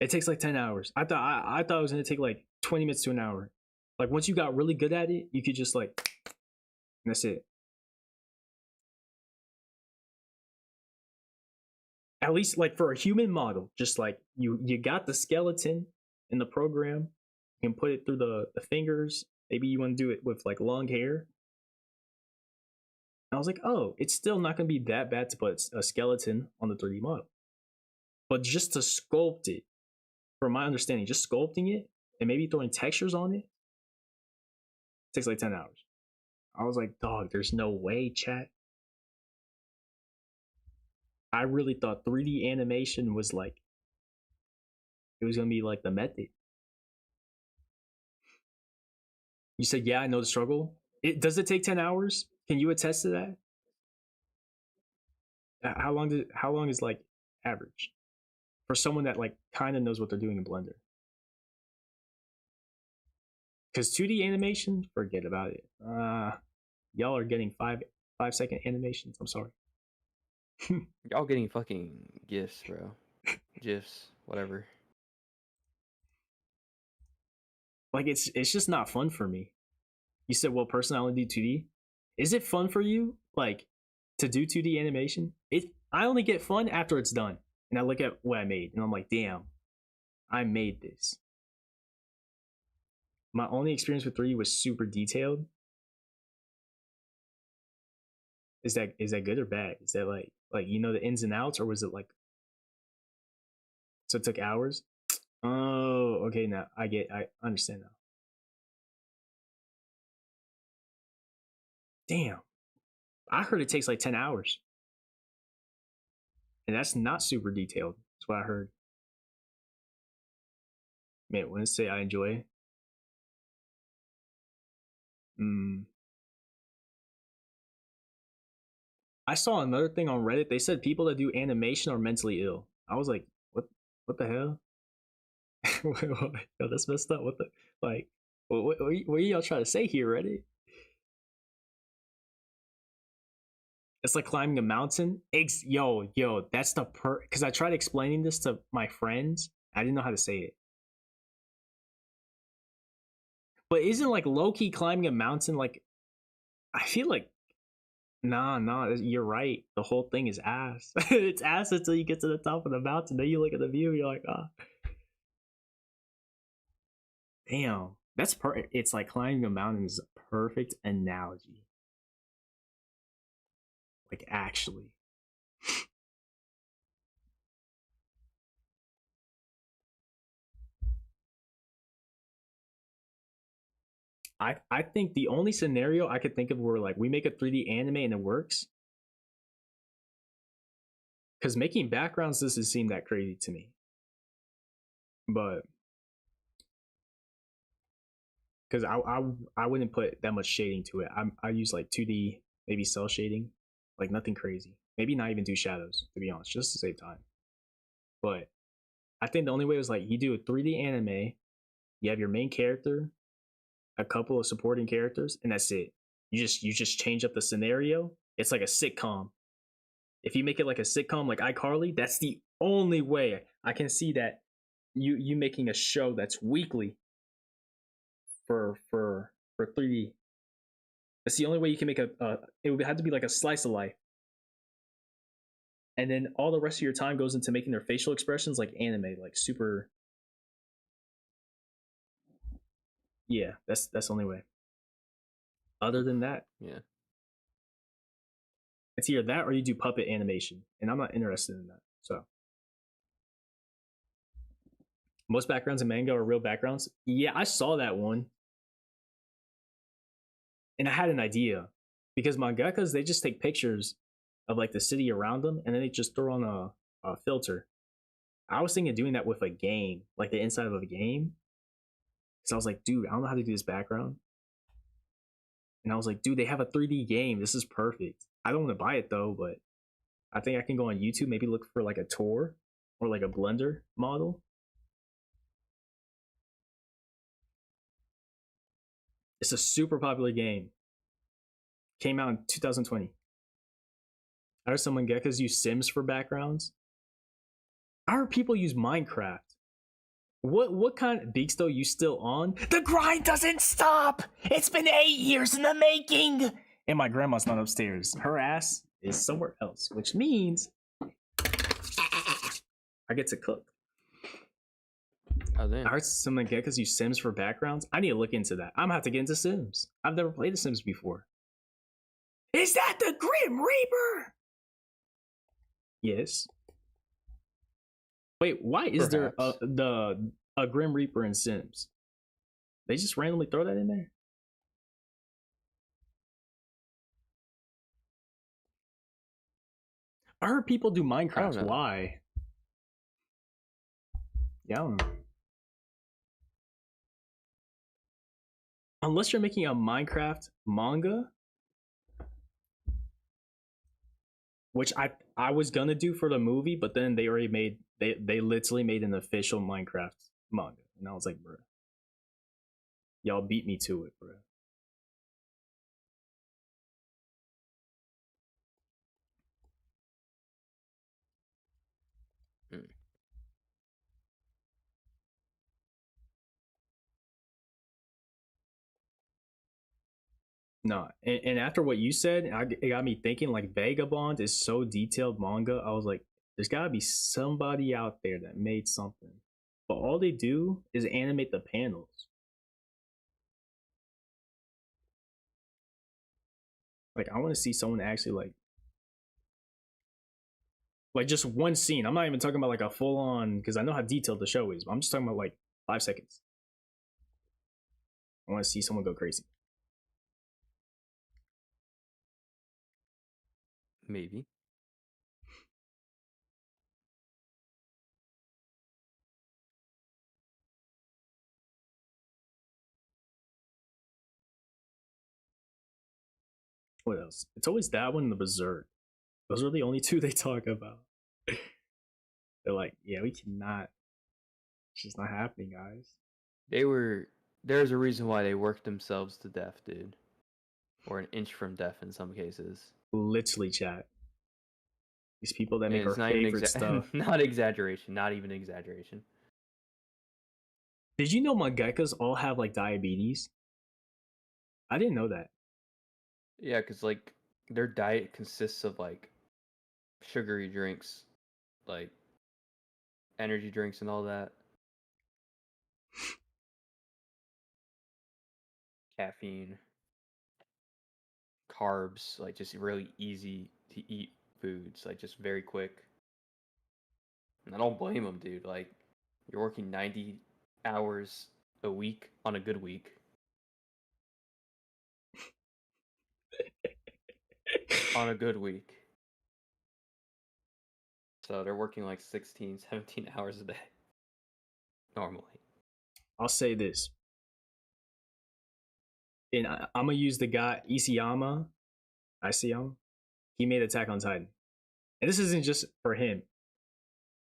It takes like 10 hours. I thought it was going to take like 20 minutes to an hour. Like once you got really good at it, you could just like, and that's it. At least like for a human model, just like you got the skeleton in the program, you can put it through the fingers. Maybe you want to do it with like long hair. And I was like, oh, it's still not going to be that bad to put a skeleton on the 3D model. But just to sculpt it, from my understanding, just sculpting it and maybe throwing textures on it takes like 10 hours. I was like, dog, there's no way, chat. I really thought 3D animation was like, it was going to be like the method. You said, yeah, I know the struggle. Does it take 10 hours? Can you attest to that? How long is like average for someone that like kind of knows what they're doing in Blender? Because 2D animation, forget about it. Y'all are getting 5-second animations. I'm sorry. Y'all getting fucking GIFs, bro. GIFs, whatever. Like it's just not fun for me. You said, well, personally, I only do 2D. Is it fun for you, like, to do 2D animation? I only get fun after it's done. And I look at what I made, and I'm like, damn, I made this. My only experience with 3D was super detailed. Is that good or bad? Is that like you know the ins and outs, or was it like, so it took hours? Oh, okay, now I understand now. Damn. I heard it takes like 10 hours. And that's not super detailed. That's what I heard. Man, when I say I enjoy it. I saw another thing on Reddit. They said people that do animation are mentally ill. I was like, what the hell? Yo, that's messed up. What the, like, what are y'all trying to say here, Reddit? It's like climbing a mountain. Yo, that's the because I tried explaining this to my friends. I didn't know how to say it. But isn't like low-key climbing a mountain like, I feel like, nah, you're right. The whole thing is ass. It's ass until you get to the top of the mountain. Then you look at the view, you're like, ah. Damn. That's it's like climbing a mountain is a perfect analogy. Like, actually. I think the only scenario I could think of where like we make a 3D anime and it works, because making backgrounds doesn't seem that crazy to me. But because I wouldn't put that much shading to it. I use like 2D, maybe cell shading, like nothing crazy. Maybe not even do shadows, to be honest, just to save time. But I think the only way was like you do a 3D anime, you have your main character, a couple of supporting characters, and that's it. You just change up the scenario. It's like a sitcom. If you make it like a sitcom like iCarly, that's the only way I can see that you making a show that's weekly for 3D. That's the only way you can make it would have to be like a slice of life. And then all the rest of your time goes into making their facial expressions like anime, like super. Yeah, that's the only way. Other than that, Yeah. it's either that or you do puppet animation, and I'm not interested in that. So most backgrounds in manga are real backgrounds. Yeah, I saw that one, and I had an idea because mangakas, they just take pictures of like the city around them, and then they just throw on a filter. I was thinking of doing that with a game, like the inside of a game. So I was like, dude, I don't know how to do this background. And I was like, dude, they have a 3D game. This is perfect. I don't want to buy it though, but I think I can go on YouTube, maybe look for like a tour or like a Blender model. It's a super popular game. Came out in 2020. I heard some mangakas use Sims for backgrounds. I heard people use Minecraft. What kind of BEETLE you still on? The grind doesn't stop! It's been 8 years in the making! And my grandma's not upstairs. Her ass is somewhere else, which means I get to cook. Oh, damn. I heard some mangakas use Sims for backgrounds. I need to look into that. I'm gonna have to get into Sims. I've never played The Sims before. Is that the Grim Reaper? Yes. Wait, why is there a Grim Reaper in Sims? They just randomly throw that in there? I heard people do Minecraft. Why? Yeah, I don't know. Unless you're making a Minecraft manga, which I was gonna do for the movie, but then they already made they literally made an official Minecraft manga, and I was like, bro, y'all beat me to it, bro. No, and after what you said, it got me thinking. Like Vagabond is so detailed manga. I was like, there's gotta be somebody out there that made something, but all they do is animate the panels. Like I want to see someone actually like just one scene. I'm not even talking about like a full on, because I know how detailed the show is, but I'm just talking about like 5 seconds. I want to see someone go crazy. Maybe. What else? It's always that one and the Berserk. Those are the only two they talk about. They're like, yeah, we cannot. It's just not happening, guys. There's a reason why they worked themselves to death, dude. Or an inch from death in some cases. Literally, chat. These people that make our favorite stuff. Not exaggeration. Not even exaggeration. Did you know mangakas all have like diabetes? I didn't know that. Yeah, because like their diet consists of like sugary drinks, like energy drinks and all that. Caffeine, carbs, like just really easy to eat foods, like just very quick. And I don't blame them, dude. Like you're working 90 hours a week on a good week. On a good week. So they're working like 16, 17 hours a day. Normally. I'll say this. And I'm gonna use the guy Isayama. He made Attack on Titan. And this isn't just for him.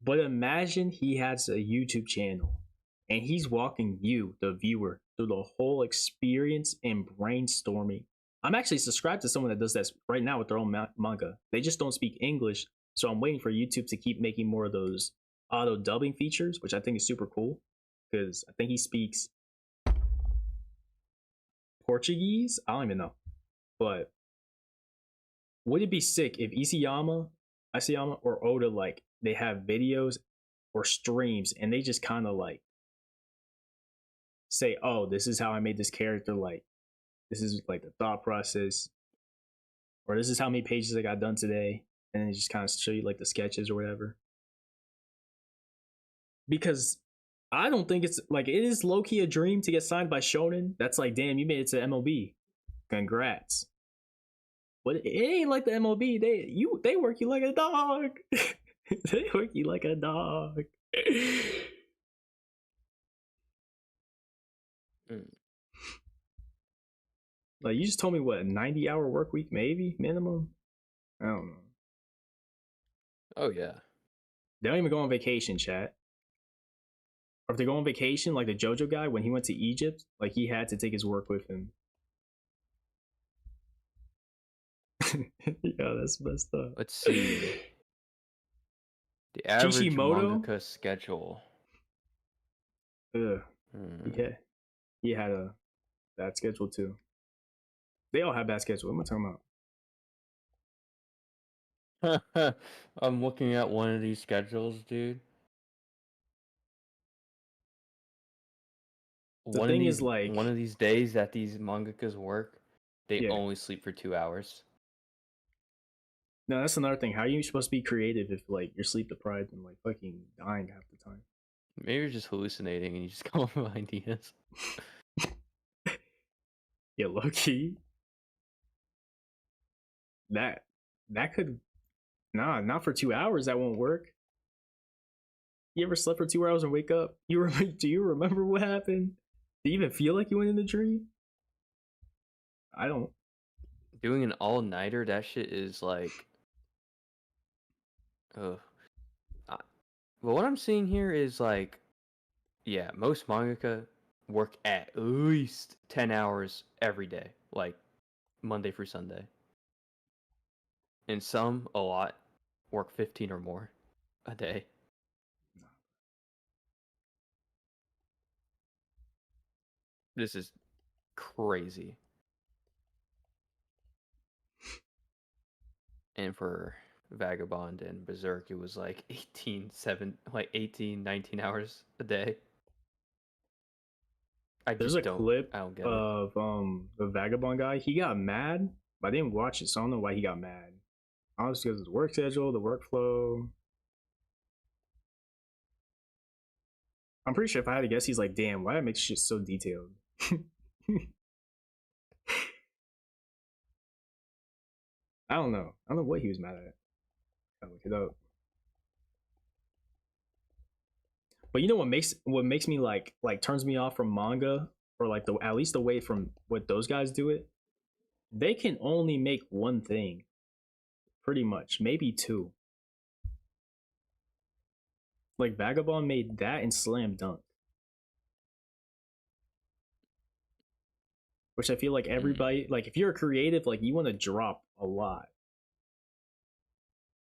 But imagine he has a YouTube channel and he's walking you, the viewer, through the whole experience and brainstorming. I'm actually subscribed to someone that does that right now with their own manga. They just don't speak English, so I'm waiting for YouTube to keep making more of those auto dubbing features, which I think is super cool because I think he speaks Portuguese. I don't even know, but would it be sick if Isayama or Oda, like, they have videos or streams and they just kind of like say, oh, this is how I made this character like This is like the thought process, or this is how many pages I got done today, and then just kind of show you like the sketches or whatever. Because I don't think it's like, it is low key a dream to get signed by Shonen. That's like, damn, you made it to MLB. Congrats. But it ain't like the MLB. They work you like a dog. They work you like a dog. Like, you just told me what, a 90-hour work week maybe minimum? I don't know. Oh yeah. They don't even go on vacation, chat. Or if they go on vacation, like the JoJo guy, when he went to Egypt, like he had to take his work with him. Yeah, that's messed up. Let's see. The average Kishimoto? mangaka schedule. Ugh. Yeah. He had a bad schedule too. They all have bad schedule. What am I talking about? I'm looking at one of these schedules, dude. The thing is, like, one of these days that these mangakas work, they Yeah. only sleep for 2 hours. No, that's another thing. How are you supposed to be creative if like you're sleep deprived and like fucking dying half the time? Maybe you're just hallucinating and you just come up with ideas. Yeah, low key. That could, nah, not for 2 hours. That won't work. You ever slept for 2 hours and wake up? Do you remember what happened? Do you even feel like you went in a dream? I don't. Doing an all-nighter, that shit is like... Ugh. Well, what I'm seeing here is like... Yeah, most mangaka work at least 10 hours every day. Like, Monday through Sunday. And some, a lot, work 15 or more a day. This is crazy. And for Vagabond and Berserk, it was like 18, 19 hours a day. There's a clip I don't get of the Vagabond guy. He got mad, but I didn't watch it, so I don't know why he got mad. Honestly, because of the work schedule, the workflow. I'm pretty sure if I had to guess, he's like, damn, why did I make shit so detailed? I don't know. I don't know what he was mad at. Gotta look it up. But you know what makes me like turns me off from manga, or like at least the way from what those guys do it? They can only make one thing. Pretty much. Maybe two. Like Vagabond made that and Slam Dunk. Which I feel like everybody, like if you're a creative, like you want to drop a lot.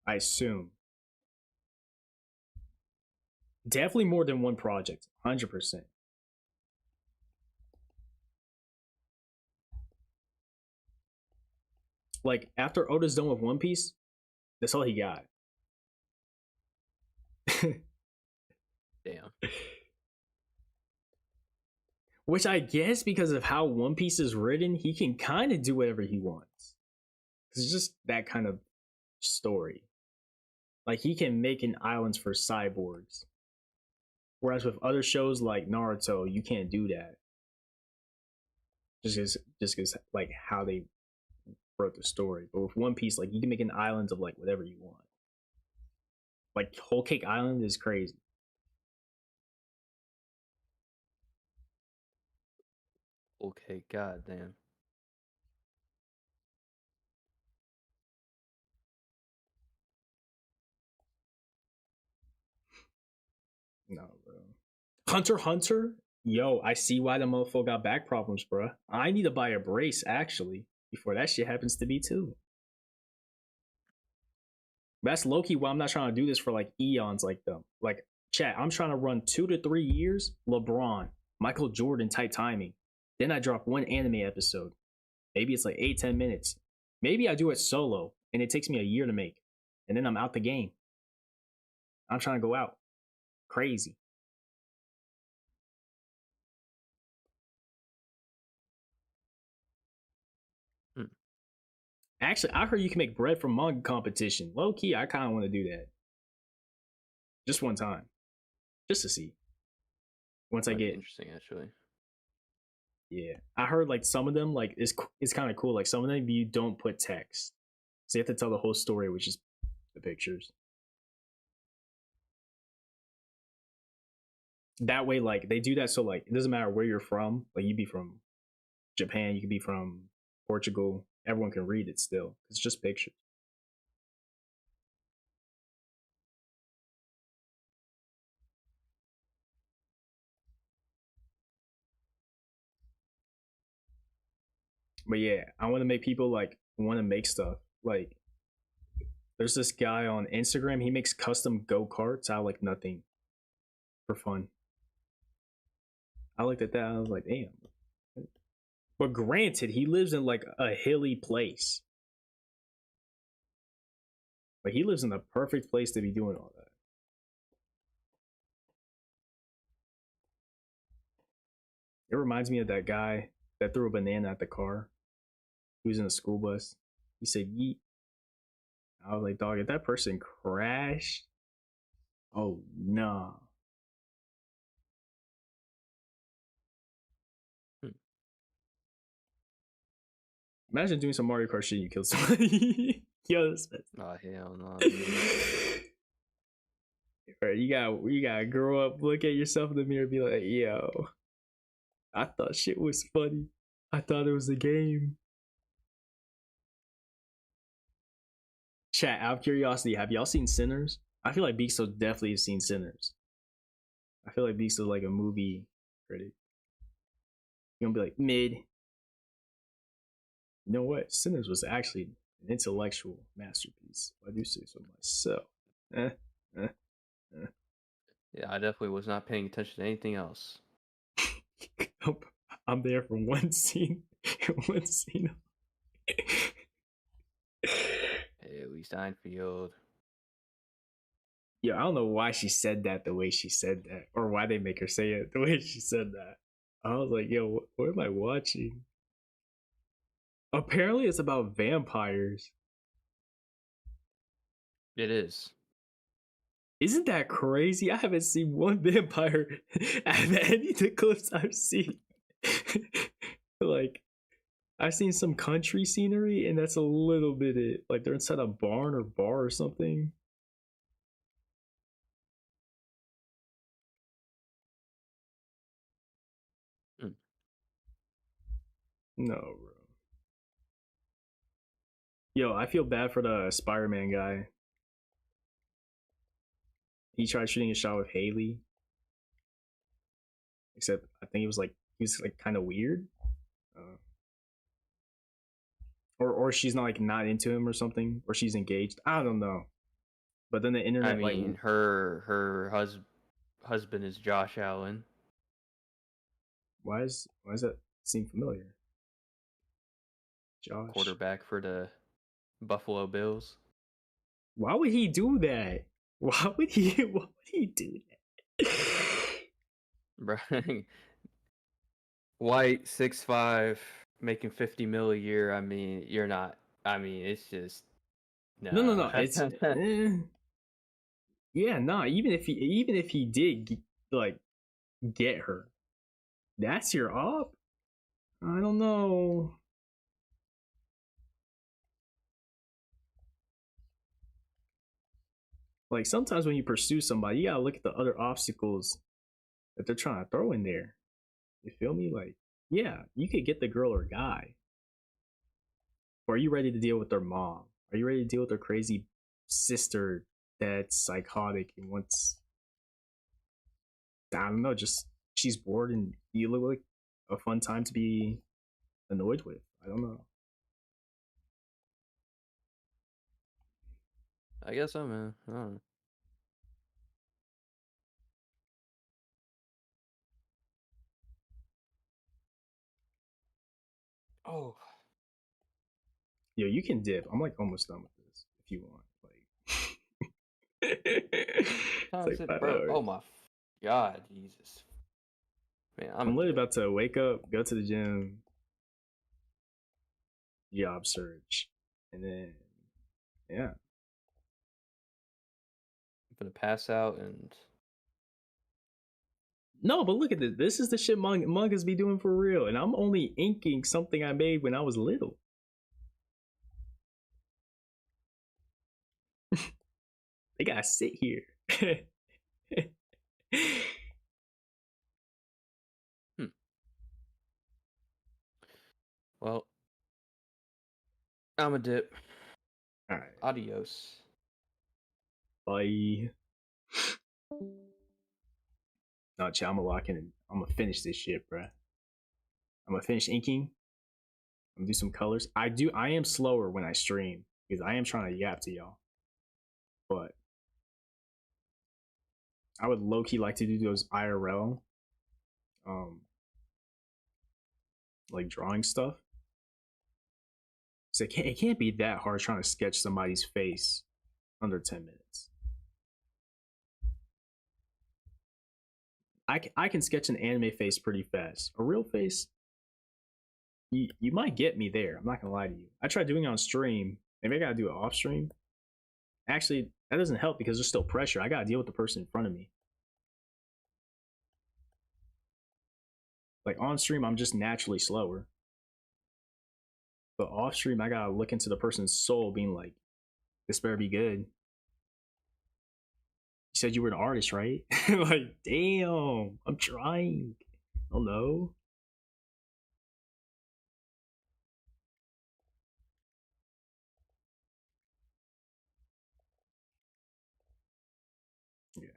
I assume. Definitely more than one project. 100%. Like after Oda's done with One Piece, that's all he got. Damn. Which I guess because of how One Piece is written, he can kind of do whatever he wants. It's just that kind of story. Like he can make an islands for cyborgs. Whereas with other shows like Naruto, you can't do that. Just because like how they wrote the story. But with One Piece, like you can make an island of like whatever you want. Like Whole Cake Island is crazy. Okay, goddamn. No, bro. Hunter x Hunter? Yo, I see why the motherfucker got back problems, bro. I need to buy a brace, actually, before that shit happens to me, too. That's low-key why I'm not trying to do this for, like, eons like them. Like, chat, I'm trying to run 2 to 3 years, LeBron, Michael Jordan type timing. Then I drop one anime episode. Maybe it's like 8-10 minutes. Maybe I do it solo, and it takes me a year to make. And then I'm out the game. I'm trying to go out. Crazy. Actually, I heard you can make bread from manga competition. Low key, I kind of want to do that. Just one time. Just to see. Once I get interesting, actually. Yeah. I heard like some of them like it's kind of cool. Like some of them you don't put text. So you have to tell the whole story, which is the pictures. That way, like they do that so like it doesn't matter where you're from. Like you'd be from Japan, you could be from Portugal. Everyone can read it still. It's just pictures. But yeah, I want to make people like want to make stuff. Like there's this guy on Instagram, he makes custom go-karts out of like nothing for fun. I looked at that, I was like, damn. But granted, he lives in like a hilly place. Like he lives in the perfect place to be doing all that. It reminds me of that guy that threw a banana at the car. He was in a school bus. He said, yeet. I was like, dog, if that person crashed, oh no. Imagine doing some Mario Kart shit and you kill somebody. Yo, this Oh hell no. Right, you gotta grow up, look at yourself in the mirror, and be like, yo, I thought shit was funny. I thought it was a game. Chat, out of curiosity, have y'all seen Sinners? I feel like Beeksel definitely has seen Sinners. I feel like Beeksel's like a movie critic. You're gonna be like, mid. You know what? Sinners was actually an intellectual masterpiece. I do say so myself. Yeah, I definitely was not paying attention to anything else. I'm there from one scene. One scene. Haley Steinfeld. Yeah, I don't know why she said that the way she said that, or why they make her say it the way she said that. I was like, yo, what am I watching? Apparently, it's about vampires. It is. Isn't that crazy? I haven't seen one vampire out of any of the clips I've seen. Like, I've seen some country scenery, and that's a little bit it. Like, they're inside a barn or bar or something. No, bro. Yo, I feel bad for the Spider-Man guy. He tried shooting a shot with Haley. Except I think he was like kind of weird. Or she's not like not into him or something, or she's engaged. I don't know. But then the internet, I mean, like, her husband is Josh Allen. why does that seem familiar? Josh, Quarterback for the Buffalo Bills. Why would he do that? Why would he do that? Bro, white, 6'5", making $50 million a year. I mean, you're not. I mean, it's just no. It's yeah, nah. Even if he did like get her, that's your op. I don't know. Like sometimes when you pursue somebody, you gotta look at the other obstacles that they're trying to throw in there. You feel me? Like, yeah, you could get the girl or guy. Or are you ready to deal with their mom? Are you ready to deal with their crazy sister that's psychotic and wants, I don't know, just she's bored and you look like a fun time to be annoyed with? I don't know. I guess so, man. I don't know. Oh. Yo, you can dip. I'm like almost done with this if you want. Like, it's like 5 bro. hours. Oh my God, Jesus. Man, I'm literally about to wake up, go to the gym, job search, And then, yeah. I'm gonna pass out and No, but look at this. This is the shit mangas be doing for real. And I'm only inking something I made when I was little. They gotta sit here. well, I'm a dip. All right. Adios. Bye. No, chill. I'm gonna lock in and I'm gonna finish this shit, bruh. I'm gonna finish inking. I'm gonna do some colors. I am slower when I stream because I am trying to yap to y'all. But I would low key like to do those IRL, like drawing stuff. So it can't be that hard trying to sketch somebody's face under 10 minutes. I can sketch an anime face pretty fast. A real face, you might get me there. I'm not gonna lie to you. I tried doing it on stream. Maybe I gotta do it off stream. Actually, that doesn't help because there's still pressure. I gotta deal with the person in front of me. Like on stream, I'm just naturally slower. But off stream, I gotta look into the person's soul, being like, this better be good. You said you were an artist, right? Like, damn, I'm trying. Oh no. Yeah.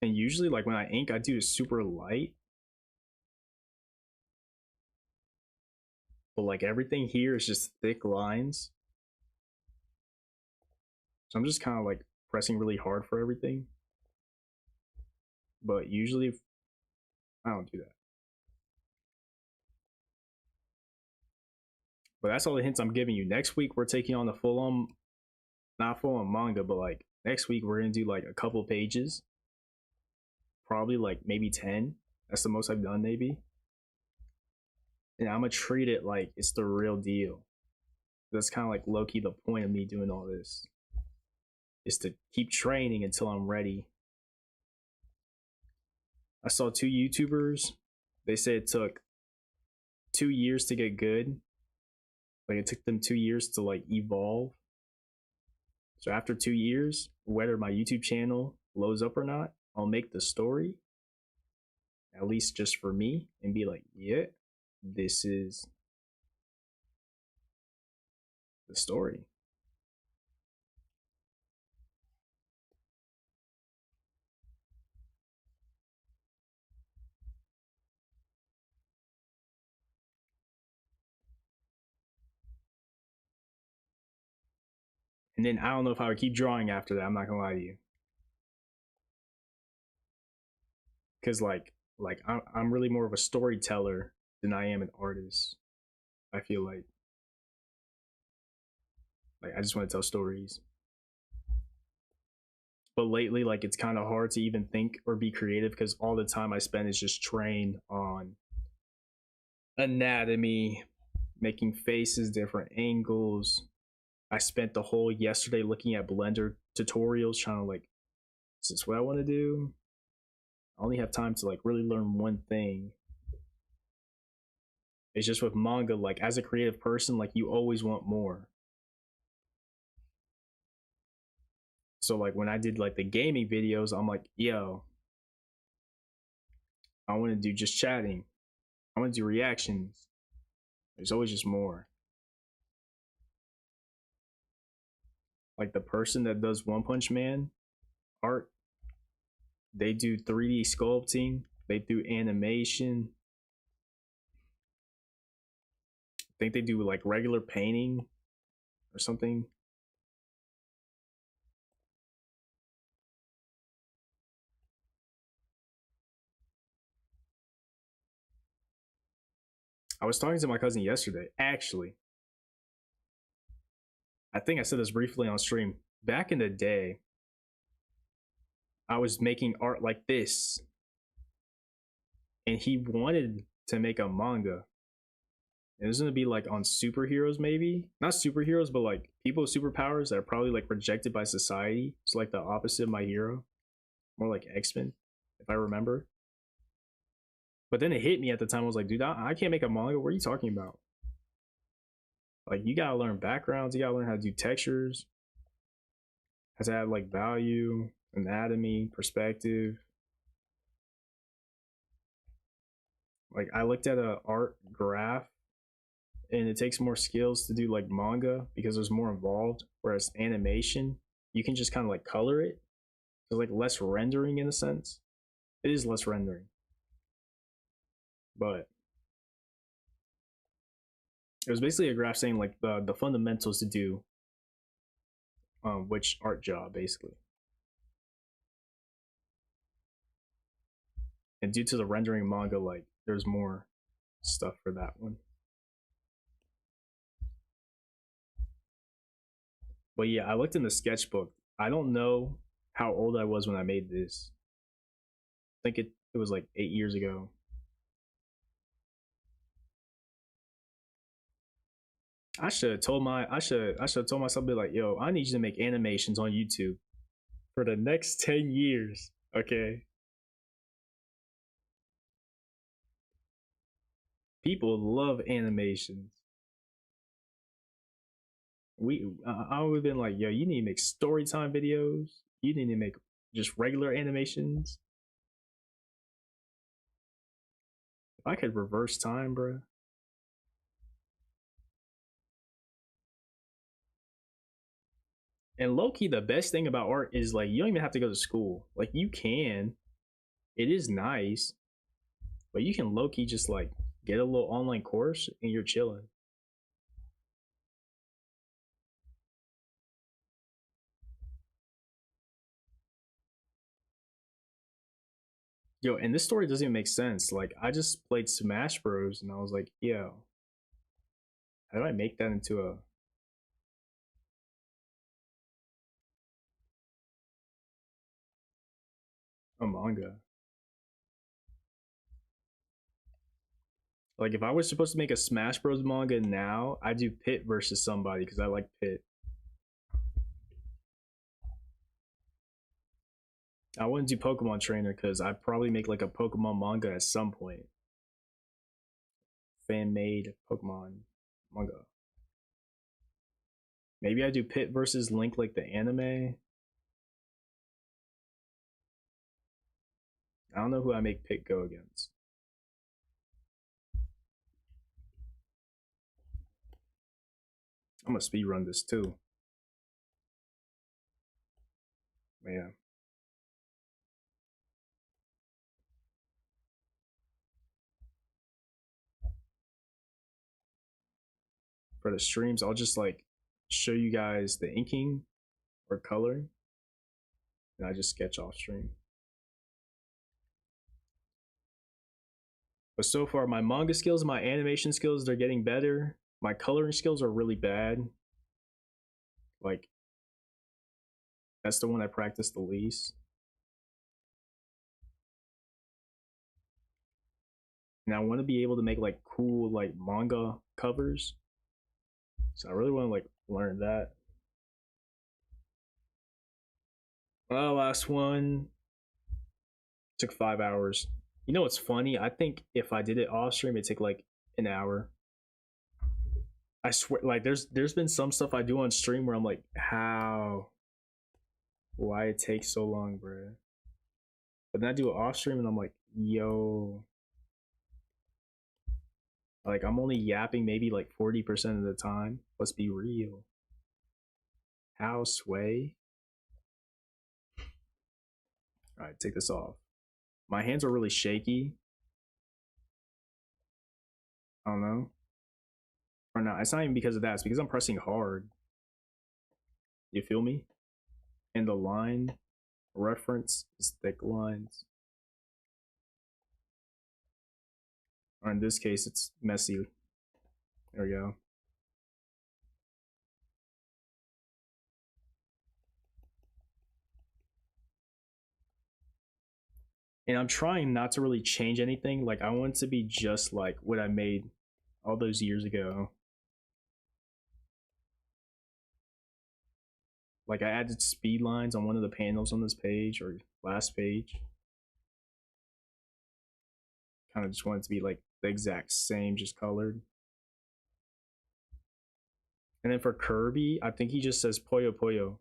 And usually, like when I ink, I do it super light. But like everything here is just thick lines. So I'm just kind of like pressing really hard for everything. But usually, I don't do that. But that's all the hints I'm giving you. Next week, we're taking on the full on, not full on manga, but like next week, we're going to do like a couple pages. Probably like maybe 10. That's the most I've done, maybe. And I'm going to treat it like it's the real deal. That's kind of like low key the point of me doing all this. Is to keep training until I'm ready. I saw 2 YouTubers. They said it took 2 years to get good. Like it took them 2 years to like evolve. So after 2 years, whether my YouTube channel blows up or not, I'll make the story, at least just for me, and be like, yeah, this is the story. And then I don't know if I would keep drawing after that. I'm not gonna lie to you, because like I'm really more of a storyteller than I am an artist. I feel like I just want to tell stories. But lately, like it's kind of hard to even think or be creative because all the time I spend is just trained on anatomy, making faces, different angles. I spent the whole yesterday looking at Blender tutorials, trying to like, is this what I want to do? I only have time to like really learn one thing. It's just with manga, like as a creative person, like you always want more. So like when I did like the gaming videos, I'm like, yo, I want to do just chatting. I want to do reactions. There's always just more. Like the person that does One Punch Man art, they do 3D sculpting, they do animation. I think they do like regular painting or something. I was talking to my cousin yesterday, actually. I think I said this briefly on stream. Back in the day, I was making art like this. and he wanted to make a manga. It was gonna be like on superheroes, maybe not superheroes, but like people with superpowers that are probably like rejected by society. It's like the opposite of My Hero, more like X-Men, if I remember. But then it hit me at the time. I was like, dude, I can't make a manga. What are you talking about? Like, you gotta learn backgrounds. You gotta learn how to do textures. Has to have like value, anatomy, perspective. Like, I looked at a art graph, and it takes more skills to do like manga because there's more involved. Whereas animation, you can just kind of like color it. There's like less rendering in a sense. It is less rendering. But it was basically a graph saying like the fundamentals to do which art job basically. And due to the rendering manga, like there's more stuff for that one. But yeah, I looked in the sketchbook. I don't know how old I was when I made this. I think it was like 8 years ago. I should have told myself, be like, yo, I need you to make animations on YouTube for the next 10 years. Okay. People love animations. I would have been like, yo, you need to make Storytime videos. You need to make just regular animations. If I could reverse time, bro. And low-key, the best thing about art is like you don't even have to go to school. Like you can. It is nice. But you can low-key just like get a little online course and you're chilling. Yo, and this story doesn't even make sense. Like I just played Smash Bros and I was like, yo, how do I make that into a manga? Like if I was supposed to make a Smash Bros manga now, I'd do Pit versus somebody because I like Pit. I wouldn't do Pokemon Trainer because I'd probably make like a Pokemon manga at some point. Fan made Pokemon manga. Maybe I do Pit versus Link like the anime. I don't know who I make Pit go against. I'm gonna speedrun this too. Yeah. For the streams, I'll just like show you guys the inking or coloring, and I just sketch off stream. But so far, my manga skills, my animation skills, they're getting better. My coloring skills are really bad. Like, that's the one I practice the least. And I want to be able to make like cool like manga covers. So I really want to like learn that. Last one took 5 hours. You know what's funny? I think if I did it off stream, it'd take like an hour. I swear, like there's been some stuff I do on stream where I'm like, how? Why it takes so long, bro? But then I do it off stream and I'm like, yo. Like I'm only yapping maybe like 40% of the time. Let's be real. How, Sway? Alright, take this off. My hands are really shaky. I don't know. Or not, it's not even because of that, it's because I'm pressing hard. You feel me? And the line reference is thick lines. Or in this case, it's messy. There we go. And I'm trying not to really change anything. Like, I want it to be just like what I made all those years ago. Like, I added speed lines on one of the panels on this page or last page. Kind of just want it to be like the exact same, just colored. And then for Kirby, I think he just says Poyo Poyo.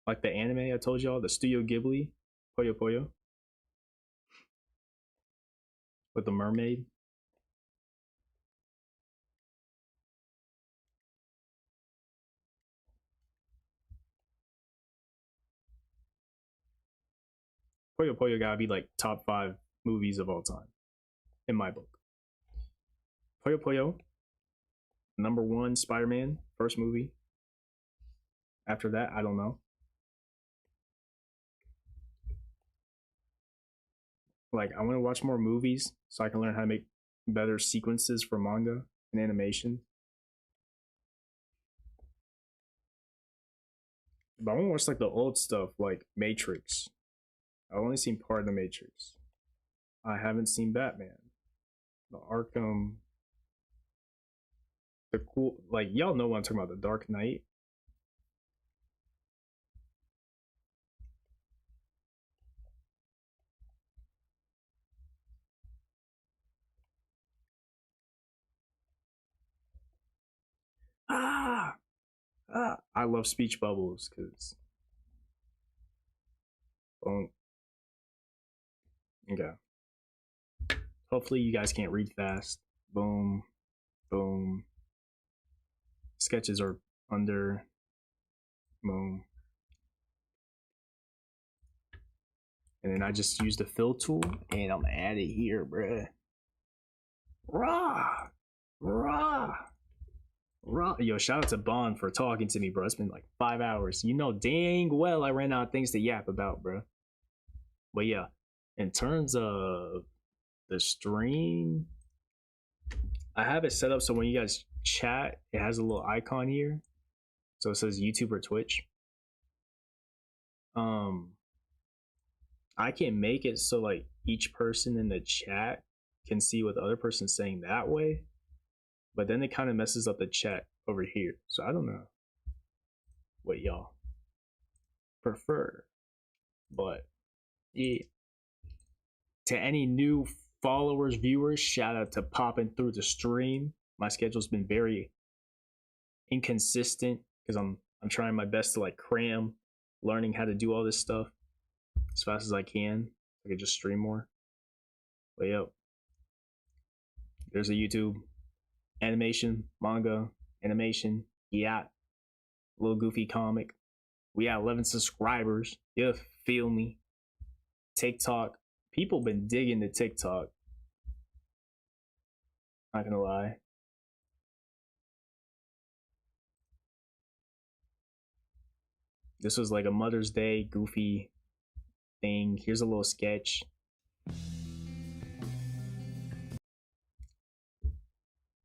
Like the anime I told y'all, the Studio Ghibli, Poyo Poyo. With the mermaid. Poyo Poyo gotta be like top 5 movies of all time. In my book. Poyo Poyo. Number 1, Spider-Man, first movie. After that, I don't know. Like, I want to watch more movies so I can learn how to make better sequences for manga and animation. But I want to watch like the old stuff, like Matrix. I've only seen part of the Matrix. I haven't seen Batman. The Arkham. The cool, like, y'all know what I'm talking about, the Dark Knight. I love speech bubbles because okay. Hopefully you guys can't read fast. Boom, boom. Sketches are under. Boom. And then I just use the fill tool and I'm gonna add it here, bruh. Rah! Rah! Rah! Yo, shout out to Bond for talking to me, bro. It's been like 5 hours. You know dang well I ran out of things to yap about, bro. But yeah, in terms of the stream, I have it set up so when you guys chat, it has a little icon here. So it says YouTube or Twitch. I can make it so like each person in the chat can see what the other person's saying that way, but then it kind of messes up the chat over here. So I don't know what y'all prefer, but yeah. To any new followers, viewers, shout out to popping through the stream. My schedule's been very inconsistent because I'm trying my best to like cram learning how to do all this stuff as fast as I can. I could just stream more. But yo, there's a YouTube animation, manga, animation, yeah, little goofy comic. We got 11 subscribers. You feel me? TikTok. People been digging the TikTok. Not gonna lie. This was like a Mother's Day goofy thing. Here's a little sketch.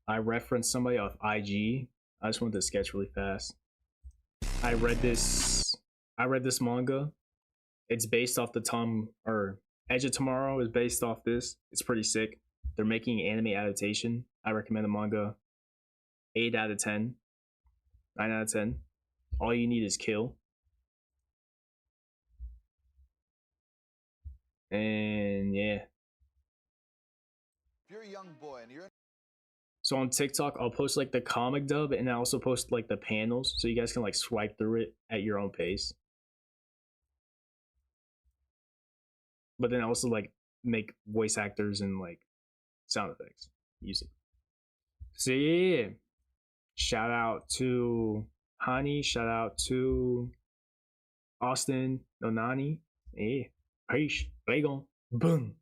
I referenced somebody off IG. I just wanted to sketch really fast. I read this manga. It's based off the Edge of Tomorrow is based off this. It's pretty sick. They're making an anime adaptation. I recommend the manga. 8 out of 10. 9 out of 10. All you need is kill. And yeah. If you're a young boy and you're so on TikTok, I'll post like the comic dub and I also post like the panels so you guys can like swipe through it at your own pace. But then I also like make voice actors and like sound effects music. So yeah. Shout out to Hani, shout out to Austin Nonani. Yeah. Peace. Bagel. Boom.